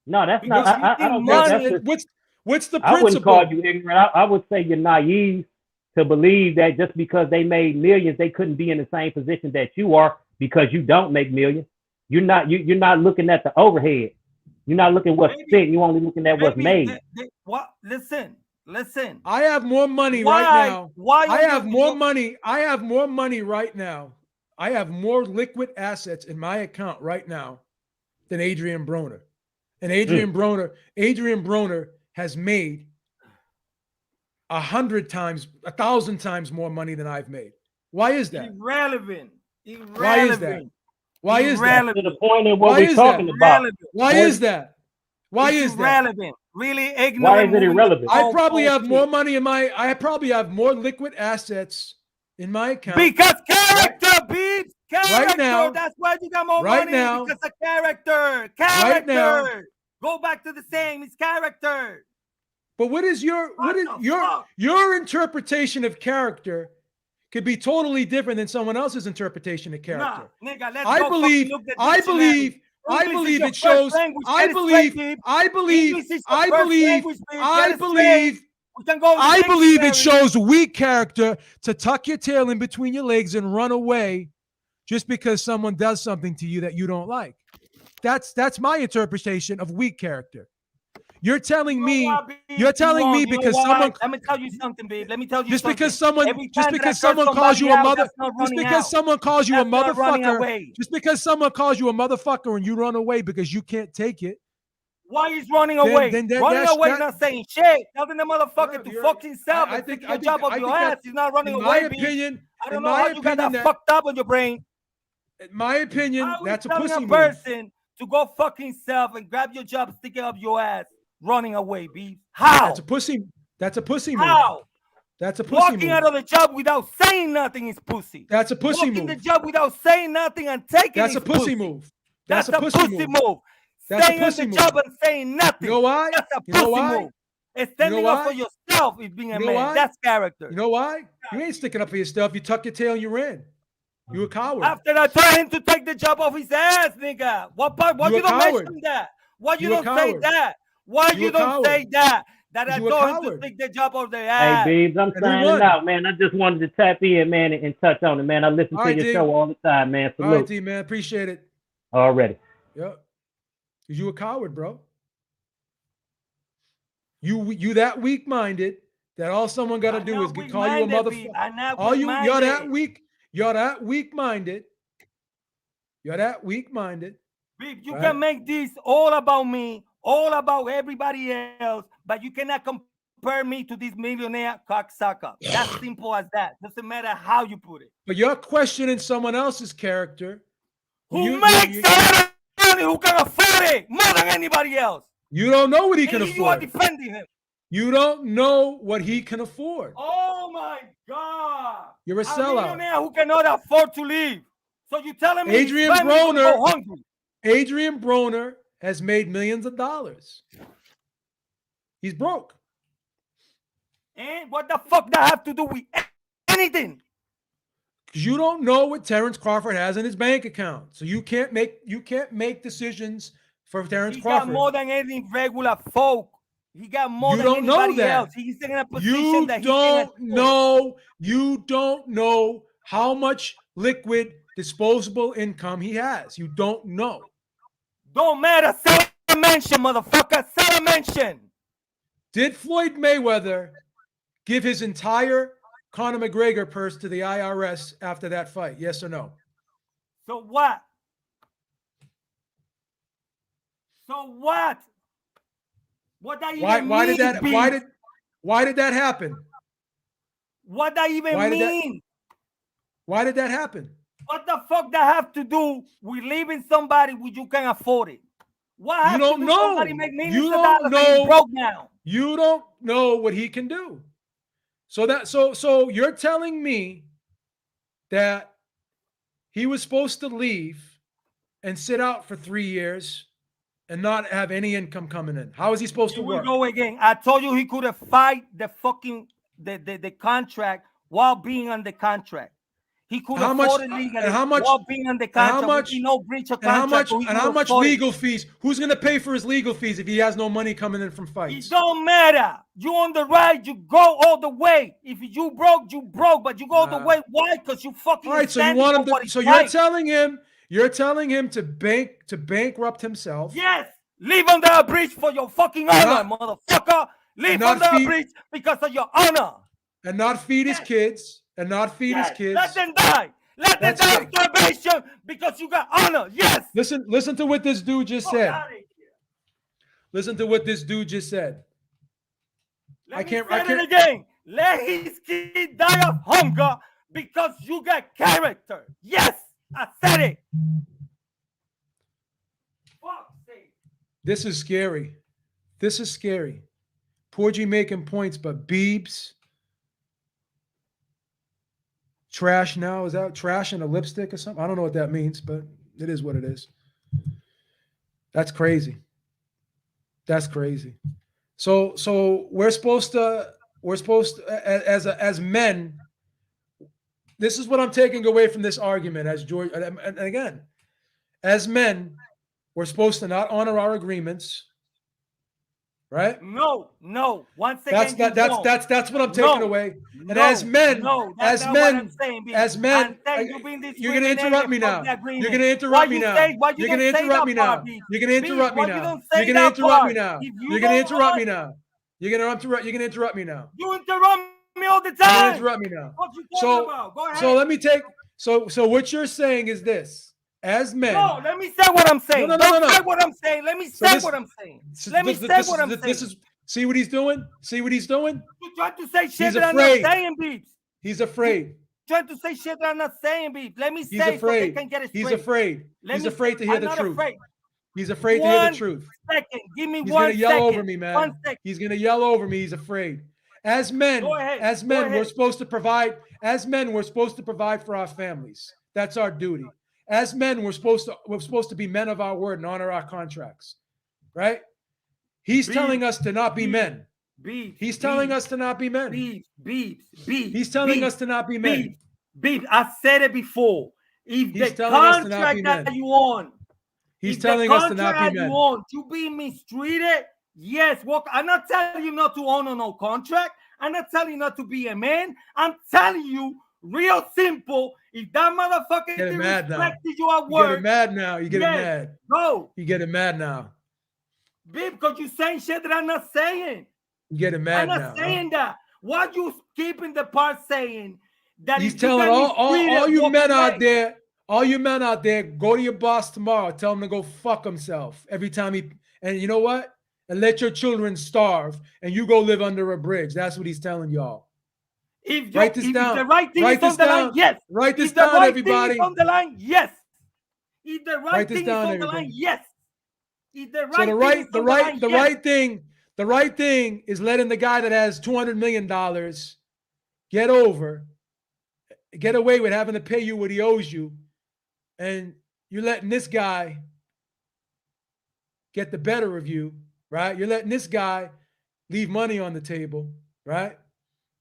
No, that's not. I don't think that's what's the principle? I wouldn't call you ignorant. I would say you're naive to believe that just because they made millions, they couldn't be in the same position that you are because you don't make millions. You're not looking at the overhead. You're not looking what's spent. You're only looking at what's made. What? Listen. I have more money right now. I have more money right now. I have more liquid assets in my account right now than Adrian Broner. And Adrian Broner has made 100 times, 1,000 times more money than I've made. Why is that? Irrelevant. Why is that? To the point of what we're talking about. Why is that? Why is that? Irrelevant. really ignorant. Why is it moving irrelevant? their I own probably have more bullshit. money in my. I probably have more liquid assets in my account Because character, Beebs. Character. Right now. That's why you got more Right money. now. Because of character. Right now. Character. Go back to the same. It's character. But what is your interpretation of character? Could be totally different than someone else's interpretation of character. Nah, nigga, let's I go believe. fucking look at I dictionary. believe. I English is believe your it first shows. language. I Get it believe. straight, Beebs. I believe. English is your I first believe. language, Beebs. I Get it believe. straight. We can go to the I believe it dictionary. shows weak character to tuck your tail in between your legs and run away just because someone does something to you that you don't like. That's my interpretation of weak character. You're telling me. You're telling me because someone. Let me tell you something, babe. Let me tell you Just something. because someone. Every Just time that I because curse someone calls you a somebody out, mother. that's not Just running because out. someone calls you a That's not running motherfucker. away. Just because someone calls you a motherfucker and you run away because you can't take it. Why he's running away? Then Running away, not saying shit. Telling the motherfucker to you're- fuck himself I and think- take I your think- job I off think your that- ass. He's not running In my away, B. opinion, I don't in know my how you got opinion, that fucked up on your brain. in my opinion, How that's is a telling pussy a move. person to go fuck himself and grab your job, stick it up your ass, running away, B? How? That's a pussy. That's a pussy move. How? That's a pussy Walking move. out of the job without saying nothing is pussy. That's a pussy Walking the move. job without saying nothing and taking That's is a pussy move. That's a pussy move. That's a Staying on pussy the move. job and saying nothing. You know why? That's a You know pussy why? move. Standing up for why? yourself is being a You know man. why? That's character. You know why? You ain't sticking up for yourself. You tuck your tail and you ran. You a coward. After I told him to take the job off his ass, nigga. What part? Why You you a don't coward. mention that? Why you You a don't say coward. that? Why You you a don't coward. say that? That I You a told him to coward. take the job off their Hey, ass. Beebs, I'm And who signing won? out, man. I just wanted to tap in, man, and touch on it, man. I listen All to right, your D. show all the time, man. All right, Salute. D, man. Appreciate it. Already. Yep. You a coward, bro. You that weak-minded that all someone got to I'm do not is call you a weak-minded, B. motherfucker. I'm not All you're that weak-minded. weak. You're that weak-minded. You're that weak-minded. Beep, you Right. can make this all about me, all about everybody else, but you cannot compare me to this millionaire cocksucker. That's simple as that. Doesn't matter how you put it. But you're questioning someone else's character. Who makes a lot of money, who can afford it more than anybody else? You don't know what he can And you are afford. defending him. You don't know what he can afford. Oh my God. You're a sellout. millionaire who cannot afford to live. So you telling me Adrian his family gonna Broner- go hungry? Adrian Broner has made millions of dollars. He's broke. And what the fuck that have to do with anything? Because you don't know what Terrence Crawford has in his bank account. So you can't make decisions for Terrence He Crawford. got more than any regular folk. He got more You than don't know anybody that. else. He's in a position You that he don't can know. You don't know how much liquid disposable income he has. You don't know. Don't matter. Sell a mansion, motherfucker. Sell a mansion. Did Floyd Mayweather give his entire Conor McGregor purse to the IRS after that fight? Yes or no? So what? So what? What that even Why mean? did that B? why did that happen? What that even why did that- mean? Why did that happen? What the fuck that have to do with leaving somebody when you can afford it? What You have don't to do know. somebody make millions You of don't dollars and he's know. broke now? You don't know what he can do. So you're telling me that he was supposed to leave and sit out for 3 years and not have any income coming in. How is he supposed to Here we work? go again. I told you he could have fight the fucking the contract while being on the contract. He could How afford much- it legally and how much- while being on the and how contract. much- With no breach of And how contract. much? he And could how much afford it. legal fees? Who's going to pay for his legal fees if he has no money coming in from It fights? don't matter. You on the right, you go all the way. If you broke, but you go all the Nah. way. Why? Because you fucking All right, so you standing want him for what to? he So fight. you're telling him to bankrupt himself. Yes, live under a bridge for your fucking honor, motherfucker. Live not under a feed- bridge because of your honor. And not feed his kids. And not feed his Yes, kids. let them die. Let them That's die right. of starvation because you got honor. Yes. Listen to what this dude just Fuck said. outta here. Listen to what this dude just said. Let I me can't- say I it can't- again. Let his kid die of hunger because you got character. Yes, I said it. Fuck sake. This is scary. This is scary. Porgy making points, but Biebs trash now. Is that trash in a lipstick or something? I don't know what that means, but it is what it is. That's crazy. That's crazy. So we're supposed to as men. This is what I'm taking away from this argument. As George, and again, as men, we're supposed to not honor our agreements, right? No. Once That's again, that's what I'm taking away. And as men, that's as not what men, I'm saying, B. as men, I'm saying you bring this you're gonna interrupt me now. You're gonna interrupt Why me you now. say? Why you You're don't gonna say interrupt that me part, now. B? You're gonna interrupt me Why you now. don't You're say gonna that interrupt me part? now. If you You're gonna don't interrupt me want- now. You're gonna interrupt. You're gonna interrupt me now. You interrupt me all the You're gonna time. interrupt me now. What you talking So about? Go ahead. so let me take. So what you're saying is this: as men. No, let me say what I'm saying. No. Don't say what I'm saying. Let me say what I'm saying. Let me say what I'm saying. This is. See what he's doing? See what he's doing? You trying to say shit He's that I'm not afraid. saying, Beeps. He's afraid. Trying to say shit that I'm not saying, Beeps. Let me He's say so they afraid. can get it straight. He's afraid. He's afraid to hear the truth. He's afraid to hear the truth. Second. Give me He's one gonna yell second. over me, man. 1 second. He's gonna yell over me. He's afraid. As men, Go ahead. we're supposed to provide. As men, we're supposed to provide for our families. That's our duty. As men, we're supposed to be men of our word and honor our contracts. Right? He's telling us to not be men. He's telling us to not be men. He's telling us to not be men. Beep, I said it before. If He's the telling us to not contract be men. that you on, He's telling us to not be men. You being mistreated, yes. I'm not telling you not to honor no contract. I'm not telling you not to be a man. I'm telling you, real simple. If that motherfucker disrespected you at work, you get him mad now. You get him mad. Go. You get him mad now. Babe, because you're saying shit that I'm not saying. You get him mad now. I'm not saying that. Why you keeping the part saying that he's telling all you men out there, go to your boss tomorrow. Tell him to go fuck himself every time and you know what? And let your children starve and you go live under a bridge. That's what he's telling y'all. Write this down. The right thing is on the line, yes. Write this down, everybody. On the line, yes. If the right thing is on the line, yes. If the right thing is letting the guy that has $200 million get away with having to pay you what he owes you, and you're letting this guy get the better of you, right? You're letting this guy leave money on the table, right?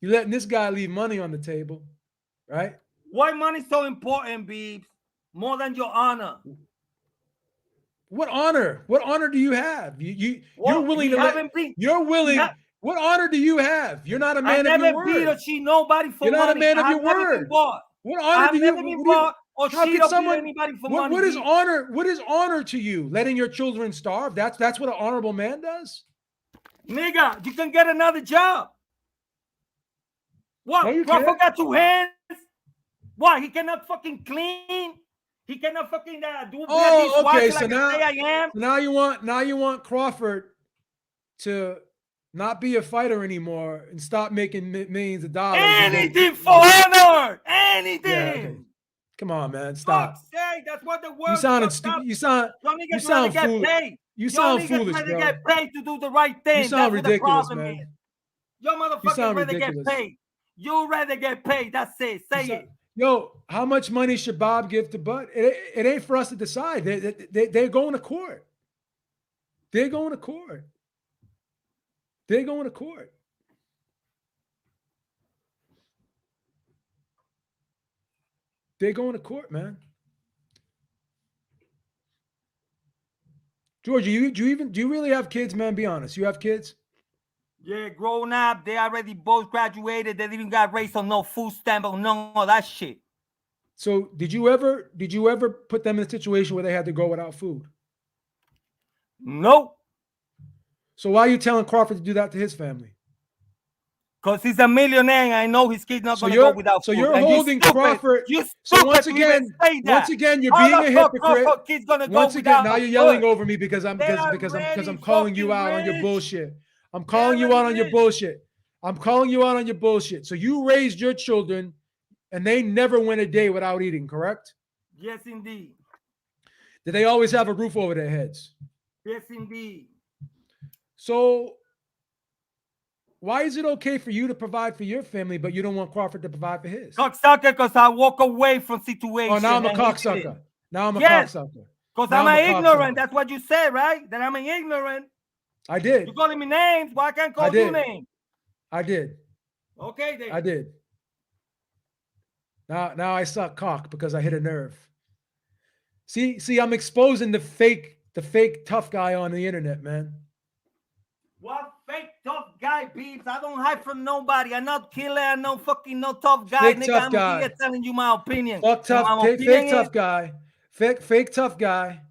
You're letting this guy leave money on the table, right? Why money so important, Beebs? More than your honor. What honor? What honor do you have? You're willing to you're willing. What honor do you have? You're not a man of your word. I never beat or cheat nobody for money. You're not a man of your word. What honor do you? Or cheat or beat anybody for money. What is honor? What is honor to you? Letting your children starve? That's what an honorable man does. Nigga, you can get another job. What? No, Crawford got 2 hands. What? He cannot fucking clean. He cannot fucking do. Oh, okay. So like now you want Crawford to not be a fighter anymore and stop making millions of dollars. Anything for honor. Anything. Yeah, okay. Come on, man. Stop. Say that's what the word. You sound stupid. You sound foolish. You sound foolish, bro. Get paid to do the right thing. You sound ridiculous, man. Your motherfuckers rather get paid. You rather get paid. That's it. Say it. Yo, how much money should Bob give to Bud? It ain't for us to decide. They're going to court. They're going to court. They're going to court. They're going to court, man. George, do you really have kids, man? Be honest. You have kids? Yeah, grown up. They already both graduated. They even got raised on no food stamp or none of that shit. So did you ever put them in a situation where they had to go without food? Nope. So why are you telling Crawford to do that to his family? Because he's a millionaire and I know his kid's not going to go without food. So you're holding Crawford. So once again, you're being a hypocrite. Once again, now you're yelling over me because I'm calling you out on your bullshit. I'm calling you out on your bullshit. I'm calling you out on your bullshit. So you raised your children and they never went a day without eating, correct? Yes, indeed. Did they always have a roof over their heads? Yes, indeed. So why is it okay for you to provide for your family, but you don't want Crawford to provide for his? Cocksucker, because I walk away from situation. Oh, now I'm a and he cocksucker. didn't. Now I'm a Yes. cocksucker. Because Now I'm I'm a an ignorant. cocksucker. That's what you said, right? That I'm an ignorant. I did. You calling me names? Why can't I call you did. names? I did. Okay, then. I did. Now I suck cock because I hit a nerve. See, I'm exposing the fake tough guy on the internet, man. What fake tough guy, Beeps? I don't hide from nobody. I'm not killer. I'm no fucking no tough guy, Fake nigga. tough I'm guy. here telling you my opinion. Fuck And tough, my fake opinion tough is, guy. Fake tough guy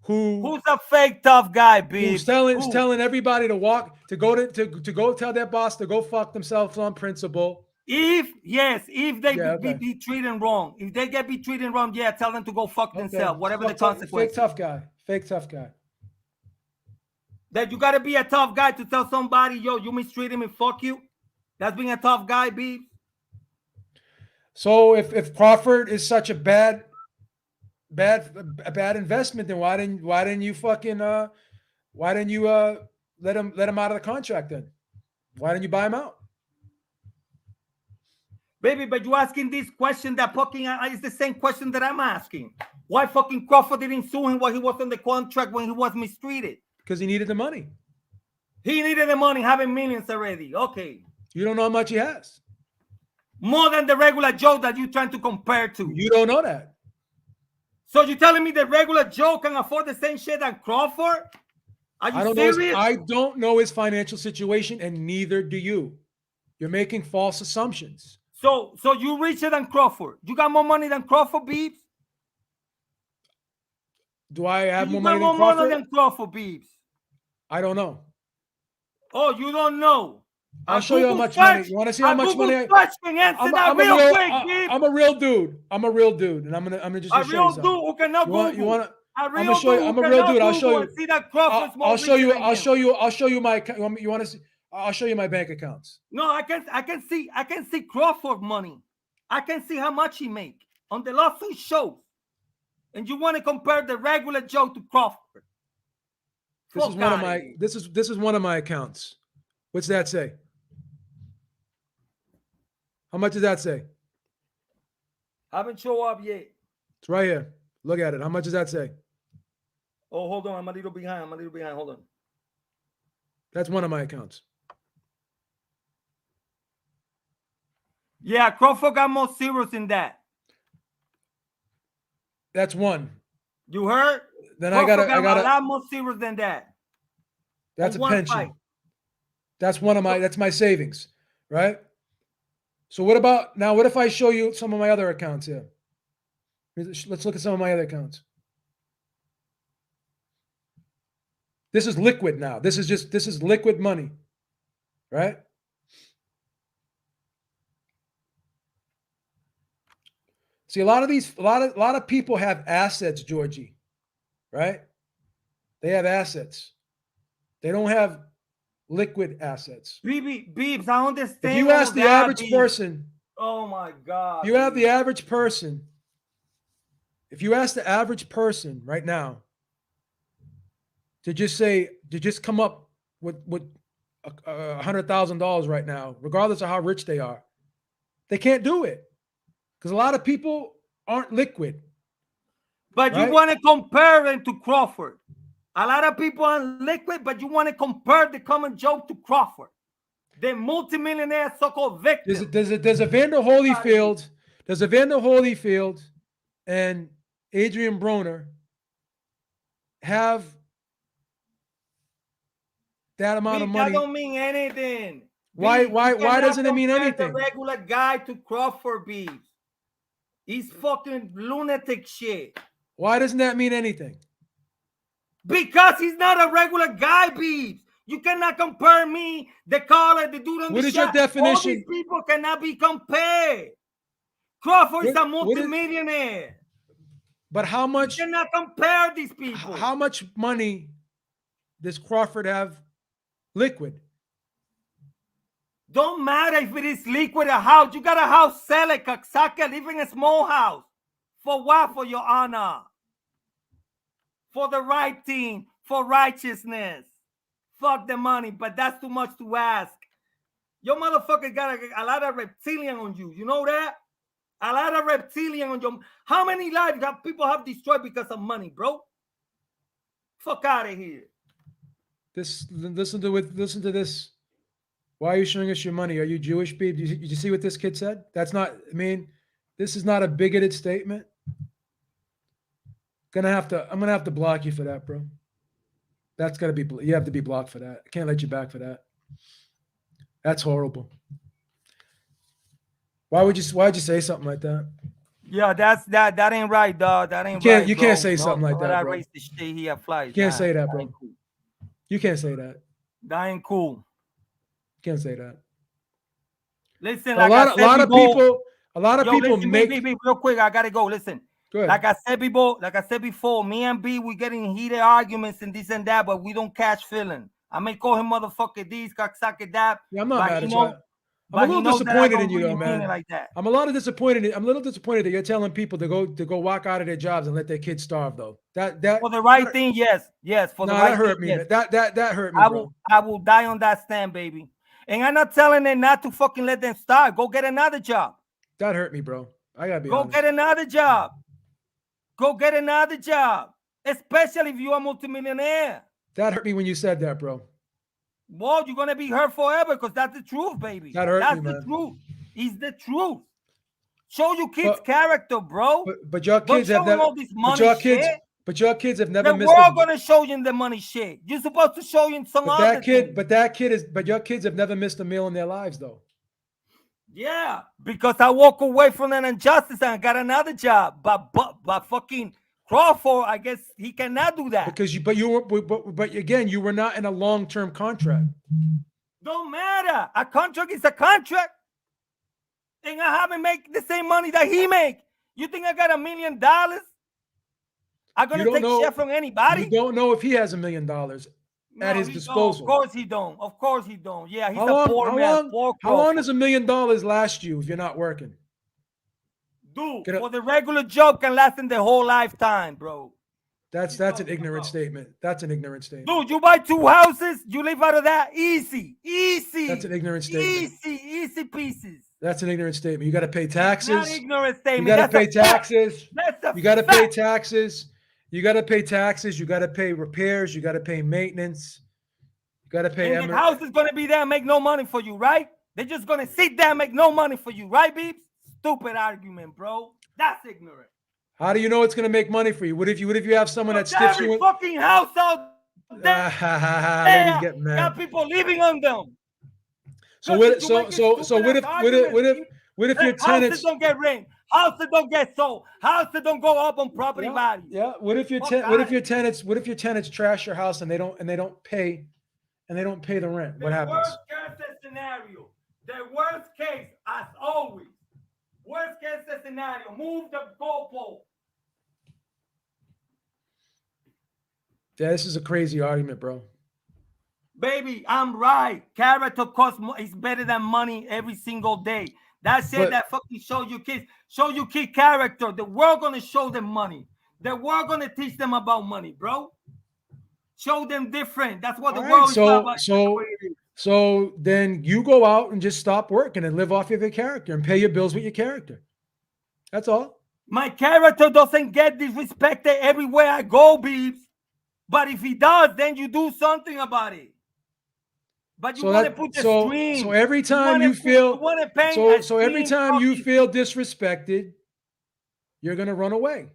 who who's a fake tough guy, who's Beeps? telling everybody to go tell their boss to go fuck themselves on principle. If they Yeah, okay. be treated wrong, if they get be treated wrong, yeah, tell them to go fuck themselves, whatever the consequences. Fake tough guy. That you gotta be a tough guy to tell somebody, yo, you mistreat him and fuck you. That's being a tough guy, Beeps. So if Crawford is such a bad investment, then why didn't you fucking let him out of the contract then? Why didn't you buy him out? Baby, but you asking this question that fucking is the same question that I'm asking. Why fucking Crawford didn't sue him while he was on the contract when he was mistreated? Because he needed the money. He needed the money, having millions already. Okay. You don't know how much he has. More than the regular Joe that you're trying to compare to. You don't know that. So you're telling me the regular Joe can afford the same shit than Crawford? Are you serious? I don't know his financial situation, and neither do you. You're making false assumptions. So you richer than Crawford. You got more money than Crawford, Beeps? Do I have more You money got than more money Crawford? than Crawford, Beeps. I don't know. Oh, you don't know. I'll show you how much money. You want to see how much money? I'm a real dude. I'm a real dude, and I'm gonna just show you something. Who cannot Google. You want to? I'm I'm a real dude. I'll show you. See that Crawford's more I'll show you. richer than I'll him. show you. I'll show you my. You want to see? I'll show you my bank accounts. No, I can see Crawford money. I can see how much he make on the lawsuit shows. And you want to compare the regular Joe to Crawford? This is one of my. This is one of my accounts. What's that say? How much does that say? Haven't show up yet. It's right here. Look at it. How much does that say? Oh, hold on. I'm a little behind. Hold on. That's one of my accounts. Yeah, Crawford got more zeros than that. That's one. You heard? Then Crawford I got a lot more zeros than that. That's a one pension. fight. That's one of my. That's my savings, right? So what about now? What if I show you some of my other accounts here? Let's look at some of my other accounts. This is liquid now. This is liquid money, right? See, a lot of people have assets, Georgie, right? They have assets. They don't have liquid assets. Beeps, I understand. If you ask the average person, oh my God. you have the average person. If you ask the average person right now to just come up with $100,000 right now, regardless of how rich they are, they can't do it because a lot of people aren't liquid. But right? You want to compare them to Crawford. A lot of people are liquid, but you want to compare the common joke to Crawford, the multimillionaire so-called victim. There's a Vander Holyfield. There's a Vander Holyfield and Adrian Broner have that amount of money. That don't mean anything. Why doesn't it mean anything? The regular guy to Crawford, Beeps. He's fucking lunatic shit. Why doesn't that mean anything? Because he's not a regular guy, Beeps. You cannot compare me, the caller, the dude on what the is shot. Your definition? All these people cannot be compared. Crawford is a multimillionaire. But how much? You cannot compare these people. How much money does Crawford have liquid? Don't matter if it is liquid or house. You got a house, sell it, cocksucker. Live in a small house. For what? For your honor. For the right thing. For righteousness. Fuck the money, but that's too much to ask. Your motherfucker got a lot of reptilian on you. You know that? A lot of reptilian on you. How many lives have people have destroyed because of money, bro? Fuck out of here. Listen to this. Why are you showing us your money? Are you Jewish, babe? Did you see what this kid said? That's not. I mean, this is not a bigoted statement. I'm gonna have to block you for that, bro. That's gotta be. You have to be blocked for that. I can't let you back for that. That's horrible. Why'd you say something like that? Yeah, that ain't right, dog. That ain't You right. can't say something like that, bro. Racist shit he applies. You can't say that, bro. Cool. You can't say that. That ain't cool. You can't say that. Listen, a lot of people make. Real quick, I gotta go. Listen, like I said before, me and B, we getting heated arguments and this and that, but we don't catch feeling. I may call him motherfucker this, cocksucker that. Yeah, I'm not mad at you. I'm a little disappointed in you, though, man. Like that. I'm a little disappointed that you're telling people to go walk out of their jobs and let their kids starve, though. That for the right thing, yes. For the right that hurt thing, me. yes. That hurt me. I will die on that stand, baby. And I'm not telling them not to fucking let them starve. Go get another job. That hurt me, bro. I gotta be honest. Go get another job. Go get another job, especially if you're a multimillionaire. That hurt me when you said that, bro. Well, you're gonna be hurt forever because that's the truth, baby. That hurt that's me, the truth. It's the truth. Show your kids character, bro. But your kids have never. All this money But your kids have never missed. We're all gonna show you the money shit. You're supposed to show you some other thing. But your kids have never missed a meal in their lives, though. Yeah, because I walk away from an injustice and I got another job. But fucking Crawford, I guess he cannot do that. But again, you were not in a long-term contract. Don't matter. A contract is a contract. And I haven't make the same money that he make. You think I got $1 million? I'm gonna take shit from anybody. You don't know if he has $1 million at his disposal. Of course he don't. Of course he don't. Yeah, he's a poor man. How long does $1 million last you if you're not working? Dude, for the regular job can last in the whole lifetime, bro. That's an ignorant statement. That's an ignorant statement. Dude, you buy 2 houses, you live out of that easy. That's an ignorant statement. Easy pieces. That's an ignorant statement. You got to pay taxes. Not ignorant statement. You got to pay taxes. You got to pay taxes. You got to pay taxes. You got to pay repairs. You got to pay maintenance. You got to pay. And the house is gonna be there and make no money for you, right? They're just gonna sit there and make no money for you, right, Beeps? Stupid argument, bro. That's ignorant. How do you know it's gonna make money for you? What if you have someone that stiffs you? Fucking house out there. Then you get mad. Got people living on them. So what if your tenants houses don't get rent? Houses don't get sold. Houses don't go up on property value. Yeah. What if your tenants trash your house and they don't pay the rent? What happens? Worst case scenario. The worst case, as always. Worst case scenario. Move the goalpost. Yeah, this is a crazy argument, bro. Baby, I'm right. Character costs is better than money every single day. That's it. That fucking show your kids character. The world gonna show them money. The world gonna teach them about money, bro. Show them different. That's what the world is about. So then you go out and just stop working and live off of your character and pay your bills with your character. That's all. My character doesn't get disrespected everywhere I go, Beebs. But if he does, then you do something about it. But you want to put the stream. So every time you feel disrespected, you're gonna run away.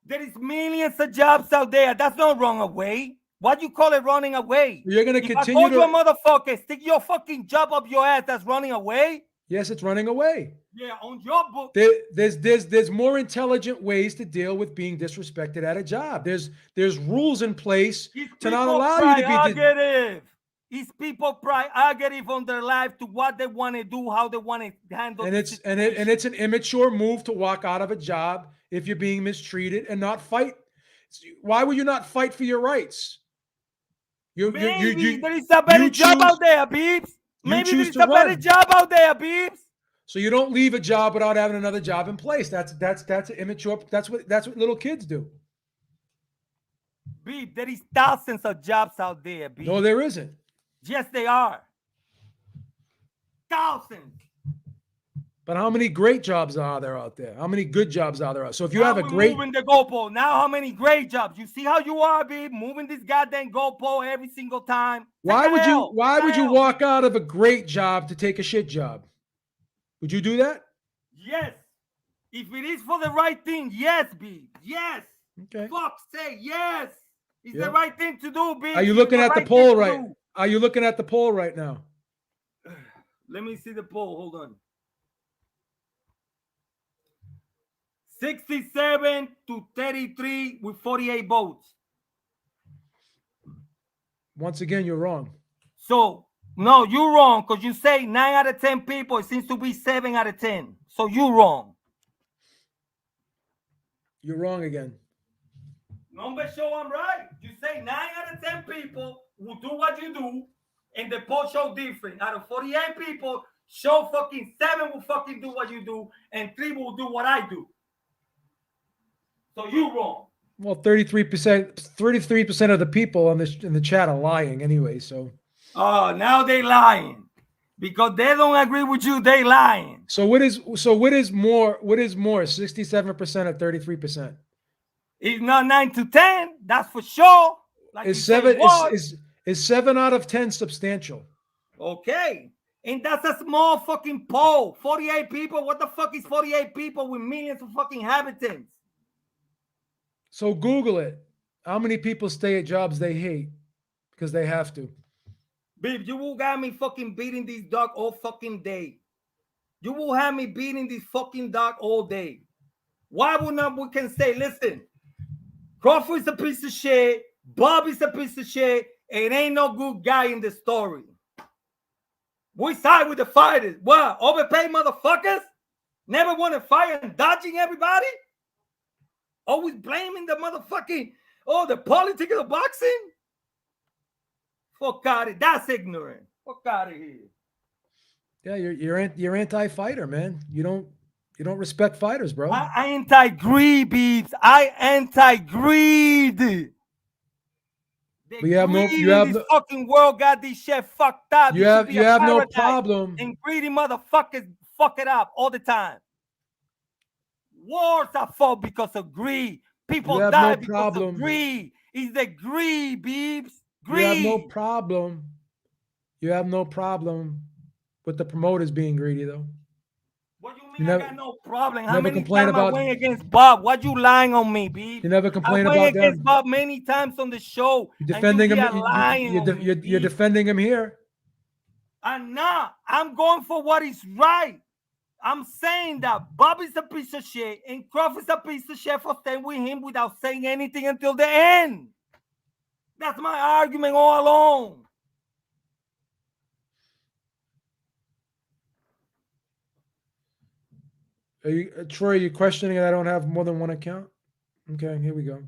There is millions of jobs out there. That's not run away. What do you call it running away? You're gonna continue to a motherfucker, stick your fucking job up your ass. That's running away. Yes, it's running away. Yeah, on your book. There's more intelligent ways to deal with being disrespected at a job. There's rules in place to not allow you to be. It's people prerogative on their life to what they want to do, how they want to handle. And it's an immature move to walk out of a job if you're being mistreated and not fight. Why would you not fight for your rights? There is a better job out there, Beebs. Maybe there's a better job out there, Beebs. So you don't leave a job without having another job in place. That's immature. That's what little kids do. Beep, there is thousands of jobs out there, Beep. No, there isn't. Yes, they are. Thousands. But how many great jobs are there out there? How many good jobs are there? So if you Now have a we're great, moving the goalpost. Now how many great jobs? You see how you are, babe, moving this goddamn goalpost every single time. why would you Take a walk out of a great job to take a shit job? Would you do that? Yes. If it is for the right thing, yes, B. Yes. Okay. Fuck, say yes. It's Yeah. the right thing to do, B. Are you It's looking the at the right poll thing to right? do. Are you looking at the poll right now? Let me see the poll. Hold on. 67 to 33 with 48 votes. Once again, you're wrong. So, no, you're wrong because you say 9 out of 10 people. It seems to be 7 out of 10. So, you're wrong. You're wrong again. Number show I'm right. You say 9 out of 10 people will do what you do, and the poll show different. Out of 48 people, show fucking 7 will fucking do what you do, and 3 will do what I do. So you wrong. Well, 33% of the people in the chat are lying anyway. So. Oh, now they lying because they don't agree with you. They lying. So what is more? What is more? 67% or 33%? It's not 9 to 10. That's for sure. Like Is 7 out of 10 substantial? Okay. And that's a small fucking poll. 48 people. What the fuck is 48 people with millions of fucking inhabitants? So Google it. How many people stay at jobs they hate because they have to? Babe, you will got me fucking beating this dog all fucking day. You will have me beating this fucking dog all day. Why would not we can say, listen, Crawford is a piece of shit, Bob is a piece of shit, and ain't no good guy in the story. We side with the fighters. What? Overpaid motherfuckers? Never want to fight and dodging everybody? Always blaming the motherfucking, the politics of boxing? Fuck out of it. That's ignorant. Fuck out of here. Yeah, you're anti-fighter, man. You don't respect fighters, bro. I anti-greed, beeps. I anti-greed. But you have this fucking world got this shit fucked up. You have no problem. And greedy motherfuckers fuck it up all the time. Wars are fought because of greed. People die because of greed. It's the greed, beeps. Greed. You have no problem. You have no problem with the promoters being greedy, though. What do you mean I got no problem? How many times I went against Bob? What you lying on me, B? You never complain I about went them. against Bob many times on the show. You're defending him. You're defending him here. I'm not. I'm going for what is right. I'm saying that Bob is a piece of shit and Crawford is a piece of shit for staying with him without saying anything until the end. That's my argument all along. Troy, are you questioning that I don't have more than one account? Okay, here we go.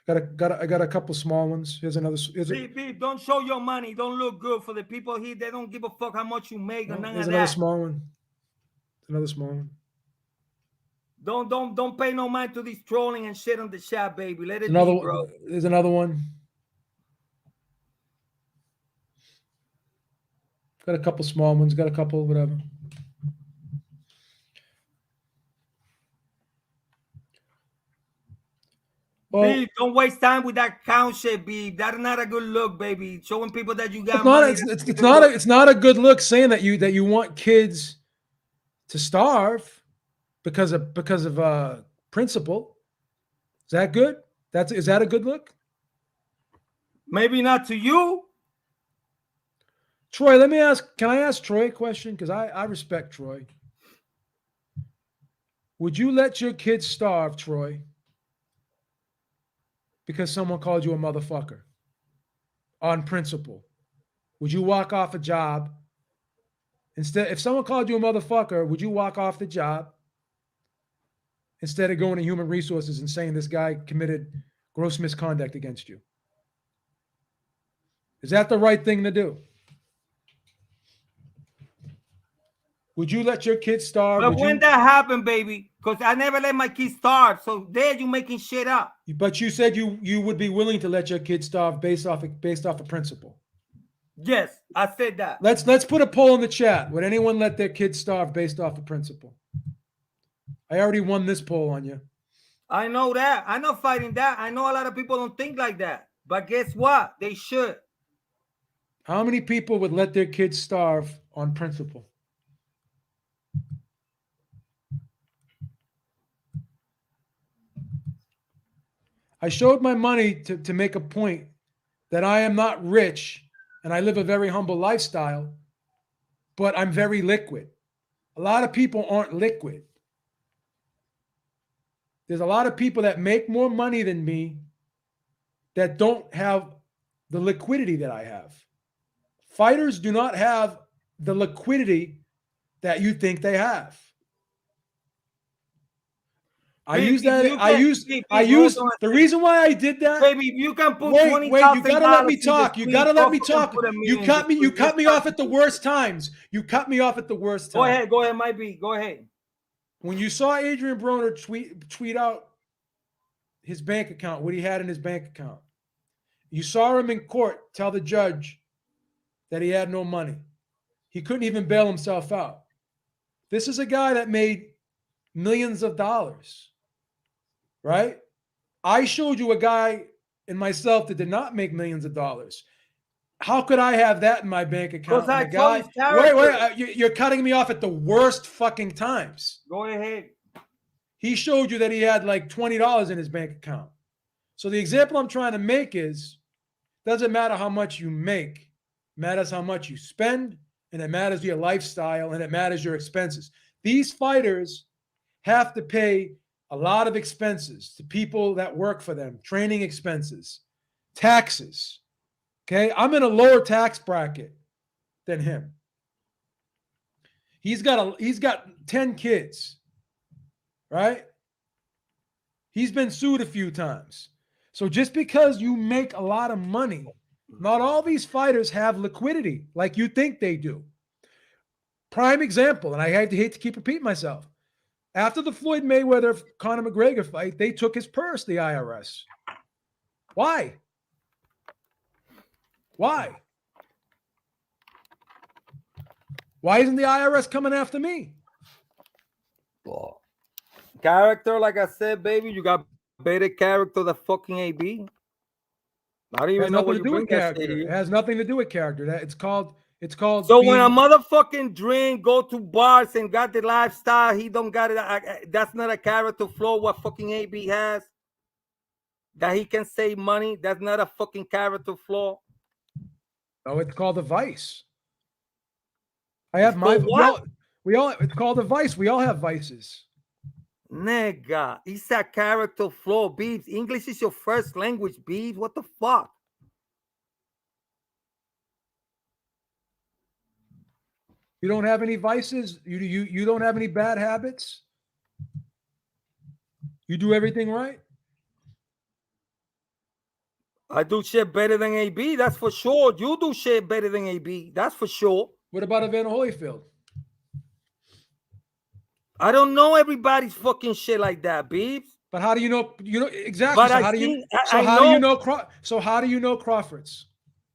I got a couple small ones. Here's another. Beep, don't show your money. Don't look good for the people here. They don't give a fuck how much you make or none of that. Here's another small one. Another small one. Don't pay no mind to this trolling and shit on the chat, baby. Let it be, bro. There's another one. Got a couple small ones. Got a couple, whatever. Well, Beep, don't waste time with that count shit, Beep. That's not a good look, baby. Showing people that you got money. It's not a good look saying that you want kids to starve because of principle. Is that good? Is that a good look? Maybe not to you. Troy, can I ask Troy a question? Because I respect Troy. Would you let your kids starve, Troy, because someone called you a motherfucker on principle? Would you walk off a job? If someone called you a motherfucker, would you walk off the job instead of going to human resources and saying this guy committed gross misconduct against you? Is that the right thing to do? Would you let your kids starve? But when that happened, baby, because I never let my kids starve. So there you making shit up. But you said you would be willing to let your kids starve based off a principle. Yes, I said that. Let's put a poll in the chat. Would anyone let their kids starve based off of principle? I already won this poll on you. I know that. I'm not fighting that. I know a lot of people don't think like that. But guess what? They should. How many people would let their kids starve on principle? I showed my money to make a point that I am not rich and I live a very humble lifestyle, but I'm very liquid. A lot of people aren't liquid. There's a lot of people that make more money than me that don't have the liquidity that I have. Fighters do not have the liquidity that you think they have. I use that. I use the reason why I did that. Baby, if you can put Wait, you gotta let me talk. You gotta let me talk. You cut me off at the worst times. You cut me off at the worst times. Go ahead, might be. Go ahead. When you saw Adrian Broner tweet out his bank account, what he had in his bank account, you saw him in court tell the judge that he had no money. He couldn't even bail himself out. This is a guy that made millions of dollars, right? I showed you a guy in myself that did not make millions of dollars. How could I have that in my bank account? Wait, you're cutting me off at the worst fucking times. Go ahead. He showed you that he had like $20 in his bank account. So the example I'm trying to make is, doesn't matter how much you make, it matters how much you spend, and it matters your lifestyle, and it matters your expenses. These fighters have to pay a lot of expenses to people that work for them, training expenses, taxes. Okay, I'm in a lower tax bracket than him. He's got 10 kids, right? He's been sued a few times. So just because you make a lot of money, not all these fighters have liquidity like you think they do. Prime example, and I hate to keep repeating myself. After the Floyd Mayweather Conor McGregor fight, they took his purse, the IRS. Why? Why? Why isn't the IRS coming after me? Character, like I said, baby, you got better character than fucking AB. I don't even know what you bring that shit here. It has nothing to do with character. It's called. So when a motherfucking drink, go to bars and got the lifestyle, he don't got it. That's not a character flaw. What fucking AB has, that he can save money. That's not a fucking character flaw. No, it's called a vice. I have my. We all. It's called a vice. We all have vices. Nigga, it's a character flaw, Beebs. English is your first language, Beebs. What the fuck? You don't have any vices? You don't have any bad habits? You do everything right? I do shit better than AB, that's for sure. You do shit better than AB, that's for sure. What about Evander Holyfield? I don't know everybody's fucking shit like that, Beebs. But how do you know? You know exactly. But So how do you know Crawford's?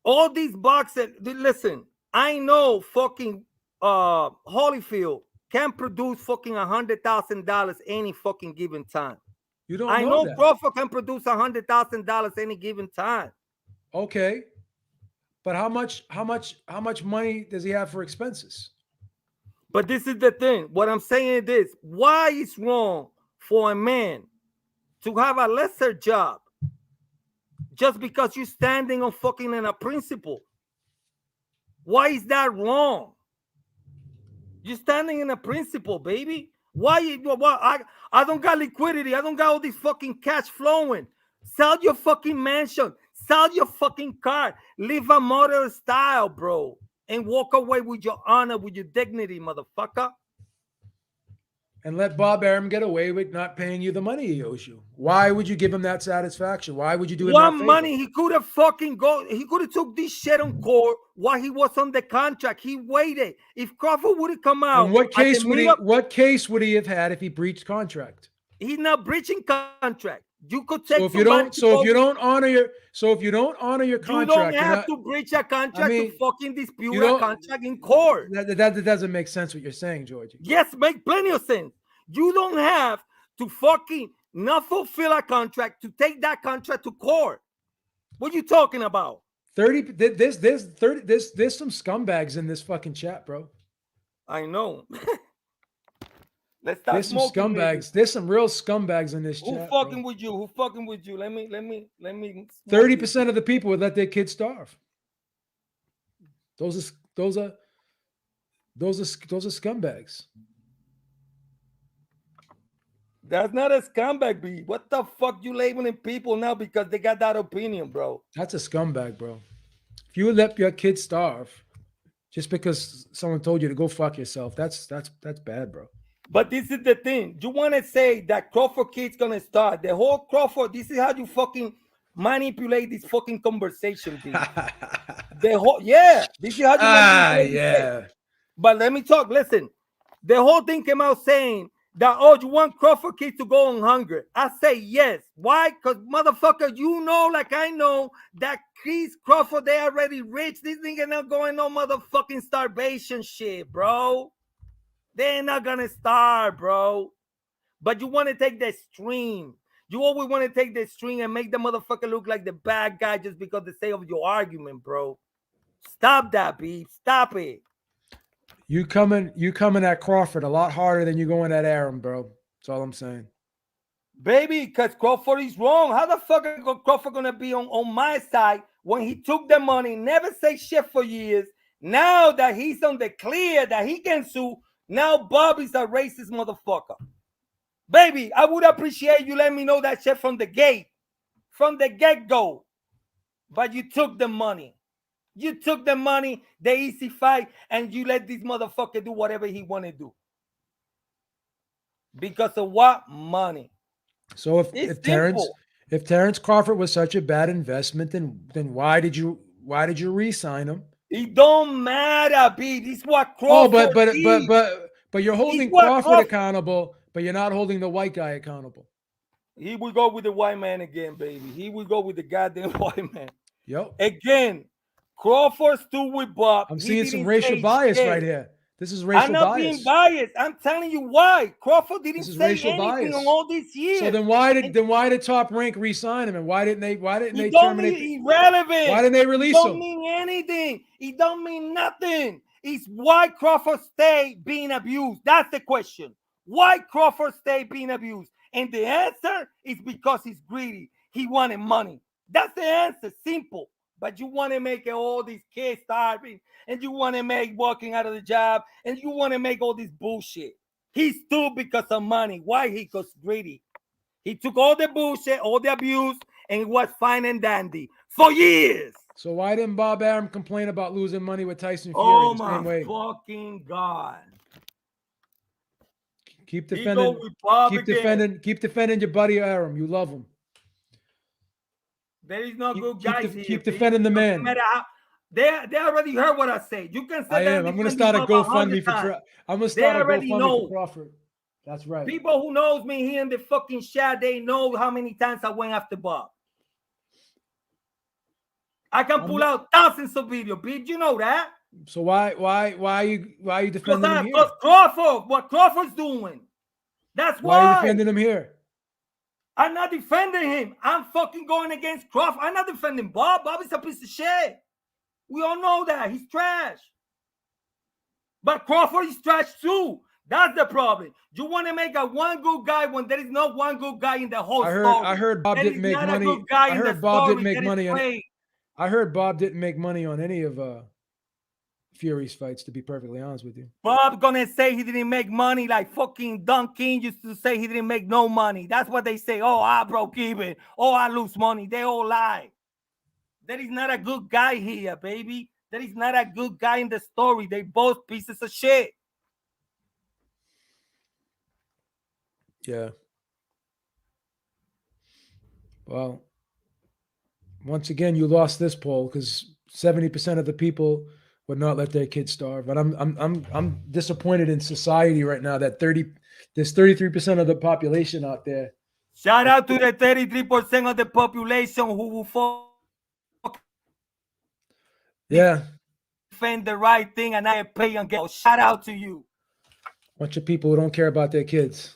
All these boxers. Listen, I know fucking Holyfield can produce fucking $100,000 any fucking given time. You don't. I know Crawford can produce $100,000 any given time. Okay, but how much money does he have for expenses? But this is the thing. What I'm saying is this: why is wrong for a man to have a lesser job just because you're standing on fucking in a principle? Why is that wrong? You're standing in a principle, baby. Why? I don't got liquidity. I don't got all this fucking cash flowing. Sell your fucking mansion. Sell your fucking car. Live a modern style, bro. And walk away with your honor, with your dignity, motherfucker. And let Bob Arum get away with not paying you the money he owes you. Why would you give him that satisfaction? Why would you do him that favor? Money he could have fucking he could have took this shit on court while he was on the contract. He waited. If Crawford would have come out, and what case would he have had if he breached contract? He's not breaching contract. You could take So if you somebody don't, to so if go- you don't honor your, so if you don't honor your you don't contract, you're have not. to breach a contract mean, to fucking dispute you a don't- contract in court. That doesn't make sense what you're saying, Georgie. Yes, make plenty of sense. You don't have to fucking not fulfill a contract to take that contract to court. What are you talking about? 30. There's some scumbags in this fucking chat, bro. I know. Let's start There's some smoking. Maybe. scumbags. There's some real scumbags in this Who chat. fucking bro. with you? Who fucking with you? Let me. 30% of the people would let their kids starve. Those are scumbags. That's not a scumbag, B. What the fuck you labeling people now because they got that opinion, bro? That's a scumbag, bro. If you let your kids starve just because someone told you to go fuck yourself, that's bad, bro. But this is the thing. You want to say that Crawford kid's gonna start the whole Crawford. This is how you fucking manipulate this fucking conversation, B. This is how you manipulate this. But let me talk. Listen, the whole thing came out saying that, oh, you want Crawford kids to go on hunger. I say yes. Why? Because motherfucker, you know, like I know that Chris Crawford, they already rich. This nigga not going no motherfucking starvation shit, bro. They're not gonna starve, bro. But you want to take the extreme. You always want to take the extreme and make the motherfucker look like the bad guy just because the sake of your argument, bro. Stop that, B. Stop it. You coming at Crawford a lot harder than you going at Arum, bro. That's all I'm saying. Baby, because Crawford is wrong. How the fuck is Crawford gonna be on my side when he took the money, never say shit for years? Now that he's on the clear that he can sue, now Bob is a racist motherfucker. Baby, I would appreciate you letting me know that shit from the get-go. But you took the money. You took the money, the easy fight, and you let this motherfucker do whatever he want to do. Because of what? Money. So if Terrence Crawford was such a bad investment, then why did you re-sign him? It don't matter, B. This is what Crawford but you're holding Crawford accountable, but you're not holding the white guy accountable. He will go with the white man again, baby. He will go with the goddamn white man. Yep. Again, Crawford stood with Bob. I'm seeing some racial bias right here. This is racial bias. I'm not being biased. I'm telling you why. Crawford didn't say anything bias. on all these years. So then why did Top Rank re-sign him, and why didn't they terminate? Irrelevant. Why didn't they release him? It don't mean anything. It don't mean nothing. It's why Crawford stay being abused. That's the question. Why Crawford stay being abused? And the answer is because he's greedy. He wanted money. That's the answer. Simple. But you want to make all these kids starving, and you want to make walking out of the job, and you want to make all this bullshit. He stood because of money. Why? He was greedy. He took all the bullshit, all the abuse, and it was fine and dandy for years. So why didn't Bob Arum complain about losing money with Tyson Fury Oh the same way? Fucking God. Keep defending your buddy Arum. You love him. There is no good guys here. Keep defending the man. They already heard what I say. You can say that. I'm going to start a GoFundMe for. I'm going to start a GoFundMe for Crawford. That's right. People who knows me here in the fucking chat, they know how many times I went after Bob. I can pull out thousands of videos, bitch. You know that. So why are you defending him here? Because Crawford, what Crawford's doing. That's why. Why are you defending him here? I'm not defending him. I'm fucking going against Crawford. I'm not defending Bob. Bob is a piece of shit. We all know that. He's trash. But Crawford is trash too. That's the problem. You want to make a one good guy when there is no one good guy in the whole story. I heard Bob didn't make money. I heard Bob didn't make money on. I heard Bob didn't make money on any of Fury's fights, to be perfectly honest with you. Bob gonna say he didn't make money like fucking Don King used to say he didn't make no money. That's what they say. Oh, I broke even. Oh, I lose money. They all lie. There is not a good guy here, baby. There is not a good guy in the story. They both pieces of shit. Yeah. Well, once again, you lost this poll because 70% of the people would not let their kids starve. But I'm disappointed in society right now that there's 33% of the population out there Shout out to the 33% of the population who will Yeah. defend the right thing and I pay and get. Shout out to you. Bunch of people who don't care about their kids.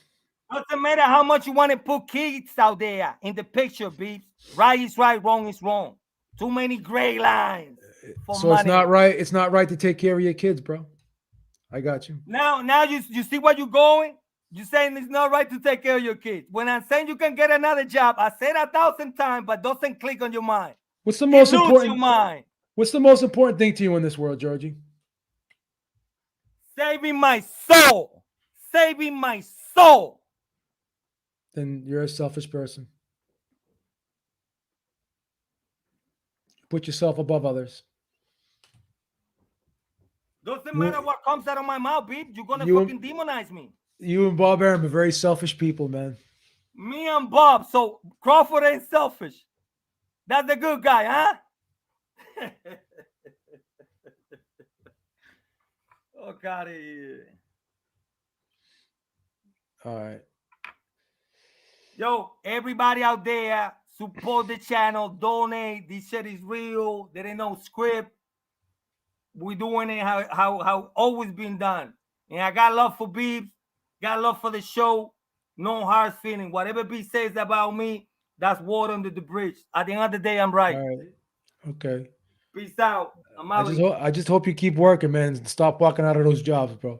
Doesn't matter how much you want to put kids out there in the picture, beeps. Right is right, wrong is wrong. Too many gray lines for So money. it's not right. It's not right to take care of your kids, bro. I got you. Now you see where you're going? You're saying it's not right to take care of your kids. When I'm saying you can get another job, I said 1,000 times, but doesn't click on your mind. What's the most It lose important? your mind. What's the most important thing to you in this world, Georgie? Saving my soul. Saving my soul. Then you're a selfish person. Put yourself above others. Doesn't matter what comes out of my mouth, beep. You're gonna You- fucking demonize me. You and Bob Arum are very selfish people, man. Me and Bob. So Crawford ain't selfish. That's the good guy, huh? Oh, God. All right. Yo, everybody out there, support the channel, donate. This shit is real. There ain't no script. We doing it how always been done. And I got love for Beebs, got love for the show. No hard feeling. Whatever Beebs says about me, that's water under the bridge. At the end of the day, I'm right. All right. Okay. Peace out. I'm out. I just hope you keep working, man. And stop walking out of those jobs, bro.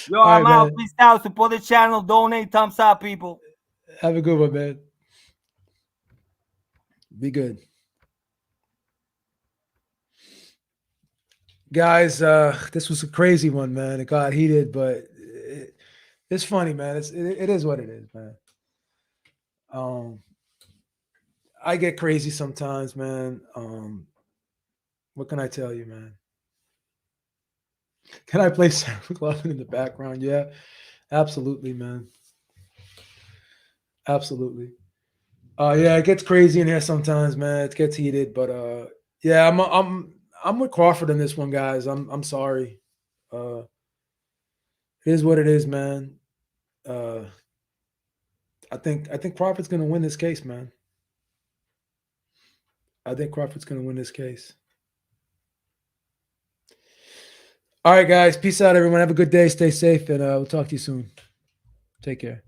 Yo, All I'm right, out. man. Peace out. Support the channel. Donate. Thumbs up, people. Have a good one, man. Be good. Guys, this was a crazy one, man. It got heated, but it's funny, man. It is what it is, man. I get crazy sometimes, man. What can I tell you, man? Can I play Sarah McLaughlin in the background? Yeah, absolutely, man. Absolutely. Yeah, it gets crazy in here sometimes, man. It gets heated, but yeah, I'm with Crawford in this one, guys. I'm sorry. It is what it is, man. I think Crawford's gonna win this case, man. I think Crawford's gonna win this case. All right, guys. Peace out, everyone. Have a good day. Stay safe, and we'll talk to you soon. Take care.